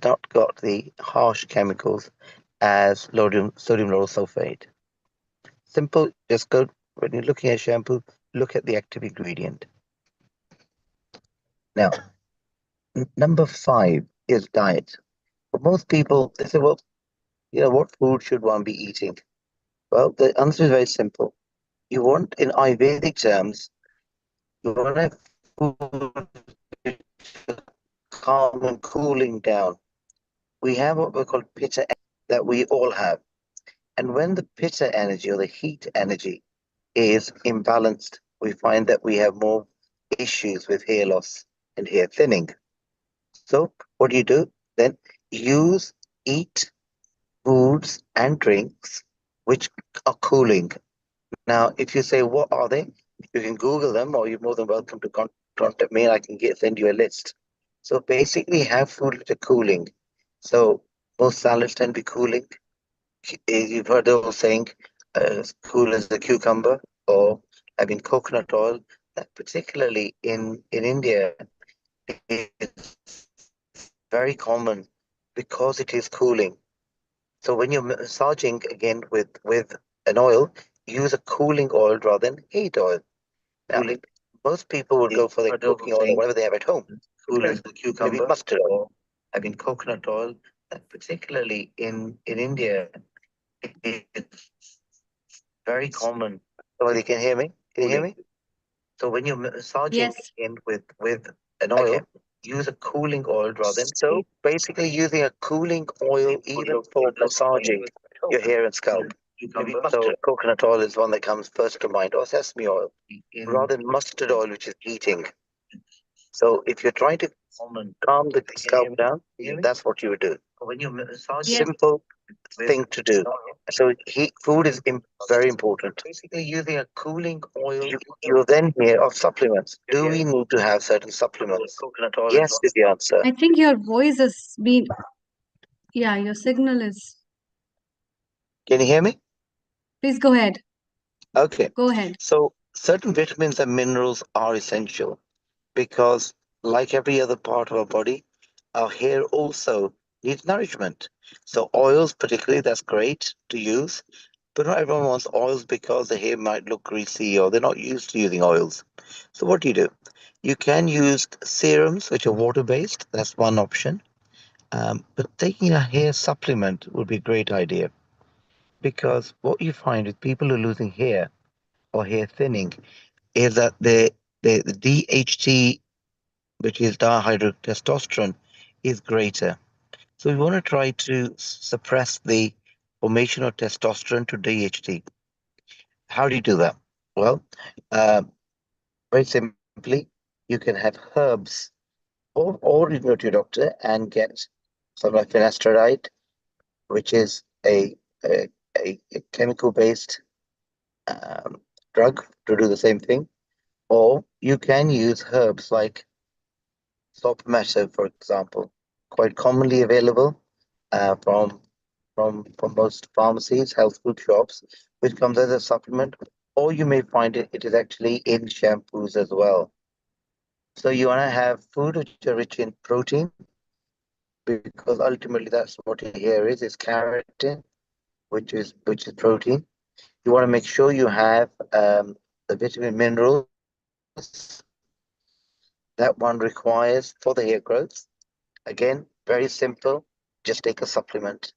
not got the harsh chemicals as sodium lauryl sulfate. Simple, just go when you're looking at shampoo, look at the active ingredient. Now, number 5 is diet. For most people, they say, well, what food should one be eating? Well, the answer is very simple. You want, in Ayurvedic terms, you want to have food calm and cooling down. We have what we call pitta that we all have. And when the pitta energy or the heat energy is imbalanced, we find that we have more issues with hair loss and hair thinning. So what do? Then eat foods and drinks which are cooling. Now, if you say, what are they? You can Google them, or you're more than welcome to contact me and I can send you a list. So basically, have food which are cooling. So most salads tend to be cooling. You've heard the old saying, cool as a cucumber, or coconut oil. That particularly in India is very common because it is cooling. So when you're massaging again with an oil, use a cooling oil rather than heat oil. Now, most people would go for their cooking oil or whatever they have at home. Cool as the cucumber, maybe mustard oil, coconut oil. Particularly in India, it's very common. Oh, you can hear me? Can you hear me? So when you're massaging Yes. in with an oil, use a cooling oil rather than. So basically, using a cooling oil even for massaging your hair and scalp. So coconut oil is one that comes first to mind, or sesame oil, rather than mustard oil, which is heating. So if you're trying to calm the scalp down, that's what you would do. When you're massaging, simple thing to do. So food is very important. Basically, using a cooling oil. You'll then hear of supplements. Do we need to have certain supplements? Yes is the answer. I think your voice has been, yeah, your signal is. Can you hear me? Please go ahead. Okay. Go ahead. So certain vitamins and minerals are essential because, like every other part of our body, our hair also needs nourishment. So oils, particularly, that's great to use. But not everyone wants oils because the hair might look greasy or they're not used to using oils. So what do? You can use serums, which are water-based. That's one option. But taking a hair supplement would be a great idea because what you find with people who are losing hair or hair thinning is that the DHT, which is dihydrotestosterone, is greater. So we want to try to suppress the formation of testosterone to DHT. How do you do that? Well, very simply, you can have herbs, or you go to your doctor and get some like finasteride, which is a chemical-based drug to do the same thing, or you can use herbs like Sopmato, for example, quite commonly available from most pharmacies, health food shops, which comes as a supplement, or you may find it is actually in shampoos as well. So you want to have food which are rich in protein, because ultimately that's what your hair is keratin. which is protein. You want to make sure you have the vitamin minerals that one requires for the hair growth. Again, very simple. Just take a supplement.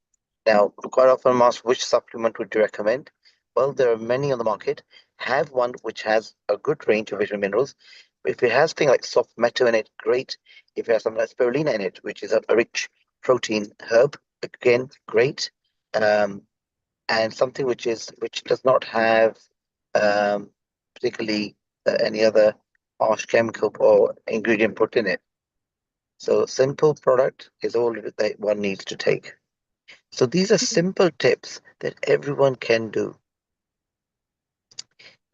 Now, quite often I'm asked, which supplement would you recommend? Well, there are many on the market. Have one which has a good range of vitamin minerals. If it has things like soft metal in it, great. If it has something like spirulina in it, which is a rich protein herb, again, great. And something which does not have particularly any other harsh chemical or ingredient put in it. So simple product is all that one needs to take. So these are simple tips that everyone can do.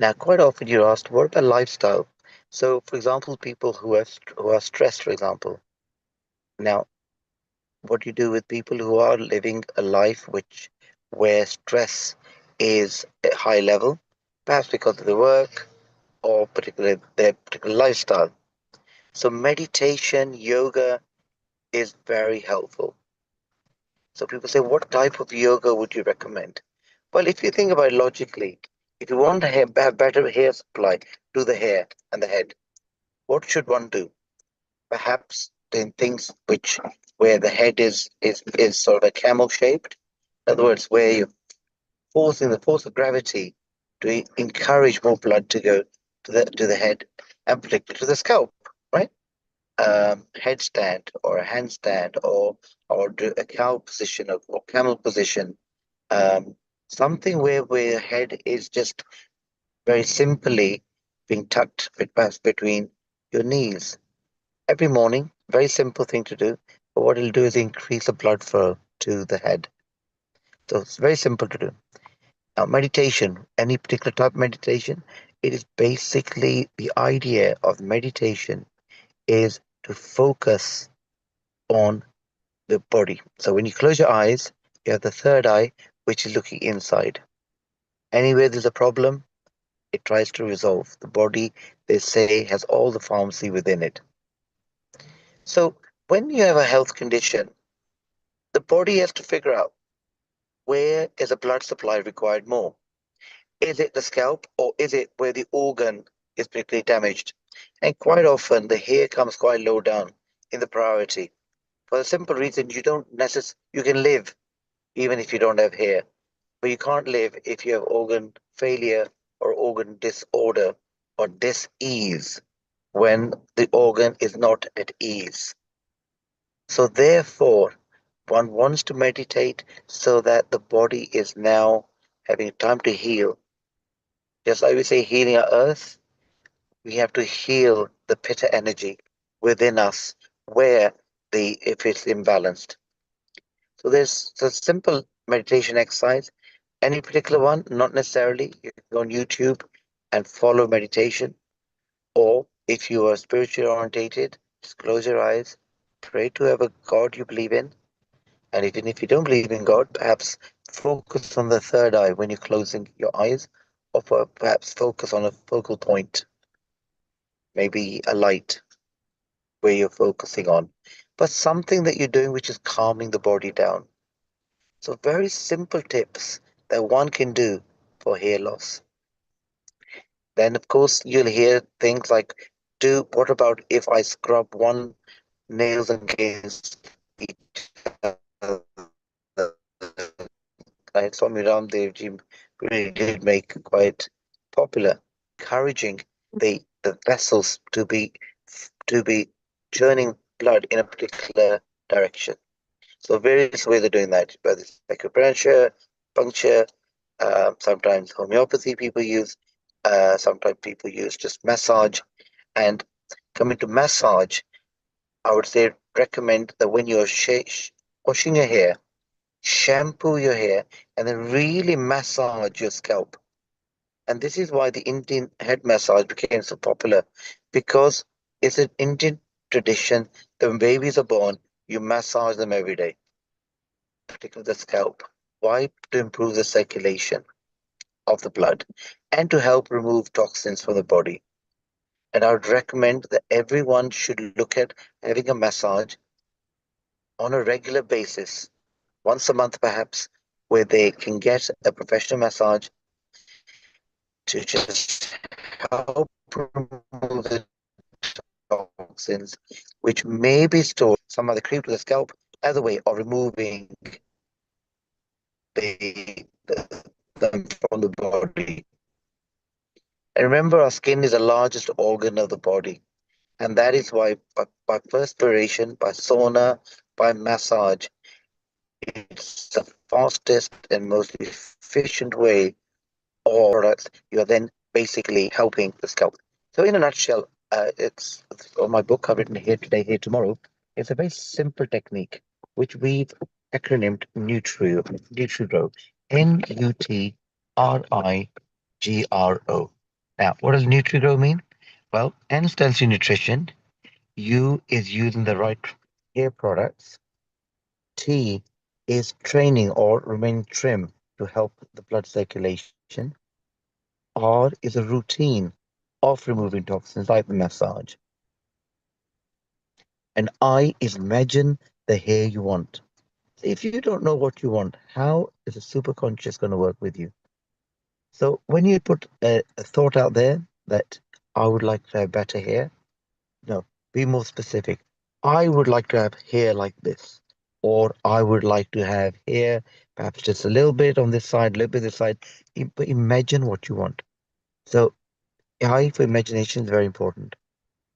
Now, quite often you're asked, what about lifestyle? So, for example, people who are stressed, for example. Now, what do you do with people who are living a life where stress is at high level, perhaps because of the work or particularly their particular lifestyle? So meditation, yoga is very helpful. So people say, what type of yoga would you recommend? Well, if you think about it logically, if you want to have better hair supply to the hair and the head, what should one do? Perhaps doing things where the head is sort of a camel shaped. In other words, where you're forcing the force of gravity to encourage more blood to go to the head and particularly to the scalp, right? Headstand or a handstand or do a cow position or camel position. Something where your head is just very simply being tucked between your knees. Every morning, very simple thing to do, but what it'll do is increase the blood flow to the head. So it's very simple to do. Now, meditation, any particular type of meditation, it is basically the idea of meditation is to focus on the body. So when you close your eyes, you have the third eye, which is looking inside. Anywhere there's a problem, it tries to resolve. The body, they say, has all the pharmacy within it. So when you have a health condition, the body has to figure out where is a blood supply required more. Is it the scalp or is it where the organ is particularly damaged? And quite often the hair comes quite low down in the priority. For the simple reason you can live even if you don't have hair, but you can't live if you have organ failure or organ disorder or dis-ease when the organ is not at ease. So therefore, one wants to meditate so that the body is now having time to heal. Just like we say healing our earth, we have to heal the pitta energy within us if it's imbalanced. So there's a simple meditation exercise. Any particular one, not necessarily. You can go on YouTube and follow meditation. Or if you are spiritually orientated, just close your eyes, pray to whoever God you believe in. And even if you don't believe in God, perhaps focus on the third eye when you're closing your eyes, or perhaps focus on a focal point, maybe a light where you're focusing on, but something that you're doing which is calming the body down. So very simple tips that one can do for hair loss. Then, of course, you'll hear things like, what about if I scrub one nails against each other? Swami Ramdev ji really did make quite popular, encouraging the vessels to be churning blood in a particular direction. So various ways of doing that, whether it's acupressure, puncture, sometimes homeopathy people use, sometimes people use just massage. And coming to massage, I would say recommend that when you're washing your hair, shampoo your hair, and then really massage your scalp. And this is why the Indian head massage became so popular, because it's an Indian tradition that when babies are born, you massage them every day, particularly the scalp. Why? To improve the circulation of the blood and to help remove toxins from the body. And I would recommend that everyone should look at having a massage on a regular basis, once a month perhaps, where they can get a professional massage to just help remove the toxins which may be stored some other cream to the scalp as a way of removing them from the body. And remember, our skin is the largest organ of the body. And that is why by perspiration, by sauna, by massage, it's the fastest and most efficient way or products you are then basically helping the scalp. So in a nutshell, it's on my book I've written Here Today, Here Tomorrow. It's a very simple technique which we've acronymed Nutri-Grow, N-U-T-R-I-G-R-O. Now, what does Nutri-Grow mean? Well, N stands for nutrition, U is using the right hair products, T is training or remaining trim to help the blood circulation, R is a routine of removing toxins like the massage, and I is imagine the hair you want. If you don't know what you want, how is a superconscious going to work with you? So when you put a thought out there that I would like to have better hair, no, be more specific. I would like to have hair like this, or I would like to have hair perhaps just a little bit on this side, a little bit this side. But imagine what you want. So I for imagination is very important,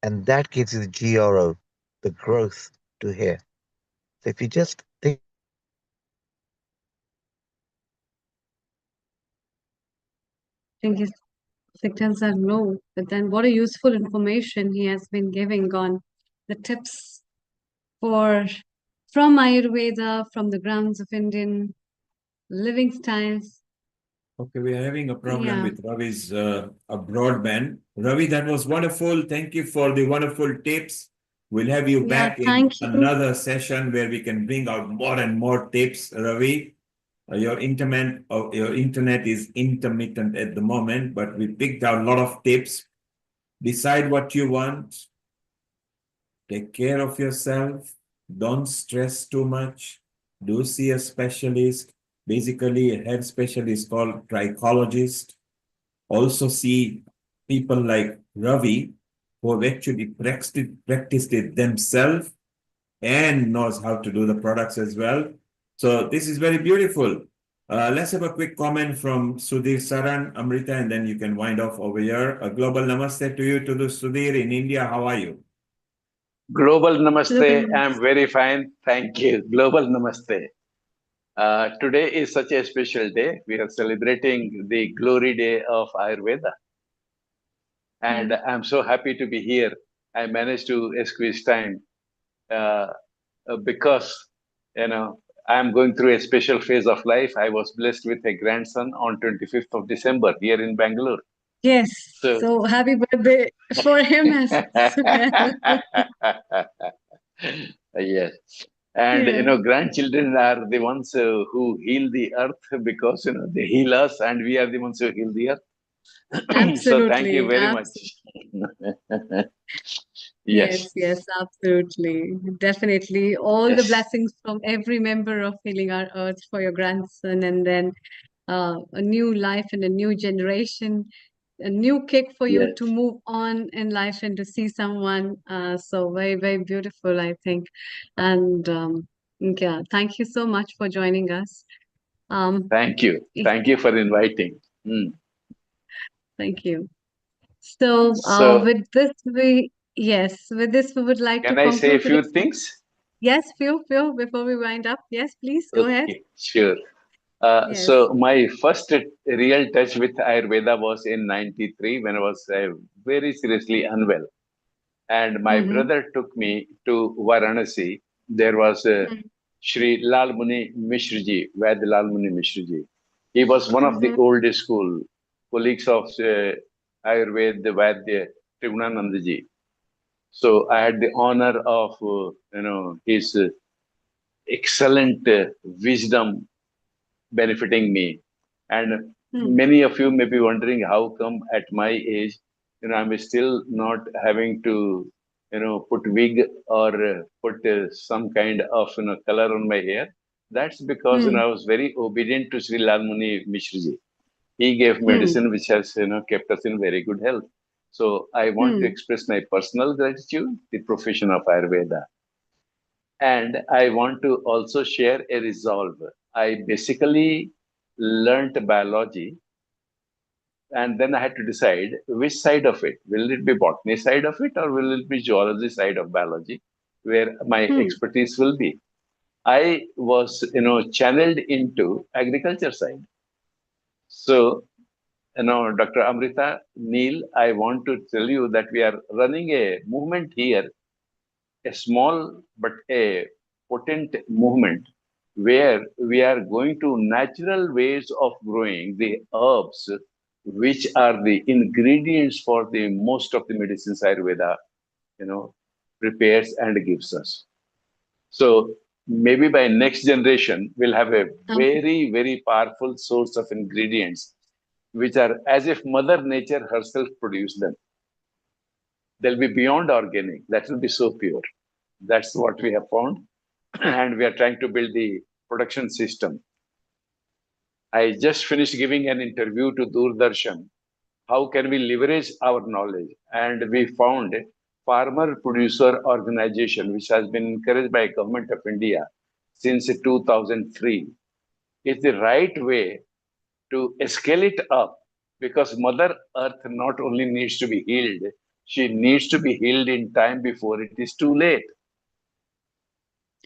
and that gives you the GRO, the growth to hair. So if you just think His symptoms are low, but then what a useful information he has been giving on the tips for from Ayurveda, from the grounds of Indian living styles. Okay, we are having a problem Yeah. with Ravi's broadband. Ravi, that was wonderful. Thank you for the wonderful tips. We'll have you Yeah, back in thank you. another session where we can bring out more and more tips, Ravi. Your internet is intermittent at the moment, but we picked out a lot of tips. Decide what you want. Take care of yourself. Don't stress too much. Do see a specialist. Basically, a head specialist called trichologist. Also see people like Ravi who have actually practiced it themselves and knows how to do the products as well. So this is very beautiful. Let's have a quick comment from Sudhir Saran, Amrita, and then you can wind off over here. A global namaste to you, to the Sudhir in India. How are you? Global Namaste. I'm very fine. Thank you. Global Namaste. Today is such a special day. We are celebrating the glory day of Ayurveda. And I'm so happy to be here. I managed to squeeze time because, I'm going through a special phase of life. I was blessed with a grandson on 25th of December here in Bangalore. Yes. So, So happy birthday for him as well. yes. And Yeah. grandchildren are the ones who heal the earth because they heal us, and we are the ones who heal the earth. So thank you Absolutely. very much. Yes. Yes, absolutely. Definitely. All the Yes. blessings from every member of Healing Our Earth for your grandson, and then a new life and a new generation, a new kick for you Yes. to move on in life and to see someone. So very, very beautiful, I think. And yeah, thank you so much for joining us. Thank you. Thank you for inviting. Thank you. So So with this, we would like to can I say a conclude few today's. things? Yes, few, before we wind up. Yes, please go ahead. Okay, sure. Yes. So my first real touch with Ayurveda was in 93 when I was very seriously unwell. And my brother took me to Varanasi. There was Shri Lal Muni Mishraji, Vaid Lal Muni Mishraji. He was one of the old school colleagues of Ayurveda, Vaidya Trigunanandaji. So I had the honor of, his excellent wisdom benefiting me. And many of you may be wondering how come at my age, I'm still not having to, put wig or put some kind of color on my hair. That's because I was very obedient to Sri Lalmuni Mishraji. He gave medicine which has kept us in very good health. So I want to express my personal gratitude, the profession of Ayurveda. And I want to also share a resolve. I basically learnt biology, and then I had to decide which side of it. Will it be botany side of it, or will it be geology side of biology, where my expertise will be? I was, channeled into agriculture side. So, Dr. Amrita, Neil, I want to tell you that we are running a movement here, a small but a potent movement, where we are going to natural ways of growing the herbs, which are the ingredients for the most of the medicines Ayurveda, prepares and gives us. So maybe by next generation, we'll have a very, very powerful source of ingredients, which are as if Mother Nature herself produced them. They'll be beyond organic. That will be so pure. That's what we have found. And we are trying to build the production system. I just finished giving an interview to Doordarshan. How can we leverage our knowledge? And we found a farmer producer organization, which has been encouraged by Government of India since 2003. It's the right way to scale it up, because Mother Earth not only needs to be healed, she needs to be healed in time before it is too late.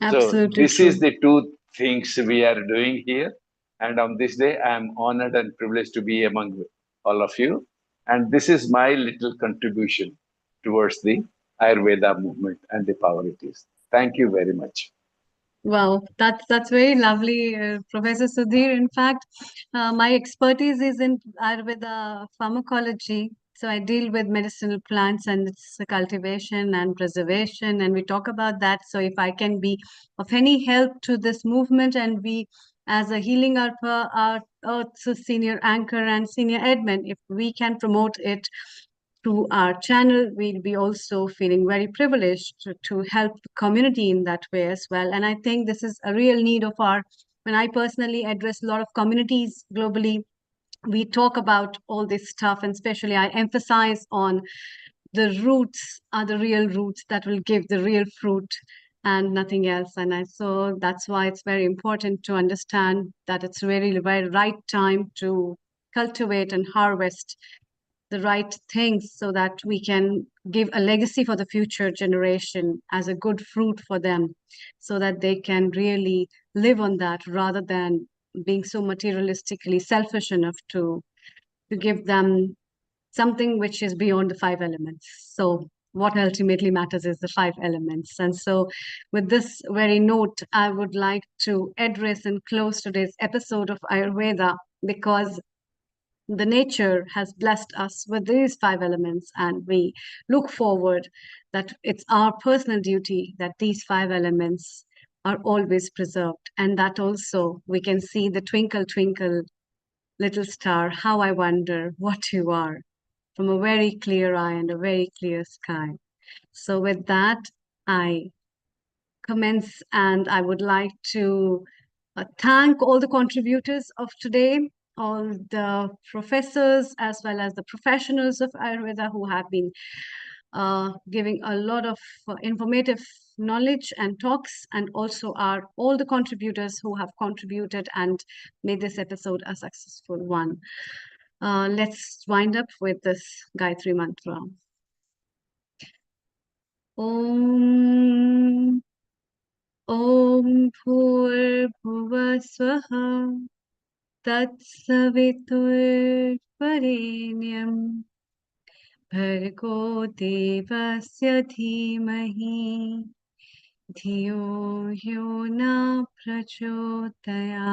Absolutely so this true. is the two things we are doing here. And on this day, I am honored and privileged to be among all of you. And this is my little contribution towards the Ayurveda movement and the power it is. Thank you very much. Wow, that's very lovely, Professor Sudhir. In fact, my expertise is in Ayurveda pharmacology. So I deal with medicinal plants and its cultivation and preservation, and we talk about that. So if I can be of any help to this movement, and we, as a Healing our Earth's senior anchor and senior admin, if we can promote it through our channel, we'll be also feeling very privileged to help the community in that way as well. And I think this is a real need of when I personally address a lot of communities globally, we talk about all this stuff, and especially I emphasize on the roots are the real roots that will give the real fruit and nothing else. And so that's why it's very important to understand that it's really the very right time to cultivate and harvest the right things so that we can give a legacy for the future generation as a good fruit for them, so that they can really live on that rather than being so materialistically selfish enough to give them something which is beyond the 5 elements. So what ultimately matters is the 5 elements. And so with this very note, I would like to address and close today's episode of Ayurveda, because the nature has blessed us with these 5 elements, and we look forward that it's our personal duty that these 5 elements are always preserved, and that also we can see the twinkle twinkle little star, how I wonder what you are, from a very clear eye and a very clear sky. So with that, I commence, and I would like to thank all the contributors of today, all the professors as well as the professionals of Ayurveda who have been giving a lot of informative knowledge and talks, and also all the contributors who have contributed and made this episode a successful one. Let's wind up with this Gayatri Mantra. Om Om Bhurbhuva Swaha Tatsaviturvarenyam Bhargo Devasya Dhimahi Dhiyo Yo Na Prachodaya.